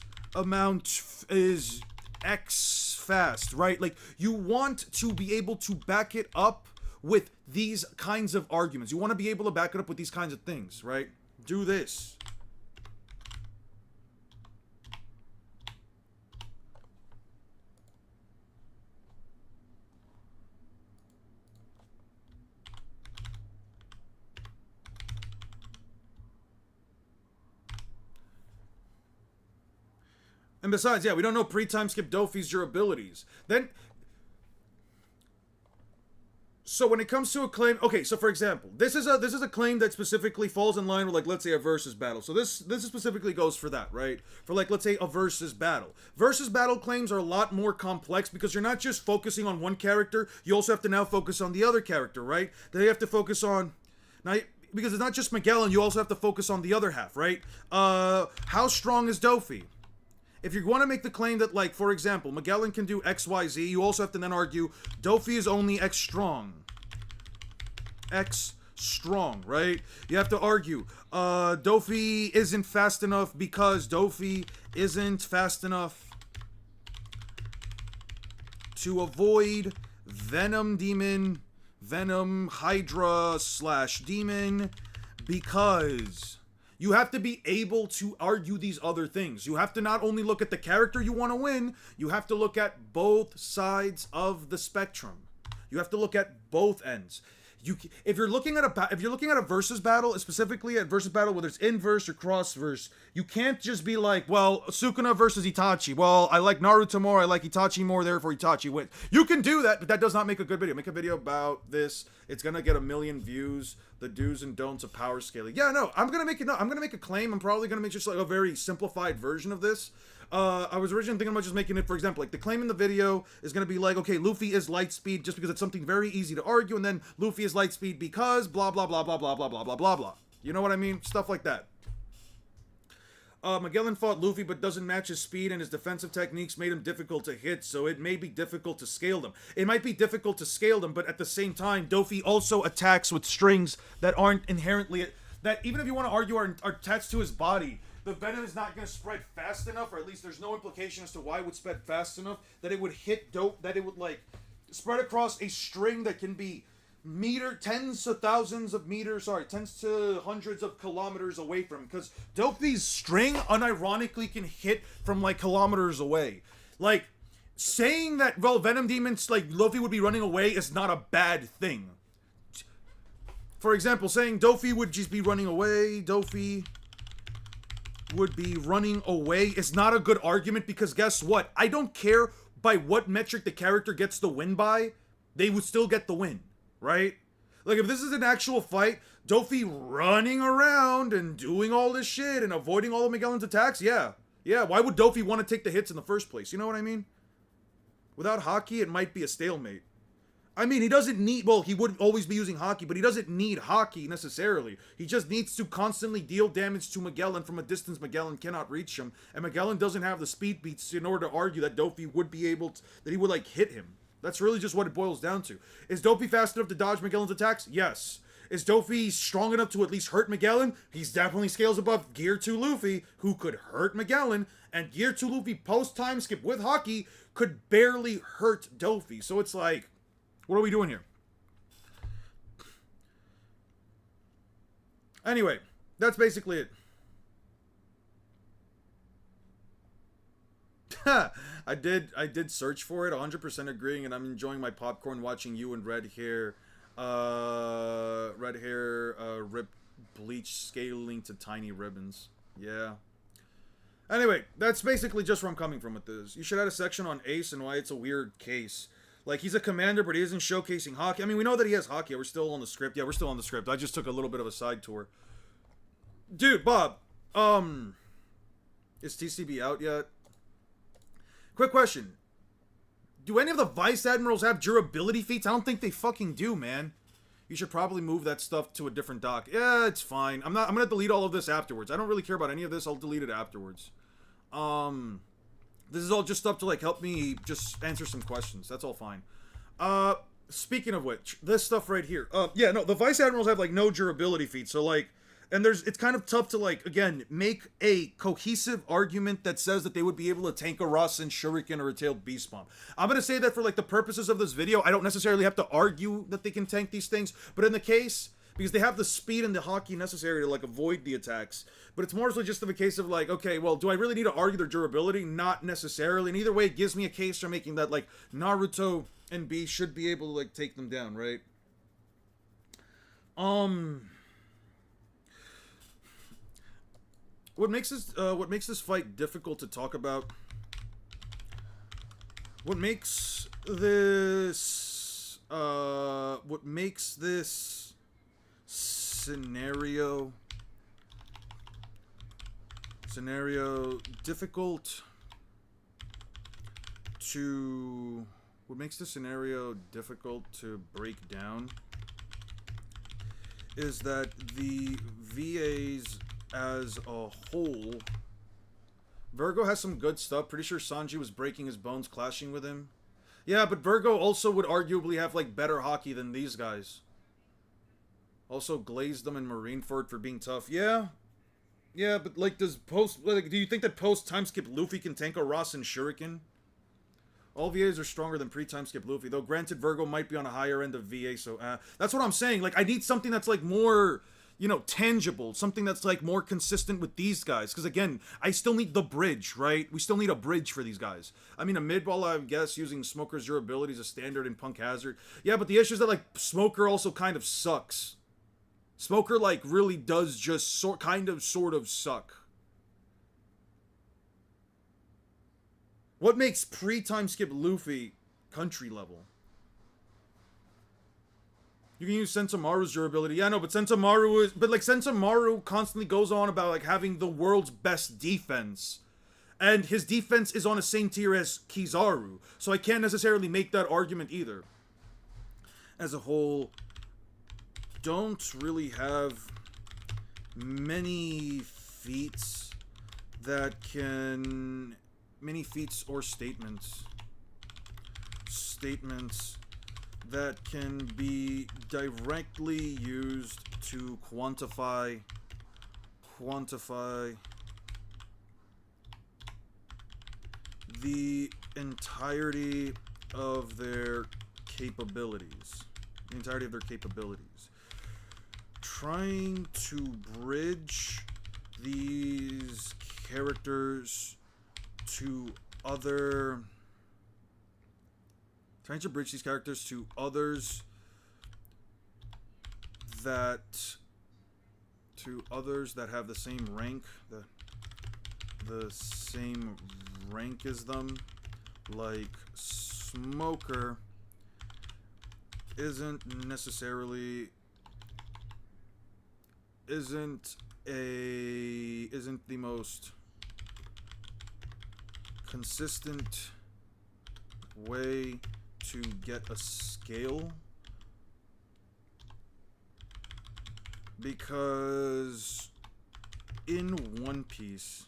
fast, right? Like, you want to be able to back it up with these kinds of arguments. You want to be able to back it up with these kinds of things, right? Do this. And besides, yeah, we don't know pre-time skip Dofi's durabilities. Then, so when it comes to a claim, okay, so for example, this is a claim that specifically falls in line with, like, let's say a versus battle. So this specifically goes for that, right? For, like, let's say a versus battle. Versus battle claims are a lot more complex because you're not just focusing on one character, you also have to now focus on the other character, right? They have to focus on, now, because it's not just Magellan, you also have to focus on the other half, right? How strong is Dofi? If you want to make the claim that, like, for example, Magellan can do XYZ, you also have to then argue Dofi is only X strong. X strong, right? You have to argue Dofi isn't fast enough because Dofi isn't fast enough to avoid Venom Demon, Venom Hydra / Demon, because... You have to be able to argue these other things. You have to not only look at the character you want to win, you have to look at both sides of the spectrum. You have to look at both ends. If you're looking at a versus battle, specifically a versus battle, whether it's inverse or cross verse, you can't just be like, well, Sukuna versus Itachi. Well, I like Naruto more, I like Itachi more, therefore Itachi wins. You can do that, but that does not make a good video. Make a video about this. It's gonna get 1 million views. The do's and don'ts of power scaling. Yeah, no, I'm gonna make a claim. I'm probably gonna make just like a very simplified version of this. I was originally thinking about just making it, for example, like the claim in the video is going to be like, okay, Luffy is light speed just because it's something very easy to argue, and then Luffy is light speed because blah, blah, blah, blah, blah, blah, blah, blah, blah, blah. You know what I mean? Stuff like that. Magellan fought Luffy but doesn't match his speed, and his defensive techniques made him difficult to hit, so it may be difficult to scale them. It might be difficult to scale them, but at the same time, Dofi also attacks with strings that aren't inherently... that even if you want to argue are attached to his body... The venom is not going to spread fast enough, or at least there's no implication as to why it would spread fast enough that it would hit that it would, like, spread across a string that can be tens to hundreds of kilometers away from him. Because Dofi's string, unironically, can hit from, like, kilometers away. Like, saying that, well, Venom Demons, like, Luffy would be running away is not a bad thing. For example, saying Dofi would just be running away, Dofi would be running away is not a good argument, because guess what? I don't care by what metric the character gets the win by, they would still get the win, right? Like, if this is an actual fight, Dofi running around and doing all this shit and avoiding all of Magellan's attacks, yeah. Yeah, why would Dofi want to take the hits in the first place? You know what I mean? Without Haki, it might be a stalemate. I mean, he doesn't need... Well, he would always be using Haki, but he doesn't need Haki, necessarily. He just needs to constantly deal damage to Magellan from a distance Magellan cannot reach him. And Magellan doesn't have the speed beats in order to argue that Dofi would be able to... that he would, like, hit him. That's really just what it boils down to. Is Dofi fast enough to dodge Magellan's attacks? Yes. Is Dofi strong enough to at least hurt Magellan? He's definitely scales above Gear 2 Luffy, who could hurt Magellan. And Gear 2 Luffy post-time skip with Haki could barely hurt Dofi. So it's like... What are we doing here? Anyway, that's basically it. I did search for it, 100% agreeing, and I'm enjoying my popcorn watching you and red hair rip Bleach scaling to tiny ribbons. Yeah. Anyway, that's basically just where I'm coming from with this. You should add a section on Ace and why it's a weird case. Like, he's a commander, but he isn't showcasing hockey. I mean, we know that he has hockey. We're still on the script. Yeah, we're still on the script. I just took a little bit of a side tour. Dude, Bob, is TCB out yet? Quick question. Do any of the Vice Admirals have durability feats? I don't think they fucking do, man. You should probably move that stuff to a different dock. Yeah, it's fine. I'm gonna delete all of this afterwards. I don't really care about any of this. I'll delete it afterwards. This is all just stuff to, like, help me just answer some questions. That's all fine. Speaking of which, this stuff right here. Yeah, no, the Vice Admirals have, like, no durability feats. So, like, and it's kind of tough to, like, again, make a cohesive argument that says that they would be able to tank a Rasen Shuriken or a Tailed Beast Bomb. I'm going to say that for, like, the purposes of this video, I don't necessarily have to argue that they can tank these things, but in the case, because they have the speed and the hockey necessary to, like, avoid the attacks, but it's more so just of a case of, like, okay, well, do I really need to argue their durability? Not necessarily, and either way, it gives me a case for making that, like, Naruto and B should be able to, like, take them down, right? What makes this fight difficult to talk about? What makes this scenario difficult to break down is that the VAs as a whole, Virgo has some good stuff. Pretty sure Sanji was breaking his bones clashing with him. Yeah, but Virgo also would arguably have, like, better hockey than these guys. Also glazed them in Marineford for being tough. Yeah. Yeah, but, like, do you think that post-time skip Luffy can tank a Rasen Shuriken? All VAs are stronger than pre-time skip Luffy, though granted Virgo might be on a higher end of VA, so that's what I'm saying. Like, I need something that's, like, more, you know, tangible, something that's, like, more consistent with these guys, because again, I still need the bridge, right? We still need a bridge for these guys. I mean, a mid-ball, I guess, using Smoker's durability is a standard in Punk Hazard. Yeah, but the issue is that, like, Smoker also kind of sucks. Smoker, like, really does just sort of suck. What makes pre-time skip Luffy country level? You can use Sentomaru's durability. Yeah, no, but Sentomaru constantly goes on about, like, having the world's best defense. And his defense is on the same tier as Kizaru. So I can't necessarily make that argument either. As a whole, don't really have many feats that can... Many feats or statements that can be directly used to quantify the entirety of their capabilities. Trying to bridge these characters to others that have the same rank, the same rank as them, like Smoker, isn't the most consistent way to get a scale, because in One Piece,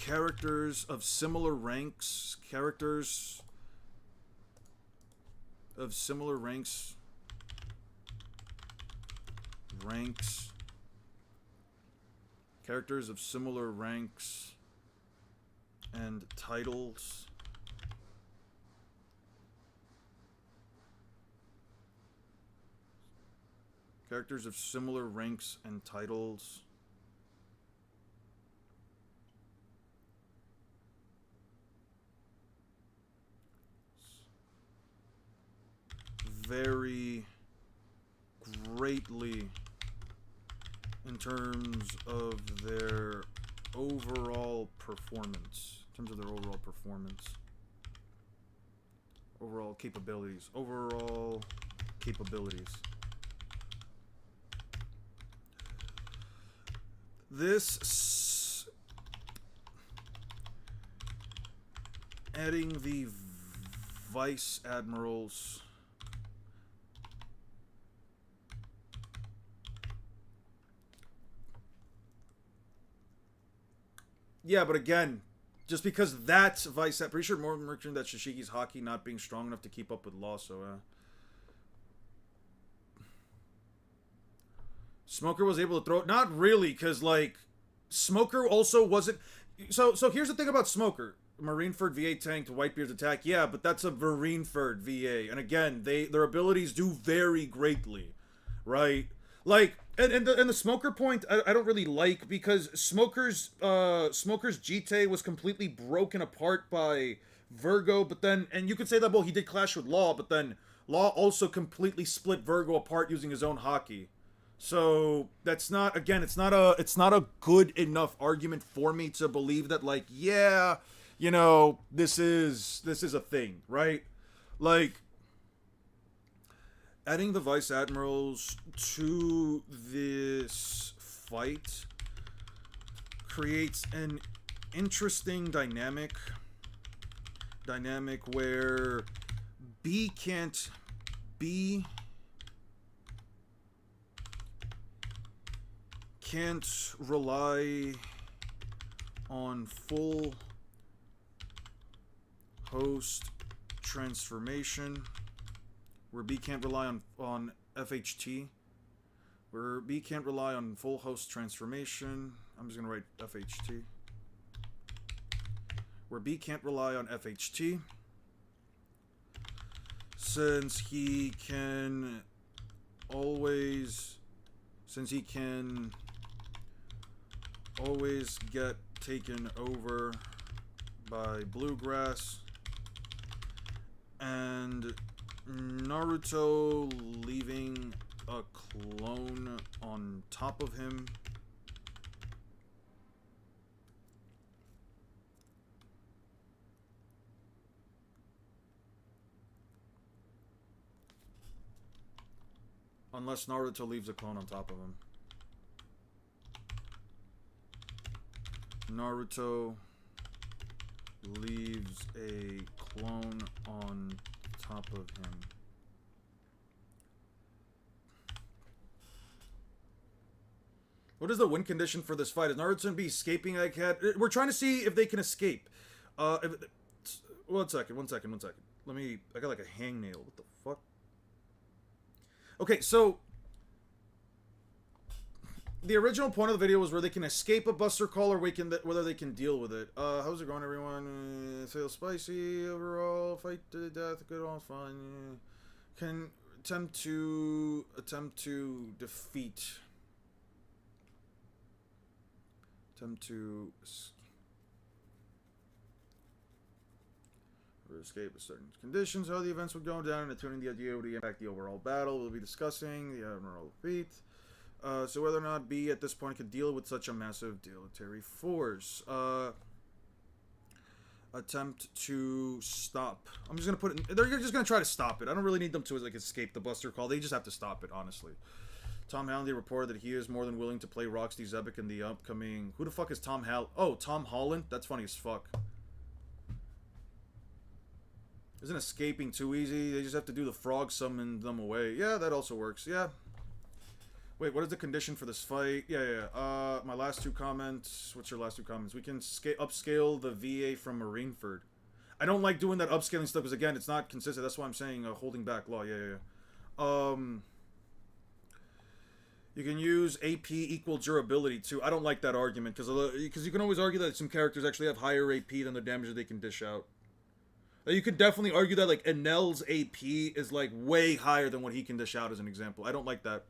characters of similar ranks and titles Characters of similar ranks and titles. Vary greatly in terms of their overall performance. Overall capabilities. This adding the vice admirals yeah, but again, just because that's vice, pretty sure more mentioned that Shishiki's hockey not being strong enough to keep up with Law, so Smoker was able to throw it. Not really, because, like, Smoker also wasn't... So here's the thing about Smoker. Marineford VA tank to Whitebeard's attack. Yeah, but that's a Marineford VA. And again, their abilities do vary greatly. Right? Like, and the Smoker point, I don't really like, because Smoker's GT was completely broken apart by Virgo, but then... And you could say that, well, he did clash with Law, but then Law also completely split Virgo apart using his own hockey. So that's not, again, it's not a good enough argument for me to believe that, like, yeah, you know, this is a thing, right? Like, adding the vice admirals to this fight creates an interesting dynamic where B can't rely on full host transformation, where B can't rely on FHT, where B can't rely on full host transformation. I'm just gonna write FHT. Where B can't rely on FHT, since he can always get taken over by Bluegrass, and Naruto leaving a clone on top of him. Unless Naruto leaves a clone on top of him. Naruto leaves a clone on top of him. What is the win condition for this fight? Is Naruto going to be escaping Egghead? We're trying to see if they can escape. One second. I got like a hangnail. What the fuck? Okay, so the original point of the video was where they can escape a Buster Call or whether they can deal with it. How's it going, everyone? Feel spicy overall. Fight to the death. Good on fun. Can attempt to defeat. Or escape with certain conditions. How the events will go down and attuning the idea would impact the overall battle. We'll be discussing the Admiral Feat. So whether or not B at this point could deal with such a massive dilatory force. Attempt to stop. I'm just gonna put it. They're just gonna try to stop it. I don't really need them to like escape the Buster Call. They just have to stop it, honestly. Tom Halliday reported that he is more than willing to play Roxy Zebek in the upcoming... Who the fuck is Tom Hall? Oh, Tom Holland? That's funny as fuck. Isn't escaping too easy? They just have to do the frog summon them away. Yeah, that also works. Yeah. Wait, what is the condition for this fight? Yeah. My last two comments. What's your last two comments? We can upscale the VA from Marineford. I don't like doing that upscaling stuff because, again, it's not consistent. That's why I'm saying holding back law. Yeah. You can use AP equal durability too. I don't like that argument because you can always argue that some characters actually have higher AP than the damage that they can dish out. You could definitely argue that like Enel's AP is like way higher than what he can dish out as an example. I don't like that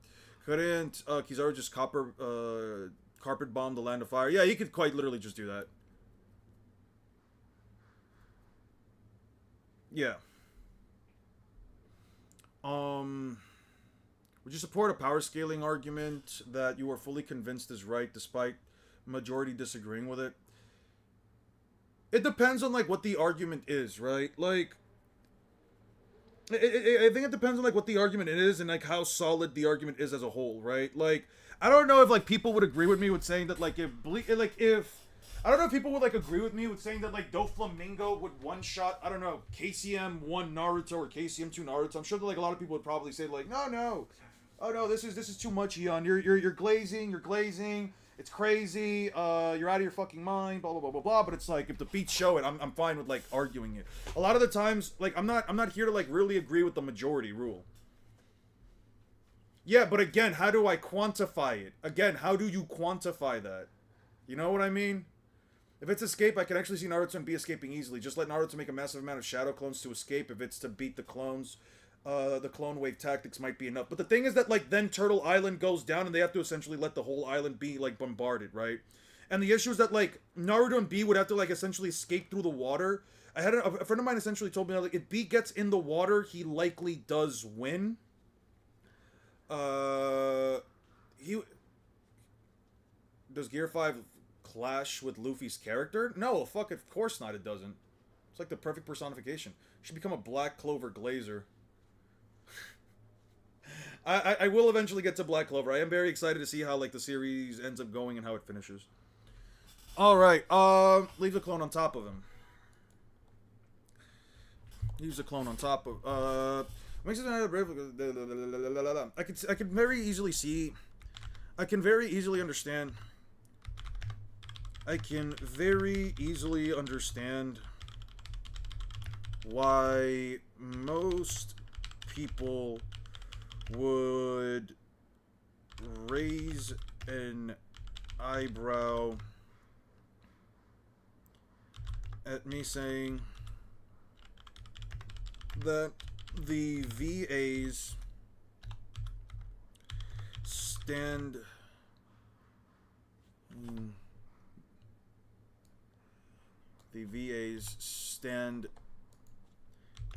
Couldn't Kizaru just carpet bomb the land of fire? Yeah, he could quite literally just do that. Yeah. Um, would you support a power scaling argument that you are fully convinced is right despite majority disagreeing with it? It depends on like what the argument is, right? Like I think it depends on like what the argument is and like how solid the argument is as a whole, right? Like I don't know if like people would agree with me with saying that like if I don't know if people would like agree with me with saying that like Doflamingo would one shot, I don't know, KCM 1 Naruto or KCM 2 Naruto. I'm sure that like a lot of people would probably say like no, oh no, this is too much, Eon. You're glazing. It's crazy. You're out of your fucking mind. Blah blah blah blah blah. But it's like if the beats show it, I'm fine with like arguing it. A lot of the times, like I'm not here to like really agree with the majority rule. Yeah, but again, how do I quantify it? Again, how do you quantify that? You know what I mean? If it's escape, I can actually see Naruto and B escaping easily. Just let Naruto make a massive amount of shadow clones to escape. If it's to beat the clones, the clone wave tactics might be enough. But the thing is that, like, then Turtle Island goes down and they have to essentially let the whole island be, like, bombarded, right? And the issue is that, like, Naruto and B would have to, like, essentially escape through the water. I had a friend of mine essentially told me, like, if B gets in the water, he likely does win. Does Gear 5 clash with Luffy's character? No, fuck, of course not, it doesn't. It's like the perfect personification. You should become a Black Clover Glazer. I will eventually get to Black Clover. I am very excited to see how like the series ends up going and how it finishes. Alright, leave the clone on top of him. Use the clone on top of I can very easily see I can very easily understand why most people would raise an eyebrow at me saying that the VAs stand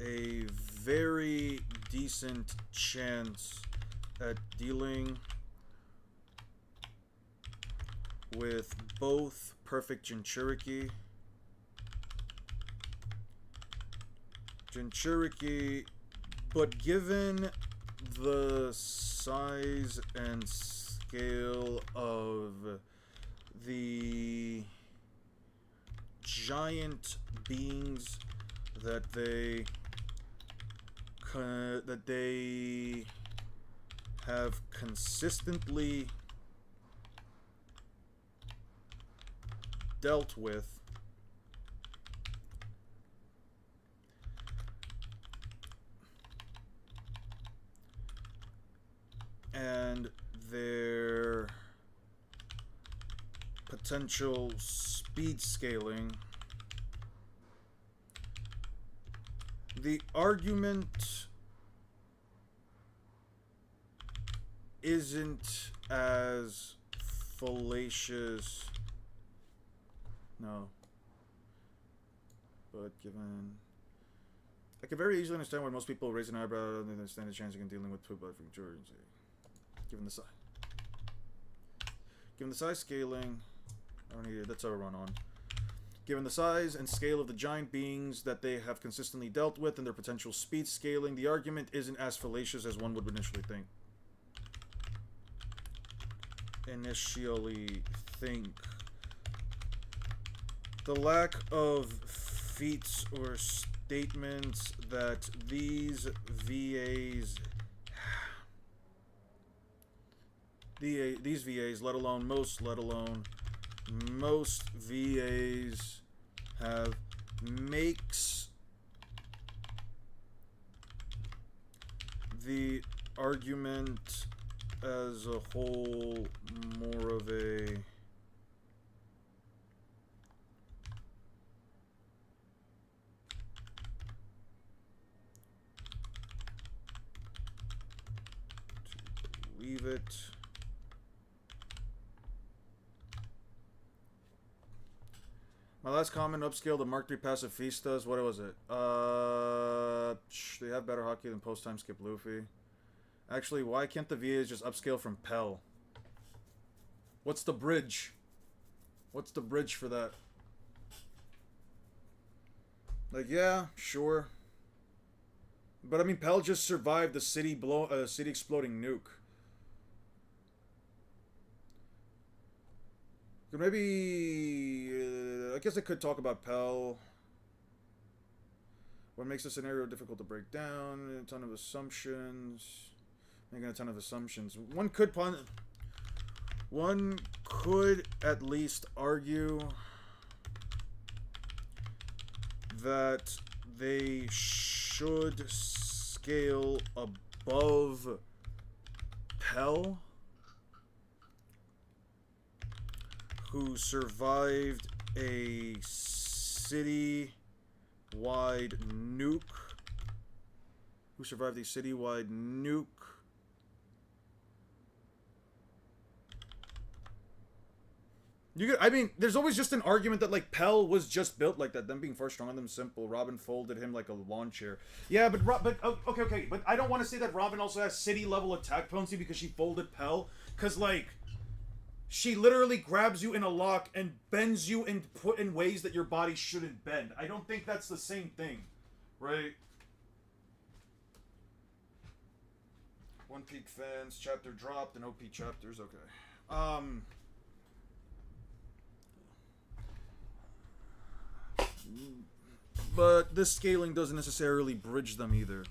a very decent chance at dealing with both perfect Jinchuriki, but given the size and scale of the giant beings that they have consistently dealt with, and their potential speed scaling, the argument isn't as fallacious. No. But given... I can very easily understand why most people raise an eyebrow and understand the chance of dealing with two by Jordan. Given the size. Given the size scaling... I don't need it. That's our run on. Given the size and scale of the giant beings that they have consistently dealt with and their potential speed scaling, the argument isn't as fallacious as one would initially think. The lack of feats or statements that these VAs, let alone most VAs have, makes the argument as a whole more of a leave it. My last comment, upscale the Mark III Pacifistas. What was it? They have better hockey than post-time skip Luffy. Actually, why can't the VAs just upscale from Pell? What's the bridge? What's the bridge for that? Like, yeah, sure. But I mean, Pell just survived the city exploding nuke. Maybe I guess I could talk about Pell. What makes a scenario difficult to break down? A ton of assumptions. Making a ton of assumptions. One could at least argue that they should scale above Pell, who survived a city-wide nuke. I mean, there's always just an argument that, like, Pell was just built like that. Them being far stronger than simple. Robin folded him like a lawn chair. Yeah, but okay. But I don't want to say that Robin also has city-level attack potency because she folded Pell. Because, like, she literally grabs you in a lock and bends you in ways that your body shouldn't bend. I don't think that's the same thing, right? One Peak fans, chapter dropped, and OP chapters, okay. But this scaling doesn't necessarily bridge them either.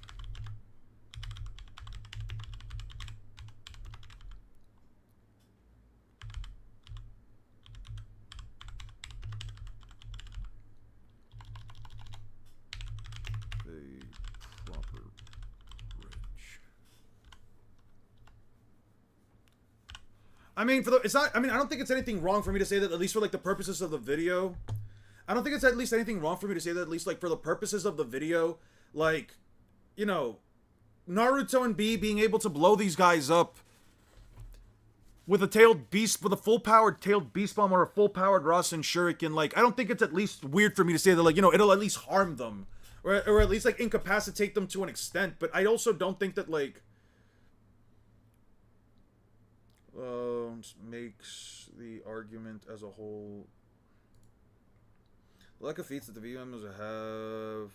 A proper bridge. I mean, I don't think it's anything wrong for me to say that, at least for like the purposes of the video. I don't think it's at least anything wrong for me to say that, at least like for the purposes of the video, like, you know, Naruto and B being able to blow these guys up with a full-powered tailed beast bomb or a full-powered Rasen Shuriken, like, I don't think it's at least weird for me to say that, like, you know, it'll at least harm them. Or at least, like, incapacitate them to an extent. But I also don't think that, like, makes the argument as a whole. The lack of feats that the VMs have,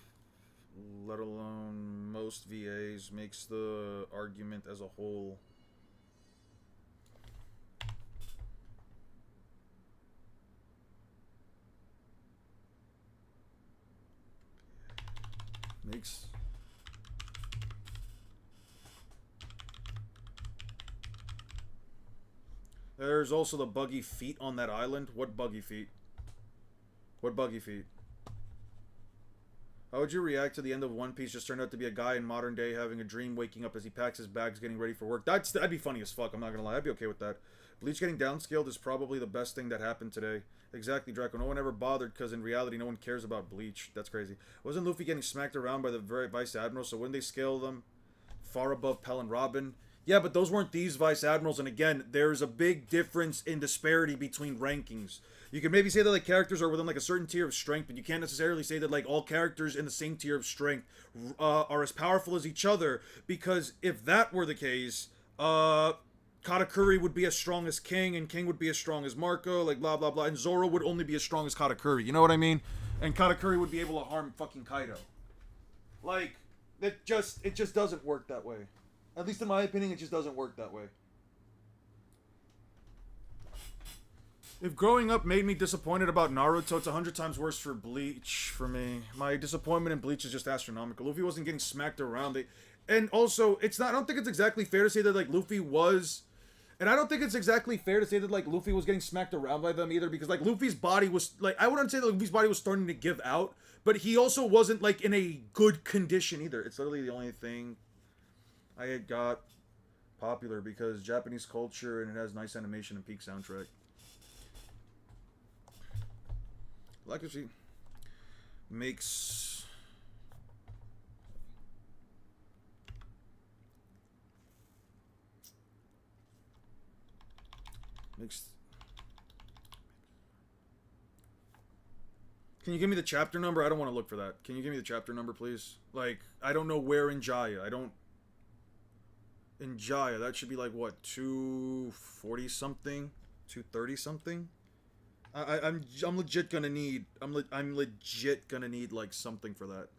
let alone most VAs, makes the argument as a whole. Makes... There's also the buggy feet on that island. What buggy feet? What buggy feet? How would you react to the end of One Piece just turned out to be a guy in modern day having a dream, waking up as he packs his bags, getting ready for work? That'd be funny as fuck, I'm not gonna lie. I'd be okay with that. Bleach getting downscaled is probably the best thing that happened today. Exactly, Draco. No one ever bothered because in reality no one cares about Bleach. That's crazy. Wasn't Luffy getting smacked around by the very Vice Admiral, so wouldn't they scale them far above Pell and Robin? Yeah, but those weren't these Vice Admirals, and again, there's a big difference in disparity between rankings. You can maybe say that, like, characters are within, like, a certain tier of strength, but you can't necessarily say that, like, all characters in the same tier of strength are as powerful as each other, because if that were the case, Katakuri would be as strong as King, and King would be as strong as Marco, like, blah, blah, blah, and Zoro would only be as strong as Katakuri, you know what I mean? And Katakuri would be able to harm fucking Kaido. Like, it just doesn't work that way. At least in my opinion, it just doesn't work that way. If growing up made me disappointed about Naruto, it's 100 times worse for Bleach for me. My disappointment in Bleach is just astronomical. Luffy wasn't getting smacked around. And also, I don't think it's exactly fair to say that, like, Luffy was... And I don't think it's exactly fair to say that, like, Luffy was getting smacked around by them either, because, like, Luffy's body was, like, I wouldn't say that Luffy's body was starting to give out, but he also wasn't, like, in a good condition either. It's literally the only thing I had got popular because Japanese culture and it has nice animation and peak soundtrack. Legacy makes Makes... Can you give me the chapter number? I don't want to look for that. Can you give me the chapter number, please? Like, I don't know where in Jaya. I don't... In Jaya, that should be like, what, 240 something? 230 something? I'm legit gonna need... I'm legit gonna need, like, something for that.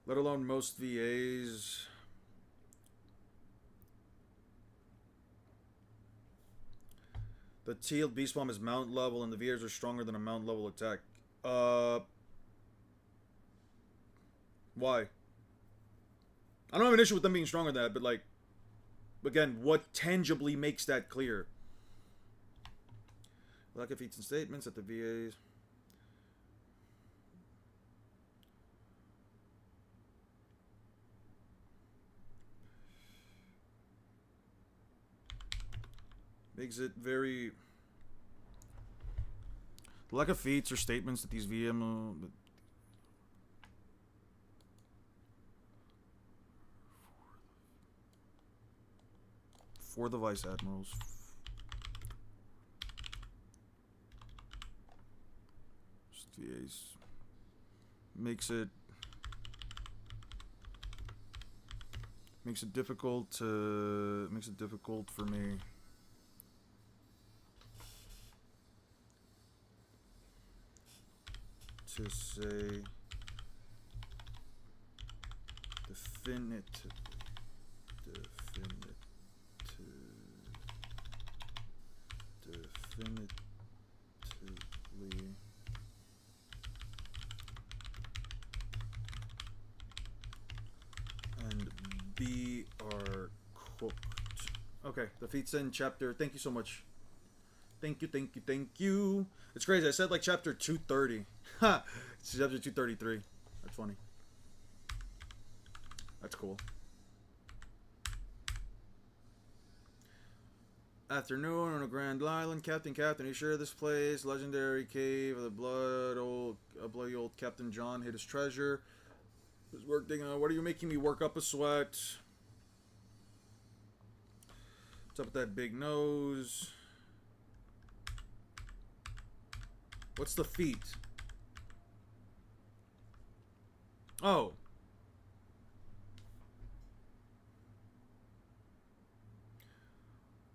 Let alone most VAs... The teal beast bomb is mount level, and the VAs are stronger than a mount level attack. Why? I don't have an issue with them being stronger than that, but like, again, what tangibly makes that clear? Lack of feats and statements at the VAs. Makes it very... The lack of feats or statements that these VM... For the Vice Admirals. VAs. Makes it difficult to... Makes it difficult for me. To say definitively and be are cooked. Okay, the Feats in chapter. Thank you so much. Thank you. It's crazy. I said like chapter 230. Ha! It's chapter 233. That's funny. That's cool. Afternoon on a Grand Island. Captain, are you sure this place? Legendary cave of the bloody old Captain John hid his treasure. Was working on. What are you making me work up a sweat? What's up with that big nose? What's the feat? Oh.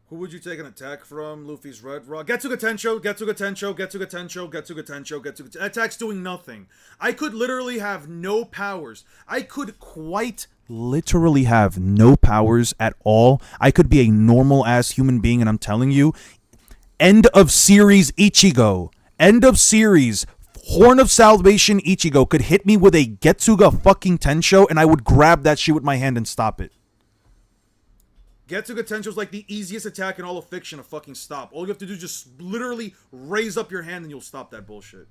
Who would you take an attack from? Luffy's Red Rock. Getsuga Tensho. Attack's doing nothing. I could literally have no powers. I could quite literally have no powers at all. I could be a normal ass human being, and I'm telling you, end of series Ichigo. End of series. Horn of Salvation Ichigo could hit me with a Getsuga fucking Tensho, and I would grab that shit with my hand and stop it. Getsuga Tensho's like the easiest attack in all of fiction to fucking stop. All you have to do is just literally raise up your hand and you'll stop that bullshit.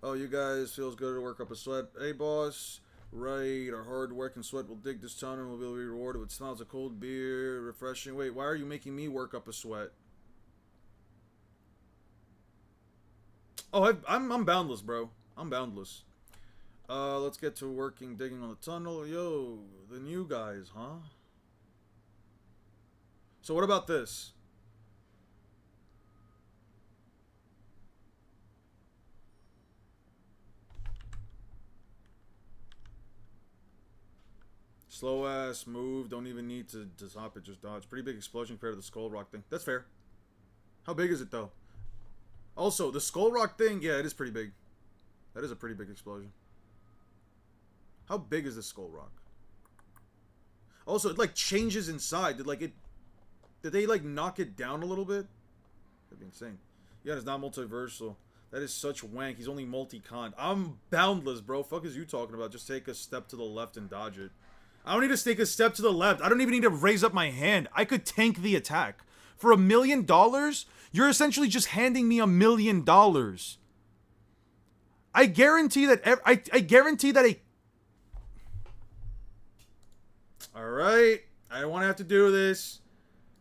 Oh, you guys feels good to work up a sweat. Hey, boss. Right, our hard work and sweat will dig this town and we'll be rewarded with smiles of cold beer, refreshing. Wait, why are you making me work up a sweat? Oh, I'm boundless, bro. I'm boundless. Let's get to working, digging on the tunnel. Yo, the new guys, huh? So what about this? Slow ass move. Don't even need to stop it. Just dodge. Pretty big explosion compared to the Skull Rock thing. That's fair. How big is it though? Also, the Skull Rock thing. Yeah, it is pretty big. That is a pretty big explosion. How big is this Skull Rock? Also, it like changes inside. Did they like knock it down a little bit? That'd be insane. Yeah, it's not multiversal. That is such wank. He's only multi-con. I'm boundless, bro. Fuck is you talking about? Just take a step to the left and dodge it. I don't need to take a step to the left. I don't even need to raise up my hand. I could tank the attack. For $1 million, you're essentially just handing me $1 million. I guarantee that I guarantee that a... Alright. I don't want to have to do this.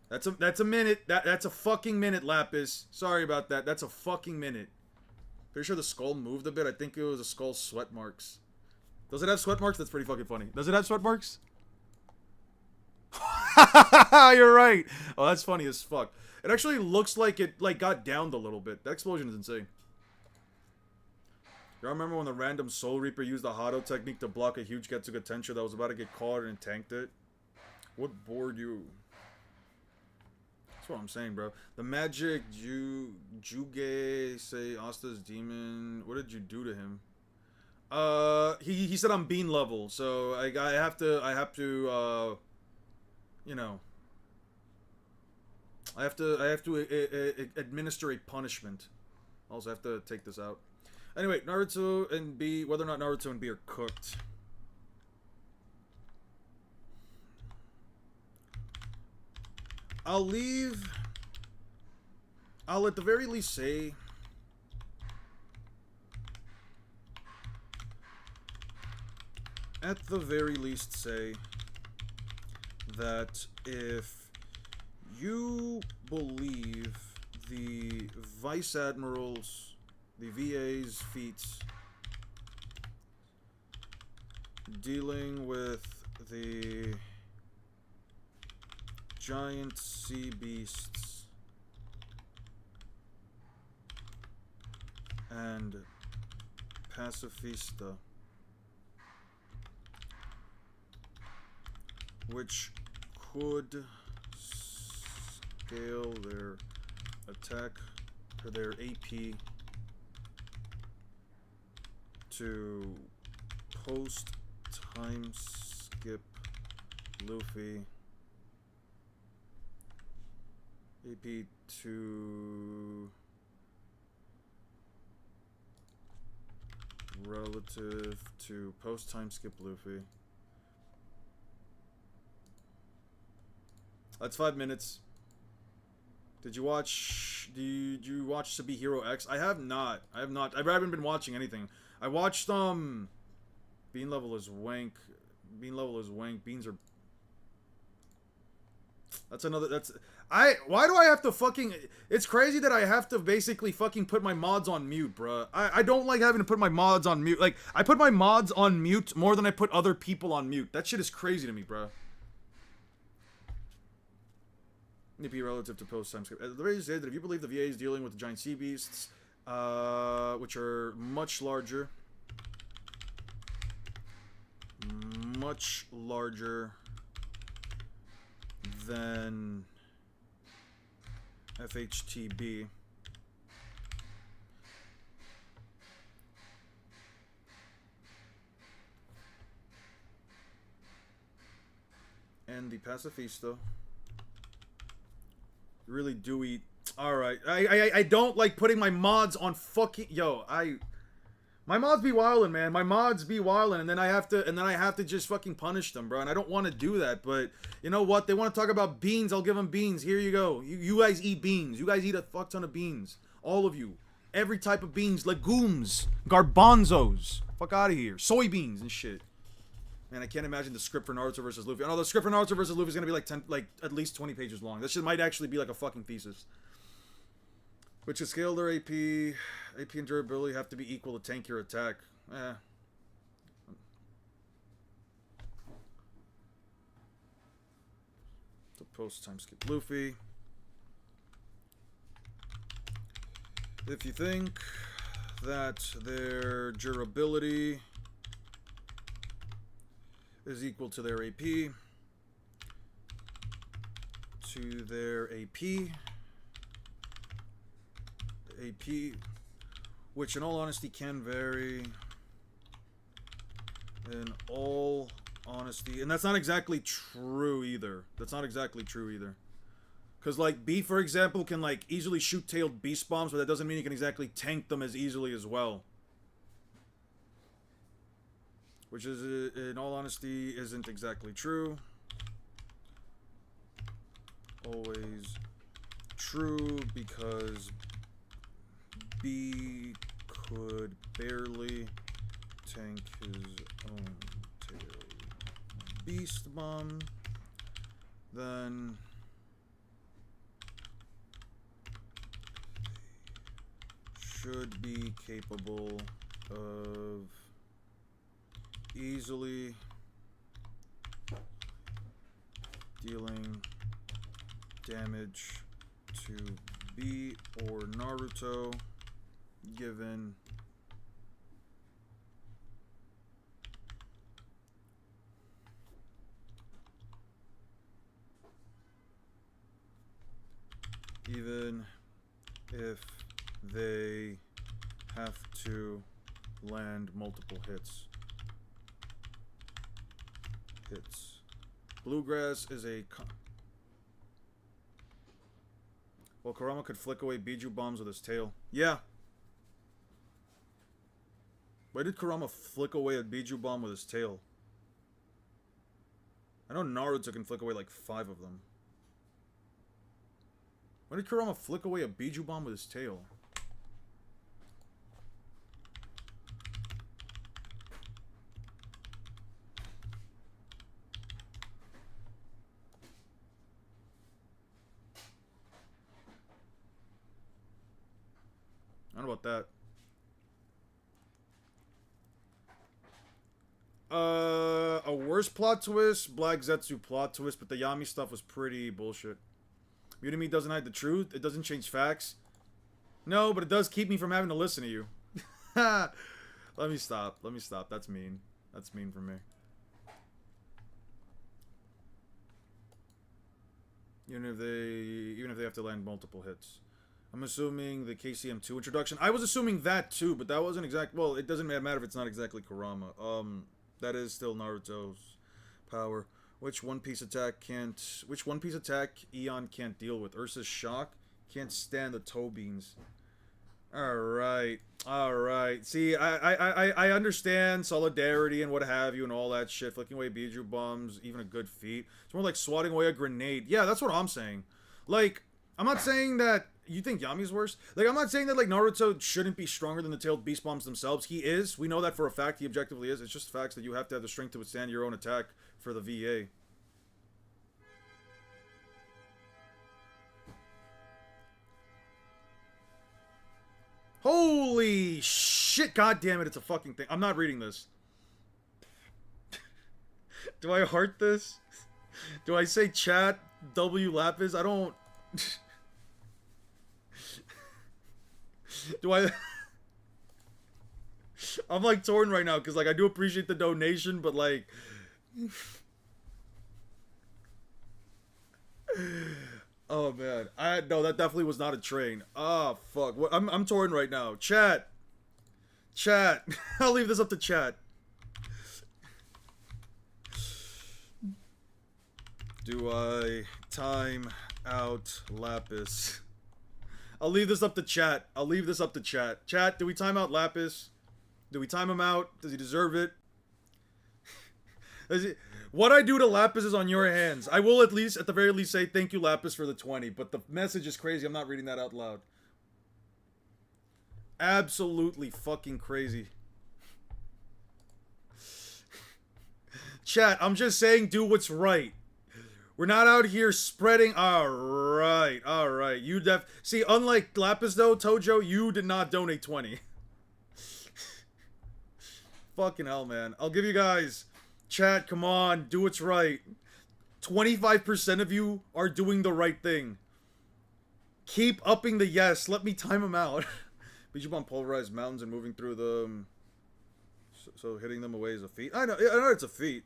That's a minute. That's a fucking minute, Lapis. Sorry about that. That's a fucking minute. Pretty sure the skull moved a bit. I think it was a skull sweat marks. Does it have sweat marks? That's pretty fucking funny. Does it have sweat marks? You're right. Oh, that's funny as fuck. It actually looks like it got downed a little bit. That explosion is insane. You remember when the random Soul Reaper used the Hado technique to block a huge Getsuga Tensho that was about to get caught and tanked it? What bored you? That's what I'm saying, bro. The magic Juge say Asta's demon. What did you do to him? He said I'm bean level, so I have to you know, I have to administer a punishment. Also, I have to take this out. Anyway, Naruto and B, whether or not Naruto and B are cooked. I'll at the very least say that if you believe the Vice Admirals, the VA's Feats, dealing with the giant sea beasts and Pacifista, which could scale their attack or their AP to post time skip Luffy, AP to relative to post time skip Luffy. That's 5 minutes. Did you watch Sabihiro X? I have not. I haven't been watching anything. I watched Bean level is wank. Beans are. Why do I have to fucking... It's crazy that I have to basically fucking put my mods on mute, bruh. I don't like having to put my mods on mute. Like, I put my mods on mute more than I put other people on mute. That shit is crazy to me, bruh. Nippy relative to post time skip. The way you said that if you believe the VA is dealing with the giant sea beasts, which are much larger than FHTB, and the Pacifista really do eat. Alright, I don't like putting my mods on fucking... My mods be wildin', man. My mods be wildin', and then I have to just fucking punish them, bro. And I don't want to do that, but you know what? They want to talk about beans. I'll give them beans. Here you go. You guys eat beans. You guys eat a fuck ton of beans. All of you. Every type of beans. Legumes. Garbanzos. Fuck out of here. Soybeans and shit. Man, I can't imagine the script for Naruto versus Luffy. I know the script for Naruto versus Luffy is gonna be like at least 20 pages long. That shit might actually be like a fucking thesis. Which is scale their AP and durability have to be equal to tank your attack. The post time skip Luffy. If you think that their durability is equal to their AP, which in all honesty can vary. In all honesty, and that's not exactly true either. Because like B, for example, can like easily shoot tailed beast bombs, but that doesn't mean you can exactly tank them as easily as well. Which is, in all honesty, isn't exactly true. Always true, because B could barely tank his own tail beast bomb. Then should be capable of easily dealing damage to B or Naruto given even if they have to land multiple hits. Bluegrass is a well, Kurama could flick away Biju bombs with his tail. Yeah. Why did Kurama flick away a Biju bomb with his tail? I know Naruto can flick away like 5 of them. Why did Kurama flick away a Biju bomb with his tail? I don't know about that. A worse plot twist, Black Zetsu plot twist, but the Yami stuff was pretty bullshit. Mutami doesn't hide the truth. It doesn't change facts. No, but it does keep me from having to listen to you. Let me stop. Let me stop. That's mean. That's mean for me. Even if they have to land multiple hits. I'm assuming the KCM2 introduction. I was assuming that too, but that wasn't exact. Well, it doesn't matter if it's not exactly Kurama. That is still Naruto's power. Which One Piece attack Eon can't deal with? Ursa's shock? Can't stand the toe beans. Alright. Alright. See, I understand solidarity and what have you and all that shit. Flicking away Biju bombs, even a good feat. It's more like swatting away a grenade. Yeah, that's what I'm saying. Like, I'm not saying that you think Yami's worse. Like, I'm not saying that, like, Naruto shouldn't be stronger than the tailed beast bombs themselves. He is. We know that for a fact. He objectively is. It's just facts that you have to have the strength to withstand your own attack for the VA. Holy shit, god damn it, it's a fucking thing. I'm not reading this. Do I heart this? Do I say chat W Lapis? I don't... Do I... I'm like torn right now, because like I do appreciate the donation, but like... Oh man, no, that definitely was not a train. Ah, fuck. What, I'm torn right now. Chat. I'll leave this up to chat. Do I time out Lapis? I'll leave this up to chat. Chat, do we time out Lapis? Do we time him out? Does he deserve it? What I do to Lapis is on your hands. I will at the very least say thank you Lapis for the 20, but the message is crazy. I'm not reading that out loud. Absolutely fucking crazy. Chat, I'm just saying do what's right. We're not out here spreading. Alright. You see, unlike Lapis though, Tojo, you did not donate 20. Fucking hell, man. I'll give you guys... Chat, come on, do what's right. 25% of you are doing the right thing. Keep upping the yes. Let me time them out. Beach bomb pulverized mountains and moving through them. So hitting them away is a feat. I know it's a feat.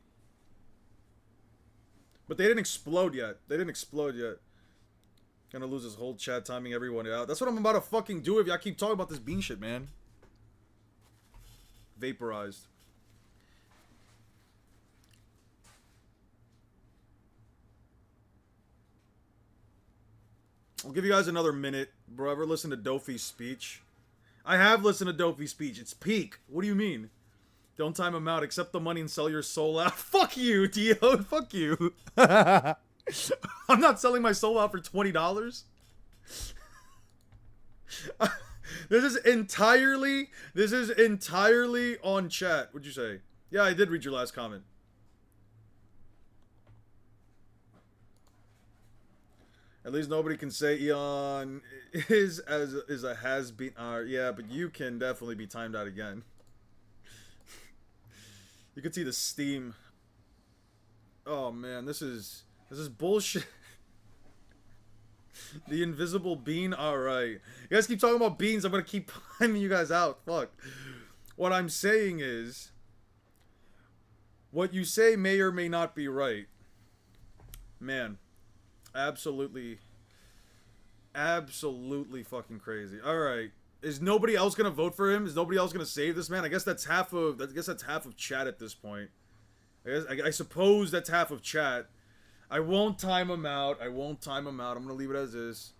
But they didn't explode yet. Gonna lose his whole chat timing everyone out. That's what I'm about to fucking do if y'all keep talking about this bean shit, man. Vaporized. I'll give you guys another minute. Bro, ever listen to Dofi's speech? I have listened to Dofi's speech. It's peak. What do you mean? Don't time him out. Accept the money and sell your soul out. Fuck you, Dio. Fuck you. I'm not selling my soul out for $20. This is entirely on chat. What'd you say? Yeah, I did read your last comment. At least nobody can say Eon is a has-been. Yeah, but you can definitely be timed out again. You can see the steam. Oh man, this is bullshit. The invisible bean. All right, you guys keep talking about beans. I'm gonna keep timing you guys out. Fuck. What I'm saying is, what you say may or may not be right. Man, absolutely fucking crazy. All right, is nobody else gonna vote for him? Is nobody else gonna save this man? I guess that's half of chat at this point. I suppose that's half of chat. I won't time him out. I'm gonna leave it as is.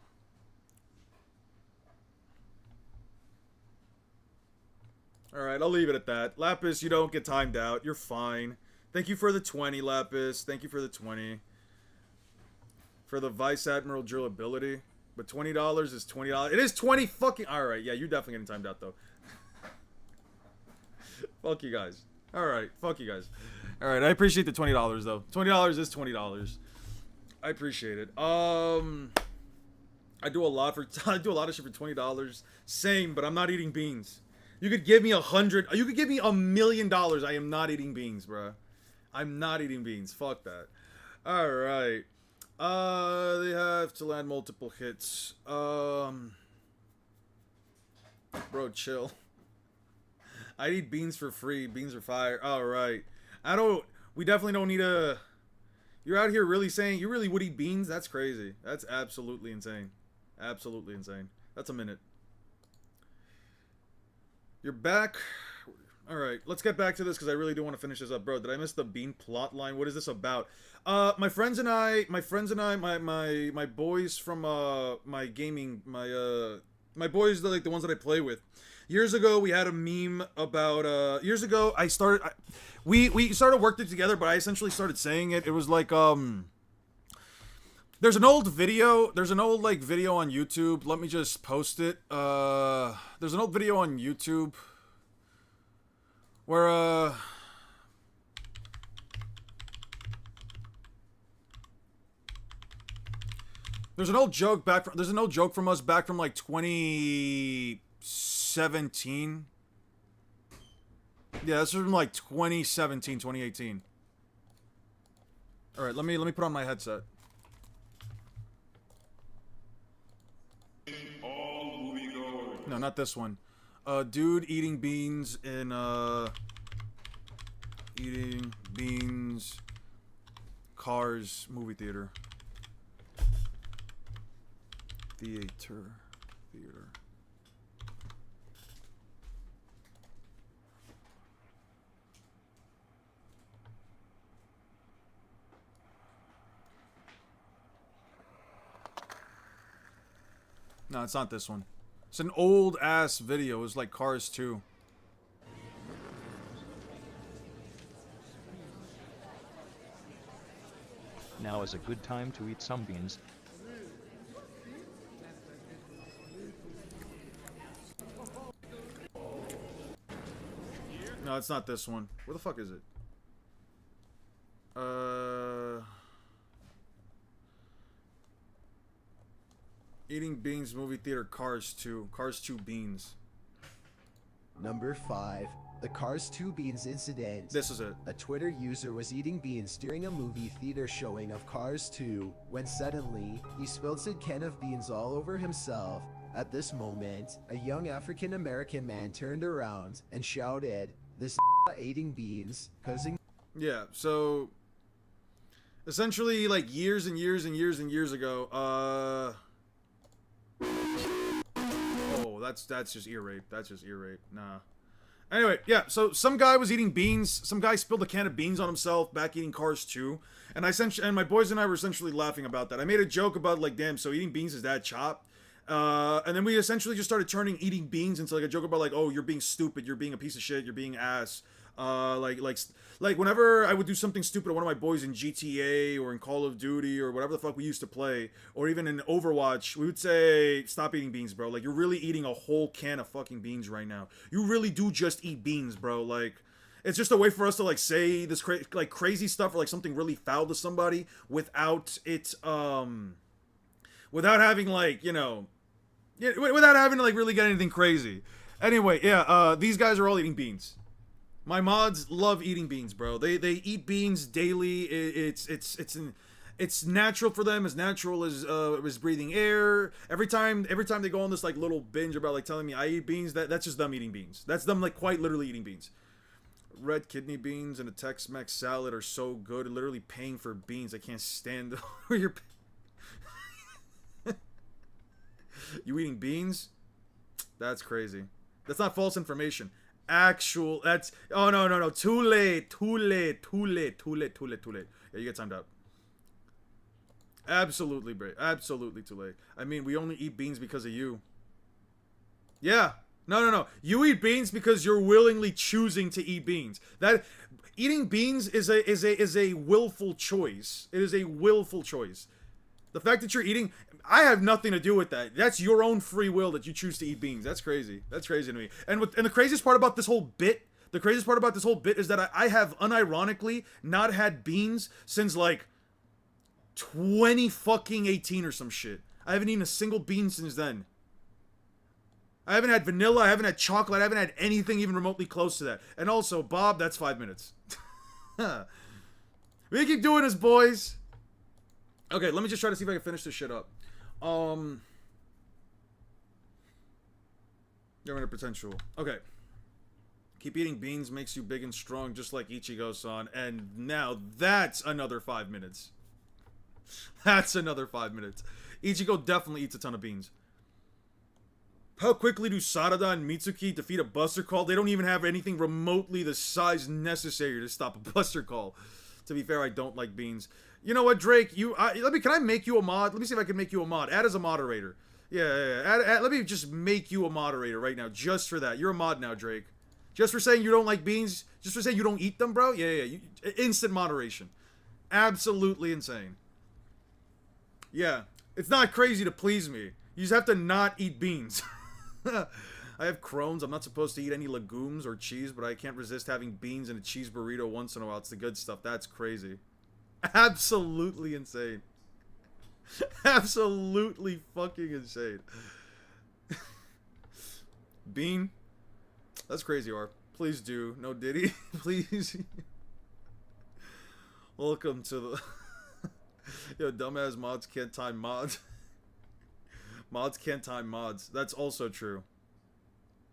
Alright, I'll leave it at that. Lapis, you don't get timed out. You're fine. Thank you for the 20, Lapis. Thank you for the 20. For the Vice Admiral durability. But $20 is $20. It is 20 fucking... Alright, yeah, you're definitely getting timed out, though. Fuck you guys. Alright, fuck you guys. Alright, I appreciate the $20, though. $20 is $20. I appreciate it. I do a lot of shit for $20. Same, but I'm not eating beans. You could give me $100. You could give me $1 million. I am not eating beans, bruh. I'm not eating beans. Fuck that. All right. They have to land multiple hits. Bro, chill. I eat beans for free. Beans are fire. All right. We definitely don't need a... You're out here really saying you really would eat beans? That's crazy. That's absolutely insane. Absolutely insane. That's a minute. You're back. Alright, let's get back to this because I really do want to finish this up. Bro, did I miss the bean plot line? What is this about? My boys from my gaming, my boys, like the ones that I play with. Years ago, we had a meme about, we started working together, but I essentially started saying it. It was like, there's an old video on YouTube. Let me just post it. There's an old video on YouTube where, there's an old joke from us back from like 2017. Yeah, this is from like 2017, 2018. All right, let me put on my headset. No, not this one. Dude eating beans in Cars movie theater. Theater. No, it's not this one. It's an old ass video. It was like Cars 2. Now is a good time to eat some beans. No, it's not this one. Where the fuck is it? Eating beans movie theater Cars 2. Cars 2 beans. Number 5. The Cars 2 Beans Incident. This is it. A Twitter user was eating beans during a movie theater showing of Cars 2, when suddenly, he spilled a can of beans all over himself. At this moment, a young African American man turned around and shouted, "This eating beans, causing..." Yeah, so... essentially, like, years and years ago, oh, that's just ear rape. That's just ear rape. Nah. Anyway, yeah, so some guy was eating beans. Some guy spilled a can of beans on himself back eating Cars 2. And my boys and I were essentially laughing about that. I made a joke about, like, damn, so eating beans is that chopped? And then we essentially just started turning eating beans into, like, a joke about, like, oh, you're being stupid, you're being a piece of shit, you're being ass. Like whenever I would do something stupid to one of my boys in GTA or in Call of Duty or whatever the fuck we used to play, or even in Overwatch, we would say, stop eating beans, bro. Like, you're really eating a whole can of fucking beans right now. You really do just eat beans, bro. Like, it's just a way for us to, like, say this crazy stuff or, like, something really foul to somebody without it, without having, like, you know, without having to, like, really get anything crazy. Anyway, yeah, these guys are all eating beans. My mods love eating beans, bro. They eat beans daily. It's natural for them, as natural as breathing air. Every time they go on this like little binge about like telling me I eat beans, that's just them eating beans. That's them like quite literally eating beans. Red kidney beans and a Tex-Mex salad are so good. Literally paying for beans. I can't stand your. You eating beans? That's crazy. That's not false information. Actual. That's. Oh no. Too late. Yeah, you get timed out. Absolutely, bro. Absolutely too late. I mean, we only eat beans because of you. Yeah. No. You eat beans because you're willingly choosing to eat beans. That eating beans is a willful choice. It is a willful choice. The fact that you're eating, I have nothing to do with that. That's your own free will that you choose to eat beans. That's crazy. That's crazy to me. And the craziest part about this whole bit, is that I have unironically not had beans since like 20 fucking 18 or some shit. I haven't eaten a single bean since then. I haven't had vanilla, I haven't had chocolate, I haven't had anything even remotely close to that. And also, Bob, that's 5 minutes. We keep doing this, boys. Okay, let me just try to see if I can finish this shit up. You're under potential. Okay. Keep eating beans makes you big and strong, just like Ichigo-san. And now that's another 5 minutes. That's another 5 minutes. Ichigo definitely eats a ton of beans. How quickly do Sarada and Mitsuki defeat a Buster Call? They don't even have anything remotely the size necessary to stop a Buster Call. To be fair, I don't like beans. You know what, Drake? Can I make you a mod? Let me see if I can make you a mod. Add as a moderator. Yeah. Let me just make you a moderator right now, just for that. You're a mod now, Drake. Just for saying you don't like beans? Just for saying you don't eat them, bro? Yeah. Instant moderation. Absolutely insane. Yeah. It's not crazy to please me. You just have to not eat beans. I have Crohn's. I'm not supposed to eat any legumes or cheese, but I can't resist having beans and a cheese burrito once in a while. It's the good stuff. That's crazy. Absolutely insane. Absolutely fucking insane. Bean? That's crazy, R. Please do. No Diddy. Please. Welcome to the... Yo, dumbass mods can't time mods. Mods can't time mods. That's also true.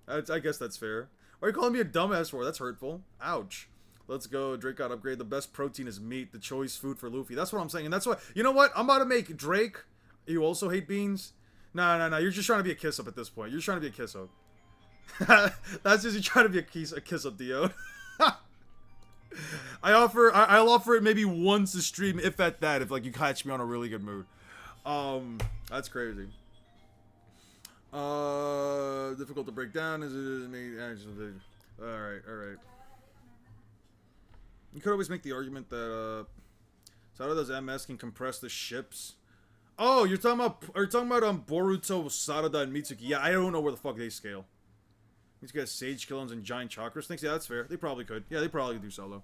I guess that's fair. Why are you calling me a dumbass for? That's hurtful. Ouch. Let's go. Drake got upgrade. The best protein is meat. The choice food for Luffy. That's what I'm saying. And that's what... You know what? I'm about to make Drake... You also hate beans? No. You're just trying to be a kiss-up at this point. You're trying to be a kiss-up. That's just you trying to be a kiss-up, Dio. I'll offer it maybe once a stream, if at that, if like you catch me on a really good mood. That's crazy. Difficult to break down. Is it actually? All right. You could always make the argument that Sarada's MS can compress the ships. Oh, you're talking about Boruto, Sarada, and Mitsuki. Yeah, I don't know where the fuck they scale. Mitsuki has Sage Killings and Giant Chakras things. Yeah, that's fair. They probably could. Yeah, they probably could do solo.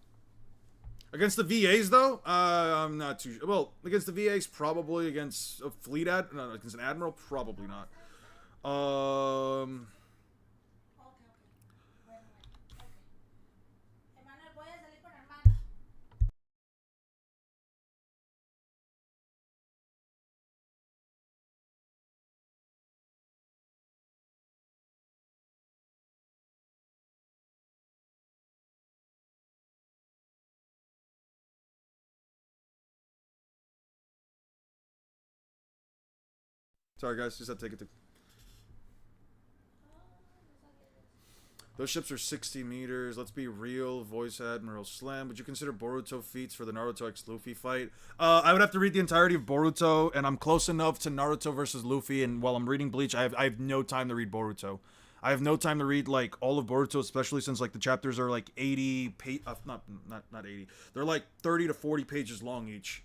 Against the VAs, though, I'm not too... Well, against the VAs, probably. Against a fleet no, against an admiral, probably not. Sorry, guys. Just had to take it to... Those ships are 60 meters. Let's be real. Voice Admiral Slam. Would you consider Boruto feats for the Naruto x Luffy fight? I would have to read the entirety of Boruto, and I'm close enough to Naruto versus Luffy, and while I'm reading Bleach, I have no time to read Boruto. I have no time to read, like, all of Boruto, especially since, like, the chapters are, like, 80 not 80. They're, like, 30 to 40 pages long each.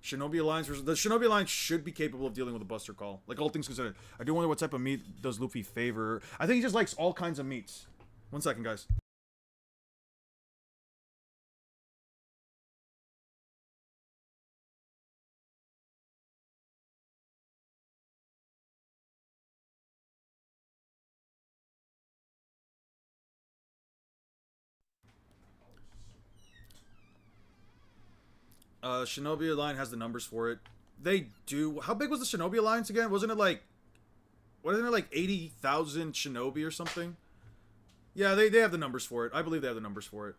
Shinobi Alliance versus... The Shinobi Alliance should be capable of dealing with a Buster Call. Like, all things considered. I do wonder what type of meat does Luffy favor. I think he just likes all kinds of meats. 1 second, guys. Shinobi Alliance has the numbers for it. They do. How big was the Shinobi Alliance again? Wasn't it like 80,000 Shinobi or something? Yeah, they have the numbers for it. I believe they have the numbers for it.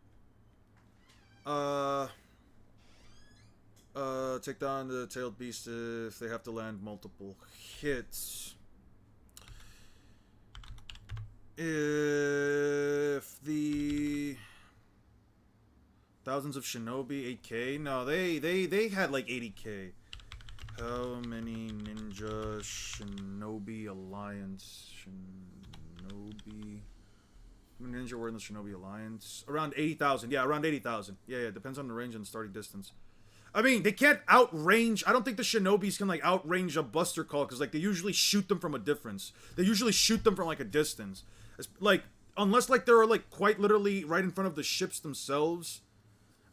Take down the tailed beast if they have to land multiple hits. If the thousands of Shinobi, 8K? No, they had like 80K. How many Ninja Shinobi Alliance? Shinobi... How many Ninja were in the Shinobi Alliance? Around 80,000. Yeah, around 80,000. Yeah, depends on the range and starting distance. I mean, they can't outrange... I don't think the Shinobis can, like, outrange a Buster Call, because, like, they usually shoot them from a difference. They usually shoot them from, like, a distance. Like, unless, like, they're, like, quite literally right in front of the ships themselves...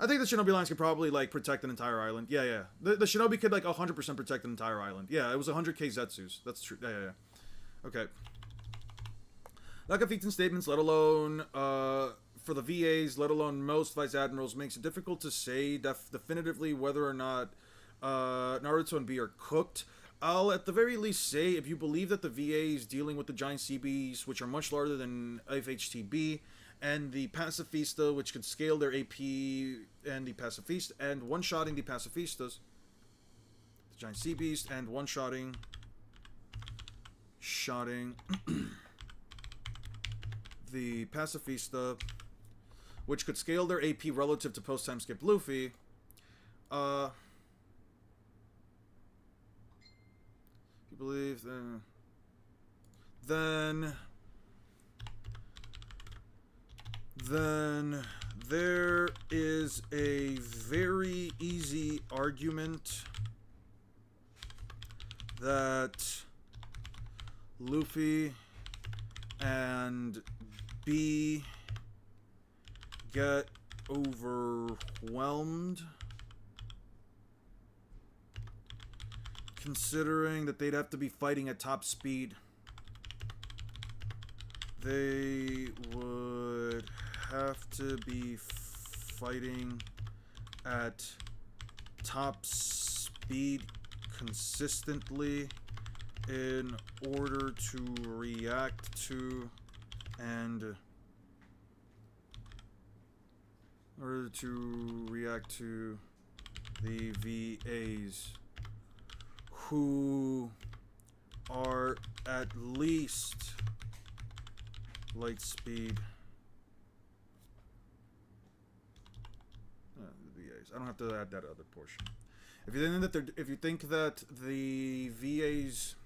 I think the Shinobi Alliance could probably, like, protect an entire island. Yeah. The Shinobi could, like, 100% protect an entire island. Yeah, it was 100k Zetsus. That's true. Yeah. Okay. Lack of feats and statements, let alone, for the VAs, let alone most Vice Admirals, makes it difficult to say definitively whether or not, Naruto and B are cooked. I'll at the very least say, if you believe that the VAs dealing with the giant CBs, which are much larger than FHTB, and the Pacifista, which can scale their AP, and the Pacifista, and one-shotting the Pacifistas, the giant sea beast, and one-shotting, the Pacifista, which could scale their AP relative to post-time skip Luffy, you believe, then there is a very easy argument that Luffy and B get overwhelmed, considering that they'd have to be fighting at top speed. They would have to be fighting at top speed consistently in order to react to the VAs, who are at least light speed. The VAs. I don't have to add that other portion. If you think that the VA's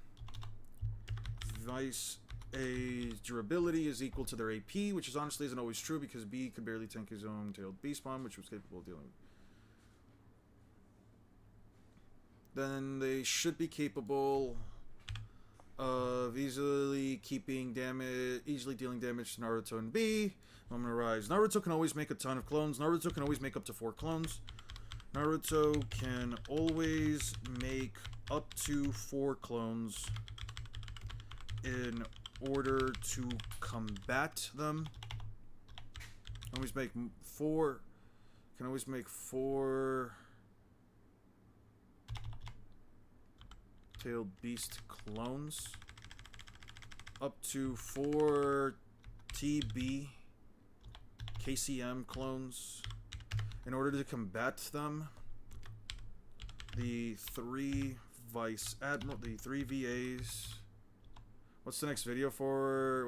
Vice A's durability is equal to their AP, which is honestly isn't always true because B could barely tank his own tailed beast bomb, which was capable of dealing with. Then they should be capable of easily dealing damage to Naruto and B. Moment arise. Naruto can always make a ton of clones. Naruto can always make up to 4 clones. Naruto can always make up to 4 clones in order to combat them. Can always make 4 tailed beast clones, up to 4 TB KCM clones in order to combat them. The 3 Vice Admiral, the 3 VAs. What's the next video for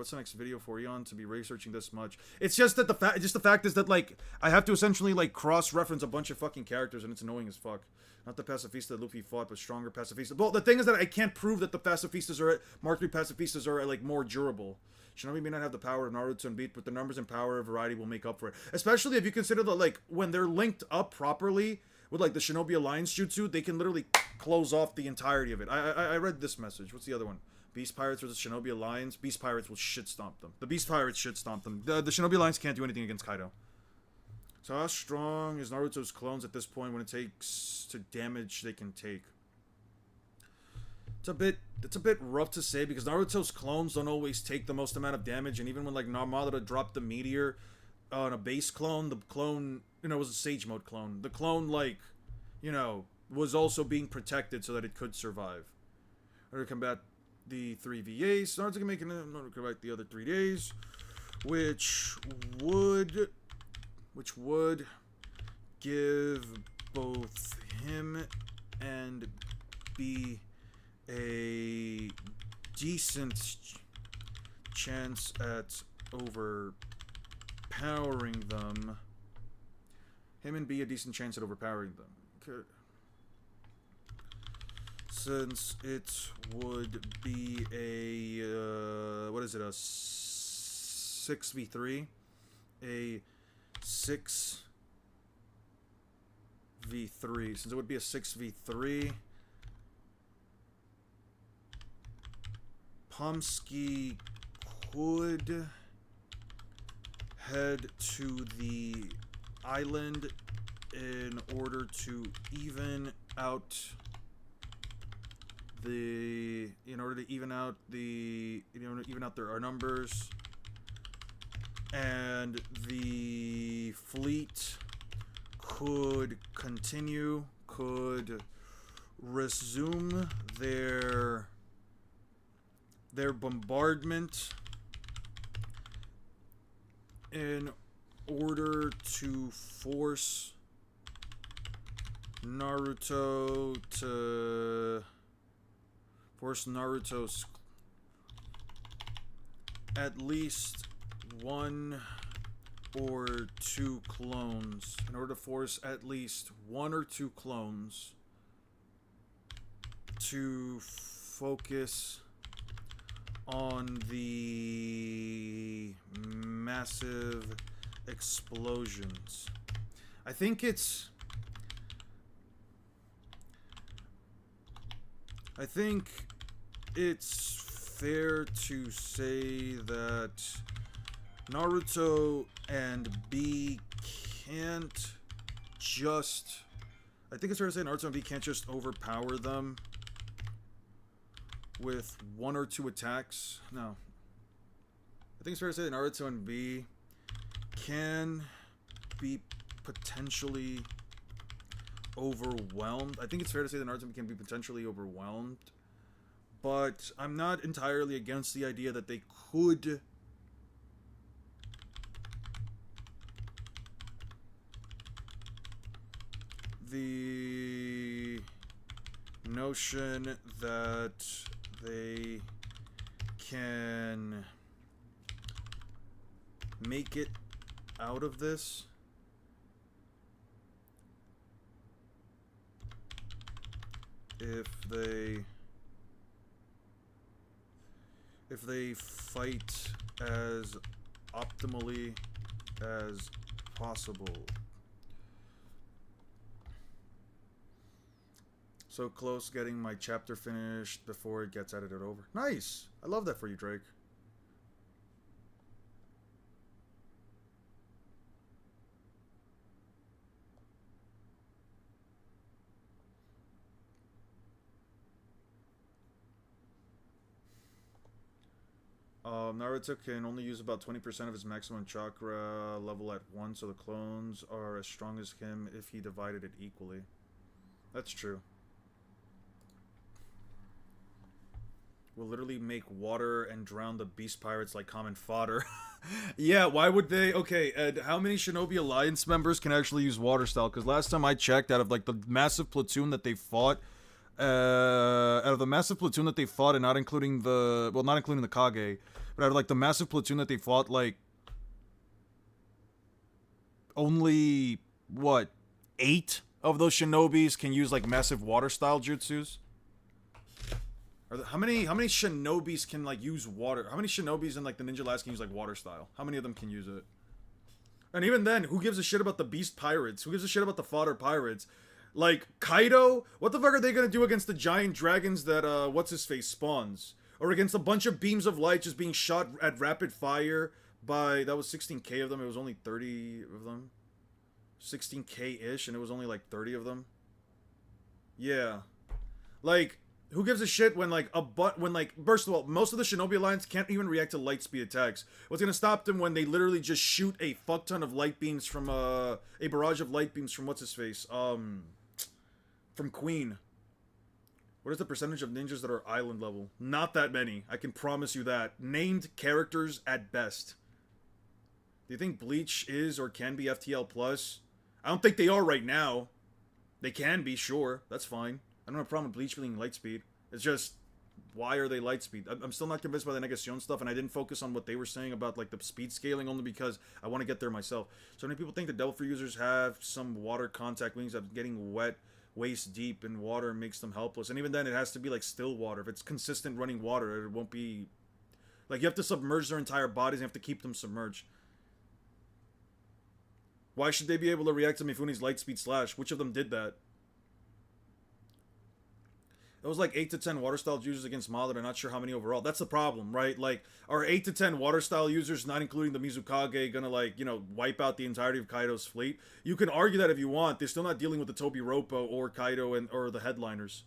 Eon to be researching this much? It's just that the fact is that, like, I have to essentially, like, cross-reference a bunch of fucking characters, and it's annoying as fuck. Not the Pacifista that Luffy fought, but stronger Pacifista. Well, the thing is that I can't prove that the Pacifistas are, Mark III Pacifistas are, like, more durable. Shinobi may not have the power of Naruto and Beat, but the numbers and power of variety will make up for it. Especially if you consider that, like, when they're linked up properly with, like, the Shinobi Alliance Jutsu, they can literally close off the entirety of it. I read this message. What's the other one? Beast Pirates versus Shinobi Alliance. Beast Pirates will shit stomp them. The Beast Pirates shit stomp them. The Shinobi Alliance can't do anything against Kaido. So how strong is Naruto's clones at this point when it takes to damage they can take? It's a bit rough to say because Naruto's clones don't always take the most amount of damage, and even when, like, Madara dropped the meteor on a base clone, the clone, it was a Sage Mode clone. The clone, like, you know, was also being protected so that it could survive. In order to combat the 3 VAs, Naruto can make an in order to combat the other 3 days, which would give both him and B a decent chance at overpowering them. Him and B a decent chance at overpowering them. Okay. Since it would be a what is it, a 6v3, a 6v3. Since it would be a 6v3, Pomsky could head to the island in order to even out our numbers, and the fleet could resume their bombardment in order to force Naruto's at least 1 or 2 clones. In order to force at least 1 or 2 clones to focus on the massive explosions. I think it's fair to say that Naruto and B can't just... I think it's fair to say Naruto and B can't just overpower them with 1 or 2 attacks. No. I think it's fair to say that Naruto and B can be potentially overwhelmed. I think it's fair to say that Naruto can be potentially overwhelmed, but I'm not entirely against the idea that they could the notion that they can make it out of this if they fight as optimally as possible. So close getting my chapter finished before it gets edited over. Nice! I love that for you, Drake. Naruto can only use about 20% of his maximum chakra level at once, so the clones are as strong as him if he divided it equally. That's true. Will literally make water and drown the beast pirates like common fodder. Yeah, why would they? Okay, Ed, how many Shinobi Alliance members can actually use water style? Because last time I checked, out of like the massive platoon that they fought, and not including the, well, not including the Kage, but out of like the massive platoon that they fought, like only what, 8 of those Shinobis can use like massive water style jutsus. How many Shinobis can like use water? How many Shinobis in like the Ninja Last can use like water style? How many of them can use it? And even then, who gives a shit about the beast pirates? Who gives a shit about the fodder pirates? Like Kaido, what the fuck are they gonna do against the giant dragons that what's his face spawns? Or against a bunch of beams of light just being shot at rapid fire by, that was 16k of them, it was only 30 of them. 16k-ish, and it was only like 30 of them. Yeah. Like, who gives a shit when like first of all, most of the Shinobi Alliance can't even react to light speed attacks. What's gonna stop them when they literally just shoot a fuck ton of light beams from a barrage of light beams from what's his face? From Queen. What is the percentage of ninjas that are island level? Not that many. I can promise you that. Named characters at best. Do you think Bleach is or can be FTL plus? I don't think they are right now. They can be, sure. That's fine. I don't have a problem with Bleach being Lightspeed. It's just, why are they Lightspeed? I'm still not convinced by the Negacion stuff, and I didn't focus on what they were saying about like the speed scaling only because I want to get there myself. So many people think the Devil Fruit users have some water contact wings of getting wet waist deep in water makes them helpless. And even then, it has to be like still water. If it's consistent running water, it won't be... Like, you have to submerge their entire bodies and you have to keep them submerged. Why should they be able to react to Mifune's Lightspeed Slash? Which of them did that? It was like 8 to 10 water style users against Madara. Not sure how many overall. That's the problem, right? Like, are 8 to 10 water style users, not including the Mizukage, gonna like, you know, wipe out the entirety of Kaido's fleet? You can argue that if you want. They're still not dealing with the Tobiropo or Kaido or the headliners.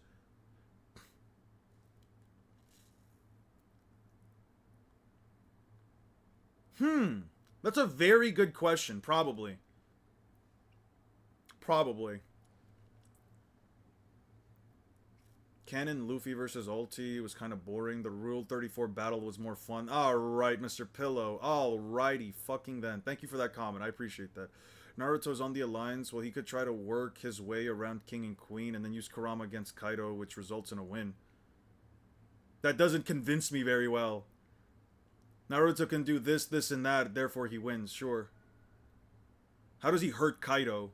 That's a very good question. Probably. Canon Luffy versus Ulti was kind of boring. The Rule 34 battle was more fun. Alright, Mr. Pillow. Alrighty, fucking then. Thank you for that comment. I appreciate that. Naruto's on the Alliance. Well, he could try to work his way around King and Queen and then use Kurama against Kaido, which results in a win. That doesn't convince me very well. Naruto can do this, this, and that, therefore he wins, sure. How does he hurt Kaido?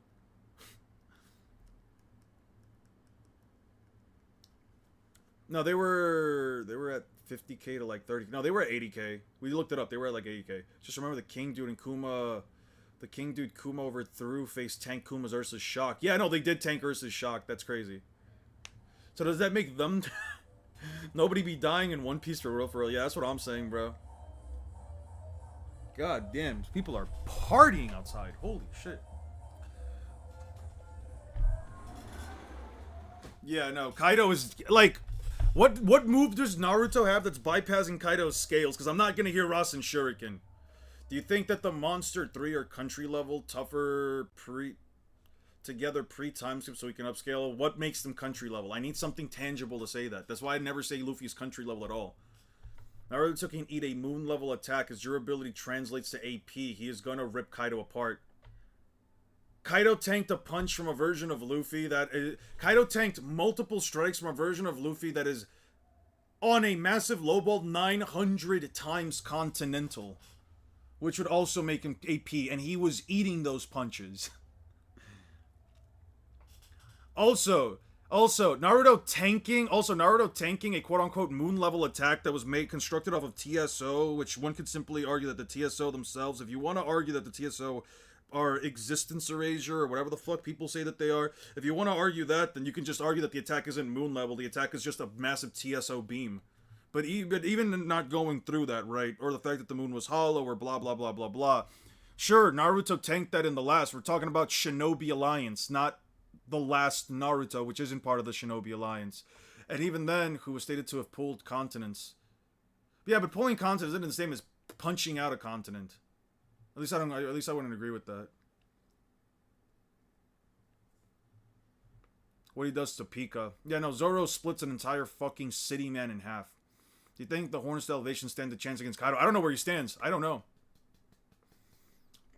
No, they were at 50k to like 30. No, they were at 80k. We looked it up. They were at like 80k. Just remember the King Dude and Kuma. The King Dude Kuma overthrew faced tank Kuma's Ursa's Shock. Yeah, no, they did tank Ursa's Shock. That's crazy. So does that make them nobody be dying in One Piece for real? Yeah, that's what I'm saying, bro. God damn, people are partying outside. Holy shit. Yeah, no, Kaido is like, what move does Naruto have that's bypassing Kaido's scales? Because I'm not gonna hear Rasen Shuriken. Do you think that the Monster 3 are country level, tougher together pre-time skip so we can upscale? What makes them country level? I need something tangible to say that. That's why I never say Luffy's country level at all. Naruto can eat a moon level attack. His durability translates to AP. He is gonna rip Kaido apart. Kaido tanked a punch from a version of Luffy that is... Kaido tanked multiple strikes from a version of Luffy that is on a massive lowball 900 times continental. Which would also make him AP, and he was eating those punches. Also, Naruto tanking a quote-unquote moon-level attack that was constructed off of TSO, which one could simply argue that the TSO themselves, if you want to argue that the TSO are existence erasure or whatever the fuck people say that they are, if you want to argue that, then you can just argue that the attack isn't moon-level, the attack is just a massive TSO beam. But even not going through that, right, or the fact that the moon was hollow or blah blah blah blah blah, sure, Naruto tanked that in the last. We're talking about Shinobi Alliance, not the last Naruto, which isn't part of the Shinobi Alliance. And even then, who was stated to have pulled continents. Yeah, but pulling continents isn't the same as punching out a continent. At least I wouldn't agree with that. What he does to Pika. Yeah, no, Zoro splits an entire fucking city man in half. Do you think the Horn's Elevation stand a chance against Kaido? I don't know where he stands. I don't know.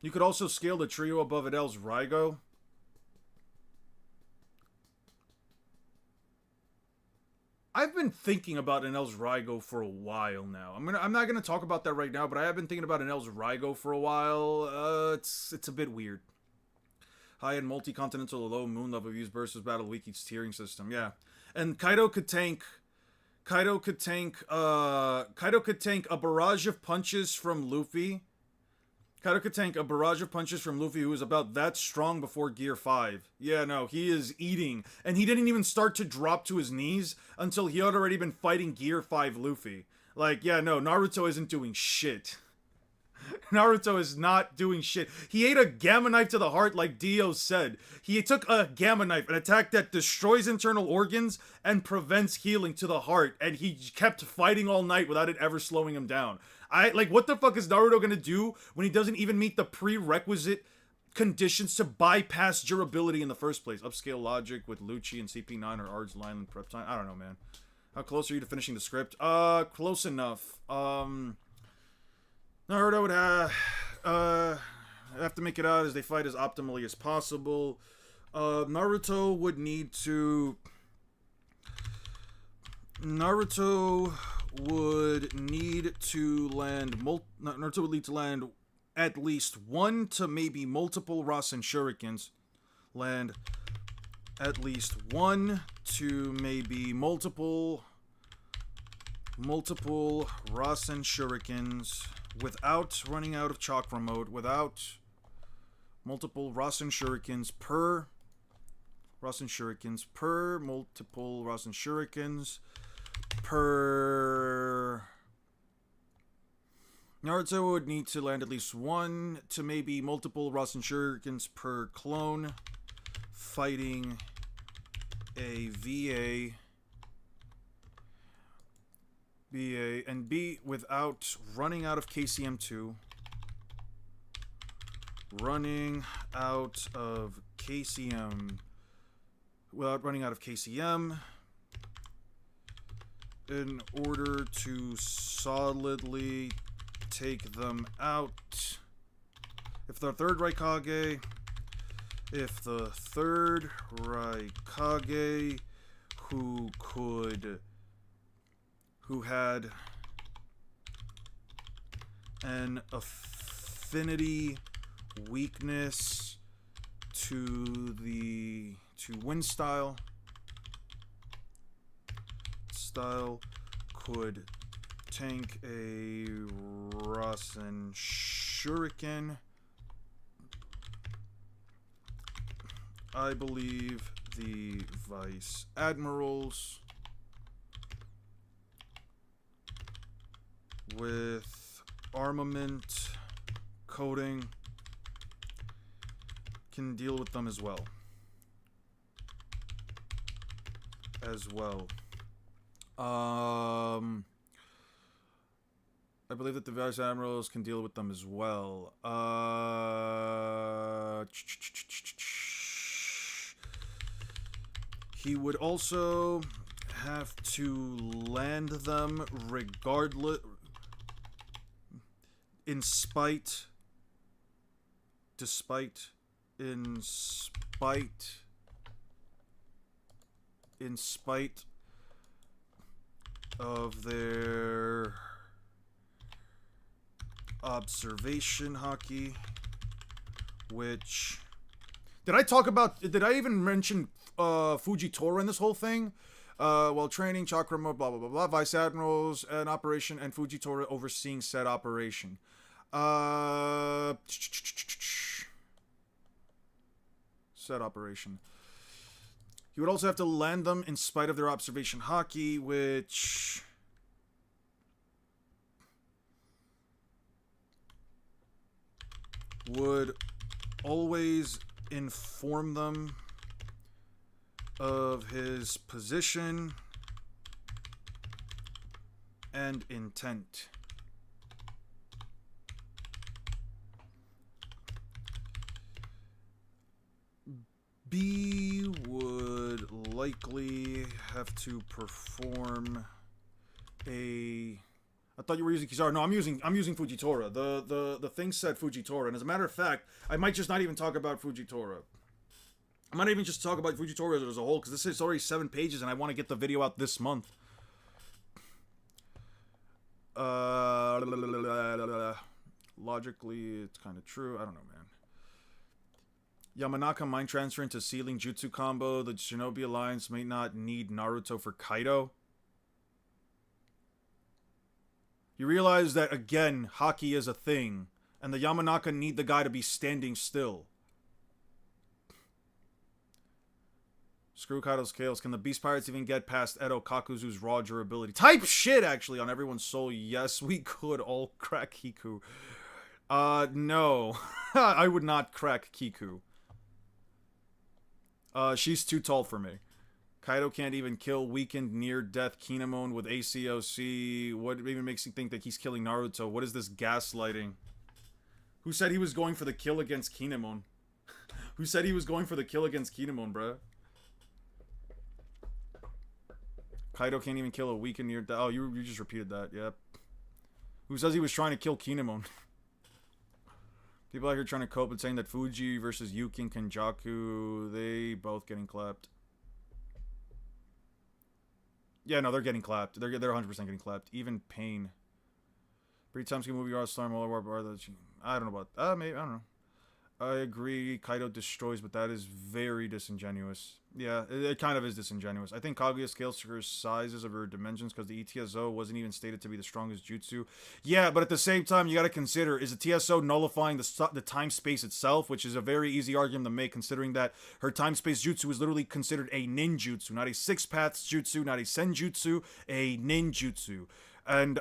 You could also scale the trio above Adel's Raigo. I've been thinking about Enel's Raigo for a while now. I'm not gonna talk about that right now, but I have been thinking about Enel's Raigo for a while. It's a bit weird. High-end multi-continental low moon level views versus Battle Wiki's tiering system. Yeah, and Kaido could tank a barrage of punches from Luffy. Kaido could tank a barrage of punches from Luffy, who was about that strong before Gear 5. Yeah, no, he is eating. And he didn't even start to drop to his knees until he had already been fighting Gear 5 Luffy. Like, yeah, no, Naruto isn't doing shit. Naruto is not doing shit. He ate a Gamma Knife to the heart like Dio said. He took a Gamma Knife, an attack that destroys internal organs and prevents healing to the heart, and he kept fighting all night without it ever slowing him down. What the fuck is Naruto gonna do when he doesn't even meet the prerequisite conditions to bypass durability in the first place. Upscale logic with Lucci and CP9 or Ard's Lineland prep time. I don't know, man. How close are you to finishing the script? Close enough. Naruto would have to make it out as they fight as optimally as possible. Naruto would need to land at least one to maybe multiple Rasen Shurikens. Land at least one to maybe multiple Rasen Shurikens without running out of chakra mode, without multiple Rasen Shurikens per multiple Rasen Shurikens per. Naruto would need to land at least one to maybe multiple Rasen Shurikens per clone fighting a VA and B without running out of KCM2. Without running out of KCM in order to solidly take them out. If the third Raikage who had an affinity weakness to wind style could tank a Rasen Shuriken. I believe the Vice Admirals with armament coating can deal with them as well. I believe that the Vice Admirals can deal with them as well. He would also have to land them regardless, in spite of their observation haki, which did I even mention Fujitora in this whole thing? While training, chakra mode, blah blah blah blah, Vice Admirals and operation, and Fujitora overseeing said operation. Said operation. You would also have to land them in spite of their observation haki, which would always inform them of his position and intent. B would likely have to perform a. I thought you were using Kizaru. No, I'm using Fujitora. The thing said Fujitora, and as a matter of fact, I might just not even talk about Fujitora. I might even just talk about Fujitora as a whole, because this is already 7 pages, and I want to get the video out this month. Logically, it's kind of true. I don't know, man. Yamanaka mind transfer into Sealing Jutsu combo. The Shinobi Alliance may not need Naruto for Kaido. You realize that, again, haki is a thing, and the Yamanaka need the guy to be standing still. Screw Kaido's chaos. Can the Beast Pirates even get past Edo Kakuzu's raw durability? Type shit, actually, on everyone's soul. Yes, we could all crack Kiku. No. I would not crack Kiku. She's too tall for me. Kaido can't even kill weakened near-death Kinemon with ACOC. What even makes you think that he's killing Naruto? What is this gaslighting? Who said he was going for the kill against Kinemon? Who said he was going for the kill against Kinemon, bruh? Kaido can't even kill a weakened near... Oh, you just repeated that, yep. Who says he was trying to kill Kinemon? People out here trying to cope with saying that Fuji versus Yuki and Kenjaku, they both getting clapped. Yeah, no, they're getting clapped. They're 100% getting clapped. Even Pain. Pretty Timesky movie Star Storm all over the... I don't know about... maybe, I don't know. I agree, Kaido destroys, but that is very disingenuous. Yeah, it kind of is disingenuous. I think Kaguya scales to her sizes of her dimensions because the ETSO wasn't even stated to be the strongest jutsu. Yeah, but at the same time, you got to consider, is the TSO nullifying the time-space itself, which is a very easy argument to make, considering that her time-space jutsu is literally considered a ninjutsu, not a six-paths jutsu, not a senjutsu, a ninjutsu. And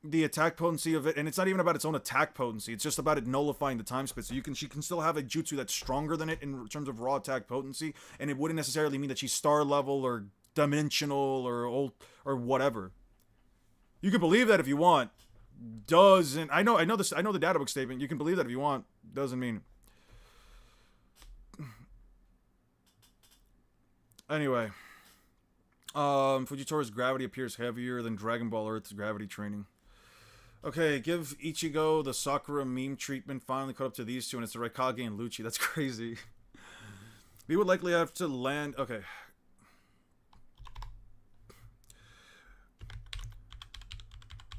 the attack potency of it, and it's not even about its own attack potency, it's just about it nullifying the time space. So she can still have a jutsu that's stronger than it in terms of raw attack potency, and it wouldn't necessarily mean that she's star level or dimensional or whatever. You can believe that if you want. I know the data book statement. You can believe that if you want. Doesn't mean. Anyway. Fujitori's gravity appears heavier than Dragon Ball Earth's gravity training. Okay, give Ichigo the Sakura meme treatment. Finally caught up to these two, and it's the Raikage and Lucci. That's crazy. We would likely have to land... Okay.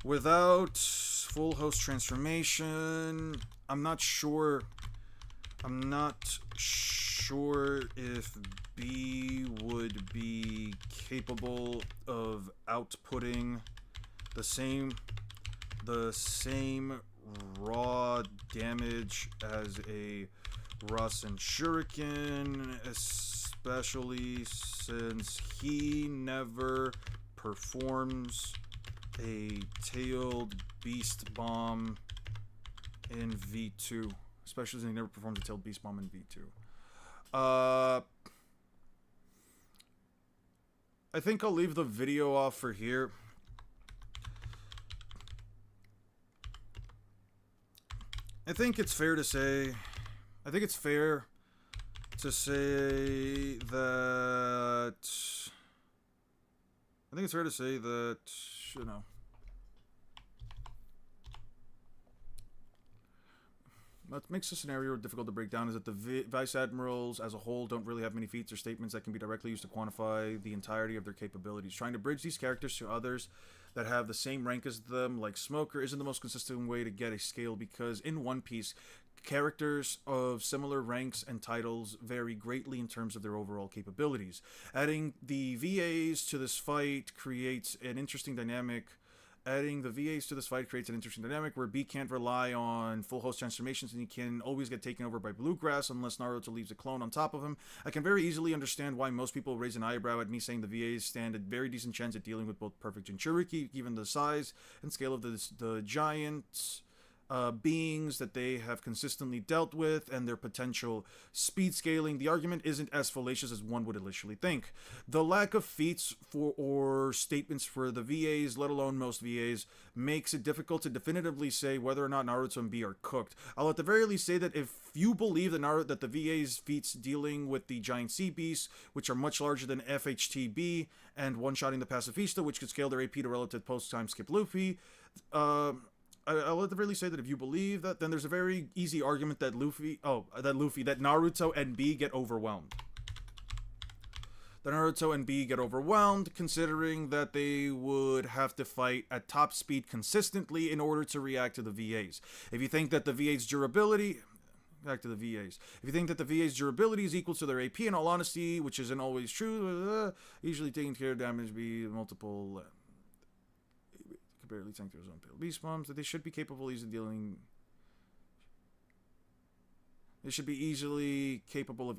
Without full host transformation, I'm not sure if B would be capable of outputting the same raw damage as a Rasen Shuriken, especially since he never performs a tailed beast bomb in V2. Especially since he never performs a tailed beast bomb in V2. I think I'll leave the video off for here. I think it's fair to say that, you know, what makes the scenario difficult to break down is that the Vice Admirals as a whole don't really have many feats or statements that can be directly used to quantify the entirety of their capabilities. Trying to bridge these characters to others that have the same rank as them, like Smoker, isn't the most consistent way to get a scale, because in One Piece, characters of similar ranks and titles vary greatly in terms of their overall capabilities. Adding the VAs to this fight creates an interesting dynamic where B can't rely on full host transformations, and he can always get taken over by Bluegrass unless Naruto leaves a clone on top of him. I can very easily understand why most people raise an eyebrow at me saying the VAs stand a very decent chance at dealing with both perfect Jinchuriki, given the size and scale of the giants beings that they have consistently dealt with and their potential speed scaling. The argument isn't as fallacious as one would initially think. The lack of feats or statements for the VAs, let alone most VAs, makes it difficult to definitively say whether or not Naruto and B are cooked. I'll at the very least say that if you believe that the VA's feats dealing with the giant sea beasts, which are much larger than FHTB, and one-shotting the Pacifista, which could scale their AP to relative post-time skip Luffy, I'll at the very least say that if you believe that, then there's a very easy argument that Naruto and B get overwhelmed. Considering that they would have to fight at top speed consistently in order to react to the VAs. If you think that the VA's durability... Back to the VAs. If you think that the VA's durability is equal to their AP, in all honesty, which isn't always true, usually taking care of damage be multiple... barely tank their own pale beast bombs, that they should be capable of dealing. They should be easily capable of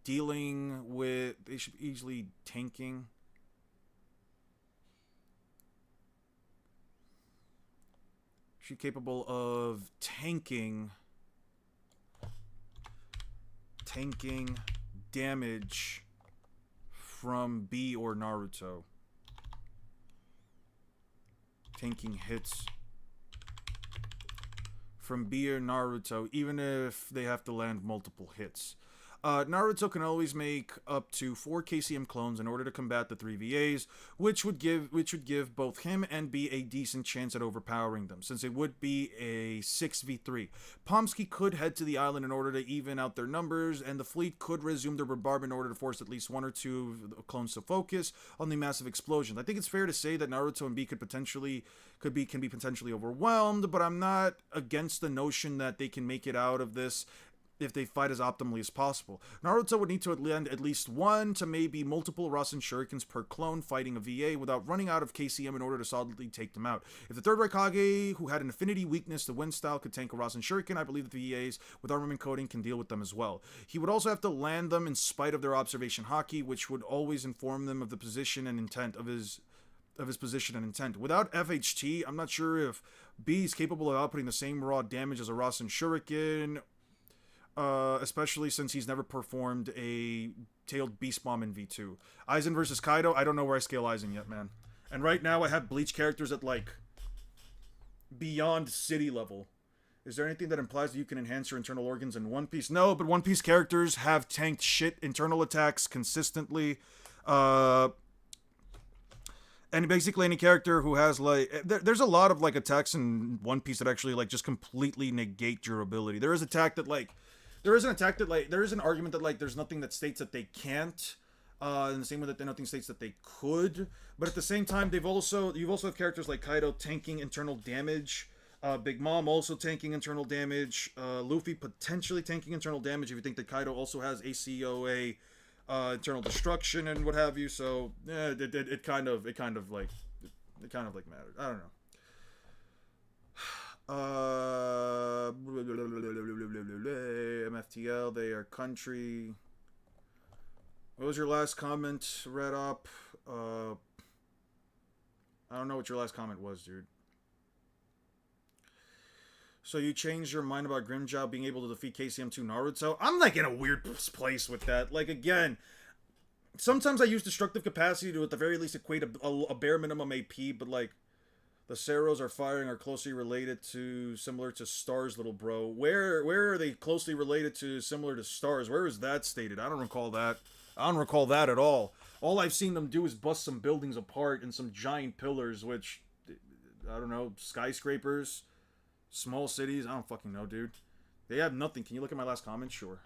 dealing with. They should be easily tanking. Should be capable of tanking damage from B or Naruto. Tanking hits from B or Naruto, even if they have to land multiple hits. Naruto can always make up to 4 KCM clones in order to combat the 3 VAs, which would give both him and B a decent chance at overpowering them, since it would be a 6v3. Pomsky could head to the island in order to even out their numbers, and the fleet could resume their bombardment in order to force at least 1 or 2 clones to focus on the massive explosions. I think it's fair to say that Naruto and B can be potentially overwhelmed, but I'm not against the notion that they can make it out of this if they fight as optimally as possible. Naruto would need to land at least 1 to maybe multiple Rasen Shurikens per clone fighting a VA without running out of KCM in order to solidly take them out. If the third Raikage, who had an affinity weakness to wind style, could tank a Rasen Shuriken, I believe the VAs with armament coating can deal with them as well. He would also have to land them in spite of their observation haki, which would always inform them of the position and intent of his position and intent. Without FHT, I'm not sure if B is capable of outputting the same raw damage as a Rasen Shuriken, especially since he's never performed a tailed beast bomb in V2. Aizen versus Kaido, I don't know where I scale Aizen yet, man. And right now I have Bleach characters at like beyond city level. Is there anything that implies that you can enhance your internal organs in One Piece? No, but One Piece characters have tanked shit internal attacks consistently. And basically any character who has like there's a lot of like attacks in One Piece that actually like just completely negate durability. There is an argument that like there's nothing that states that they can't, in the same way that nothing states that they could. But at the same time, you've also have characters like Kaido tanking internal damage, Big Mom also tanking internal damage, Luffy potentially tanking internal damage if you think that Kaido also has ACOA, internal destruction and what have you. So yeah, it kind of mattered. I don't know. MFTL, they are country. What was your last comment, Red Up? I don't know what your last comment was, dude. So you changed your mind about Grimjow being able to defeat KCM2 Naruto? I'm like in a weird place with that. Like, again, sometimes I use destructive capacity to at the very least equate a bare minimum AP, but like the Ceros are firing are closely related to, similar to Stars, little bro. Where are they closely related to, similar to Stars? Where is that stated? I don't recall that. I don't recall that at all. All I've seen them do is bust some buildings apart and some giant pillars, which, I don't know, skyscrapers, small cities, I don't fucking know, dude. They have nothing. Can you look at my last comment? Sure.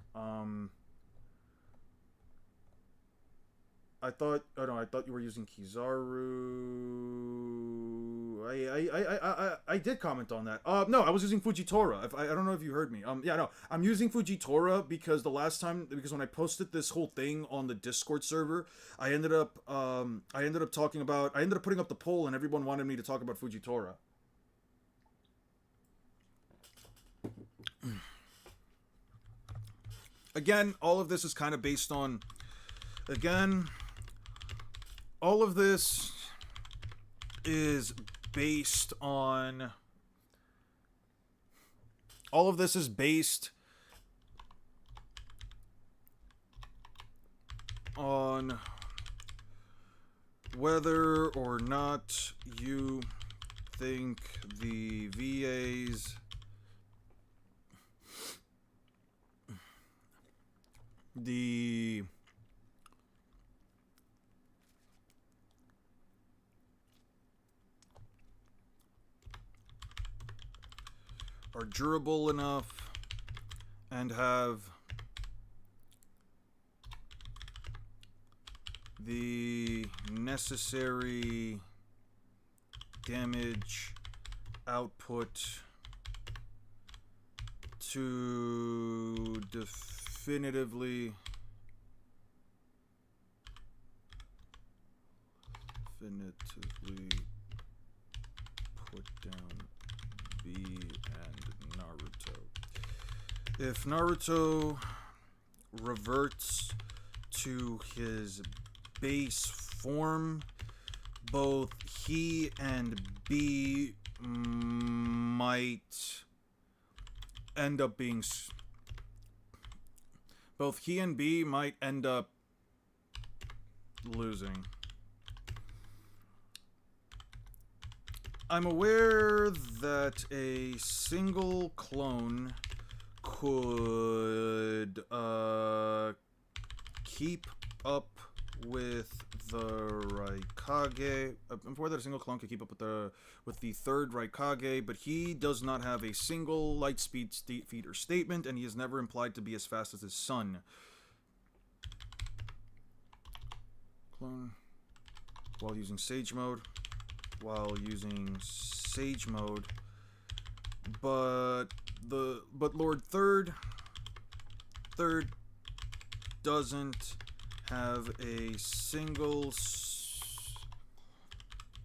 I thought you were using Kizaru. I did comment on that. No, I was using Fujitora. I don't know if you heard me. Yeah, no, I'm using Fujitora because when I posted this whole thing on the Discord server, I ended up putting up the poll and everyone wanted me to talk about Fujitora. Again, all of this is kind of based on, all of this is based on whether or not you think the VAs are durable enough and have the necessary damage output to definitively put down B and Naruto. If Naruto reverts to his base form, both he and B might end up being losing. I'm aware that a single clone could keep up with the Raikage. I'm aware that a single clone could keep up with the third Raikage, but he does not have a single light speed feat or statement, and he is never implied to be as fast as his son. Clone while using Sage mode. But Lord Third doesn't have a single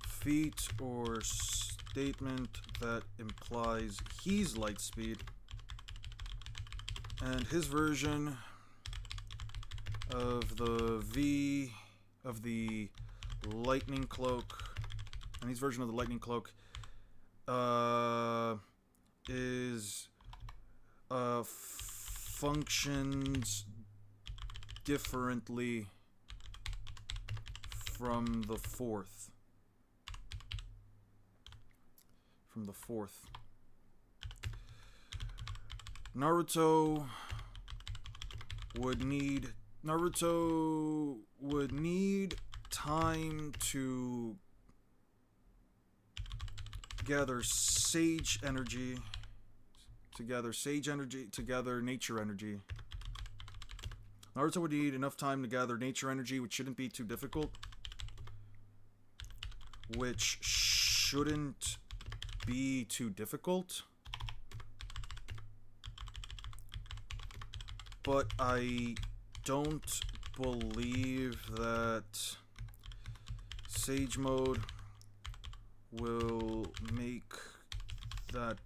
feat or statement that implies he's light speed, and his version of the lightning cloak, is functions differently from the fourth. Naruto would need time to gather sage energy, to gather nature energy. Naruto would need enough time to gather nature energy, which shouldn't be too difficult. But I don't believe that Sage mode will make that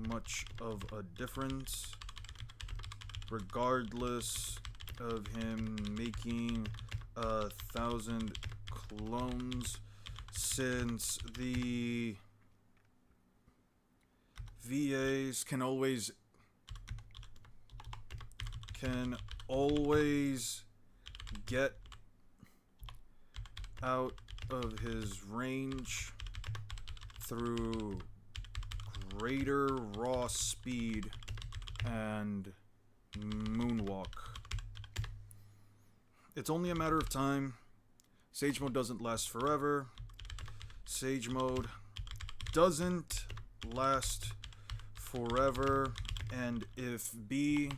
much of a difference, regardless of him making 1,000 clones, since the VAs can always get out of his range through greater raw speed and moonwalk. It's only a matter of time. Sage mode doesn't last forever. Sage mode doesn't last forever, and if B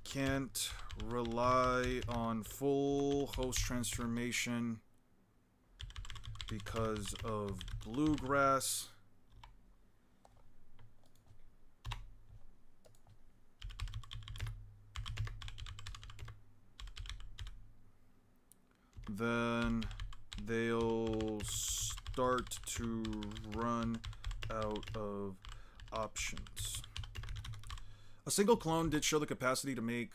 can't rely on full host transformation because of bluegrass, then they'll start to run out of options. A single clone did show the capacity to make...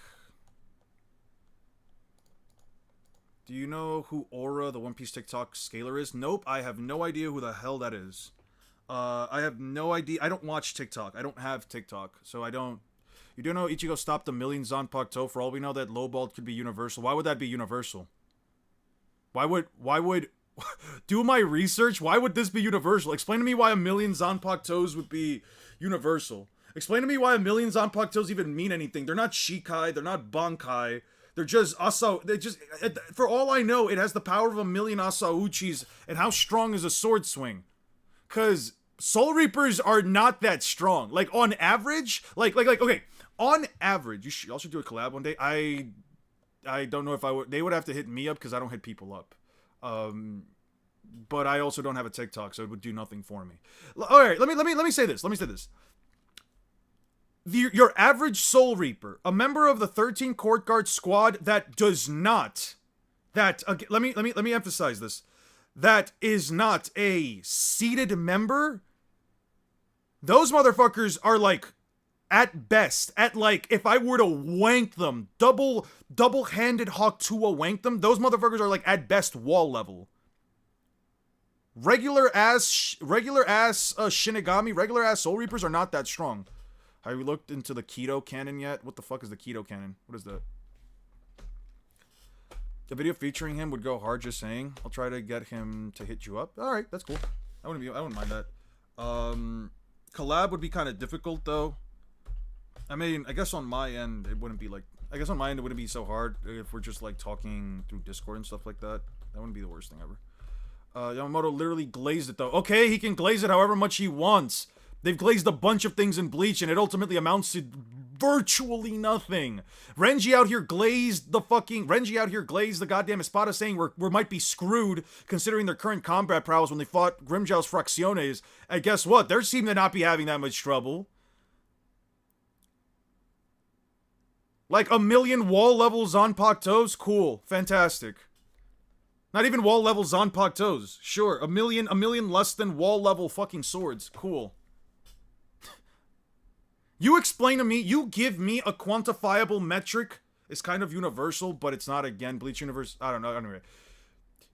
Do you know who Aura, the One Piece TikTok scaler, is? Nope, I have no idea who the hell that is. I have no idea. I don't watch TikTok. I don't have TikTok, so I don't... You do know Ichigo stopped a million Zanpakuto? For all we know, that lowball could be universal. Why would that be universal? Why would... Do my research? Why would this be universal? Explain to me why a million Zanpakutos would be universal. Explain to me why a million Zanpakutos even mean anything. They're not Shikai, they're not Bankai. They're just for all I know, it has the power of a million Asauchis, and how strong is a sword swing? Cause Soul Reapers are not that strong. Like on average, okay, on average, y'all should do a collab one day. I don't know if I would. They would have to hit me up because I don't hit people up. But I also don't have a TikTok, so it would do nothing for me. All right, let me say this. Your average Soul Reaper, a member of the 13 Court Guard squad that does not, let me emphasize this, that is not a seated member. Those motherfuckers are like, at best, if I were to wank them, double-handed Hawk-Tuo wank them, those motherfuckers are like at best wall level. Regular ass Shinigami, regular ass Soul Reapers are not that strong. Have you looked into the Keto Cannon yet? What the fuck is the Keto Cannon? What is that? A video featuring him would go hard. Just saying. I'll try to get him to hit you up. All right, that's cool. I wouldn't mind that. Collab would be kind of difficult though. I mean, I guess on my end it wouldn't be like. I guess on my end it wouldn't be so hard if we're just like talking through Discord and stuff like that. That wouldn't be the worst thing ever. Yamamoto literally glazed it though. Okay, he can glaze it however much he wants. They've glazed a bunch of things in Bleach and it ultimately amounts to virtually nothing. Renji out here glazed the goddamn Espada, saying we might be screwed considering their current combat prowess when they fought Grimmjow's Fracciones. And guess what? They seem to not be having that much trouble. Like 1,000,000 wall level Zanpakutos? Cool. Fantastic. Not even wall level Zanpakutos. Sure, a million less than wall level fucking swords. Cool. You explain to me, you give me a quantifiable metric. It's kind of universal, but it's not, again, Bleach Universe. I don't know. Anyway.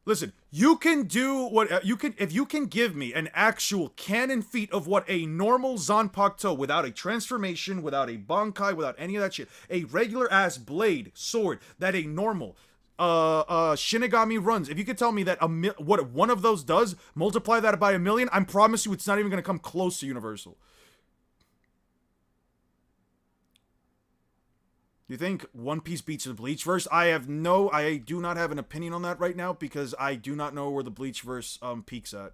Listen, you can do what if you can give me an actual canon feat of what a normal Zanpakuto without a transformation, without a Bankai, without any of that shit, a regular ass blade, sword, that a normal Shinigami runs. If you could tell me that what one of those does, multiply that by 1,000,000, I promise you it's not even going to come close to universal. You think One Piece beats the Bleach verse? I do not have an opinion on that right now because I do not know where the Bleach verse peaks at.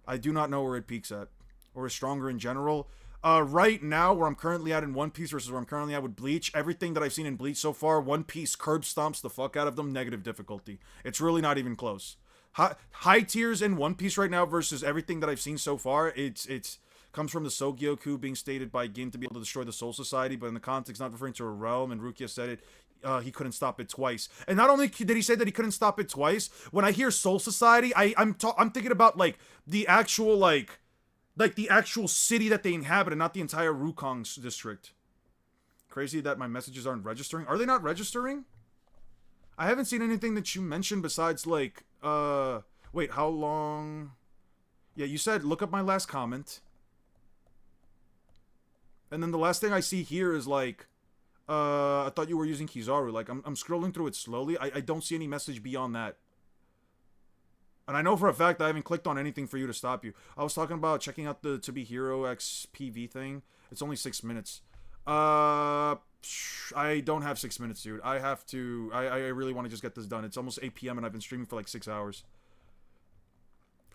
I do not know where it peaks at, or is stronger in general. Right now, where I'm currently at in One Piece versus where I'm currently at with Bleach, everything that I've seen in Bleach so far, One Piece curb stomps the fuck out of them, negative difficulty. It's really not even close. High tiers in One Piece right now versus everything that I've seen so far, it's comes from the Sogyoku being stated by Gin to be able to destroy the Soul Society, but in the context not referring to a realm, and Rukia said it, he couldn't stop it twice. And not only did he say that he couldn't stop it twice, when I hear Soul Society, I'm thinking about like the actual the actual city that they inhabit and not the entire Rukong district. Crazy that my messages aren't registering. Are they not registering? I haven't seen anything that you mentioned besides like wait, how long? Yeah, you said look up my last comment. And then the last thing I see here is like, I thought you were using Kizaru. Like, I'm scrolling through it slowly. I don't see any message beyond that. And I know for a fact I haven't clicked on anything for you to stop you. I was talking about checking out the To Be Hero X PV thing. It's only 6 minutes. I don't have 6 minutes, dude. I have to, I really want to just get this done. It's almost 8 p.m. and I've been streaming for like 6 hours.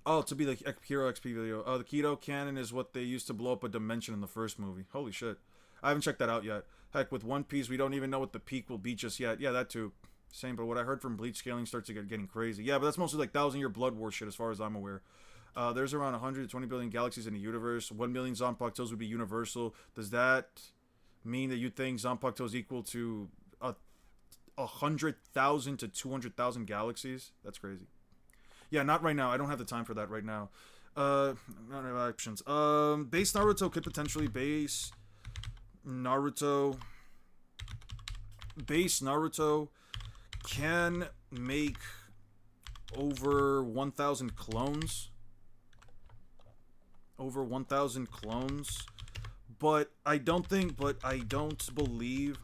Oh, to be the Hero XP video. The Keto Cannon is what they used to blow up a dimension in the first movie. Holy shit. I haven't checked that out yet. Heck, with One Piece, we don't even know what the peak will be just yet. Yeah, that too. Same, but what I heard from Bleach scaling starts to getting crazy. Yeah, but that's mostly like 1,000-year Blood War shit as far as I'm aware. There's around 120 billion galaxies in the universe. 1,000,000 Zanpakutos would be universal. Does that mean that you think Zanpakuto is equal to 100,000 to 200,000 galaxies? That's crazy. Yeah, not right now. I don't have the time for that right now. Not options. Base Naruto could potentially base Naruto can make over 1,000 clones. Over 1,000 clones. But I don't believe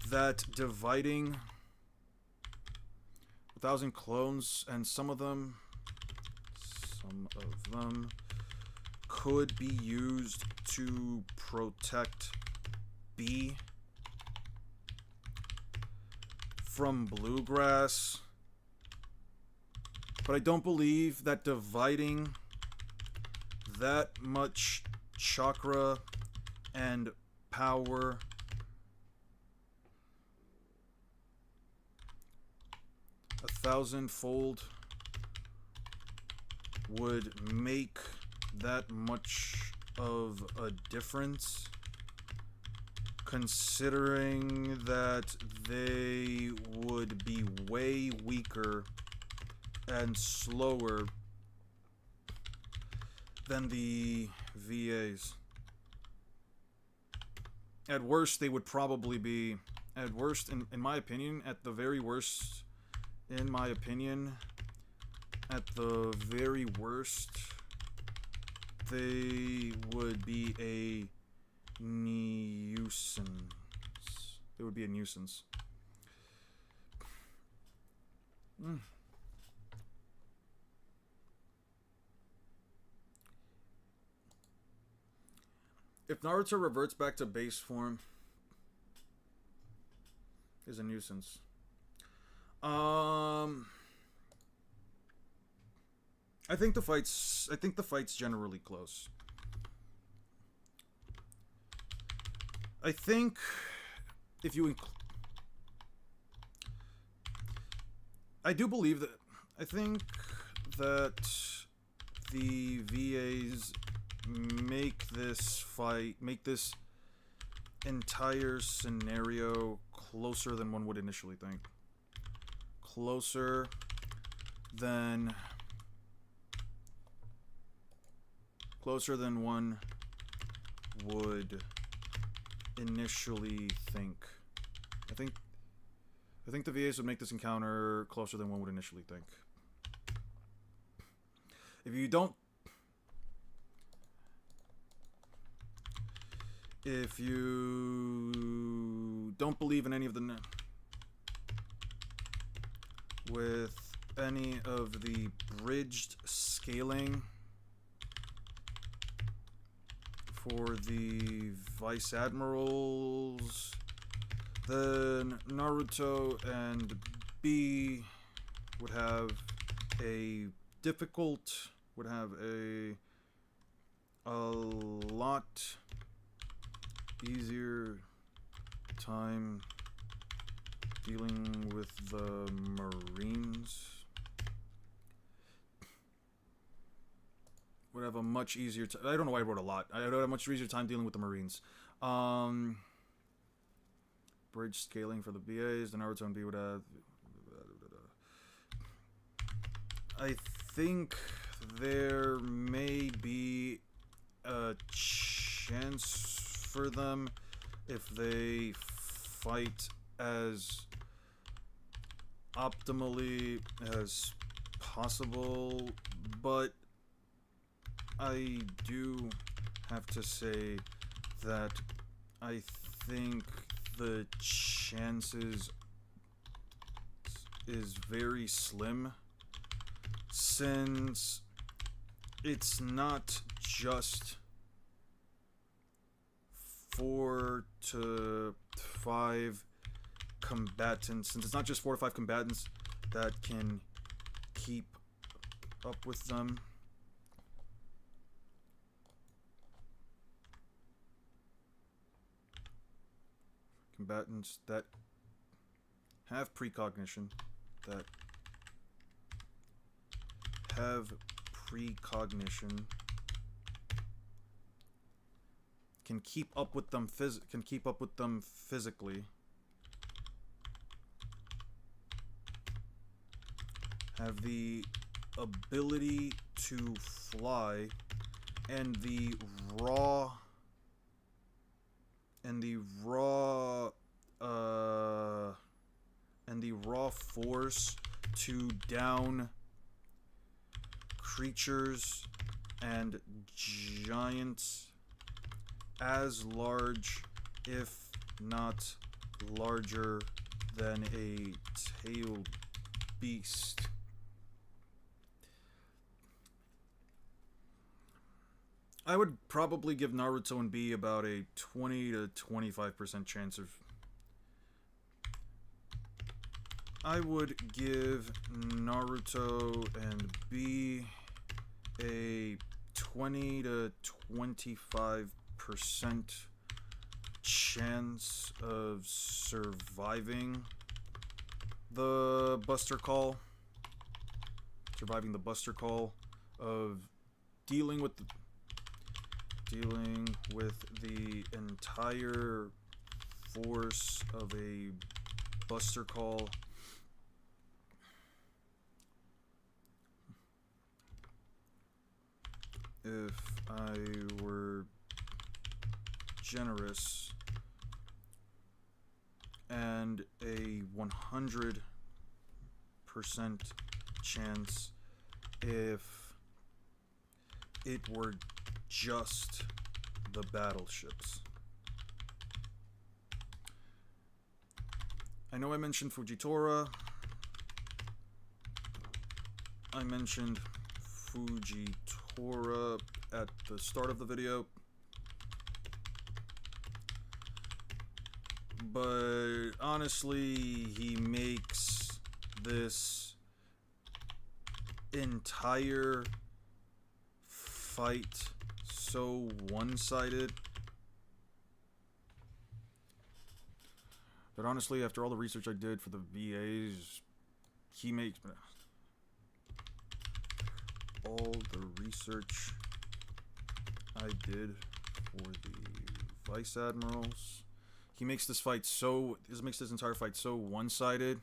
that dividing 1,000 clones, and some of them could be used to protect B from Bluegrass. But I don't believe that dividing that much chakra and power 1,000-fold would make that much of a difference, considering that they would be way weaker and slower than the VAs. At worst, they would probably be, at worst, in my opinion, at the very worst, in my opinion, at the very worst, they would be a nuisance. They would be a nuisance. Mm. If Naruto reverts back to base form, is a nuisance. I think the fight's generally close. I think if you I do believe that I think that the VAs make this entire scenario closer than one would initially think. Closer than one would initially think. I think the VAs would make this encounter closer than one would initially think. If you don't believe in any of the bridged scaling for the vice admirals, then Naruto and B would have a lot easier time dealing with the Marines. Would have a much easier time. I don't know why I wrote a lot. I would have a much easier time dealing with the Marines. Bridge scaling for the BAs. The Naruto and B would have. I think there may be a chance for them if they fight as optimally as possible, but I do have to say that I think the chances is very slim, since it's not just 4 to 5 combatants, since it's not just 4 to 5 combatants that can keep up with them. Combatants that have precognition, can keep up with them physically, have the ability to fly, and the raw force to down creatures and giants as large, if not larger, than a tailed beast. I would probably give Naruto and B about a 20 to 25% chance of. I would give Naruto and B a 20 to 25% chance of surviving the Buster Call. Of dealing with the entire force of a Buster Call. If I were generous, and a 100% chance if it were just the battleships. I know I mentioned Fujitora. I mentioned Fujitora at the start of the video. But honestly, he makes this entire fight so one-sided that honestly, after all the research I did for the VAs, he makes all the research I did for the Vice Admirals. He makes this fight so, makes this entire fight so one-sided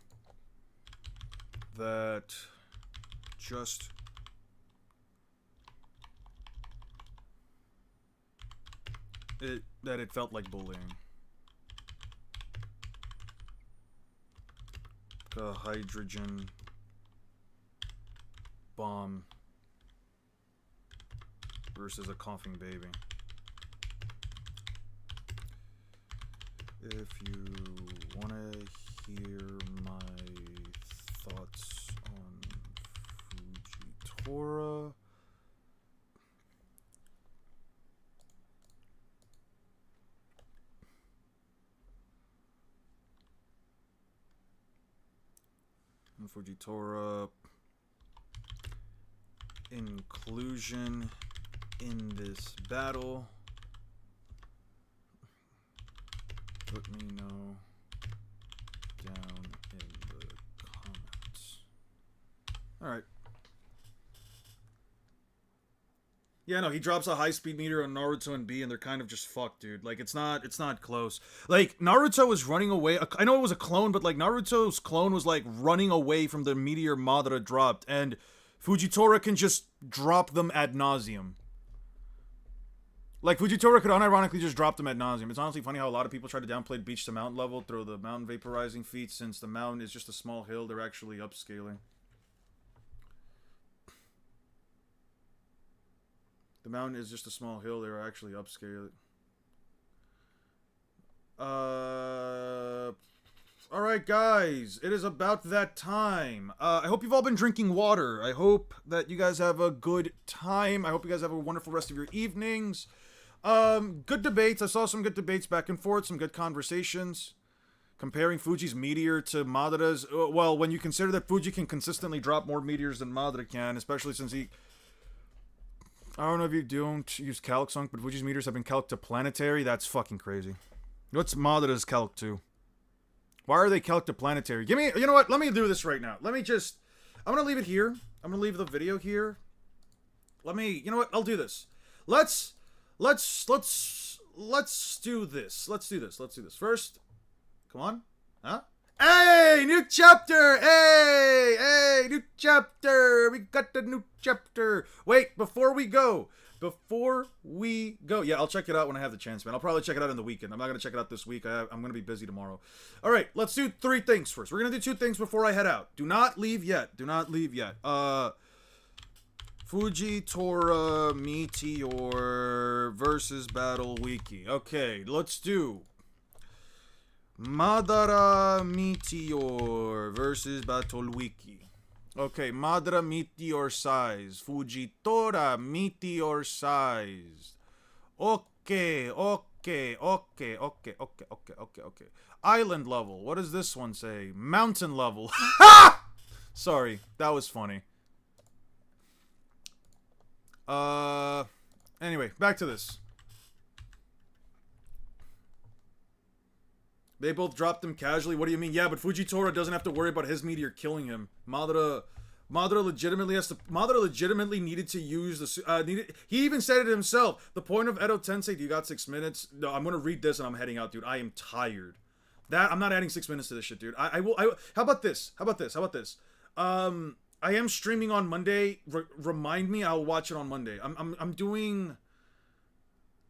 that just it felt like bullying. A hydrogen bomb versus a coughing baby. If you want to hear my thoughts on Fujitora, inclusion in this battle, let me know down in the comments. Alright. Yeah, no, he drops a high-speed meter on Naruto and B, and they're kind of just fucked, dude. Like, it's not close. Like, Naruto was running away. I know it was a clone, but, like, Naruto's clone was, like, running away from the meteor Madara dropped, and Fujitora can just drop them ad nauseum. Like, Fujitora could unironically just drop them ad nauseum. It's honestly funny how a lot of people try to downplay Beach to mountain level, throw the mountain vaporizing feats. Since the mountain is just a small hill, they're actually upscaling. The mountain is just a small hill, they're actually upscaling. Alright guys, it is about that time. I hope you've all been drinking water. I hope that you guys have a good time. I hope you guys have a wonderful rest of your evenings. Good debates. I saw some good debates back and forth, some good conversations. Comparing Fuji's meteor to Madara's. Well, when you consider that Fuji can consistently drop more meteors than Madara can, especially since he... I don't know if you don't use calc sunk, but Fuji's meteors have been calced to planetary. That's fucking crazy. What's Madara's calc to? Why are they calced to planetary? Give me, you know what? Let me do this right now. Let me just, I'm gonna leave it here. I'm gonna leave the video here. Let me, you know what? I'll do this. Let's do this. Let's do this. First, come on. Huh? Hey, new chapter! Hey, new chapter! We got the new chapter! Wait, before we go, yeah, I'll check it out when I have the chance, man. I'll probably check it out in the weekend. I'm not gonna check it out this week. I'm gonna be busy tomorrow. Alright, let's do 3 things first. We're gonna do 2 things before I head out. Do not leave yet. Fujitora Meteor versus Battle Wiki. Okay, let's do Madara Meteor versus Battle Wiki. Okay, Madara Meteor size. Fujitora Meteor size. Okay. Island level. What does this one say? Mountain level. Sorry, that was funny. Anyway, back to this. They both dropped him casually. What do you mean? Yeah, but Fujitora doesn't have to worry about his meteor killing him. Madara legitimately needed to use the he even said it himself. The point of Edo Tensei, do you got 6 minutes? No, I'm gonna read this and I'm heading out, dude. I am tired. I'm not adding 6 minutes to this shit, dude. I will. How about this? I am streaming on Monday. Remind me, I'll watch it on Monday. I'm doing.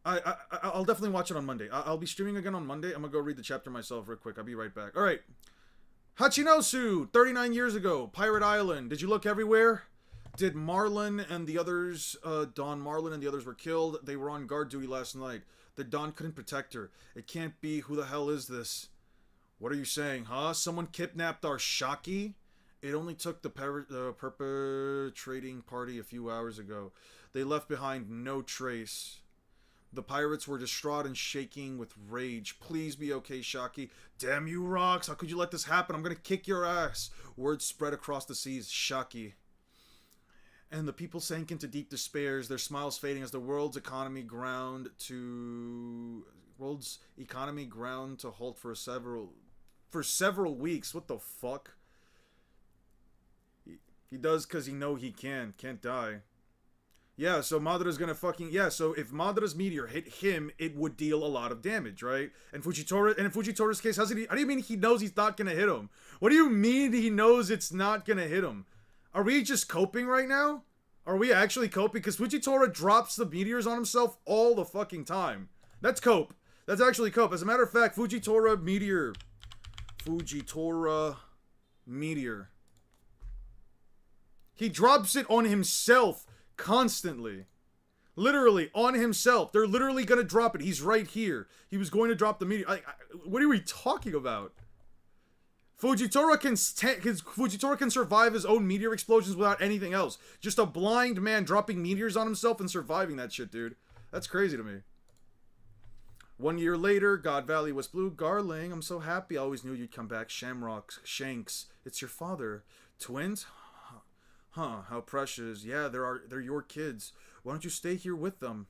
I'll definitely watch it on Monday. I'll be streaming again on Monday. I'm gonna go read the chapter myself real quick. I'll be right back. All right. Hachinosu, 39 years ago, Pirate Island. Did you look everywhere? Did Marlin and the others, Don Marlin and the others were killed? They were on guard duty last night. The Don couldn't protect her. It can't be. Who the hell is this? What are you saying, huh? Someone kidnapped our Shaki? It only took the perpetrating party a few hours ago. They left behind no trace. The pirates were distraught and shaking with rage. Please be okay, Shaki. Damn you, Rocks. How could you let this happen? I'm gonna kick your ass. Words spread across the seas. Shaki. And the people sank into deep despairs, their smiles fading as the world's economy ground to halt for several weeks. What the fuck? He does because he can't die. Yeah, so Madara's gonna fucking... Yeah, so if Madara's meteor hit him, it would deal a lot of damage, right? And in Fujitori's case, how do you mean he knows he's not gonna hit him? What do you mean he knows it's not gonna hit him? Are we just coping right now? Are we actually coping? Because Fujitora drops the meteors on himself all the fucking time. That's cope. That's actually cope. As a matter of fact, Fujitora meteor. He drops it on himself constantly. Literally, on himself. They're literally gonna drop it. He's right here. He was going to drop the meteor. What are we talking about? Fujitora can survive his own meteor explosions without anything else. Just a blind man dropping meteors on himself and surviving that shit, dude. That's crazy to me. 1 year later, God Valley was blue. Garling, I'm so happy. I always knew you'd come back. Shamrock, Shanks, it's your father. Twins? Huh, how precious. Yeah, they're your kids. Why don't you stay here with them?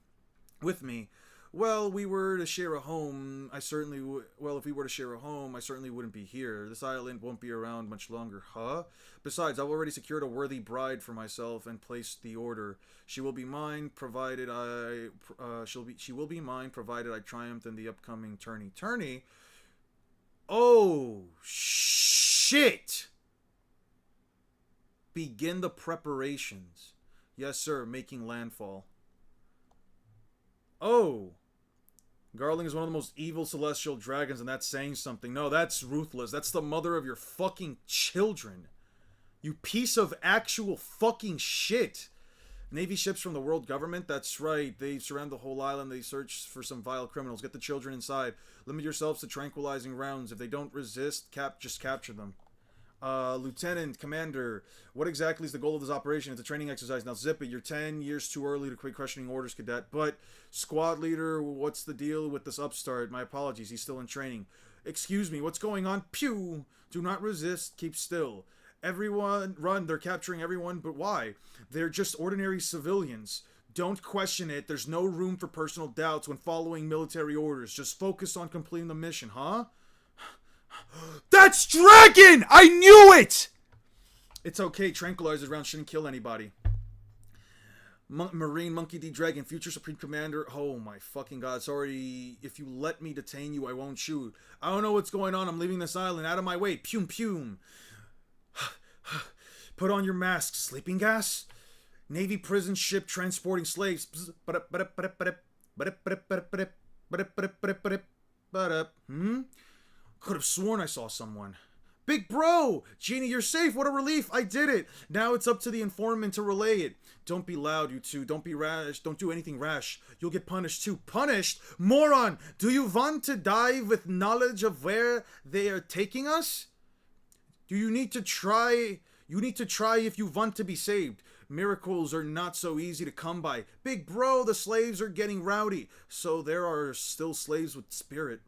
With me. Well, if we were to share a home, I certainly wouldn't be here. This island won't be around much longer, huh? Besides, I've already secured a worthy bride for myself and placed the order. She will be mine, provided I triumph in the upcoming tourney. Oh, shit! Begin the preparations. Yes, sir, making landfall. Oh. Garling is one of the most evil celestial dragons, and that's saying something. No, that's ruthless. That's the mother of your fucking children. You piece of actual fucking shit. Navy ships from the world government? That's right. They surround the whole island. They search for some vile criminals. Get the children inside. Limit yourselves to tranquilizing rounds. If they don't resist, just capture them. Lieutenant, Commander, what exactly is the goal of this operation? It's a training exercise. Now zip it. You're 10 years too early to quit questioning orders, cadet. But, squad leader, what's the deal with this upstart? My apologies, he's still in training. Excuse me, what's going on? Pew! Do not resist, keep still. Everyone, run, they're capturing everyone, but why? They're just ordinary civilians. Don't question it. There's no room for personal doubts when following military orders. Just focus on completing the mission, huh? That's Dragon! I knew it! It's okay, tranquilizers round shouldn't kill anybody. Marine Monkey D Dragon, future Supreme Commander. Oh my fucking god, sorry. If you let me detain you, I won't shoot. I don't know what's going on. I'm leaving this island. Out of my way. Pum pum. Put on your mask. Sleeping gas? Navy prison ship transporting slaves. Could have sworn I saw someone. Big bro! Genie, you're safe! What a relief! I did it! Now it's up to the informant to relay it. Don't be loud, you two. Don't be rash. Don't do anything rash. You'll get punished too. Punished? Moron! Do you want to die with knowledge of where they are taking us? Do you need to try? You need to try if you want to be saved. Miracles are not so easy to come by. Big bro, the slaves are getting rowdy. So there are still slaves with spirit.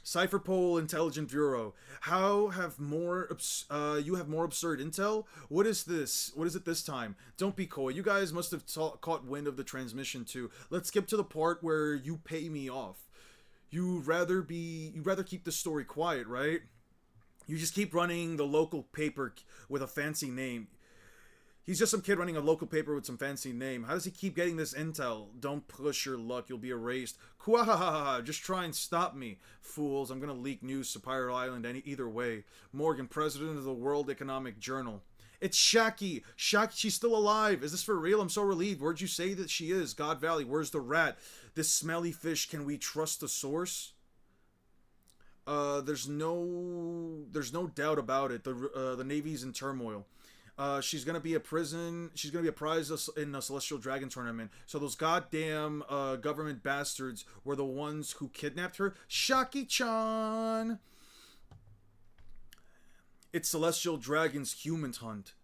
Cypherpole Intelligent Bureau. You have more absurd intel? What is this? What is it this time? Don't be coy. You guys must have caught wind of the transmission too. Let's skip to the part where you pay me off. You'd rather keep the story quiet, right? You just keep running the local paper with a fancy name. He's just some kid running a local paper with some fancy name. How does he keep getting this intel? Don't push your luck, you'll be erased. Kuahahaha, just try and stop me. Fools, I'm gonna leak news to Pirate Island either way. Morgan, president of the World Economic Journal. It's Shaki! Shaki, she's still alive! Is this for real? I'm so relieved. Where'd you say that she is? God Valley, where's the rat? This smelly fish, can we trust the source? There's no doubt about it. The Navy's in turmoil. She's gonna be a prize in a Celestial Dragon tournament. So those goddamn government bastards were the ones who kidnapped her. Shaki-chan! It's Celestial Dragon's human hunt.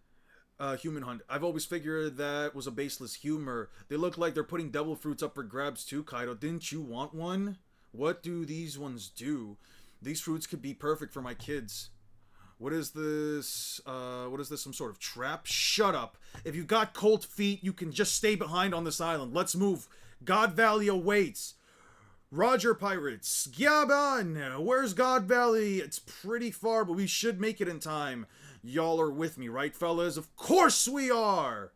Human hunt. I've always figured that was a baseless humor. They look like they're putting devil fruits up for grabs too, Kaido. Didn't you want one? What do these ones do? These fruits could be perfect for my kids. What is this? What is this? Some sort of trap? Shut up. If you got cold feet, you can just stay behind on this island. Let's move. God Valley awaits. Roger, pirates. Gyaban! Where's God Valley? It's pretty far, but we should make it in time. Y'all are with me, right, fellas? Of course we are!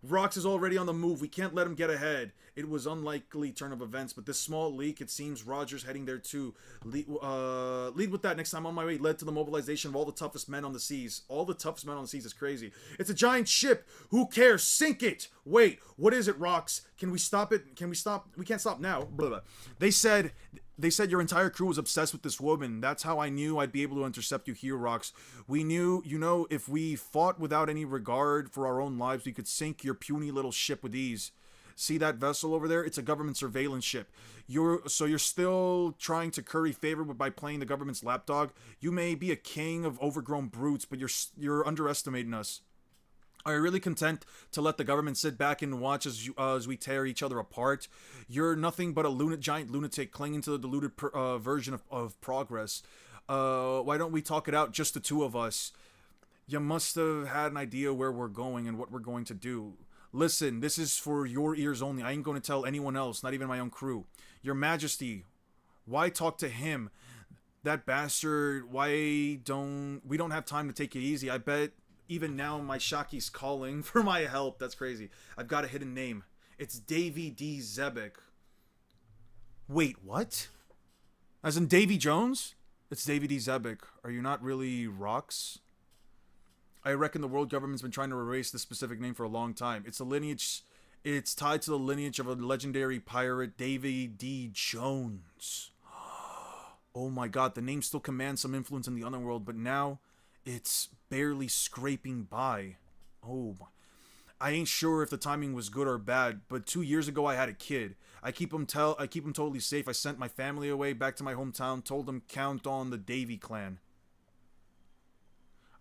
Rox is already on the move. We can't let him get ahead. It was unlikely turn of events, but this small leak, it seems Roger's heading there too. Lead with that next time on my way led to the mobilization of all the toughest men on the seas. All the toughest men on the seas is crazy. It's a giant ship. Who cares? Sink it! Wait, what is it, Rox? Can we stop it? Can we stop? We can't stop now. Blah, blah. They said your entire crew was obsessed with this woman. That's how I knew I'd be able to intercept you here, Rox. We knew, if we fought without any regard for our own lives, we could sink your puny little ship with ease. See that vessel over there? It's a government surveillance ship. You're still trying to curry favor by playing the government's lapdog? You may be a king of overgrown brutes, but you're underestimating us. Are you really content to let the government sit back and watch as we tear each other apart? You're nothing but a giant lunatic clinging to the deluded version of progress. Why don't we talk it out, just the two of us? You must have had an idea where we're going and what we're going to do. Listen, this is for your ears only. I ain't going to tell anyone else, not even my own crew. Your Majesty, why talk to him? That bastard, we don't have time to take it easy. I bet even now my Shaki's calling for my help. That's crazy. I've got a hidden name. It's Davy D. Zebek. Wait, what? As in Davy Jones? It's Davy D. Zebek. Are you not really Rox? I reckon the world government's been trying to erase this specific name for a long time. It's tied to the lineage of a legendary pirate, Davy D. Jones. Oh my god, the name still commands some influence in the underworld, but now it's barely scraping by. Oh my. I ain't sure if the timing was good or bad, but 2 years ago I had a kid. I keep him totally safe. I sent my family away back to my hometown, told them count on the Davy Clan.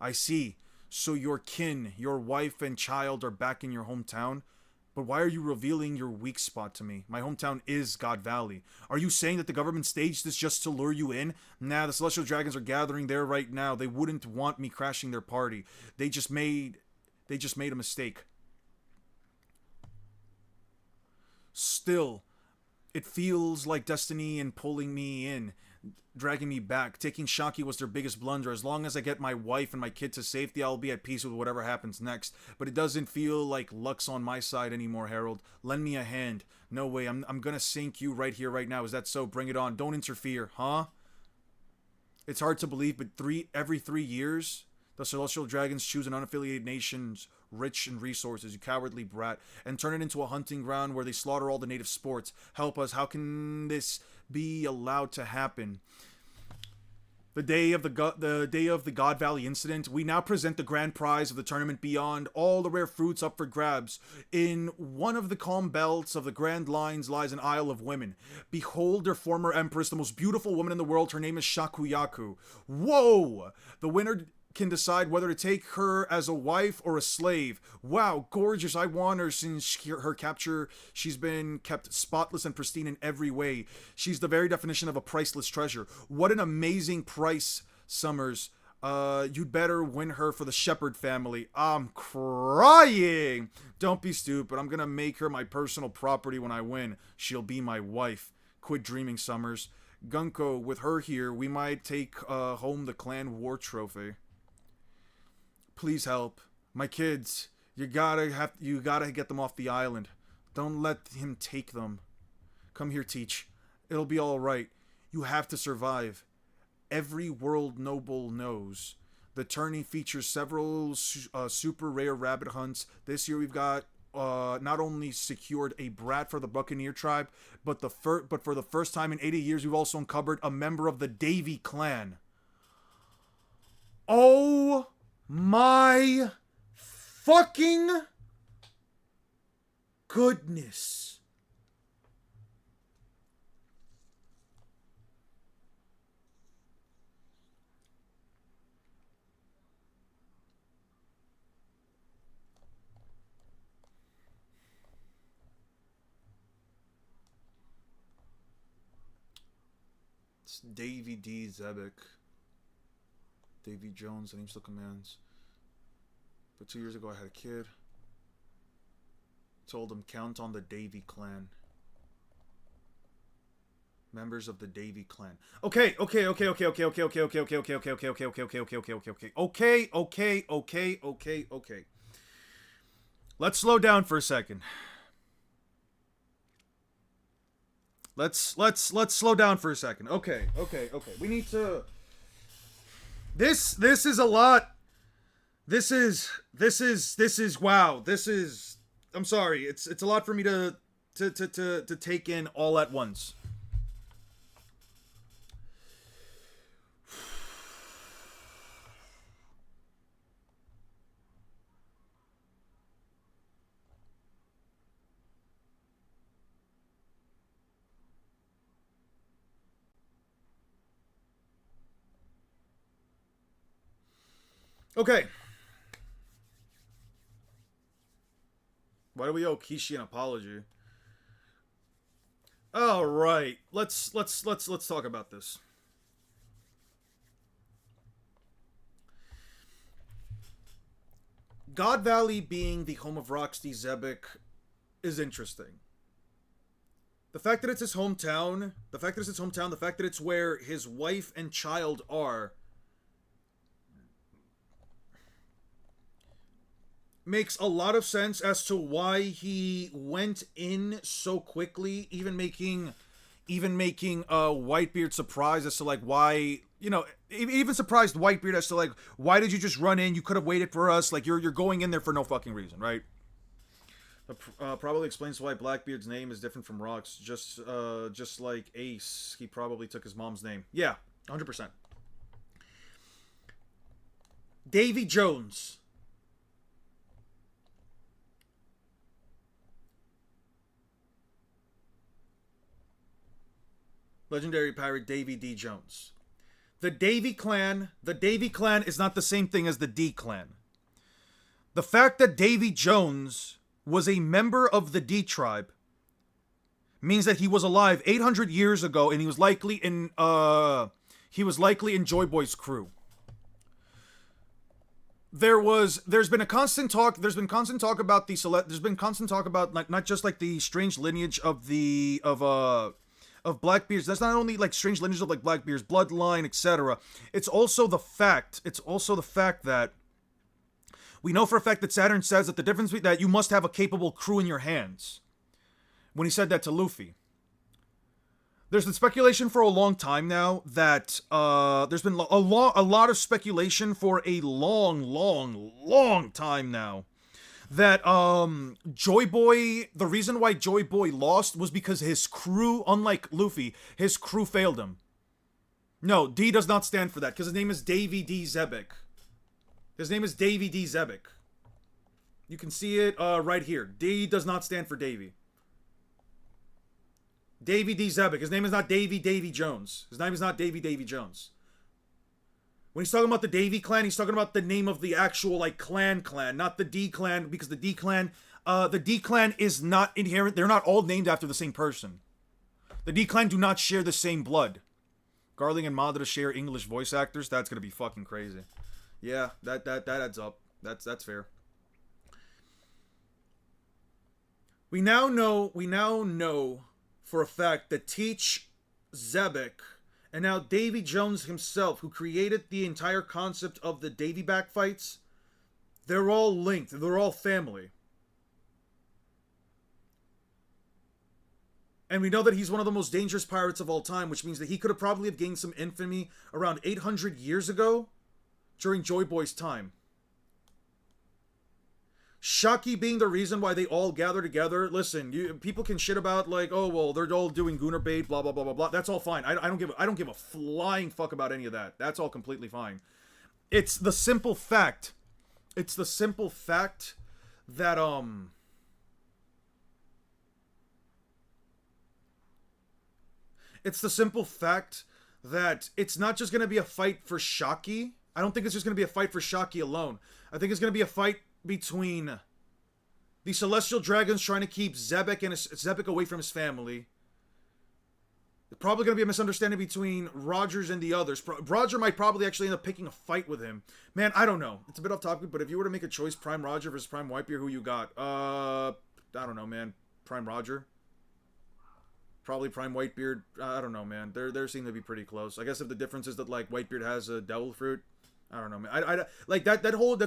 I see. So your kin, your wife and child are back in your hometown? But why are you revealing your weak spot to me? My hometown is God Valley. Are you saying that the government staged this just to lure you in? Nah, the Celestial Dragons are gathering there right now. They wouldn't want me crashing their party. They just made a mistake. Still, it feels like destiny in pulling me in, dragging me back. Taking Shaki was their biggest blunder. As long as I get my wife and my kid to safety, I'll be at peace with whatever happens next. But it doesn't feel like luck's on my side anymore, Harold. Lend me a hand. No way, I'm gonna sink you right here, right now. Is that so? Bring it on. Don't interfere, huh? It's hard to believe, but every 3 years, the Celestial Dragons choose an unaffiliated nation's rich in resources, you cowardly brat, and turn it into a hunting ground where they slaughter all the native sports. Help us. How can this be allowed to happen? The day of the God Valley incident, we now present the grand prize of the tournament beyond all the rare fruits up for grabs. In one of the calm belts of the Grand Lines lies an isle of women. Behold their former empress, the most beautiful woman in the world. Her name is Shakuyaku. Whoa! The winner can decide whether to take her as a wife or a slave. Wow, gorgeous. I want her. Since her capture, she's been kept spotless and pristine in every way. She's the very definition of a priceless treasure. What an amazing price, Summers. You'd better win her for the Shepherd family. I'm crying. Don't be stupid. I'm gonna make her my personal property when I win. She'll be my wife. Quit dreaming, Summers. Gunko, with her here, we might take home the clan war trophy. Please help. My kids. You gotta get them off the island. Don't let him take them. Come here, Teach. It'll be alright. You have to survive. Every world noble knows. The tourney features several super rare rabbit hunts. This year we've got not only secured a brat for the Buccaneer tribe, but for the first time in 80 years we've also uncovered a member of the Davy Clan. Oh my fucking goodness. It's Davy D. Zebek. Davy Jones, names still commands. But 2 years ago I had a kid. Told him count on the Davy Clan. Members of the Davy Clan. Okay. Let's slow down for a second. Let's slow down for a second. Okay. We need to. This is a lot. This is wow. This is. I'm sorry. It's a lot for me to take in all at once. Okay. Why do we owe Kishi an apology? All right. Let's talk about this. God Valley being the home of Rocksteady Zebek is interesting. The fact that it's his hometown, the fact that it's where his wife and child are, makes a lot of sense as to why he went in so quickly, even making Whitebeard surprised as to like why, you know, even surprised Whitebeard as to like, why did you just run in? You could have waited for us. Like you're going in there for no fucking reason, right? Probably explains why Blackbeard's name is different from Rock's. Just like Ace, he probably took his mom's name. Yeah, 100%. Davy Jones. Legendary pirate Davy D. Jones. The Davy Clan is not the same thing as the D Clan. The fact that Davy Jones was a member of the D tribe means that he was alive 800 years ago, and he was likely in Joy Boy's crew. There's been constant talk about like not just like the strange lineage of Blackbeard's. That's not only like strange lineage of like Blackbeard's bloodline, etc. It's also the fact that we know for a fact that Saturn says that the difference that you must have a capable crew in your hands. When he said that to Luffy. There's been speculation for a long time now that there's been a lot of speculation for a long time now that Joy Boy, the reason why Joy Boy lost was because his crew, unlike Luffy, his crew failed him. No, D does not stand for that because his name is Davy D. Zebek. His name is Davy D. Zebek. You can see it right here. D does not stand for Davy. Davy D. Zebek. His name is not Davy Jones. His name is not Davy Jones. When he's talking about the Davy Clan, he's talking about the name of the actual, like, clan, not the D Clan, because the D Clan is not inherent. They're not all named after the same person. The D Clan do not share the same blood. Garling and Madara share English voice actors. That's gonna be fucking crazy. Yeah, that adds up. That's fair. We now know for a fact that Teach Zebek and now Davy Jones himself, who created the entire concept of the Davy back fights, they're all linked. They're all family. And we know that he's one of the most dangerous pirates of all time, which means that he could have probably have gained some infamy around 800 years ago during Joy Boy's time. Shaki being the reason why they all gather together. Listen, people can shit about like, oh well, they're all doing Gooner bait, blah blah blah blah blah. That's all fine. I don't give a flying fuck about any of that. That's all completely fine. It's the simple fact. It's the simple fact that It's the simple fact that it's not just gonna be a fight for Shaki. I don't think it's just gonna be a fight for Shaki alone. I think it's gonna be a fight between the Celestial Dragons trying to keep Zebek away from his family, Probably going to be a misunderstanding between Rogers and the others. Roger might probably actually end up picking a fight with him. Man, I don't know. It's a bit off topic, but if you were to make a choice, Prime Roger versus Prime Whitebeard, who you got? I don't know, man. Prime Roger? Probably Prime Whitebeard. I don't know, man. They seem to be pretty close. I guess if the difference is that, like, Whitebeard has a devil fruit, I don't know, man. I like that's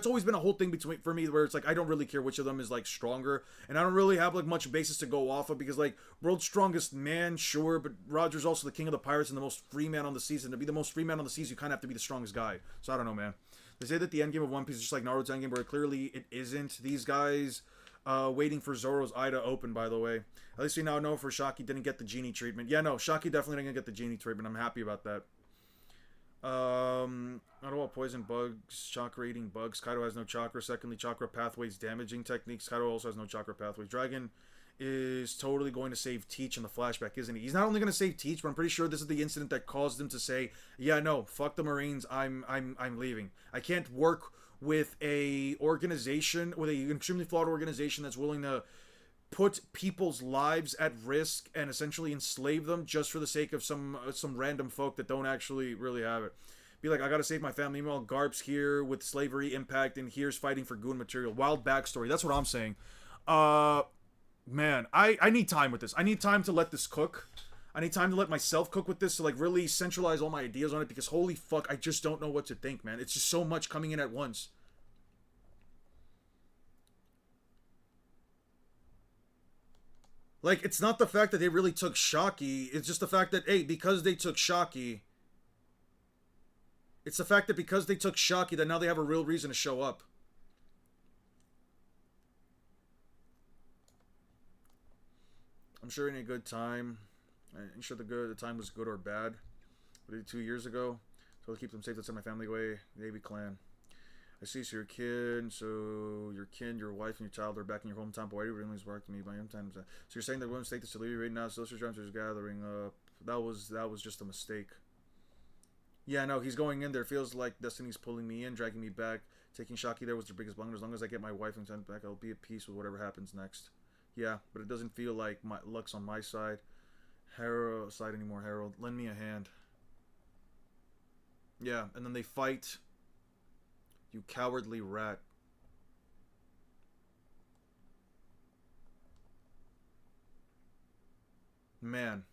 always been a whole thing between for me where it's like I don't really care which of them is like stronger, and I don't really have like much basis to go off of because like world's strongest man, sure, but Roger's also the king of the pirates and the most free man on the seas, and to be the most free man on the seas, you kind of have to be the strongest guy. So I don't know, man. They say that the endgame of One Piece is just like Naruto's endgame, where clearly it isn't. These guys waiting for Zoro's eye to open, by the way. At least we now know for Shaki didn't get the genie treatment. Yeah, no, Shaki definitely didn't get the genie treatment. I'm happy about that. I don't know about poison bugs, chakra eating bugs. Kaido has no chakra. Secondly, chakra pathways damaging techniques. Kaido also has no chakra pathways. Dragon is totally going to save Teach in the flashback, isn't he? He's not only going to save Teach, but I'm pretty sure this is the incident that caused him to say, "Yeah, no, fuck the Marines. I'm leaving. I can't work with a organization, with a extremely flawed organization that's willing to put people's lives at risk and essentially enslave them just for the sake of some random folk that don't actually really have it. Be like, I gotta save my family. Meanwhile, Garp's here with slavery impact, and here's fighting for goon material. Wild backstory. That's what I'm saying. Man, I need time with this. I need time to let this cook. I need time to let myself cook with this to like really centralize all my ideas on it, because holy fuck, I just don't know what to think, man. It's just so much coming in at once. Like, it's not the fact that they really took Shaki. It's just the fact that, hey, because they took Shaki... It's the fact that because they took Shaki, that now they have a real reason to show up. I'm sure in a good time. I'm sure the time was good or bad. But 2 years ago. So to keep them safe, let's send my family away. Davy Clan. I see, so your kin, your wife, and your child are back in your hometown, but why do you really spark to me by hometown? So you're saying that women's take this to leave right now, social transfers gathering up. That was just a mistake. Yeah, no, he's going in there. Feels like destiny's pulling me in, dragging me back. Taking Shaki there was the biggest blunder. As long as I get my wife and son back, I'll be at peace with whatever happens next. Yeah, but it doesn't feel like my luck's on my side. Harold side anymore, Harold. Lend me a hand. Yeah, and then they fight. You cowardly rat. Man.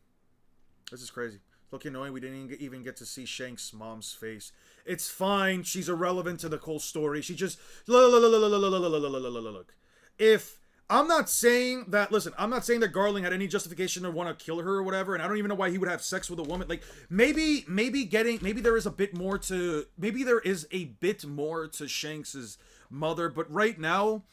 This is crazy. Looking annoying, we didn't even get to see Shank's mom's face. It's fine. She's irrelevant to the whole story. She just... Look. If... I'm not saying that... Listen, I'm not saying that Garling had any justification to want to kill her or whatever, and I don't even know why he would have sex with a woman. Like, maybe there is a bit more to... Maybe there is a bit more to Shanks' mother, but right now,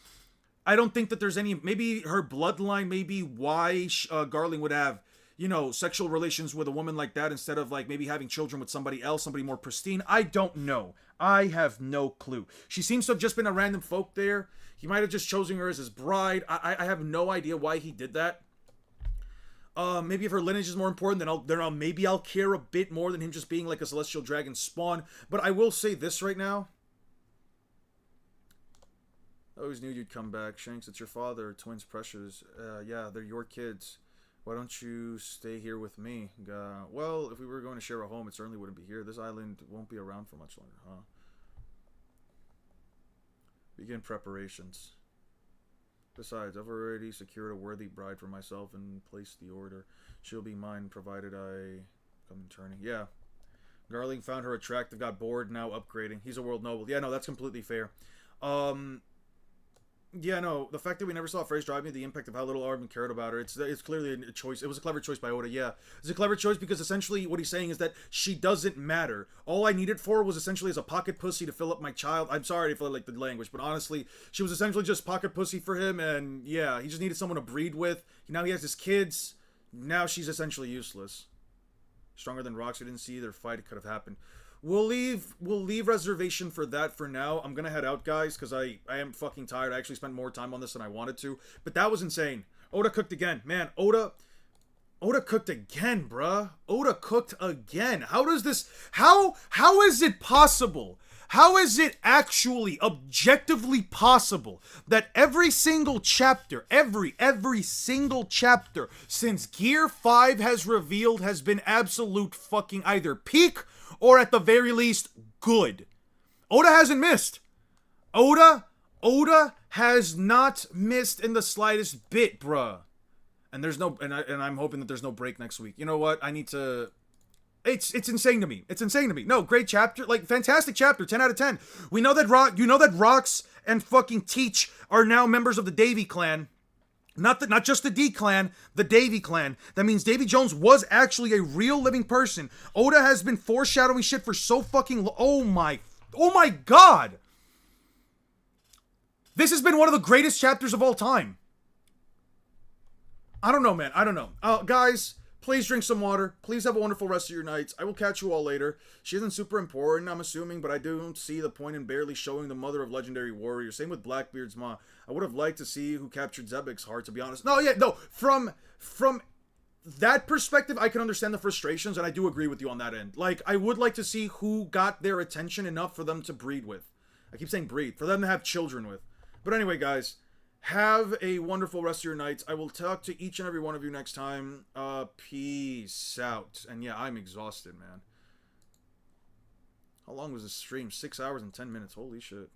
I don't think that there's any... Maybe her bloodline, maybe why Garling would have, you know, sexual relations with a woman like that instead of, like, maybe having children with somebody else, somebody more pristine. I don't know. I have no clue. She seems to have just been a random folk there. He might have just chosen her as his bride. I have no idea why he did that. Maybe if her lineage is more important, then maybe I'll care a bit more than him just being like a celestial dragon spawn. But I will say this right now. I always knew you'd come back. Shanks, it's your father, twins precious. Yeah, they're your kids. Why don't you stay here with me? Well, if we were going to share a home, it certainly wouldn't be here. This island won't be around for much longer, huh? Begin preparations. Besides, I've already secured a worthy bride for myself and placed the order. She'll be mine, provided I come in turning. Yeah. Garling found her attractive, got bored, now upgrading. He's a world noble. Yeah, no, that's completely fair. Yeah, no, the fact that we never saw Phrase drive me, the impact of how little Armin cared about her, it's clearly a choice. It was a clever choice by Oda, yeah. It's a clever choice because essentially what he's saying is that she doesn't matter. All I needed for her was essentially as a pocket pussy to fill up my child. I'm sorry if I like the language, but honestly, she was essentially just pocket pussy for him, and yeah, he just needed someone to breed with. Now he has his kids. Now she's essentially useless. Stronger than rocks. We didn't see their fight. It could have happened. We'll leave reservation for that for now. I'm gonna head out, guys, because I am fucking tired. I actually spent more time on this than I wanted to. But that was insane. Oda cooked again. Man, Oda cooked again, bruh. Oda cooked again. How does this... How is it possible? How is it actually objectively possible that every single chapter, every single chapter since Gear 5 has revealed has been absolute fucking either peak or at the very least good? Oda hasn't missed. Oda has not missed in the slightest bit, bruh. And there's no, and I'm hoping that there's no break next week. You know what? I need to. It's insane to me. It's insane to me. No, great chapter, like fantastic chapter, 10 out of 10. We know that Rox and fucking Teach are now members of the Davy Clan. Not just the D Clan, the Davy Clan. That means Davy Jones was actually a real living person. Oda has been foreshadowing shit for so fucking oh my god. This has been one of the greatest chapters of all time. I don't know, man. I don't know. Guys, please drink some water. Please have a wonderful rest of your nights. I will catch you all later. She isn't super important, I'm assuming, but I don't see the point in barely showing the mother of legendary warriors. Same with Blackbeard's ma. I would have liked to see who captured Zebek's heart, to be honest. No, from that perspective, I can understand the frustrations, and I do agree with you on that end. Like, I would like to see who got their attention enough for them to breed with. I keep saying breed. For them to have children with. But anyway, guys, have a wonderful rest of your nights. I will talk to each and every one of you next time. Peace out. And yeah, I'm exhausted, man. How long was this stream? 6 hours and 10 minutes. Holy shit.